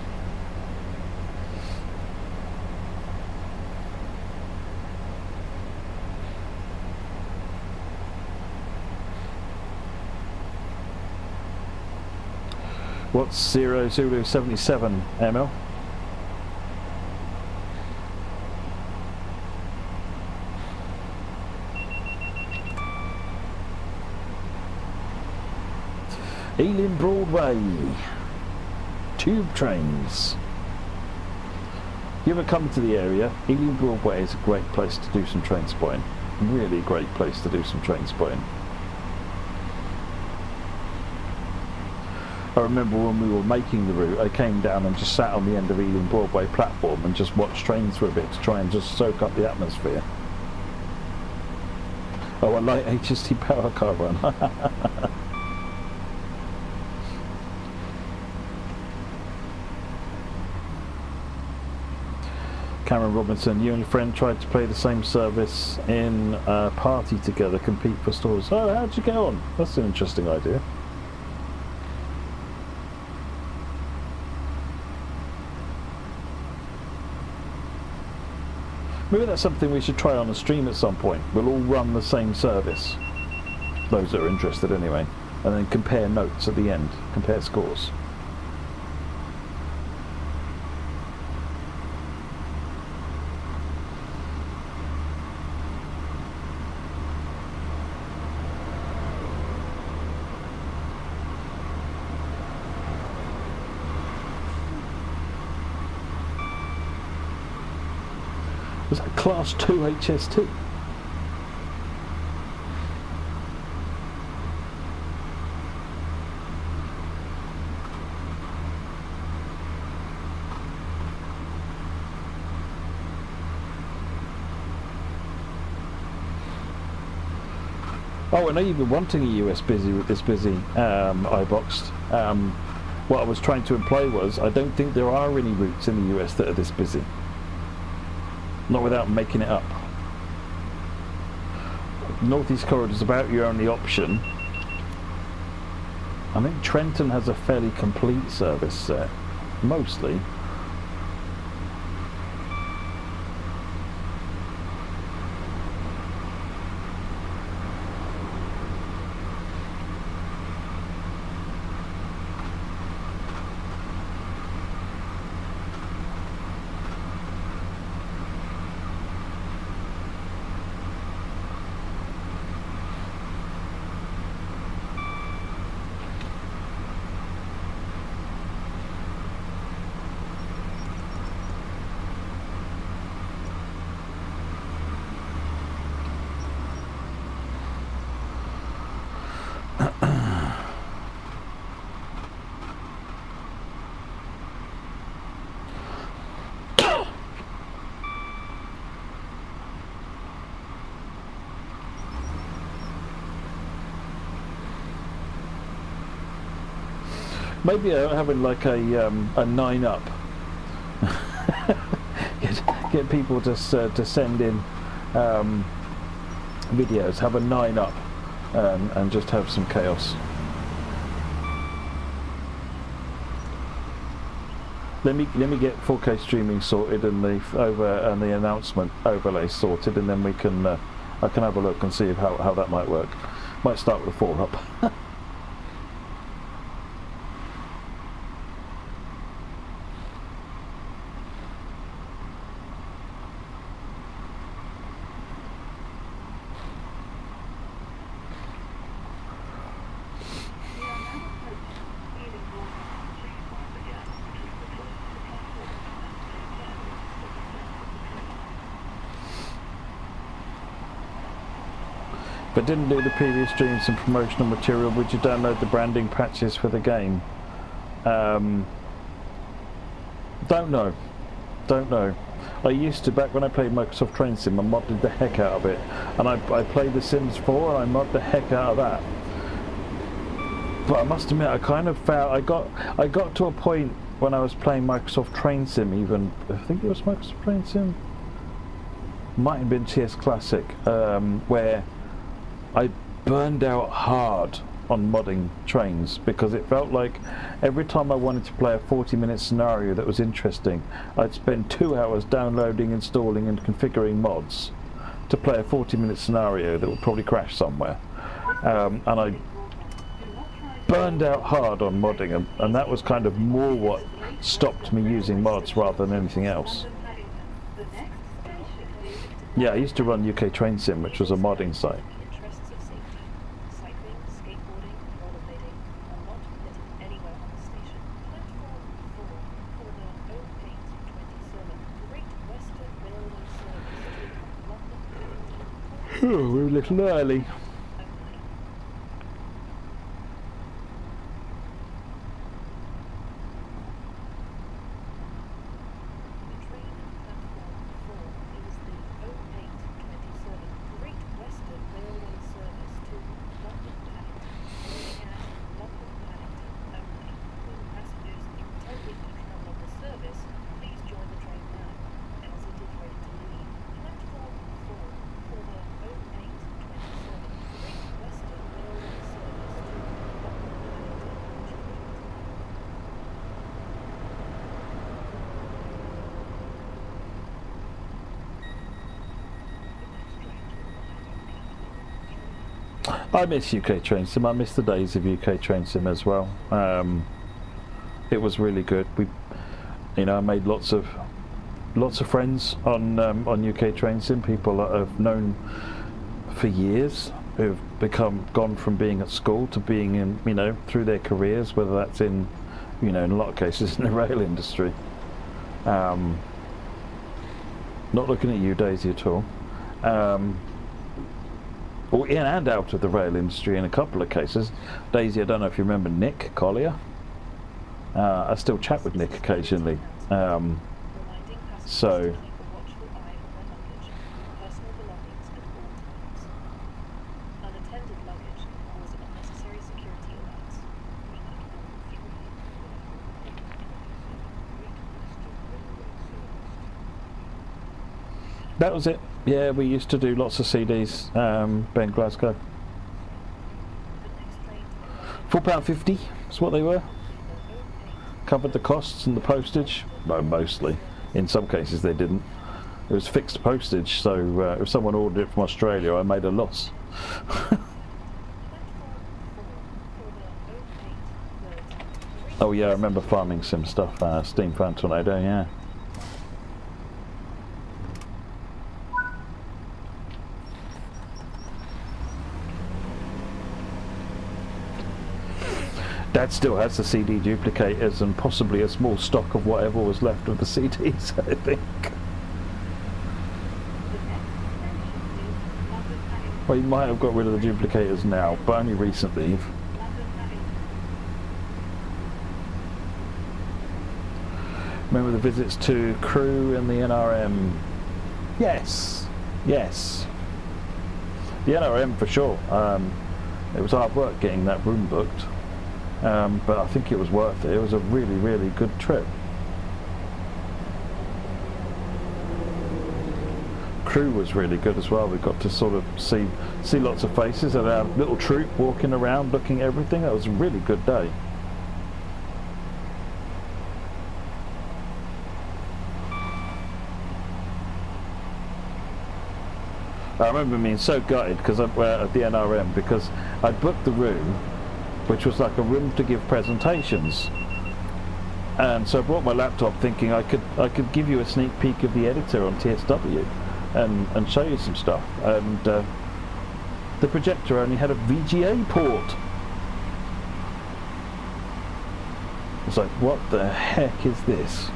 What's 0077 ML? Ealing Broadway. Tube trains. You ever come to the area? Ealing Broadway is a great place to do some train spotting. Really great place to do some train spotting. I remember when we were making the route, I came down and just sat on the end of Ealing Broadway platform and just watched trains for a bit to try and just soak up the atmosphere. Oh, I like HST Power Car Run. Cameron Robinson, you and your friend tried to play the same service in a party together, compete for stores. Oh, how'd you get on? That's an interesting idea. Maybe that's something we should try on a stream at some point. We'll all run the same service. Those that are interested anyway. And then compare notes at the end. Compare scores. Was that Class 2 HS2? Oh, and even wanting a US busy with this busy iBoxed. What I was trying to imply was I don't think there are any routes in the US that are this busy. Not without making it up. Northeast Corridor is about your only option. I think Trenton has a fairly complete service set, mostly. Maybe having like a 9-up. get people to send in videos. Have a 9-up and just have some chaos. Let me get 4K streaming sorted and the announcement overlay sorted, and then we can I can have a look and see how that might work. Might start with a 4-up. But didn't do the previous streams and promotional material. Would you download the branding patches for the game? Don't know. I used to, back when I played Microsoft Train Sim, I modded the heck out of it, and I played The Sims 4 and I modded the heck out of that. But I must admit, I kind of found I got to a point when I was playing Microsoft Train Sim, even I think it was Microsoft Train Sim, might have been TS Classic, where I burned out hard on modding trains, because it felt like every time I wanted to play a 40-minute scenario that was interesting, I'd spend 2 hours downloading, installing and configuring mods to play a 40-minute scenario that would probably crash somewhere. And I burned out hard on modding, and that was kind of more what stopped me using mods rather than anything else. Yeah, I used to run UK Train Sim, which was a modding site. We're a little early. I miss UK Train Sim. I miss the days of UK Train Sim as well. It was really good. I made lots of friends on UK Train Sim. People that I've known for years, who've gone from being at school to being in, through their careers, whether that's in, in a lot of cases in the rail industry. Not looking at you, Daisy, at all. Or in and out of the rail industry in a couple of cases. Daisy, I don't know if you remember Nick Collier. I still chat with Nick occasionally. So that was it. Yeah, we used to do lots of CDs, Ben Glasgow. £4.50 is what they were. Covered the costs and the postage. No, mostly. In some cases they didn't. It was fixed postage, so if someone ordered it from Australia, I made a loss. Oh yeah, I remember farming sim stuff, Steam Fan Tornado, yeah. Dad still has the CD duplicators and possibly a small stock of whatever was left of the CDs, I think. Well, he might have got rid of the duplicators now, but only recently. Remember the visits to Crew and the NRM? Yes, yes. The NRM for sure. It was hard work getting that room booked. but I think it was worth it. It was a really, really good trip. Crew was really good as well. We got to sort of see lots of faces and our little troop walking around looking at everything. That was a really good day. I remember being so gutted because at the NRM, because I'd booked the room, which was like a room to give presentations, and so I brought my laptop thinking I could give you a sneak peek of the editor on TSW and show you some stuff, and the projector only had a VGA port. It's like, what the heck is this?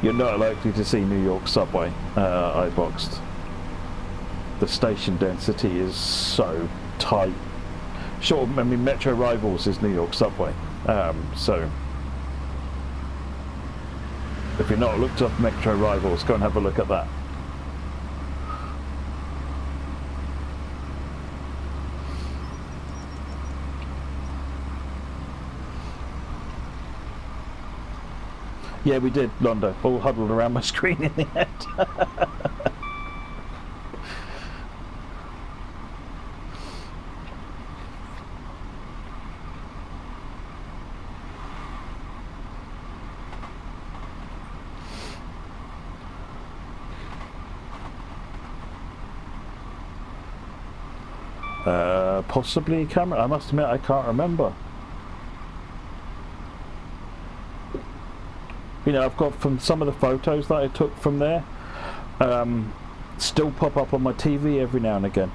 You're not likely to see New York subway iBoxed. The station density is so tight. Sure, I mean Metro Rivals is New York subway, so if you've not looked up Metro Rivals, go and have a look at that. Yeah, we did, Londo, all huddled around my screen in the end. Possibly camera. I must admit, I can't remember. You know, I've got from some of the photos that I took from there, still pop up on my TV every now and again.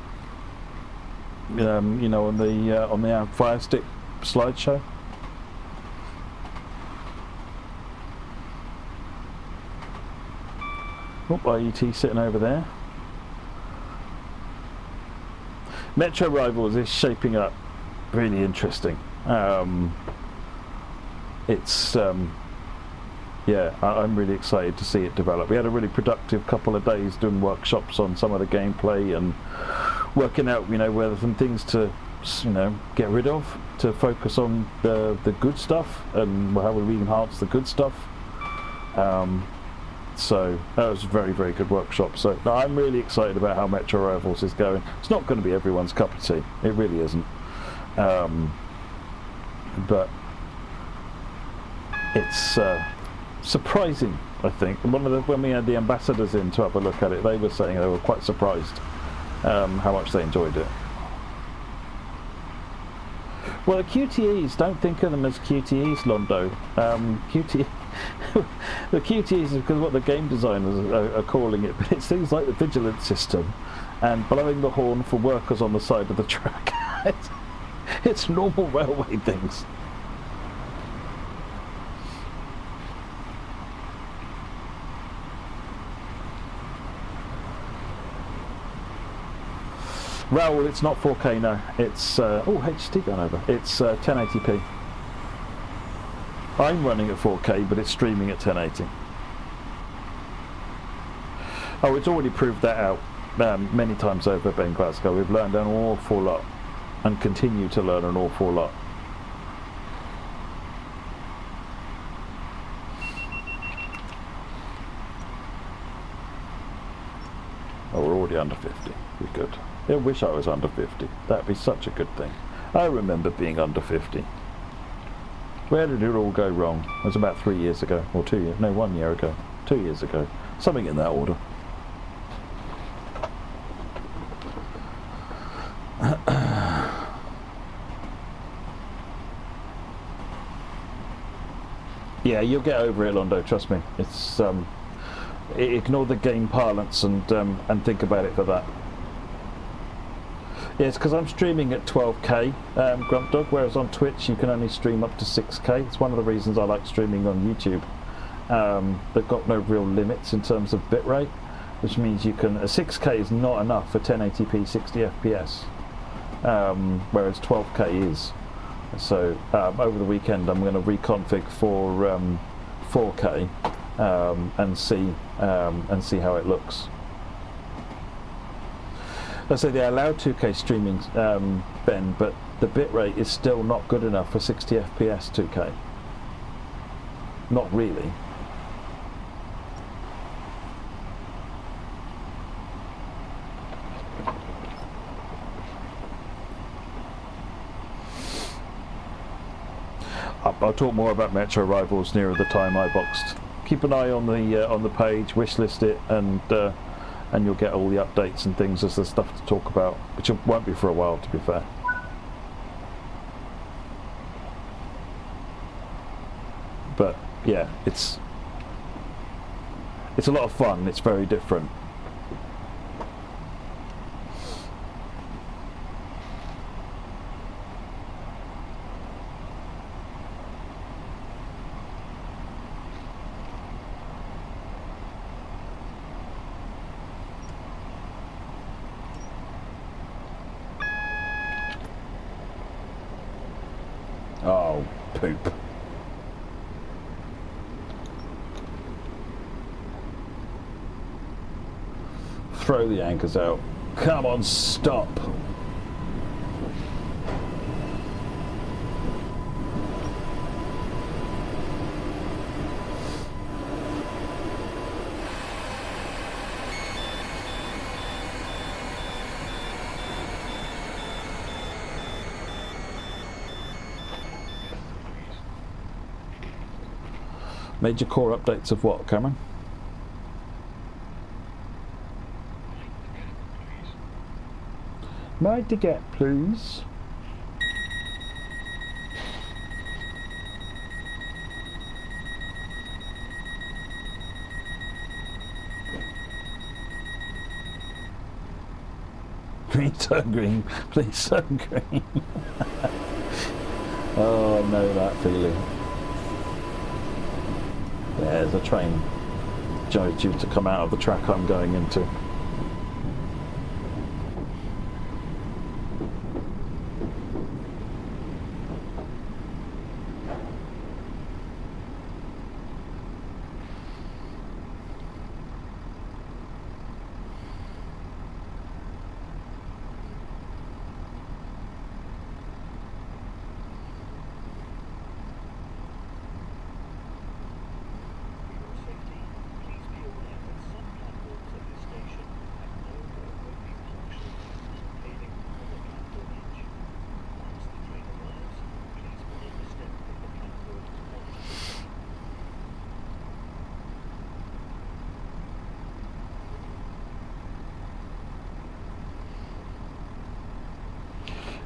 You know, on the Fire Stick slideshow. Oh, IET sitting over there. Metro Rivals is shaping up really interesting. Yeah, I'm really excited to see it develop. We had a really productive couple of days doing workshops on some of the gameplay and working out, you know, whether some things to, you know, get rid of, to focus on the good stuff and how we enhance the good stuff. So that was a very, very good workshop. So no, I'm really excited about how Metro Rivals is going. It's not going to be everyone's cup of tea. It really isn't. But it's surprising, I think. When we had the ambassadors in to have a look at it, they were saying they were quite surprised how much they enjoyed it. Well, the QTEs, don't think of them as QTEs, Londo. The QTEs is because what the game designers are calling it, but it's things like the vigilance system and blowing the horn for workers on the side of the track. It's normal railway things. Well, it's not 4K, no. It's HT gone over. It's 1080p. I'm running at 4K, but it's streaming at 1080. Oh, it's already proved that out many times over, Ben Glasgow. We've learned an awful lot and continue to learn an awful lot. Oh, we're already under 50. We're good. I wish I was under 50. That'd be such a good thing. I remember being under 50. Where did it all go wrong? It was about 3 years ago, or 2 years, no, 1 year ago, 2 years ago, something in that order. Yeah, you'll get over it, Londo, trust me. It's ignore the game parlance and think about it for that. Yeah, it's because I'm streaming at 12K, Grump Dog, whereas on Twitch you can only stream up to 6K. It's one of the reasons I like streaming on YouTube. They've got no real limits in terms of bitrate, which means you can. A 6K is not enough for 1080p 60 FPS, whereas 12K is. So over the weekend I'm going to reconfig for 4K and see how it looks. I say they allow 2K streaming, Ben, but the bitrate is still not good enough for 60 FPS 2K. Not really. I'll talk more about Metro Rivals nearer the time I boxed. Keep an eye on the page, wishlist it, and you'll get all the updates and things as there's stuff to talk about, which it won't be for a while, to be fair. But yeah, it's a lot of fun. It's very different. Oh, poop. Throw the anchors out. Come on, stop. Major core updates of what, Cameron? Mind to get, please. Green, so green, please, so green. Oh, I know that feeling. There's a train due to come out of the track I'm going into.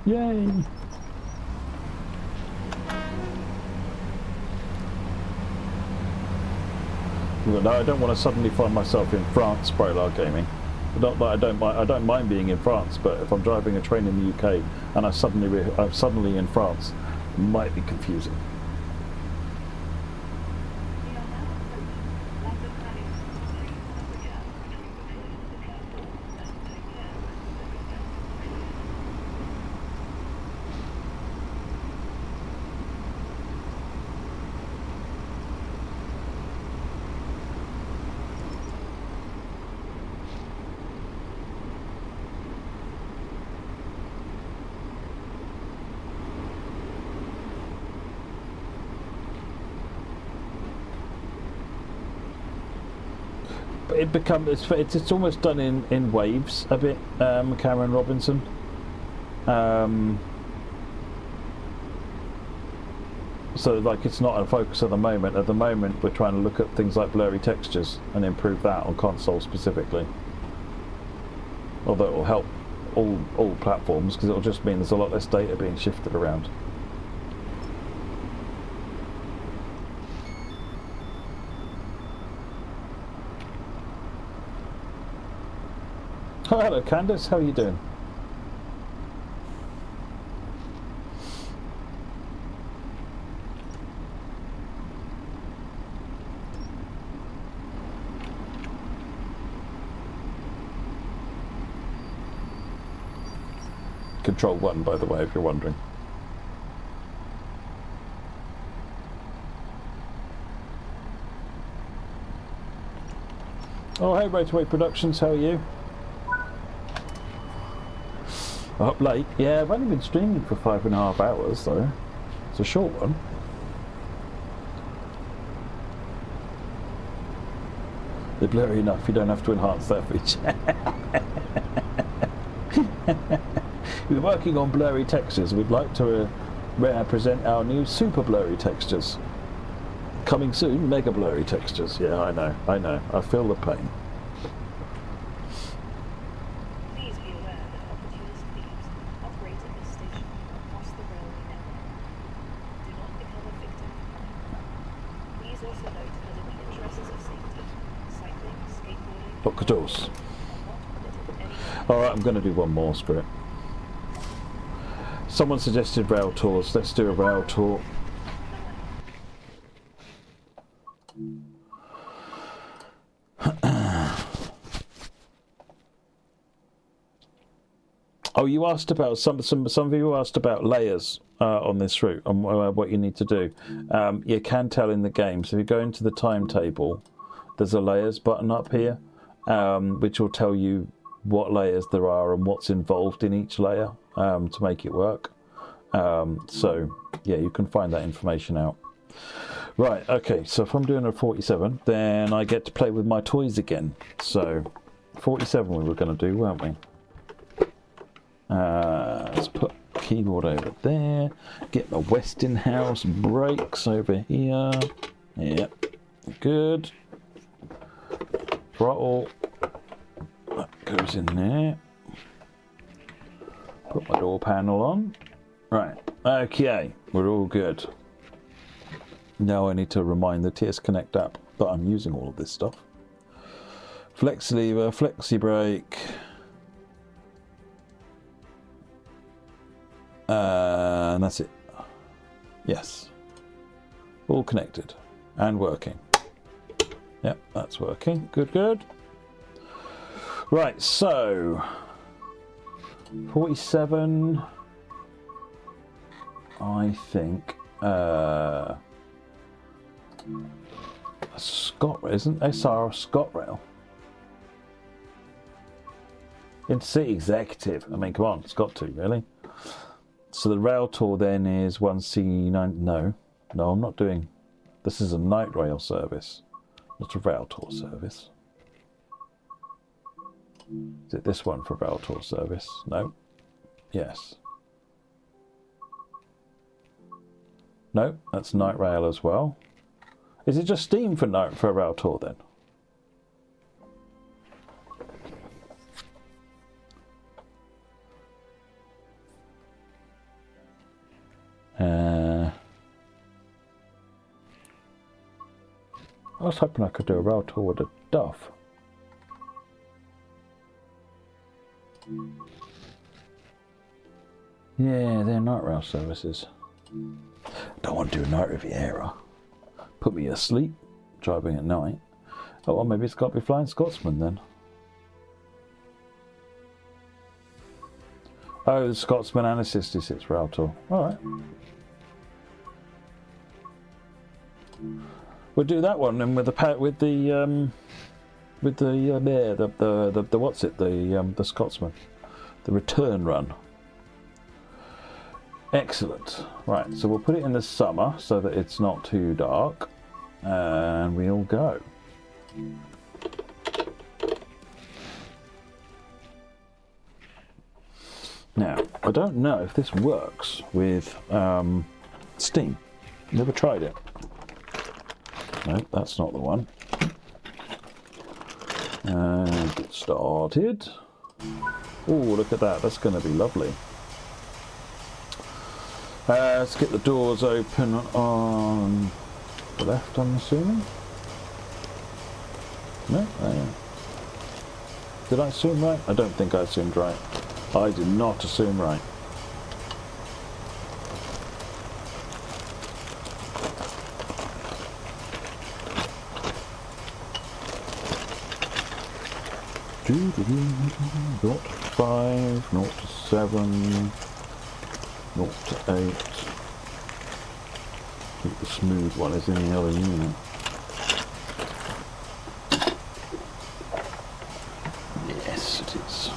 Yay! No, I don't want to suddenly find myself in France, Prolar Gaming. Not that I don't mind being in France, but if I'm driving a train in the UK and I'm suddenly in France, it might be confusing.
We are now approaching London Paddington. Please mind the gap between the train and the platform and take care when stepping down from the train.
It's almost done in waves a bit, Cameron Robinson. So like it's not a focus at the moment. At the moment we're trying to look at things like blurry textures and improve that on console specifically. Although it will help all platforms because it will just mean there's a lot less data being shifted around. Oh, hello Candice, how are you doing? Control 1, by the way, if you're wondering. Oh, hey Rateaway Productions, how are you? Up late? Yeah, I've only been streaming for 5.5 hours though. It's a short one. They're blurry enough, you don't have to enhance that feature. We're working on blurry textures. We'd like to present our new super blurry textures. Coming soon, mega blurry textures. Yeah, I know. I feel the pain.
Please be aware that opportunist thieves operate at this station across the railway network. Do not become a victim of crime. Please also note that in the interests of safety, cycling, skateboarding,
Lock the doors.
are not permitted any.
Alright, I'm going to do one more script. Someone suggested rail tours. Let's do a rail tour. Oh, you asked about some of you asked about layers on this route and what you need to do. You can tell in the game. So if you go into the timetable, there's a layers button up here, which will tell you what layers there are and what's involved in each layer to make it work. So yeah, you can find that information out. Right, okay, so if I'm doing a 47, then I get to play with my toys again. So 47 we were going to do, weren't we? Let's put keyboard over there. Get my Westinghouse brakes over here. Yep, good. Throttle. That goes in there. Put my door panel on. Right, okay, we're all good. Now I need to remind the TS Connect app that I'm using all of this stuff. Flexi lever, flexi brake. And that's it. Yes. All connected and working. Yep, that's working. Good, good. Right, so 47. I think a ScotRail, isn't SR a ScotRail? Intercity Executive. I mean, come on, it's got to, really. So the rail tour then is 1C9. No, I'm not doing. This is a night rail service, not a rail tour service. Is it this one for rail tour service? No. Yes. No, that's night rail as well. Is it just steam for a rail tour then? I was hoping I could do a rail tour with a Duff. Yeah, they're night rail services. Don't want to do a night Riviera. Put me asleep driving at night. Oh, well, maybe it's got to be Flying Scotsman then. Oh, the Scotsman and a 66 rail tour. All right. We'll do that one and with the what's it, the Scotsman, the return run. Excellent. Right, so we'll put it in the summer so that it's not too dark, and we'll go. Now, I don't know if this works with Steam. Never tried it. No, that's not the one. And get started. Oh, look at that. That's going to be lovely. Let's get the doors open on the left, I'm assuming. No? Did I assume right? I don't think I assumed right. I did not assume right. Not 5, not 7, not 8. I think the smooth one is in the other unit. Yes, it is.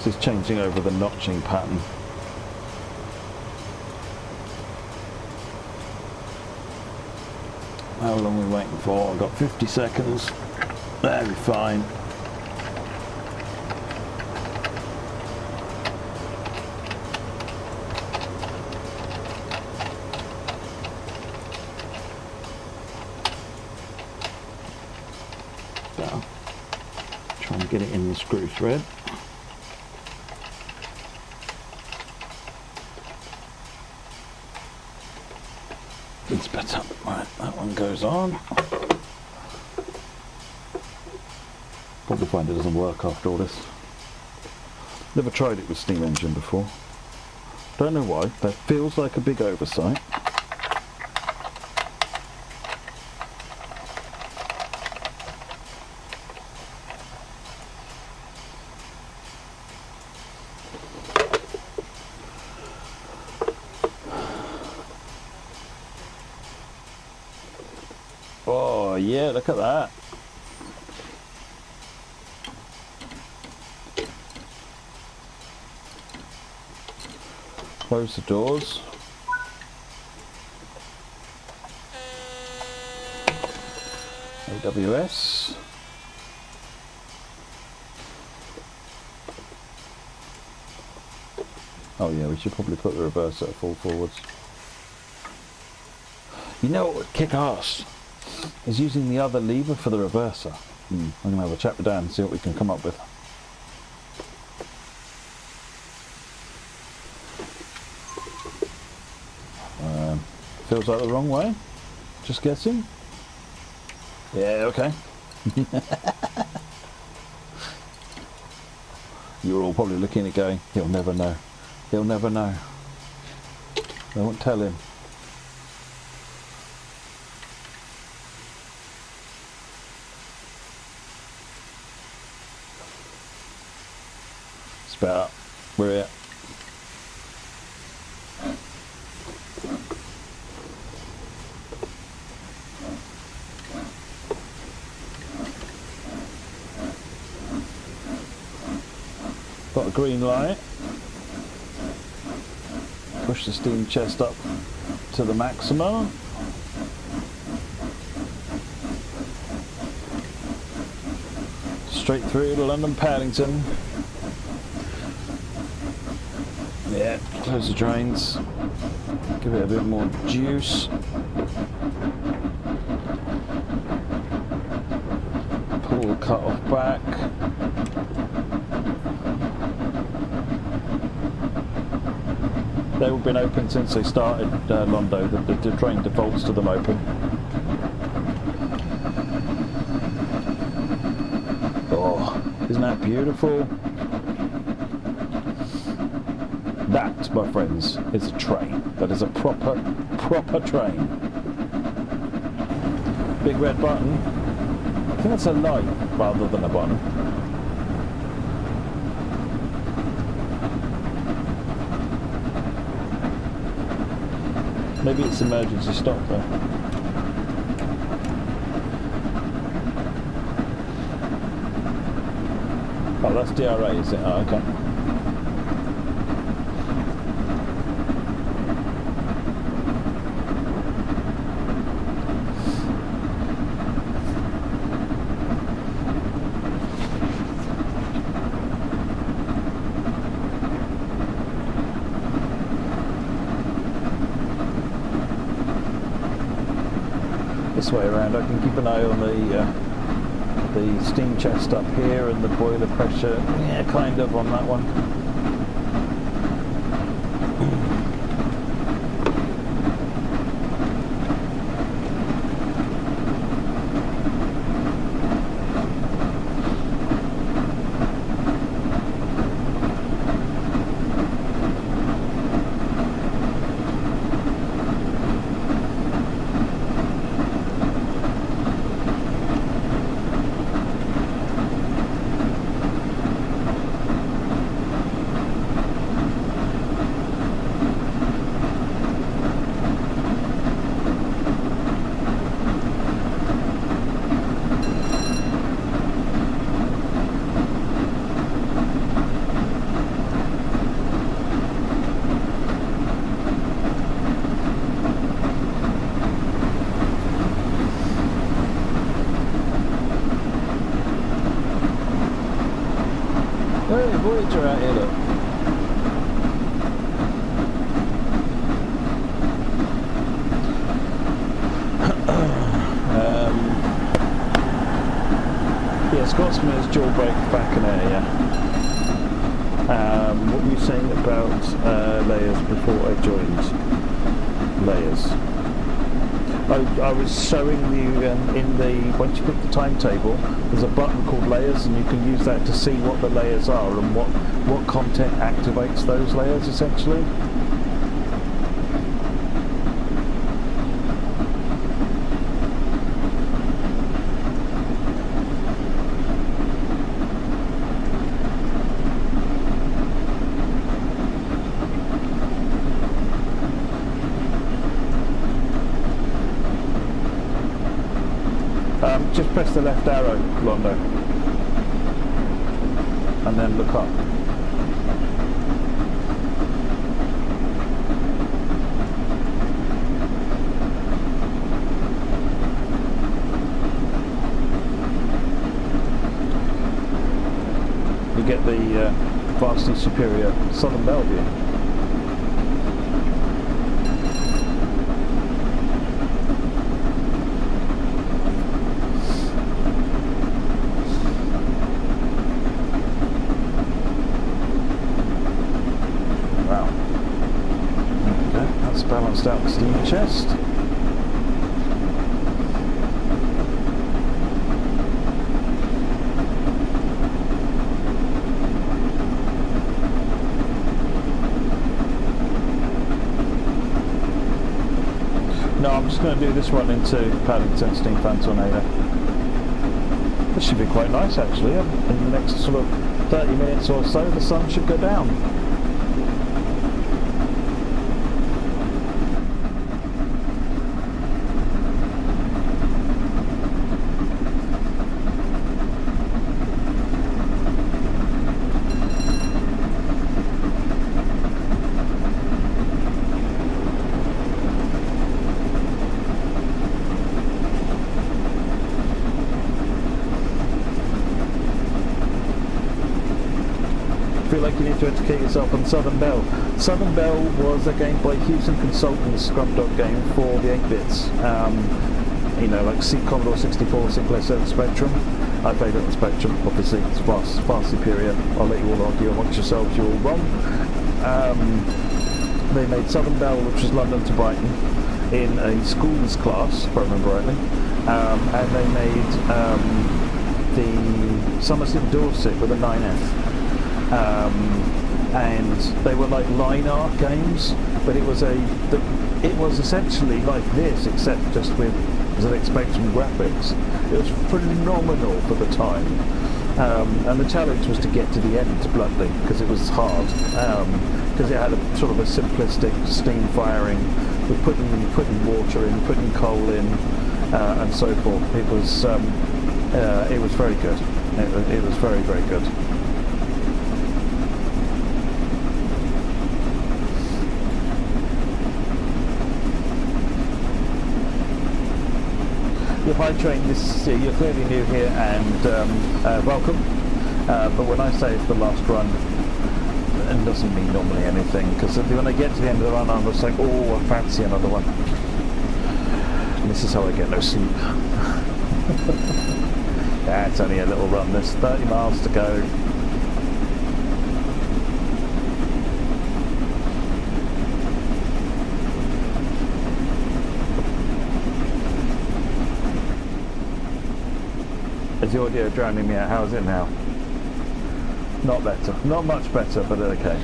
This is changing over the notching pattern. How long are we waiting for? I've got 50 seconds. That'll be fine. So, try and get it in the screw thread. It's better. Right, that one goes on. Probably find it doesn't work after all this. Never tried it with steam engine before. Don't know why. That feels like a big oversight. Oh yeah, look at that. Close the doors. AWS. Oh yeah, we should probably put the reverser at full forwards. You know what would kick ass? Is using the other lever for the reverser. I'm going to have a chat with Dan and see what we can come up with. Feels like the wrong way. Just guessing. Yeah, okay. You're all probably looking at it going, he'll never know. He'll never know. I won't tell him. It's about where we're at. Got a green light. Push the steam chest up to the maximum. Straight through to London Paddington. Yeah, close the drains. Give it a bit more juice. Pull the cut off back. They've all been open since they started Londo. The drain defaults to them open. Oh, isn't that beautiful? That, my friends, is a train. That is a proper train. Big red button. I think that's a light rather than a button. Maybe it's emergency stop though. Oh, that's DRA, is it? Oh, okay. This way around, I can keep an eye on the steam chest up here and the boiler pressure. Yeah, kind of on that one. Voyager out here, look. Yeah, Scotsman is dual brake back in air, yeah. What were you saying about layers before I joined? Layers. I was showing you in the, once you put the timetable, there's a button called layers, and you can use that to see what the layers are and what content activates those layers essentially. Just press the left arrow, Londo, and then look up. You get the vastly superior Southern Belle view. Balanced out the steam chest. No, I'm just going to do this one into Paddington Steam Fan Tornado. This should be quite nice actually. In the next sort of 30 minutes or so, the sun should go down. Like you need to educate yourself on Southern Belle. Southern Belle was a game by Houston Consultants scrub dog game for the 8-bits. You know, like Commodore 64, Sinclair 7 Spectrum. I played it on Spectrum, obviously it's far superior. I'll let you all argue amongst yourselves, you're all wrong. They made Southern Belle, which was London to Brighton, in a schools class, if I remember rightly. And they made the Somerset Dorset with a 9F. And they were like line art games, but it was essentially like this, except just with ZX Spectrum graphics. It was phenomenal for the time, and the challenge was to get to the end bluntly, because it was hard, because it had a sort of a simplistic steam firing with putting water in, putting coal in, and so forth. It was very good. It was very, very good. Hi Train, you're clearly new here, and welcome. But when I say it's the last run, it doesn't mean normally anything, because when I get to the end of the run, I'm just like, oh, I fancy another one. And this is how I get no sleep. Yeah, it's only a little run. There's 30 miles to go. Is the audio drowning me out? How is it now? Not better. Not much better, but okay.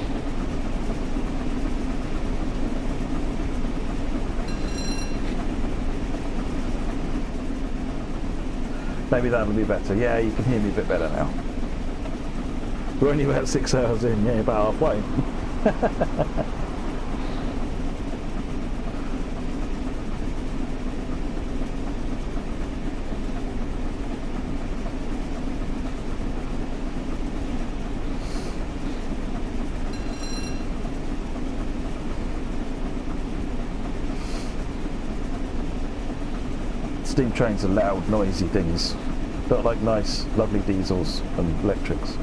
Maybe that'll be better. Yeah, you can hear me a bit better now. We're only about 6 hours in, yeah, about halfway. Steam trains are loud, noisy things, but like nice, lovely diesels and electrics.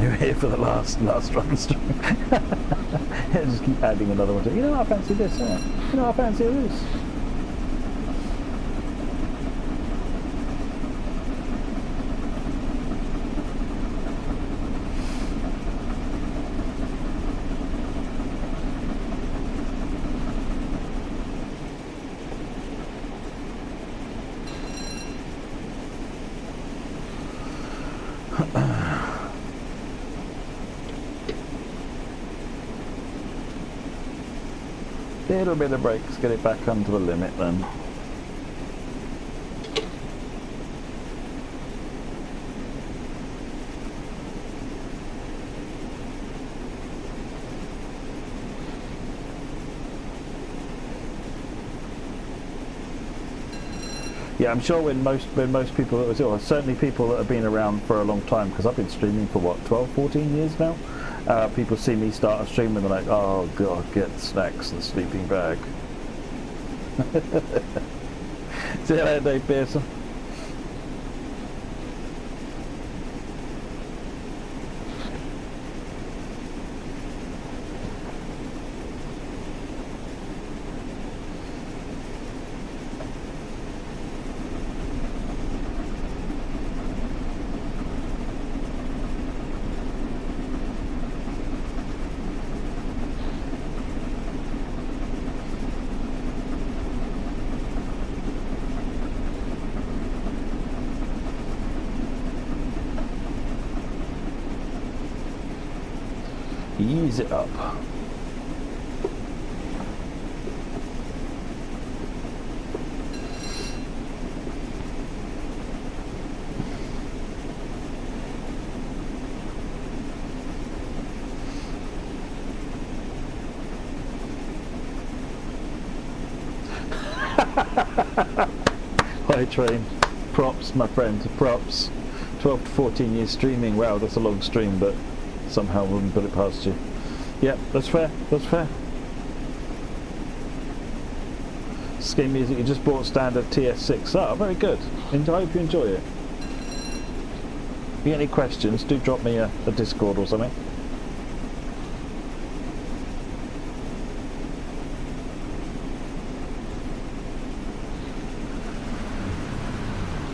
You're here for the last run stream. Just keep adding another one to it. You know, I fancy this. You know, I fancy this. Little bit of brakes, get it back under the limit then. Yeah, I'm sure when most people, or certainly people that have been around for a long time, because I've been streaming for what, 12, 14 years now. People see me start a stream and they're like, oh god, get snacks and sleeping bag. See you later, Dave Pearson. Ease it up. Hi Train, props my friend, props. 12 to 14 years streaming, wow, that's a long stream, but somehow wouldn't put it past you. Yep, that's fair, that's fair. Scheme music, you just bought standard TS6. Oh, very good. I hope you enjoy it. If you get any questions, do drop me a Discord or something.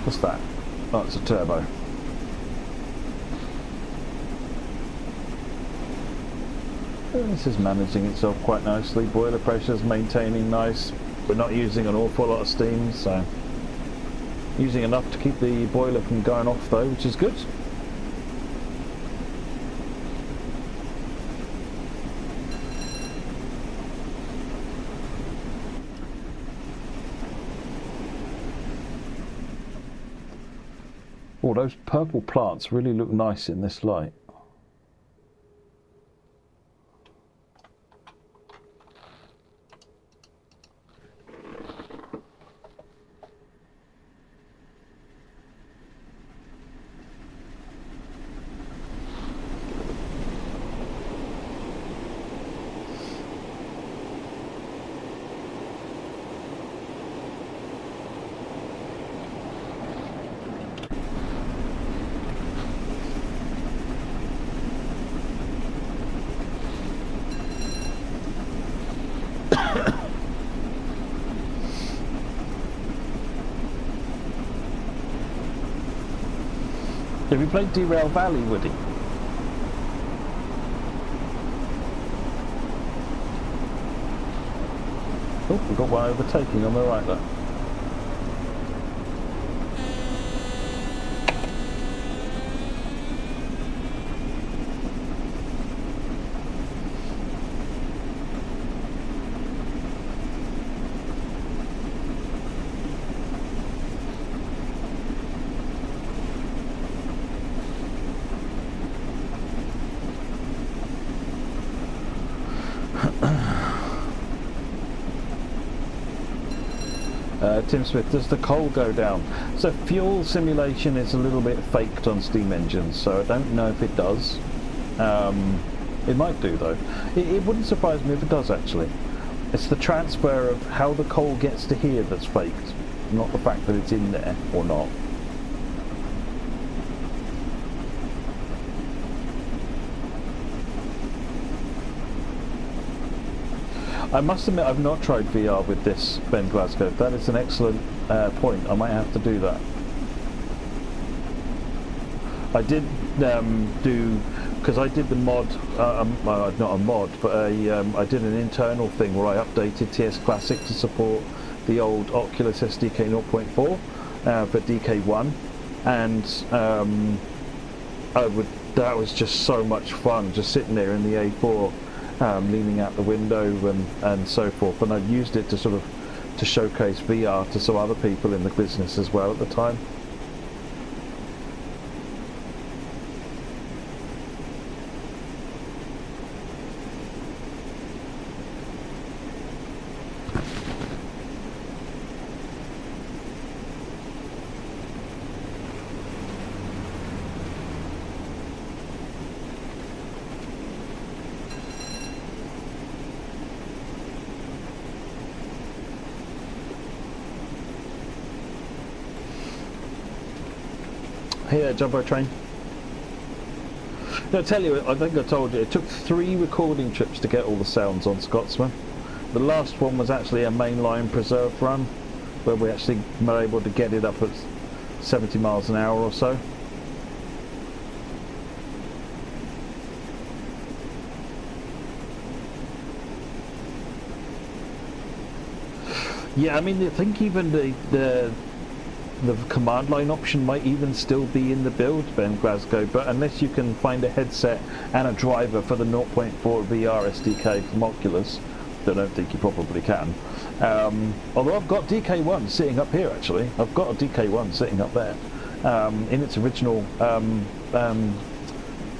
What's that? Oh, it's a turbo. This is managing itself quite nicely. Boiler pressure's maintaining nice. We're not using an awful lot of steam, so using enough to keep the boiler from going off though, which is good. Oh, those purple plants really look nice in this light. Have you played Derail Valley, Woody? Oh, we've got one overtaking on the right there. Tim Smith, does the coal go down? So fuel simulation is a little bit faked on steam engines, so I don't know if it does. It might do though. It wouldn't surprise me if it does actually. It's the transfer of how the coal gets to here that's faked, not the fact that it's in there or not. I must admit I've not tried VR with this Ben Glasgow. That is an excellent point. I might have to do that. I did do, because I did the mod, well, not a mod, but I did an internal thing where I updated TS Classic to support the old Oculus SDK 0.4 for DK1, and that was just so much fun, just sitting there in the A4, leaning out the window and so forth. And I used it to sort of to showcase VR to some other people in the business as well at the time. Here, Jumbo Train. I'll tell you, I think I told you, it took 3 recording trips to get all the sounds on Scotsman. The last one was actually a mainline preserve run, where we actually were able to get it up at 70 miles an hour or so. Yeah, I mean, I think even the command line option might even still be in the build, Ben Glasgow, but unless you can find a headset and a driver for the 0.4 VR SDK from Oculus, I don't think you probably can. Although I've got DK1 sitting up here, actually. I've got a DK1 sitting up there in its original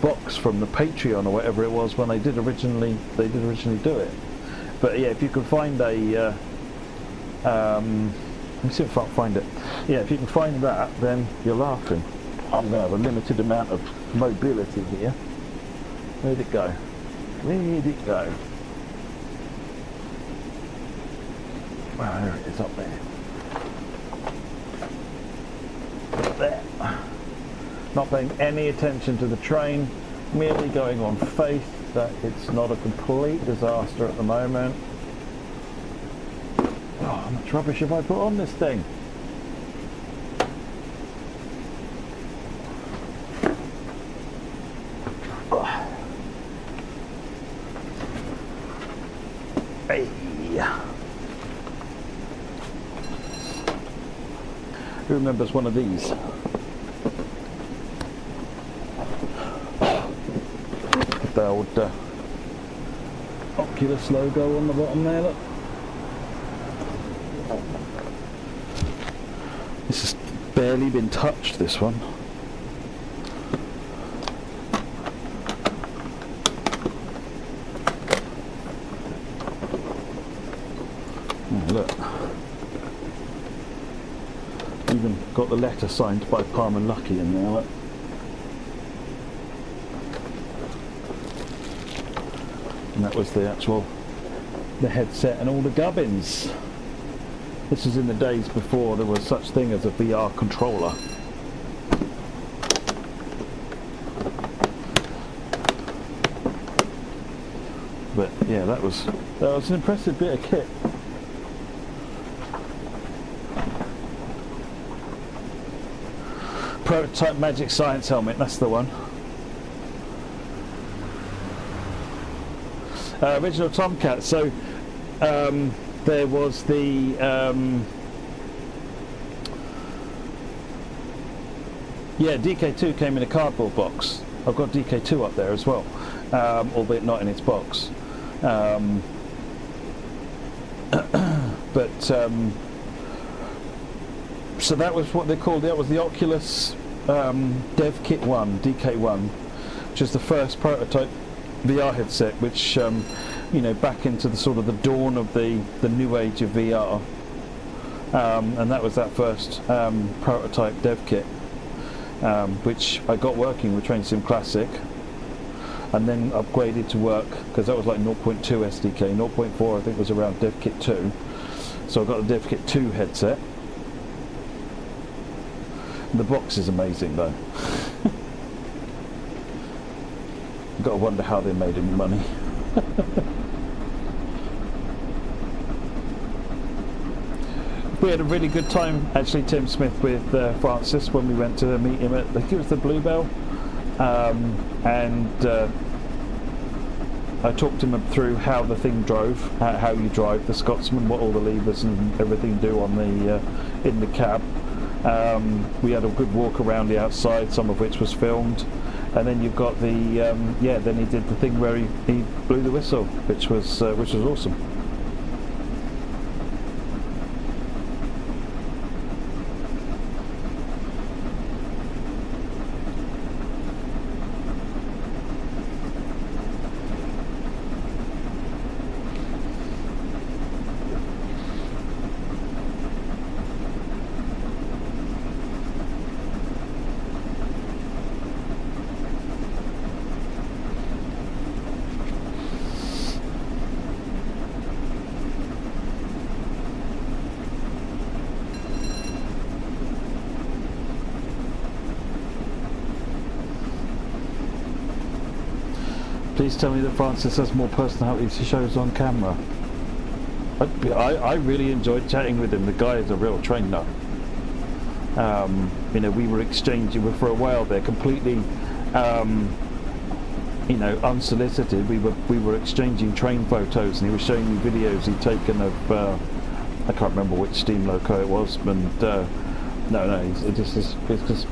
box from the Patreon or whatever it was when they did originally do it. But yeah, if you can find a let me see if I can find it. Yeah, if you can find that, then you're laughing. I'm going to have a limited amount of mobility here. Where'd it go? Where'd it go? Well, there it is, up there. Up there. Not paying any attention to the train, merely going on faith that it's not a complete disaster at the moment. Oh, how much rubbish have I put on this thing? Oh. Hey. Who remembers one of these? The old Oculus logo on the bottom there, look. This has barely been touched, this one. Oh, look. Even got the letter signed by Palm and Lucky in there, look. And that was the headset and all the gubbins. This was in the days before there was such thing as a VR controller. But yeah, that was an impressive bit of kit. Prototype Magic Science helmet, that's the one. Original Tomcat. So there was the yeah, DK2 came in a cardboard box. I've got DK2 up there as well, albeit not in its box. But so that was what they called. That was the Oculus Dev Kit 1, DK1, which is the first prototype VR headset, which you know, back into the sort of the dawn of the new age of VR, and that was that first prototype dev kit, which I got working with TrainSim Classic, and then upgraded to work because that was like 0.2 SDK. 0.4 I think was around dev kit 2, so I got the dev kit 2 headset. The box is amazing though. You've got to wonder how they made any money. We had a really good time, actually, Tim Smith, with Francis when we went to meet him at, I think it was the Bluebell, and I talked him through how the thing drove, how you drive the Scotsman, what all the levers and everything do on the in the cab. We had a good walk around the outside, some of which was filmed, and then you've got the then he did the thing where he blew the whistle, which was awesome. Please tell me that Francis has more personality she shows on camera. I really enjoyed chatting with him. The guy is a real trainer. You know, we were exchanging for a while there, completely, you know, unsolicited. We were exchanging train photos, and he was showing me videos he'd taken of I can't remember which steam loco it was, and it's just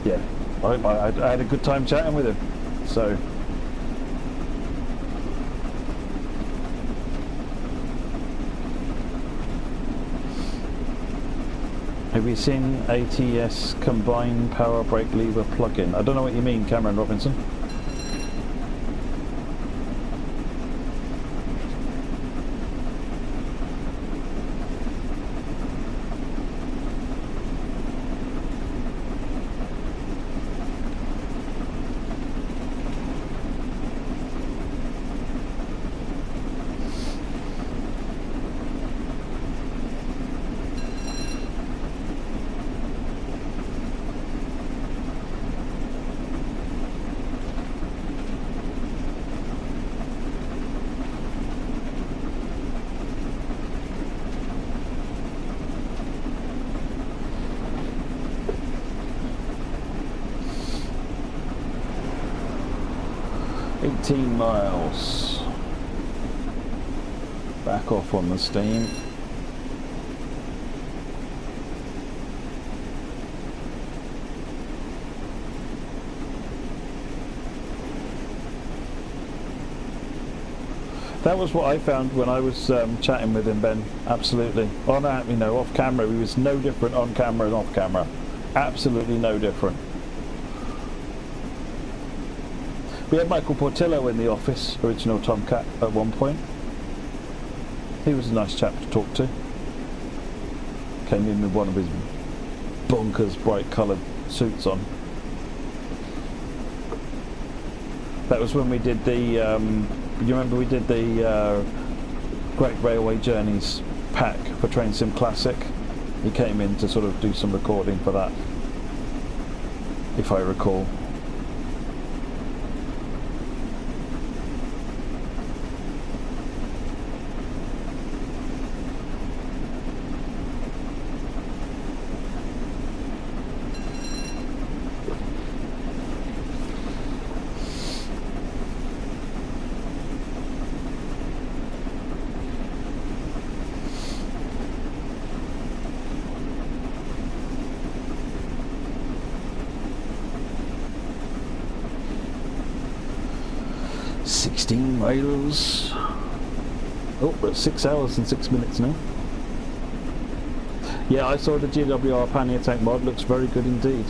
yeah. I had a good time chatting with him. So. Have you seen ATS combined power brake lever plug-in? I don't know what you mean, Cameron Robinson. Miles. Back off on the steam. That was what I found when I was chatting with him, Ben. Absolutely. On that, you know, off camera, he was no different on camera and off camera. Absolutely no different. We had Michael Portillo in the office, original Tomcat, at one point. He was a nice chap to talk to. Came in with one of his bonkers bright coloured suits on. That was when we did the, you remember we did the Great Railway Journeys pack for Train Sim Classic? He came in to sort of do some recording for that, if I recall. Miles. Oh, we're at 6 hours and 6 minutes now. Yeah, I saw the GWR pannier tank mod. Looks very good indeed.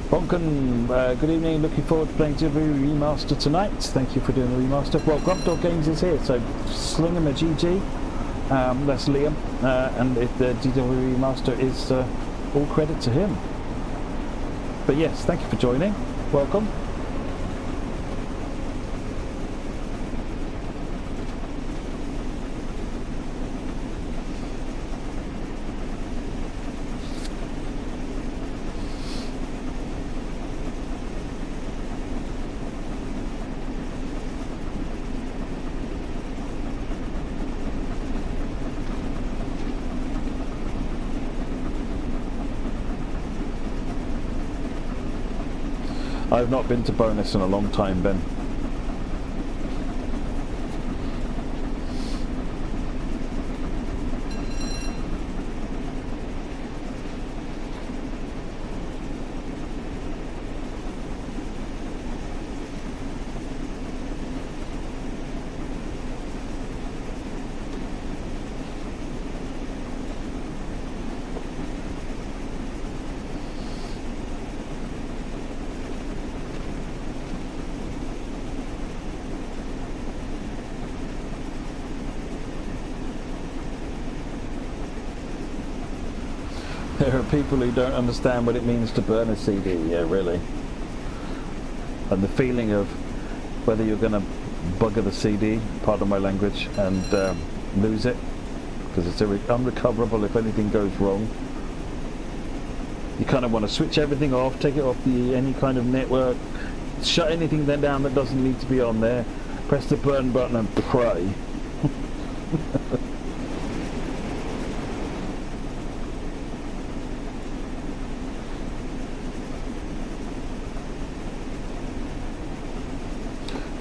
Bonken, good evening. Looking forward to playing GW Remaster tonight. Thank you for doing the remaster. Well, Grump Dog Games is here, so sling him a GG. That's Liam, and if the GW Remaster is all credit to him. But yes, thank you for joining. Welcome. I've not been to Bonus in a long time, Ben. There are people who don't understand what it means to burn a CD, yeah, really. And the feeling of whether you're going to bugger the CD, pardon my language, and lose it, because it's unrecoverable if anything goes wrong. You kind of want to switch everything off, take it off any kind of network, shut anything then down that doesn't need to be on there, press the burn button and pray.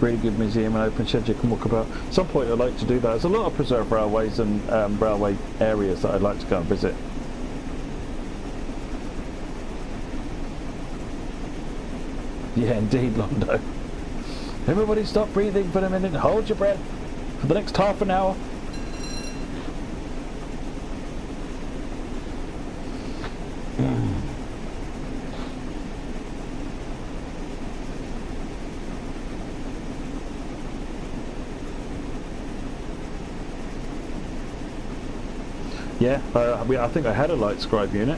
Really good museum and open shed you can walk about. At some point I'd like to do that. There's a lot of preserved railways and railway areas that I'd like to go and visit. Yeah, indeed, Londo. Everybody stop breathing for a minute. Hold your breath for the next half an hour. Yeah, I think I had a light scribe unit.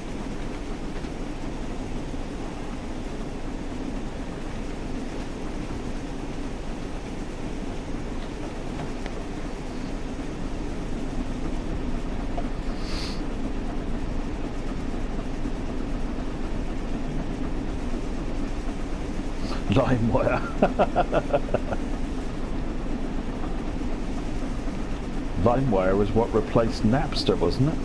LimeWire. LimeWire was what replaced Napster, wasn't it?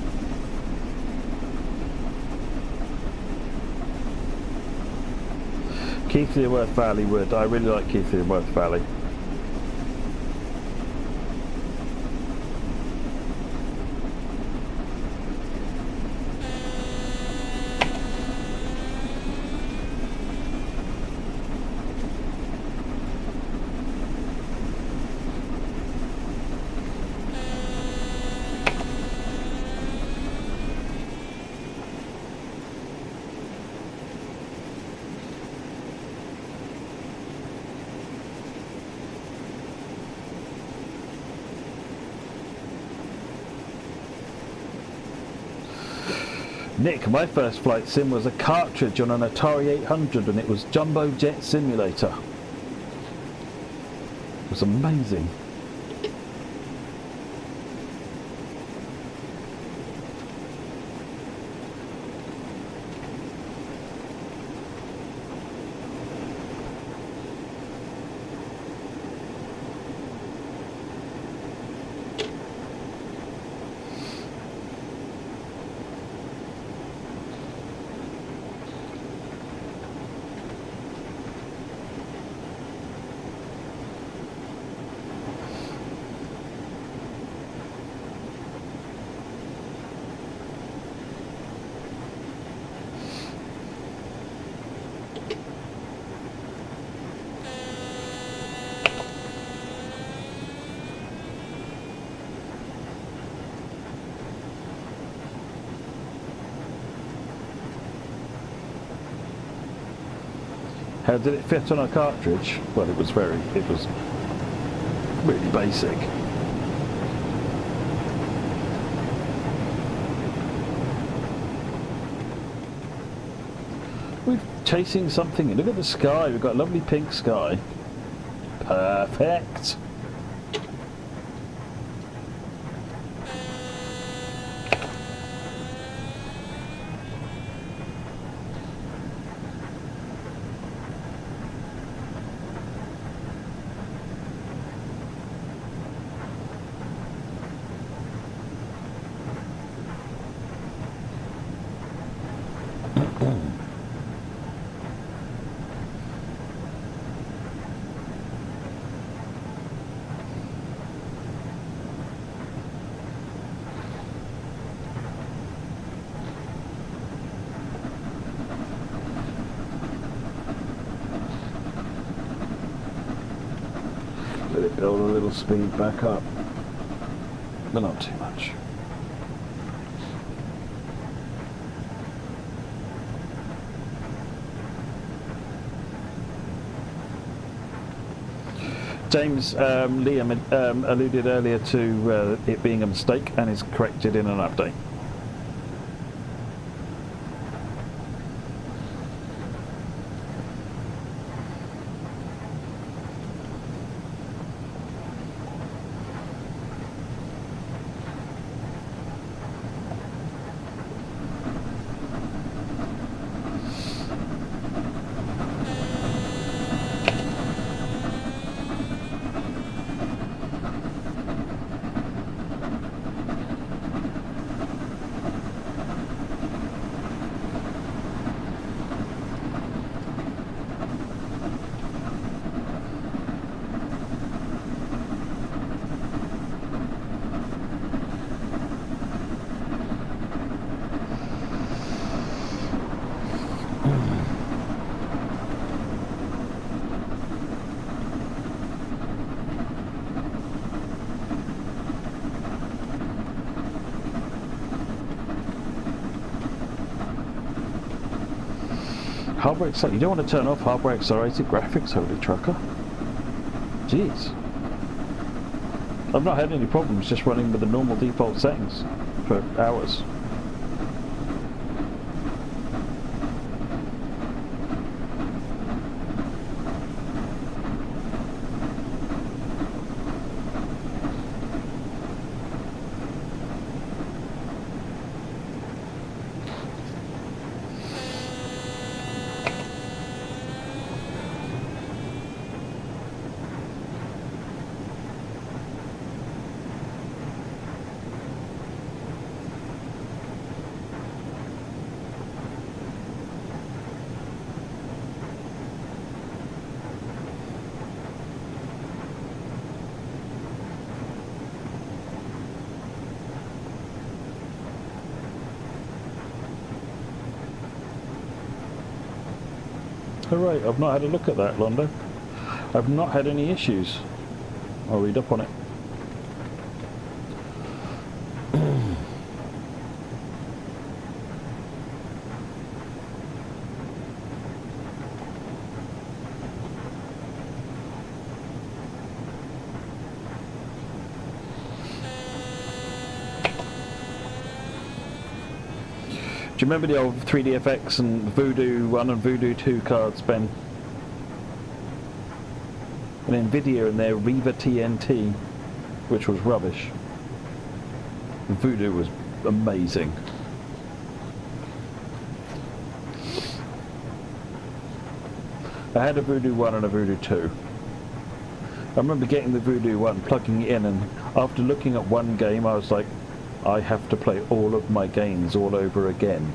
Keighley-Worth Valley would. I really like Keighley-Worth Valley. Nick, my first flight sim was a cartridge on an Atari 800 and it was Jumbo Jet Simulator. It was amazing. How did it fit on a cartridge? Well, it was really basic. We're chasing something. Look at the sky. We've got a lovely pink sky. Perfect. Build a little speed back up, but not too much. James, Liam alluded earlier to it being a mistake and is corrected in an update. Hardware accelerated. You don't want to turn off hardware accelerated graphics, holy trucker. Jeez. I've not had any problems just running with the normal default settings for hours. Alright, I've not had a look at that, Londo. I've not had any issues. I'll read up on it. Do you remember the old 3DFX and Voodoo 1 and Voodoo 2 cards, Ben? And Nvidia and their Riva TNT, which was rubbish. Voodoo was amazing. I had a Voodoo 1 and a Voodoo 2. I remember getting the Voodoo 1, plugging it in, and after looking at one game I was like, I have to play all of my games all over again.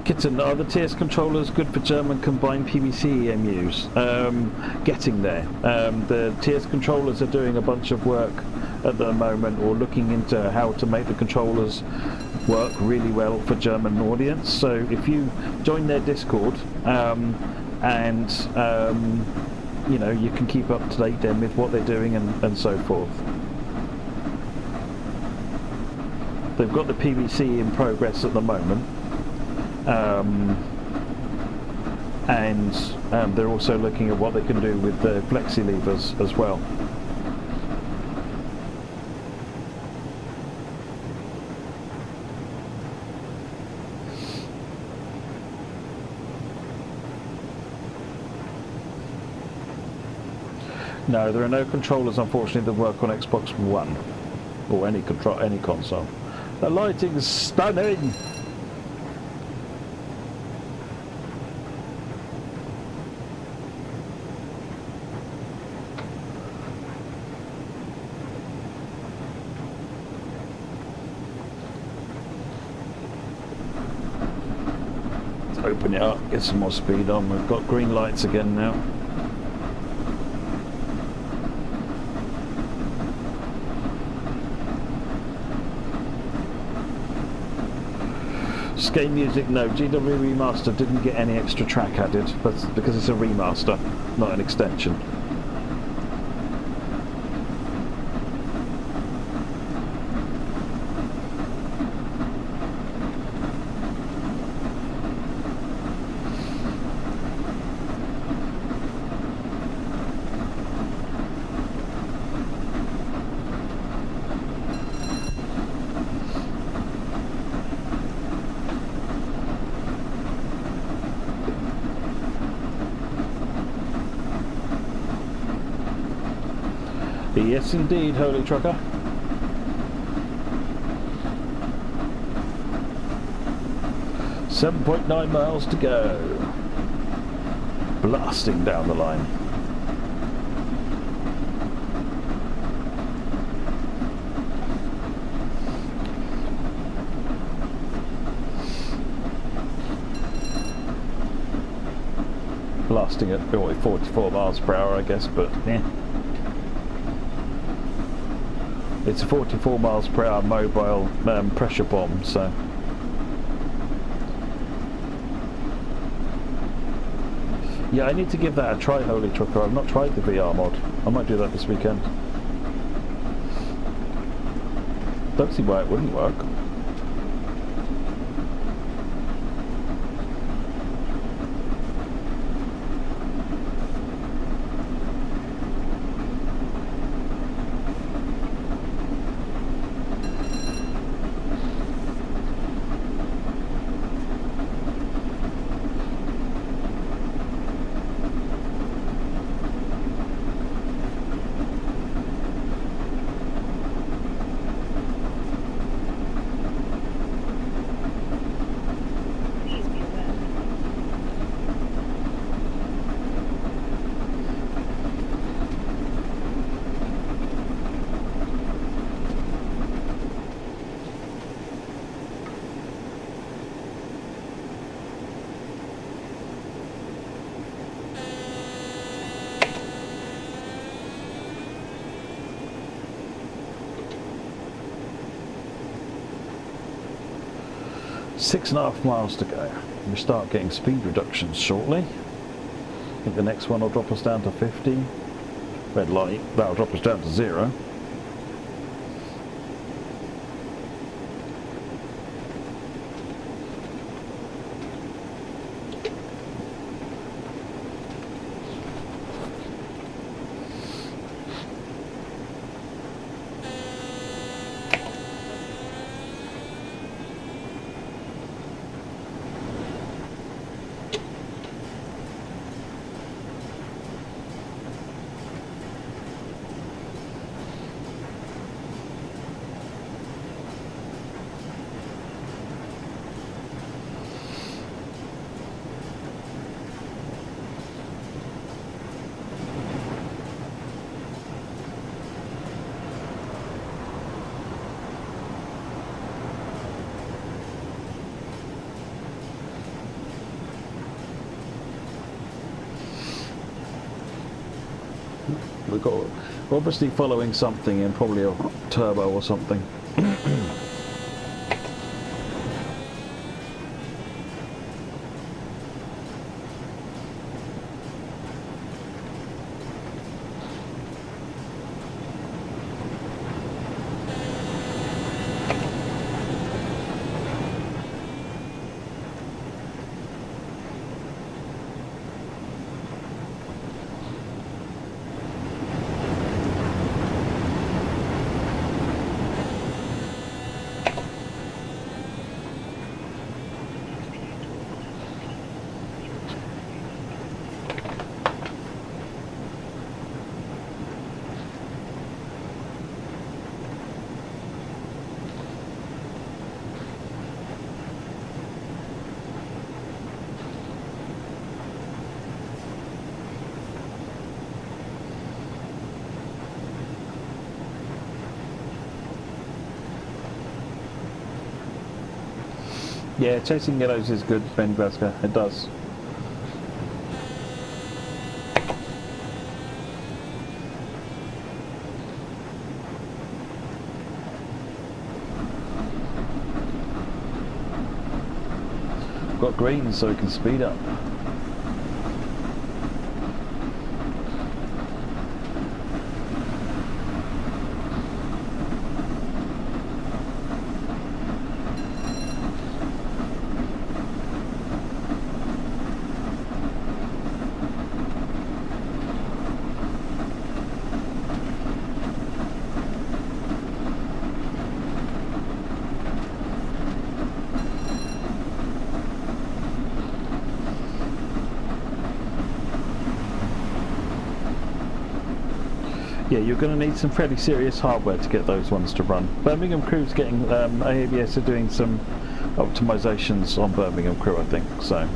Kitten, are the TS controllers good for German combined PVC EMUs? Getting there. The TS controllers are doing a bunch of work at the moment, or looking into how to make the controllers work really well for German audience. So if you join their Discord and you know, you can keep up to date then with what they're doing and so forth. They've got the PVC in progress at the moment, and they're also looking at what they can do with the Flexi Levers as well. No, there are no controllers, unfortunately, that work on Xbox One or any console. The lighting's stunning. Let's open it up, get some more speed on. We've got green lights again now. Game music, no. GW Remaster didn't get any extra track added, but because it's a remaster, not an extension. Yes, indeed, Holy Trucker. .9 miles to go. Blasting down the line. Blasting at 44 miles per hour, I guess, but yeah. It's a 44 miles per hour mobile pressure bomb, so. Yeah, I need to give that a try, Holy Trucker. I've not tried the VR mod. I might do that this weekend. Don't see why it wouldn't work. Six and a half miles to go. We start getting speed reductions shortly. I think the next one will drop us down to 50. Red light, that'll drop us down to 0. We're obviously following something in, probably a turbo or something. Yeah, chasing yellows is good, Ben Glasgow. It does. got green, so we can speed up. Yeah, you're going to need some fairly serious hardware to get those ones to run. Birmingham Crew's getting, ABS are doing some optimizations on Birmingham Crew, I think, so.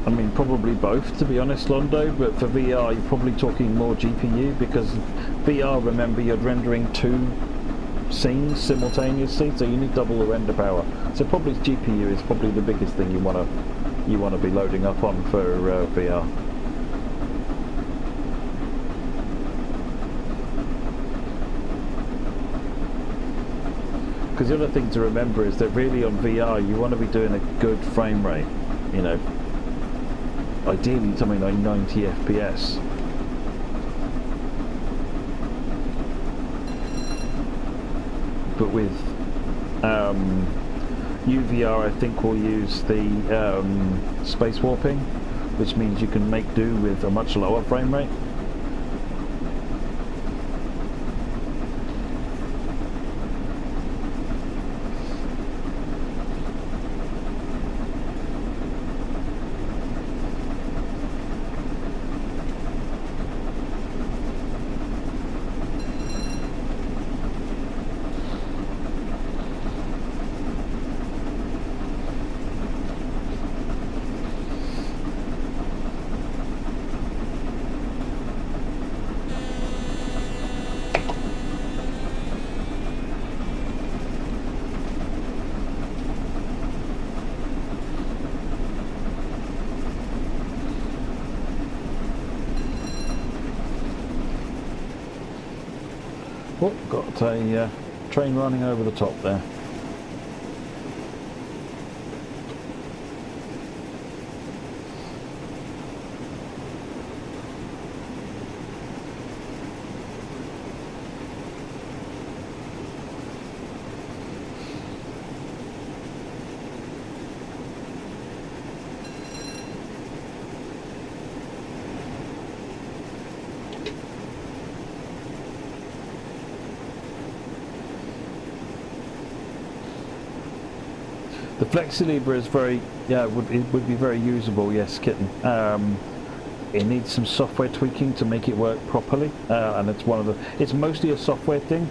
I mean, probably both, to be honest, Londo, but for VR you're probably talking more GPU, because VR, remember, you're rendering 2 scenes simultaneously, so you need double the render power. So probably GPU is probably the biggest thing you want to be loading up on for VR. Because the other thing to remember is that really on VR you want to be doing a good frame rate, you know. Ideally something like 90 FPS. But with UVR, I think we'll use the space warping, which means you can make do with a much lower frame rate. Oh, got a train running over the top there. The Flexi Lever is very, would be very usable, yes, Kitten. It needs some software tweaking to make it work properly, and it's mostly a software thing,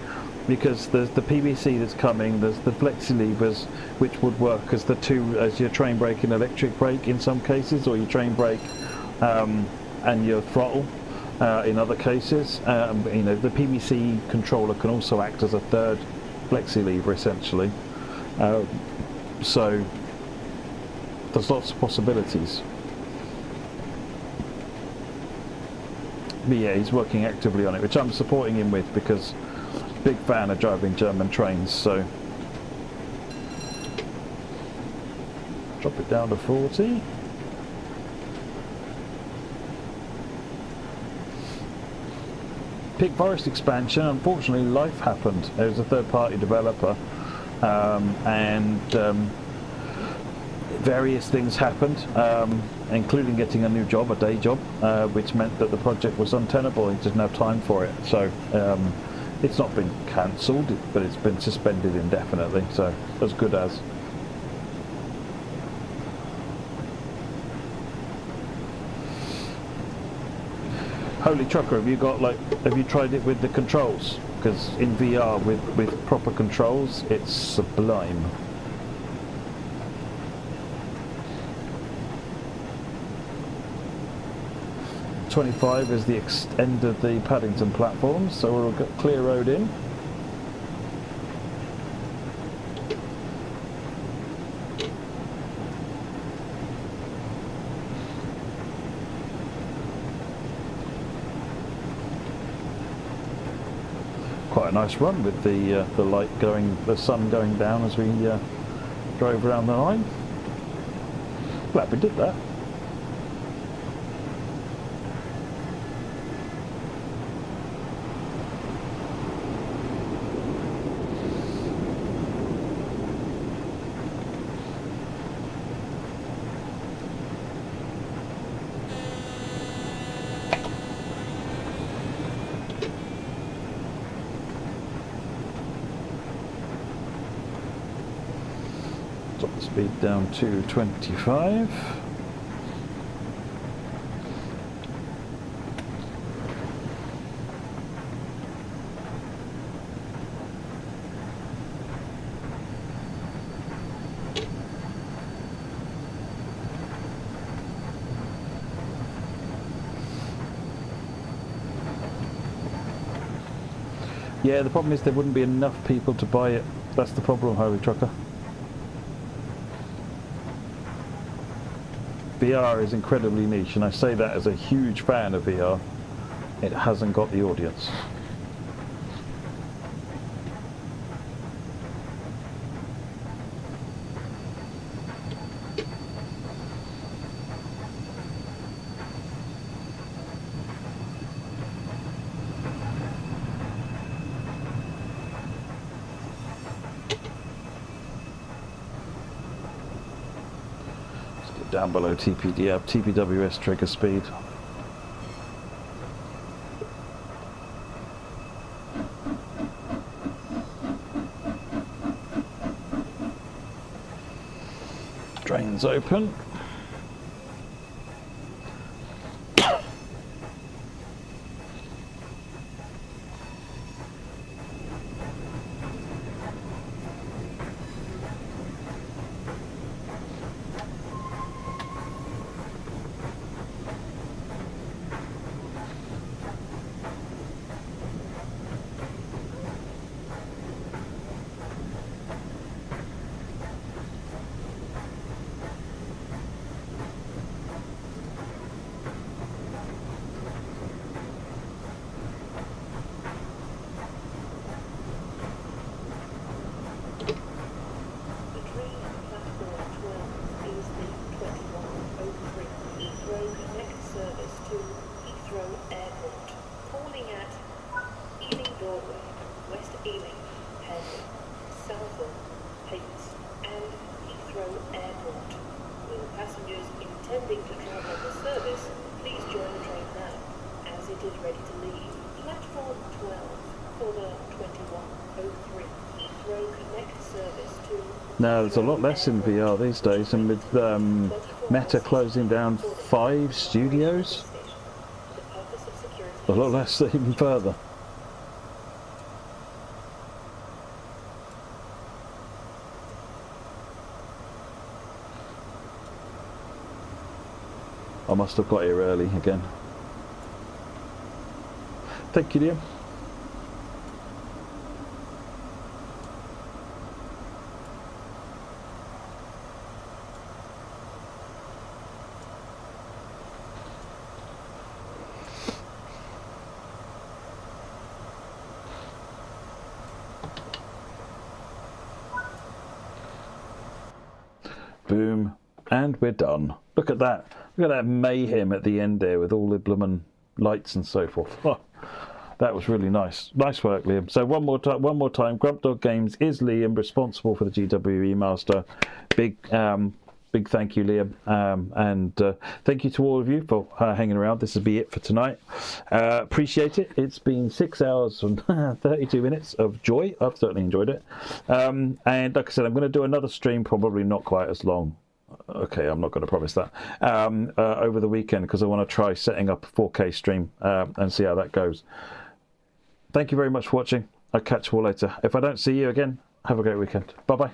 because there's the PVC that's coming, there's the Flexi Levers, which would work as as your train brake and electric brake in some cases, or your train brake and your throttle in other cases. You know, the PVC controller can also act as a third Flexi Lever, essentially. So there's lots of possibilities. But yeah, he's working actively on it, which I'm supporting him with, because big fan of driving German trains. So drop it down to 40. Peak Forest expansion, unfortunately life happened. There was a third-party developer, and various things happened, including getting a new job, a day job, which meant that the project was untenable. He didn't have time for it. So it's not been cancelled, but it's been suspended indefinitely, so as good as. Holy trucker, have you tried it with the controls? Because in VR with proper controls, it's sublime. .25 is the end of the Paddington platform, so we'll get clear road in. Quite a nice run with the sun going down as we drove around the line. Glad we did that. Drop the speed down to 25. Yeah, the problem is there wouldn't be enough people to buy it. That's the problem, Holy Trucker. VR is incredibly niche, and I say that as a huge fan of VR. It hasn't got the audience. Down below TPWS trigger speed. Drains open. Now there's a lot less in VR these days, and with Meta closing down 5 studios, a lot less even further. I must have got here early again. Thank you, dear. Boom, and we're done. Look at that. Look at that mayhem at the end there with all the bloomin' lights and so forth. Oh, that was really nice. Nice work, Liam. So one more time, Grump Dog Games is Liam, responsible for the GW Remaster. Big thank you, Liam, and thank you to all of you for hanging around. This will be it for tonight. Appreciate it. It's been 6 hours and 32 minutes of joy. I've certainly enjoyed it. And like I said, I'm going to do another stream, probably not quite as long. Okay, I'm not going to promise that. Over the weekend, because I want to try setting up a 4K stream and see how that goes. Thank you very much for watching. I'll catch you all later. If I don't see you again, have a great weekend. Bye-bye.